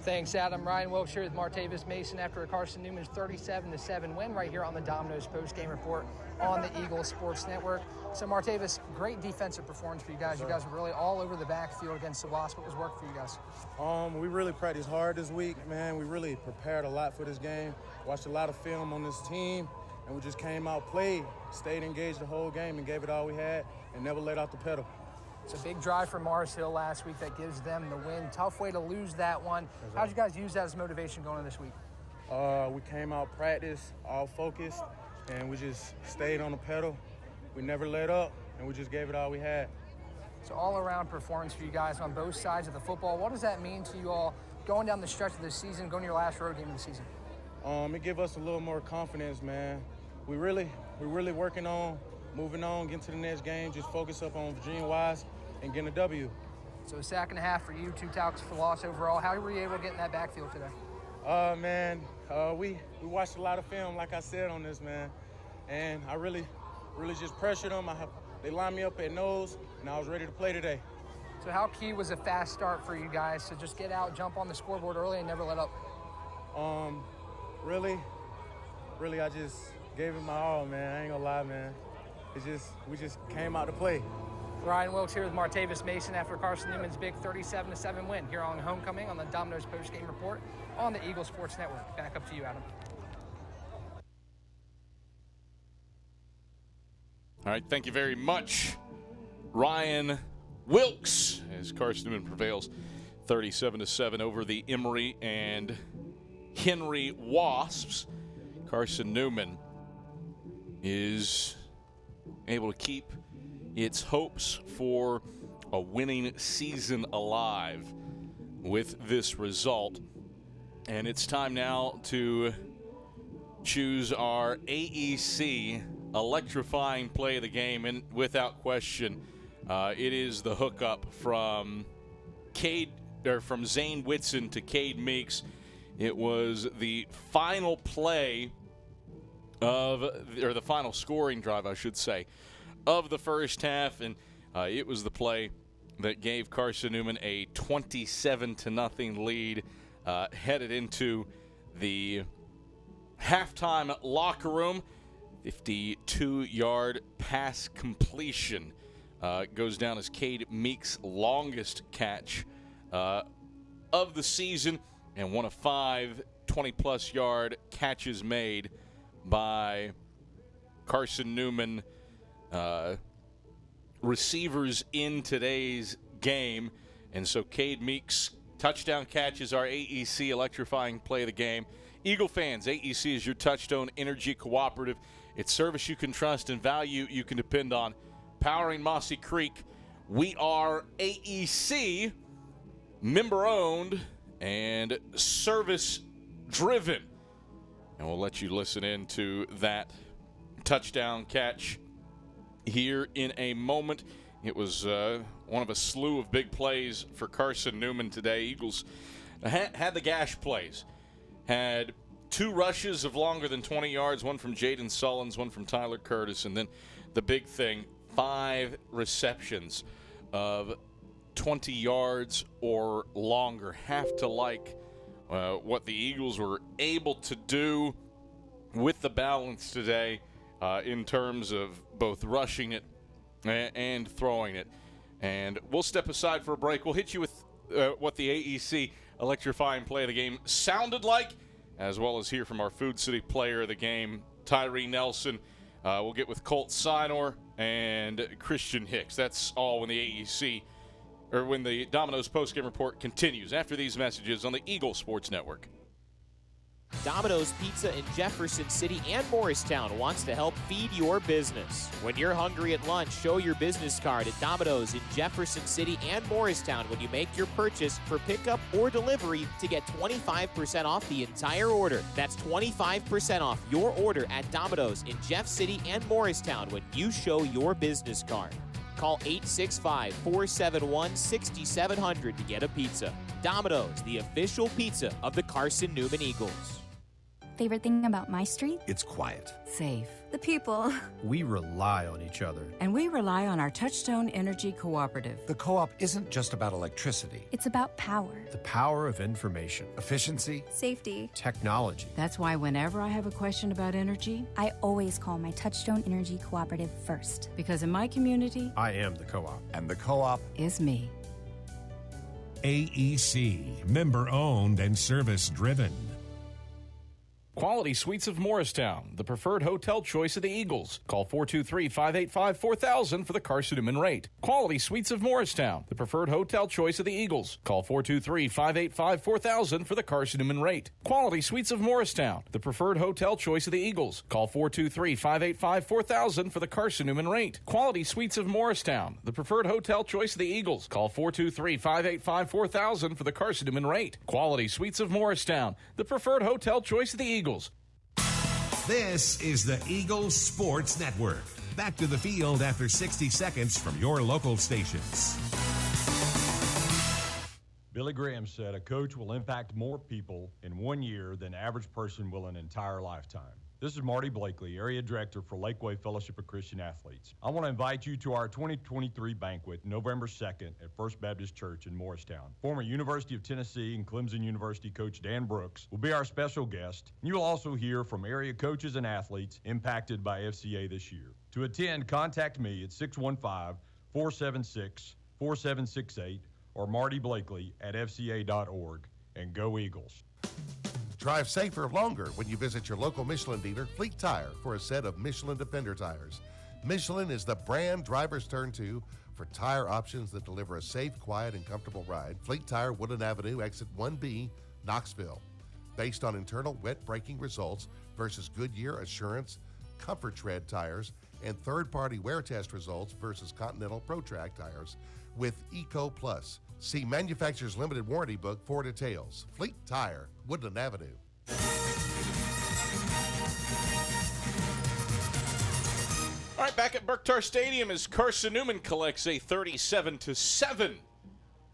Thanks, Adam. Ryan Wilkes here with Martavis Mason after a Carson-Newman's 37-7 win right here on the Domino's postgame report on the Eagle Sports Network. So, Martavis, great defensive performance for you guys. You guys were really all over the backfield against the Wasps. What was working for you guys? We really practiced hard this week, man. We really prepared a lot for this game. Watched a lot of film on this team. And we just came out, played, stayed engaged the whole game, and gave it all we had, and never let off the pedal. It's a big drive for Mars Hill last week that gives them the win. Tough way to lose that one. How'd you guys use that as motivation going into this week? We came out, practiced, all focused, and we just stayed on the pedal. We never let up, and we just gave it all we had. So all-around performance for you guys on both sides of the football. What does that mean to you all going down the stretch of the season, going to your last road game of the season? It gives us a little more confidence, man. We're really working on moving on, getting to the next game, just focus up on Virginia Wise and getting a W. So a sack and a half for you, 2 tackles for loss overall. How were you able to get in that backfield today? We watched a lot of film, like I said, on this, man. And I really just pressured them. They lined me up at nose, and I was ready to play today. So how key was a fast start for you guys to just get out, jump on the scoreboard early, and never let up? Really, I just gave it my all, man. I ain't gonna lie, man. We just came out to play. Ryan Wilkes here with Martavis Mason after Carson-Newman's big 37-7 win here on Homecoming on the Domino's postgame report on the Eagle Sports Network. Back up to you, Adam. All right, thank you very much, Ryan Wilkes, as Carson-Newman prevails 37-7 over the Emory and Henry Wasps. Carson-Newman is able to keep its hopes for a winning season alive with this result. And it's time now to choose our AEC electrifying play of the game. And without question, it is the hookup from Zane Whitson to Cade Meeks. It was the final play the final scoring drive, I should say, of the first half, and it was the play that gave Carson-Newman a 27-0 lead headed into the halftime locker room. 52-yard pass completion goes down as Cade Meeks' longest catch of the season, and one of 5 20-plus yard catches made by Carson-Newman receivers in today's game. And so Cade Meeks' touchdown catch is our AEC electrifying play of the game. Eagle fans, AEC is your Touchstone Energy Cooperative. It's service you can trust and value you can depend on. Powering Mossy Creek, we are AEC, member-owned and service-driven. And we'll let you listen in to that touchdown catch here in a moment. It was one of a slew of big plays for Carson-Newman today. Eagles had the gash plays. Had 2 rushes of longer than 20 yards, one from Jaden Sullins, one from Tyler Curtis, and then the big thing, 5 receptions of 20 yards or longer. Have to like what the Eagles were able to do with the balance today in terms of both rushing it and throwing it. And we'll step aside for a break. We'll hit you with what the AEC electrifying play of the game sounded like, as well as hear from our Food City player of the game, Tyree Nelson. We'll get with Colt Sinor and Christian Hicks. That's all when the Domino's postgame report continues after these messages on the Eagle Sports Network. Domino's Pizza in Jefferson City and Morristown wants to help feed your business. When you're hungry at lunch, show your business card at Domino's in Jefferson City and Morristown when you make your purchase for pickup or delivery to get 25% off the entire order. That's 25% off your order at Domino's in Jeff City and Morristown when you show your business card. Call 865-471-6700 to get a pizza. Domino's, the official pizza of the Carson-Newman Eagles. Favorite thing about my street? It's quiet. Safe. The people. We rely on each other. And we rely on our Touchstone Energy Cooperative. The co-op isn't just about electricity. It's about power. The power of information, efficiency, safety, technology. That's why whenever I have a question about energy, I always call my Touchstone Energy Cooperative first. Because in my community, I am the co-op. And the co-op is me. AEC, member-owned and service-driven. Quality Suites of Morristown, the preferred hotel choice of the Eagles. Call 423-585-4000 for the Carson-Newman rate. Quality Suites of Morristown, the preferred hotel choice of the Eagles. Call 423-585-4000 for the Carson-Newman rate. Quality Suites of Morristown, the preferred hotel choice of the Eagles. Call 423-585-4000 for the Carson-Newman rate. Quality Suites of Morristown, the preferred hotel choice of the Eagles. Call 423-585-4000 for the Carson-Newman rate. Quality Suites of Morristown, the preferred hotel choice of the Eagles. This is the Eagle Sports Network. Back to the field after 60 seconds from your local stations. Billy Graham said a coach will impact more people in 1 year than the average person will an entire lifetime. This is Marty Blakely, Area Director for Lakeway Fellowship of Christian Athletes. I want to invite you to our 2023 banquet November 2nd at First Baptist Church in Morristown. Former University of Tennessee and Clemson University coach Dan Brooks will be our special guest. You will also hear from area coaches and athletes impacted by FCA this year. To attend, contact me at 615-476-4768 or Marty Blakely at fca.org. And go Eagles. Drive safer longer when you visit your local Michelin dealer, Fleet Tire, for a set of Michelin Defender tires. Michelin is the brand drivers turn to for tire options that deliver a safe, quiet, and comfortable ride. Fleet Tire, Woodland Avenue, exit 1B, Knoxville. Based on internal wet braking results versus Goodyear Assurance Comfort Tread tires and third-party wear test results versus Continental ProTrack tires with Eco Plus. See manufacturer's limited warranty book for details. Fleet Tire, Woodland Avenue. All right, back at Berktar Stadium as Carson-Newman collects a 37-7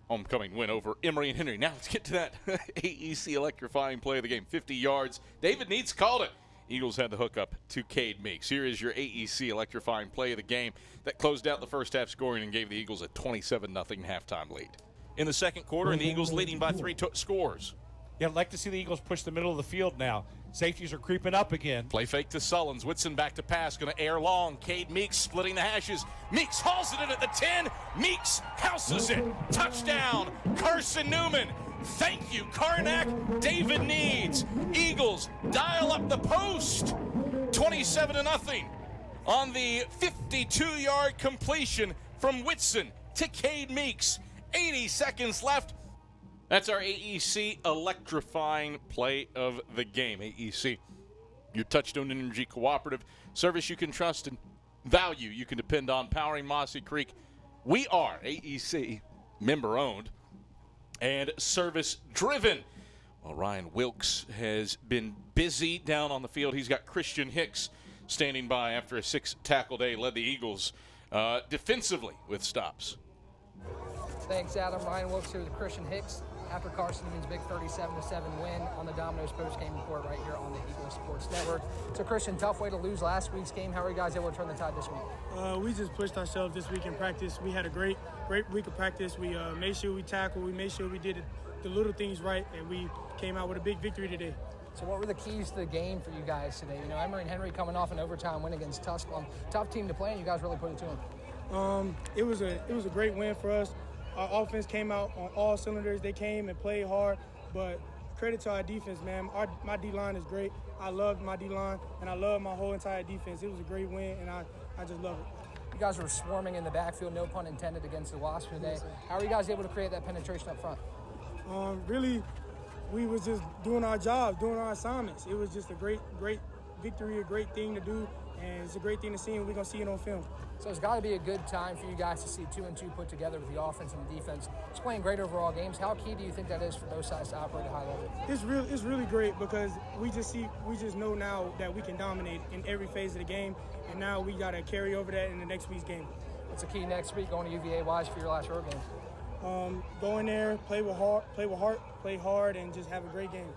homecoming win over Emory and Henry. Now let's get to that AEC electrifying play of the game. 50 yards. David Neitz called it. Eagles had the hookup to Cade Meeks. Here is your AEC electrifying play of the game that closed out the first half scoring and gave the Eagles a 27-0 halftime lead. In the second quarter, and the Eagles leading by 3 scores. Yeah, I'd like to see the Eagles push the middle of the field now. Safeties are creeping up again. Play fake to Sullins. Whitson back to pass. Going to air long. Cade Meeks splitting the hashes. Meeks hauls it in at the 10. Meeks houses it. Touchdown, Carson-Newman. Thank you, Karnak. David Needs. Eagles dial up the post. 27-0 on the 52-yard completion from Whitson to Cade Meeks. 80 seconds left. That's our AEC electrifying play of the game. AEC, your Touchstone Energy Cooperative, service you can trust and value you can depend on, powering Mossy Creek. We are AEC, member-owned and service-driven. Well, Ryan Wilkes has been busy down on the field. He's got Christian Hicks standing by after a 6-tackle day, led the Eagles defensively with stops. Thanks, Adam. Ryan Wilkes here with Christian Hicks after Carson-Newman's big 37-7 win on the Domino's postgame report right here on the Eagle Sports Network. So, Christian, tough way to lose last week's game. How are you guys able to turn the tide this week? We just pushed ourselves this week in practice. We had a great week of practice. We made sure we tackled. We made sure we did the little things right, and we came out with a big victory today. So what were the keys to the game for you guys today? You know, Emory and Henry coming off an overtime win against Tusculum. Tough team to play, and you guys really put it to them. It was a great win for us. Our offense came out on all cylinders. They came and played hard, but credit to our defense, man. My D-line is great. I love my D-line, and I love my whole entire defense. It was a great win, and I just love it. You guys were swarming in the backfield, no pun intended, against the Wasps today. How are you guys able to create that penetration up front? Really, we was just doing our jobs, doing our assignments. It was just a great victory, a great thing to do, and it's a great thing to see, and we're going to see it on film. So it's got to be a good time for you guys to see 2 and 2 put together with the offense and the defense. It's playing great overall games. How key do you think that is for both sides to operate at a high level? It's really great because we just know now that we can dominate in every phase of the game, and now we got to carry over that in the next week's game. What's the key next week going to UVA-wise for your last road game? Go in there, play with heart, play hard, and just have a great game.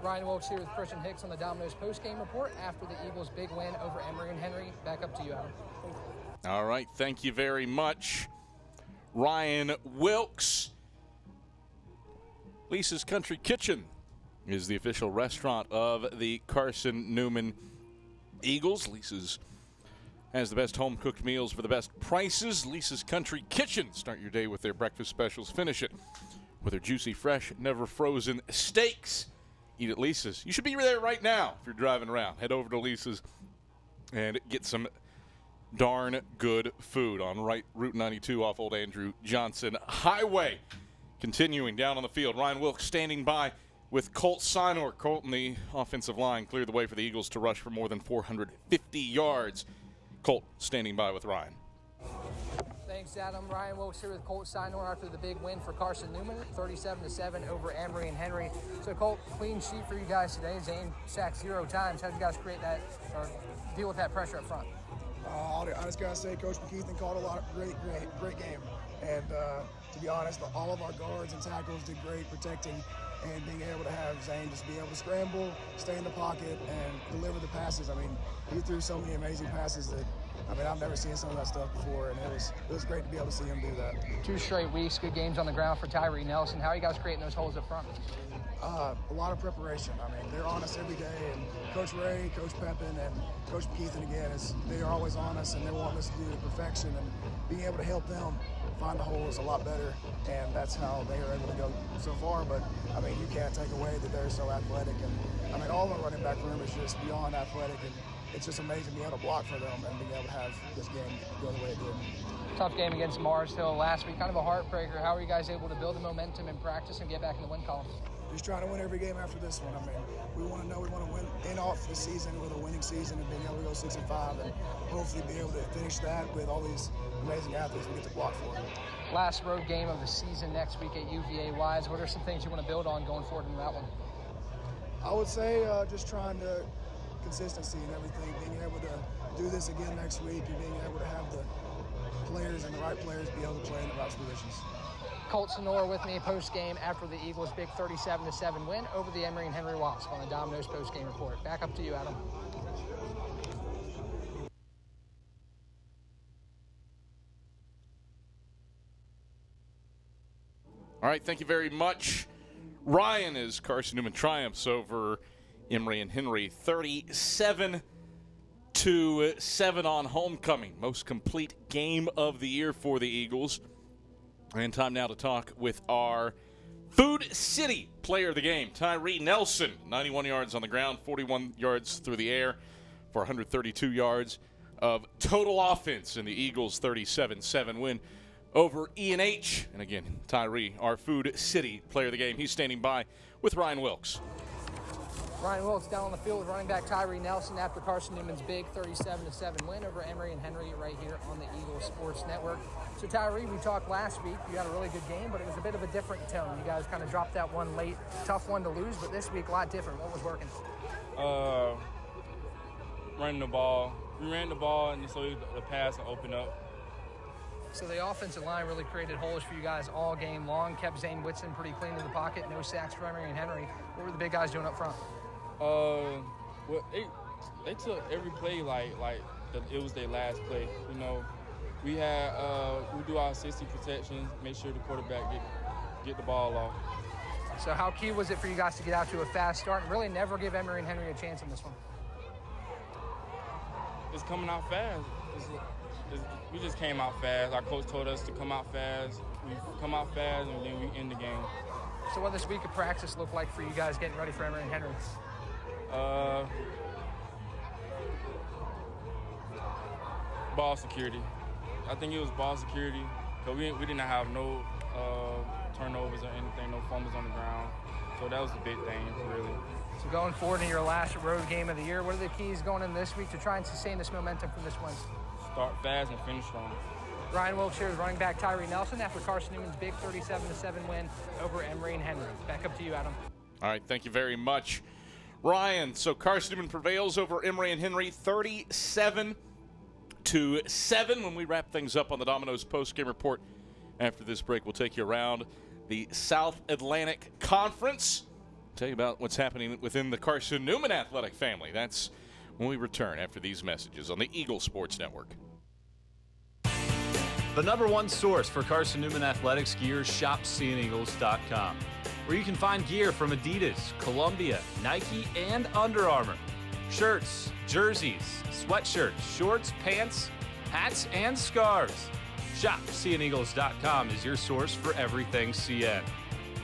Ryan Wilkes here with Christian Hicks on the Domino's post-game report after the Eagles' big win over Emory and Henry. Back up to you, Adam. All right, thank you very much, Ryan Wilkes. Lisa's Country Kitchen is the official restaurant of the Carson-Newman Eagles. Lisa's has the best home-cooked meals for the best prices. Lisa's Country Kitchen. Start your day with their breakfast specials. Finish it with their juicy, fresh, never-frozen steaks. Eat at Lisa's. You should be there right now if you're driving around. Head over to Lisa's and get some darn good food on Route 92 off Old Andrew Johnson Highway. Continuing down on the field, Ryan Wilkes standing by with Colt Sinor. Colt and the offensive line cleared the way for the Eagles to rush for more than 450 yards. Colt standing by with Ryan. Thanks, Adam. Ryan Wilkes here with Colt Sinor after the big win for Carson-Newman, 37-7 over Emory and Henry. So, Colt, clean sheet for you guys today. Zane sacked 0 times. How did you guys create that or deal with that pressure up front? I just gotta say, Coach McKeithen called a lot of great game. And to be honest, all of our guards and tackles did great protecting and being able to have Zane just be able to scramble, stay in the pocket, and deliver the passes. I mean, he threw so many amazing passes that, I mean, I've never seen some of that stuff before, and it was great to be able to see him do that. 2 straight weeks, good games on the ground for Tyree Nelson. How are you guys creating those holes up front? A lot of preparation. I mean, they're on us every day, and Coach Ray, Coach Pepin, and Coach McKeithen again, they are always on us, and they want us to do it to perfection, and being able to help them find the holes a lot better, and that's how they are able to go so far. But I mean, you can't take away that they're so athletic, and I mean, all the running back room is just beyond athletic, and it's just amazing being able to block for them and being able to have this game go the way it did. Tough game against Mars Hill last week, kind of a heartbreaker. How are you guys able to build the momentum in practice and get back in the win column? Just trying to win every game after this one. I mean, we want to win end off the season with a winning season and being able to go 6-5 and hopefully be able to finish that with all these amazing athletes we get to block for. Last road game of the season next week at UVA-wise. What are some things you want to build on going forward in that one? I would say just trying to consistency and everything, being able to do this again next week and being able to have the players and the right players be able to play in the right positions. Colt Sinor with me post-game after the Eagles' big 37-7 win over the Emory and Henry Wasp on the Domino's post-game report. Back up to you, Adam. All right, thank you very much. Ryan, as Carson-Newman triumphs over Emory and Henry, 37-7 on homecoming. Most complete game of the year for the Eagles. And time now to talk with our Food City player of the game, Tyree Nelson. 91 yards on the ground, 41 yards through the air for 132 yards of total offense in the Eagles' 37-7 win over E&H. And again, Tyree, our Food City player of the game. He's standing by with Ryan Wilkes. Ryan Wilkes down on the field with running back Tyree Nelson after Carson-Newman's big 37-7 win over Emory and Henry right here on the Eagles Sports Network. So Tyree, we talked last week. You had a really good game, but it was a bit of a different tone. You guys kind of dropped that one late. Tough one to lose, but this week a lot different. What was working? Running the ball. We ran the ball, and so the pass will open up. So the offensive line really created holes for you guys all game long, kept Zane Whitson pretty clean in the pocket, no sacks for Emory and Henry. What were the big guys doing up front? Well, they took every play like it was their last play. You know, we do our 60 protections, make sure the quarterback get the ball off. So how key was it for you guys to get out to a fast start and really never give Emory and Henry a chance in this one? It's coming out fast. we just came out fast. Our coach told us to come out fast. We come out fast, and then we end the game. So what this week of practice look like for you guys getting ready for Emory and Henry? Ball security. I think it was ball security, because we didn't have no turnovers or anything, no fumbles on the ground. So that was the big thing, really. So going forward in your last road game of the year, what are the keys going in this week to try and sustain this momentum from this win? Start fast and finish strong. Ryan Wiltshire's running back Tyree Nelson after Carson-Newman's big 37-7 win over Emory and Henry. Back up to you, Adam. All right, thank you very much, Ryan. So Carson-Newman prevails over Emory and Henry 37-7 when we wrap things up on the Domino's postgame report. After this break, we'll take you around the South Atlantic Conference. Tell you about what's happening within the Carson-Newman athletic family. That's when we return after these messages on the Eagle Sports Network. The #1 source for Carson-Newman athletics gear is shopseeandeagles.com, where you can find gear from Adidas, Columbia, Nike, and Under Armour. Shirts, jerseys, sweatshirts, shorts, pants, hats, and scarves. ShopSeeAndEagles.com is your source for everything CN.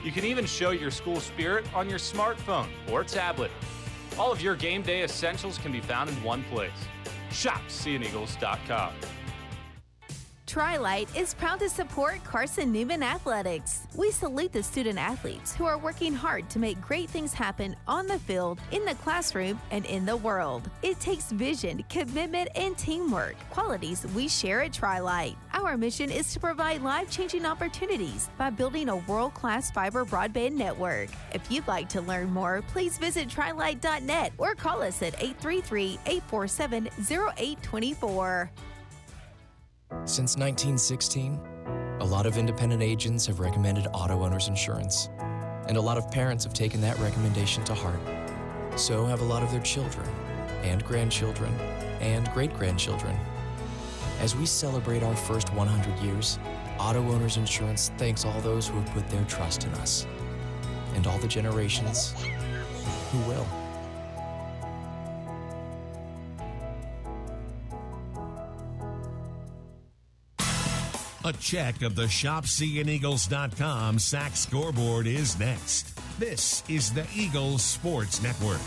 You can even show your school spirit on your smartphone or tablet. All of your game day essentials can be found in one place. ShopSeeAndEagles.com. Tri-Light is proud to support Carson-Newman Athletics. We salute the student athletes who are working hard to make great things happen on the field, in the classroom, and in the world. It takes vision, commitment, and teamwork, qualities we share at Tri-Light. Our mission is to provide life-changing opportunities by building a world-class fiber broadband network. If you'd like to learn more, please visit trilight.net or call us at 833-847-0824. Since 1916, a lot of independent agents have recommended auto owners insurance, and a lot of parents have taken that recommendation to heart. So have a lot of their children, and grandchildren, and great-grandchildren. As we celebrate our first 100 years, Auto Owners Insurance thanks all those who have put their trust in us, and all the generations who will. A check of the ShopSeeAndEagles.com sack scoreboard is next. This is the Eagles Sports Network.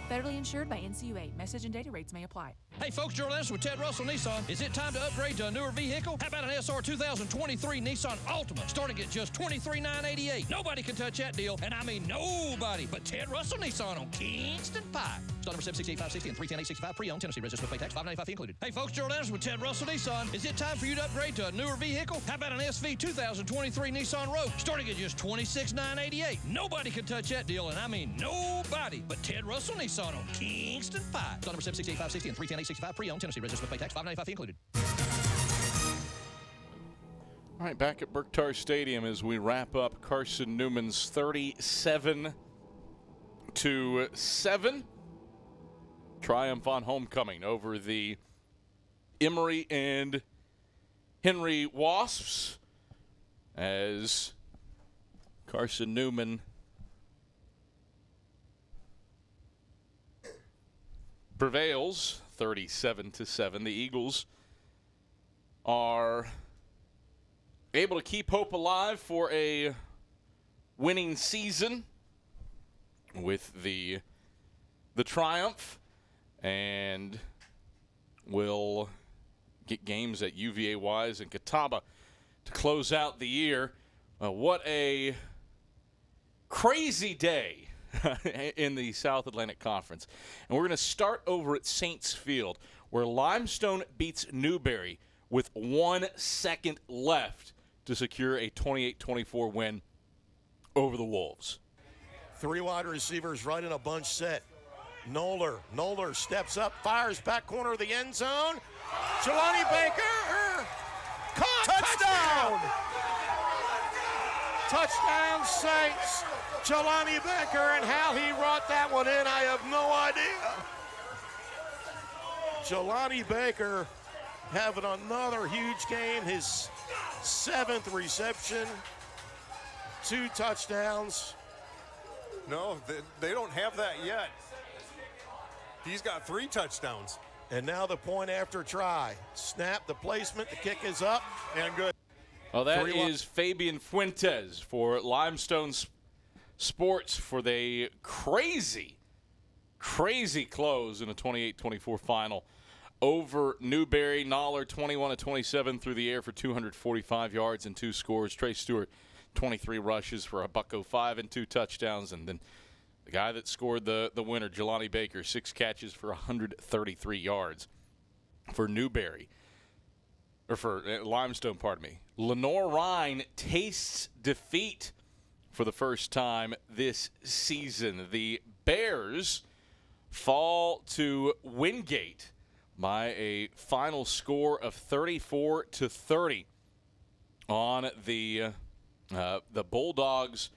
Federally insured by NCUA. Message and data rates may apply. Hey folks, Gerald Anderson with Ted Russell Nissan. Is it time to upgrade to a newer vehicle? How about an SR 2023 Nissan Altima starting at just $23,988? Nobody can touch that deal, and I mean nobody but Ted Russell Nissan on Kingston Pike. Start number 768-560 and 310-865 pre-owned. Tennessee registered with pay tax, $595 fee included. Hey folks, Gerald Anderson with Ted Russell Nissan. Is it time for you to upgrade to a newer vehicle? How about an SV 2023 Nissan Rogue starting at just $26,988? Nobody can touch that deal, and I mean nobody but Ted Russell Nissan on Kingston Pike. Start number 768-560 and 310-865 pre-owned. Tennessee registered with pay tax, $595 fee included. All right, back at Berktar Stadium as we wrap up Carson-Newman's 37-7 triumph on homecoming over the Emory and Henry Wasps, as Carson-Newman prevails 37-7. The Eagles are able to keep hope alive for a winning season with the triumph, and will get games at UVA Wise and Catawba to close out the year. What a crazy day in the South Atlantic Conference. And we're going to start over at Saints Field, where Limestone beats Newberry with 1 second left to secure a 28-24 win over the Wolves. 3 wide receivers right in a bunch set. Noller steps up, fires back corner of the end zone. Jelani Baker, caught, touchdown! touchdown. Touchdown Saints. Jelani Baker, and how he brought that one in, I have no idea. Jelani Baker having another huge game, his 7th reception, 2 touchdowns. No, they don't have that yet. He's got 3 touchdowns. And now the point after try. Snap, the placement, the kick is up, and good. Well, that is Fabian Fuentes for Limestone Sports for the crazy close in a 28-24 final over Newberry. Noller 21-27 through the air for 245 yards and 2 scores. Trey Stewart 23 rushes for a $105 and 2 touchdowns, and then the guy that scored the winner, Jelani Baker, 6 catches for 133 yards for Newberry. Or for Limestone, pardon me. Lenore Rhine tastes defeat for the first time this season. The Bears fall to Wingate by a final score of 34-30 on the Bulldogs'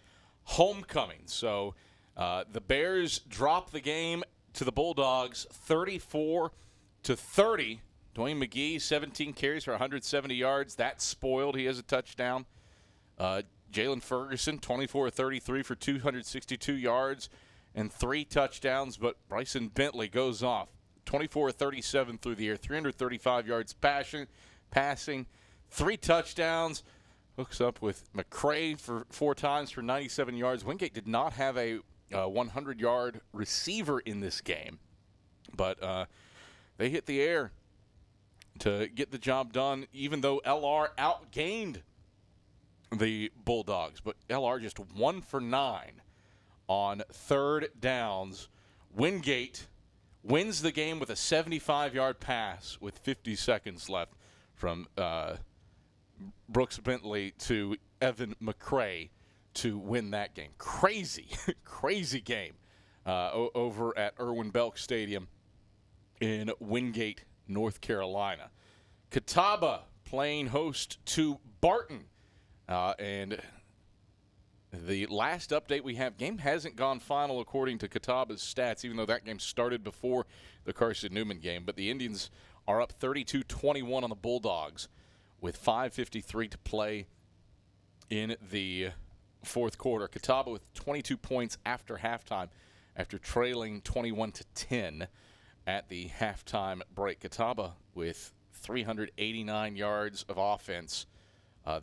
homecoming. So the Bears drop the game to the Bulldogs 34-30. Dwayne McGee, 17 carries for 170 yards. That's spoiled. He has a touchdown. Jalen Ferguson, 24-33 for 262 yards and 3 touchdowns. But Bryson Bentley goes off, 24-37 through the air, 335 yards passing, 3 touchdowns. Hooks up with McCray for 4 times for 97 yards. Wingate did not have a 100-yard receiver in this game, but they hit the air to get the job done, even though LR outgained the Bulldogs. But LR just 1 for 9 on 3rd downs. Wingate wins the game with a 75-yard pass with 50 seconds left from Brooks Bentley to Evan McCray to win that game. Crazy game over at Irwin Belk Stadium in Wingate, North Carolina. Catawba playing host to Barton. And the last update we have, game hasn't gone final according to Catawba's stats, even though that game started before the Carson-Newman game. But the Indians are up 32-21 on the Bulldogs with 5:53 to play in the 4th quarter. Catawba with 22 points after halftime after trailing 21-10 at the halftime break. Catawba with 389 yards of offense.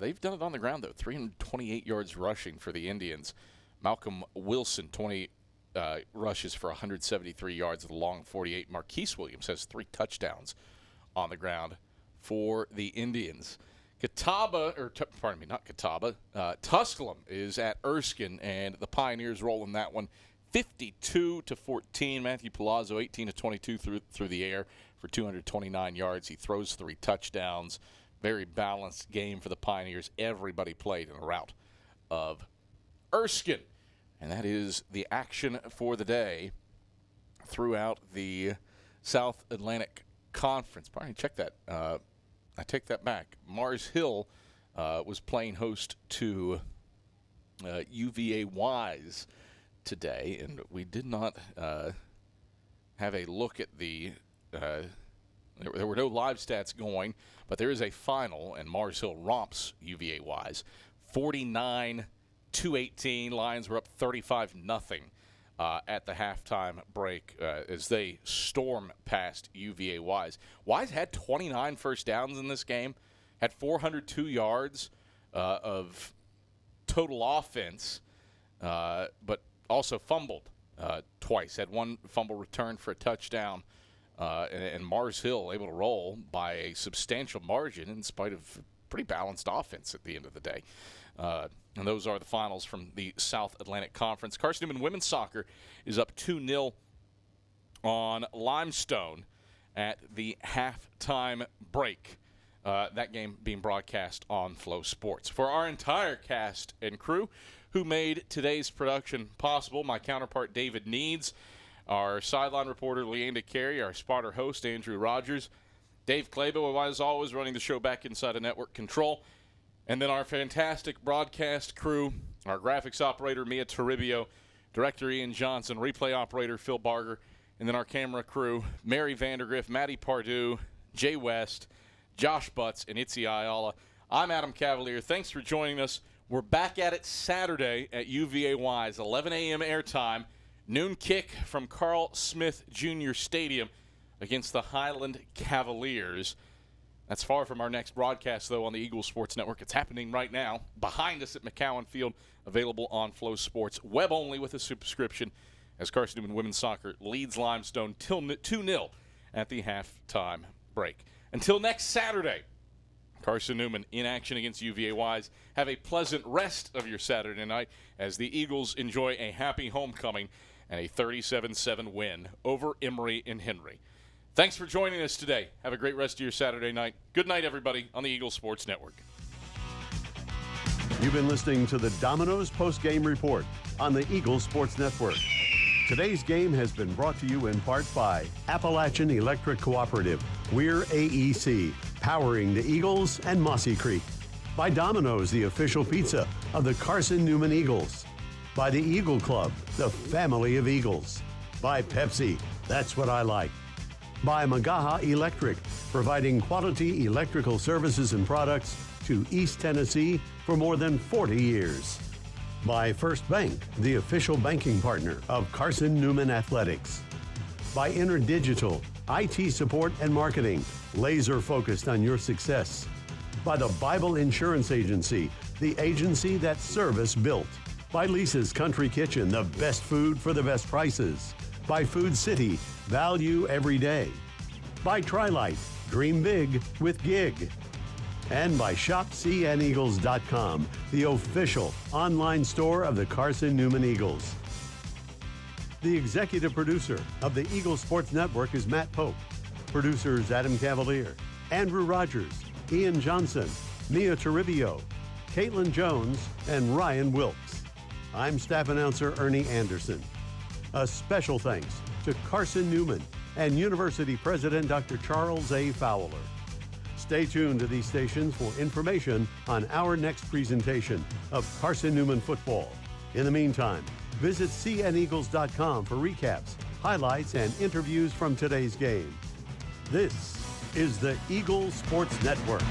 They've done it on the ground, though. 328 yards rushing for the Indians. Malcolm Wilson, 20 rushes for 173 yards with a long 48. Marquise Williams has 3 touchdowns on the ground for the Indians. Tusculum is at Erskine, and the Pioneers roll in that one 52-14. Matthew Palazzo, 18-22 through the air for 229 yards. He throws 3 touchdowns. Very balanced game for the Pioneers. Everybody played in a rout of Erskine. And that is the action for the day throughout the South Atlantic Conference. Probably check that. I take that back. Mars Hill was playing host to UVA Wise today, and we did not have a look at the there were no live stats going, but there is a final, and Mars Hill romps UVA Wise 49-18. Lions were up 35-0 at the halftime break as they storm past UVA Wise. Wise had 29 first downs in this game, had 402 yards of total offense, but also fumbled twice. Had 1 fumble return for a touchdown, and Mars Hill able to roll by a substantial margin in spite of pretty balanced offense at the end of the day. And those are the finals from the South Atlantic Conference. Carson-Newman women's soccer is up 2-0 on Limestone at the halftime break. That game being broadcast on Flow Sports. For our entire cast and crew who made today's production possible, my counterpart David Needs, our sideline reporter Leanda Carey, our spotter host Andrew Rogers, Dave Clabo, as always, running the show back inside of network control, And then our fantastic broadcast crew, our graphics operator, Mia Toribio, director Ian Johnson, replay operator Phil Barger, and then our camera crew, Mary Vandergriff, Maddie Pardue, Jay West, Josh Butts, and Itzi Ayala. I'm Adam Cavalier. Thanks for joining us. We're back at it Saturday at UVA-Wise, 11 a.m. airtime, noon kick from Carl Smith Jr. Stadium against the Highland Cavaliers. That's far from our next broadcast, though, on the Eagles Sports Network. It's happening right now behind us at McCowan Field, available on Flow Sports, web only with a subscription, as Carson-Newman women's soccer leads Limestone 2-0 at the halftime break. Until next Saturday, Carson-Newman in action against UVA-Wise. Have a pleasant rest of your Saturday night as the Eagles enjoy a happy homecoming and a 37-7 win over Emory and Henry. Thanks for joining us today. Have a great rest of your Saturday night. Good night, everybody, on the Eagles Sports Network. You've been listening to the Domino's Post-Game Report on the Eagles Sports Network. Today's game has been brought to you in part by Appalachian Electric Cooperative. We're AEC, powering the Eagles and Mossy Creek. By Domino's, the official pizza of the Carson-Newman Eagles. By the Eagle Club, the family of Eagles. By Pepsi, that's what I like. By Magaha Electric, providing quality electrical services and products to East Tennessee for more than 40 years. By First Bank, the official banking partner of Carson-Newman Athletics. By InterDigital, IT support and marketing, laser focused on your success. By the Bible Insurance Agency, the agency that service built. By Lisa's Country Kitchen, the best food for the best prices. By Food City, value every day. By Trilite, dream big with Gig. And by ShopCNEagles.com, the official online store of the Carson-Newman Eagles. The executive producer of the Eagles Sports Network is Matt Pope. Producers Adam Cavalier, Andrew Rogers, Ian Johnson, Mia Toribio, Caitlin Jones, and Ryan Wilkes. I'm staff announcer Ernie Anderson. A special thanks to Carson-Newman and University President Dr. Charles A. Fowler. Stay tuned to these stations for information on our next presentation of Carson-Newman football. In the meantime, visit cneagles.com for recaps, highlights, and interviews from today's game. This is the Eagles Sports Network.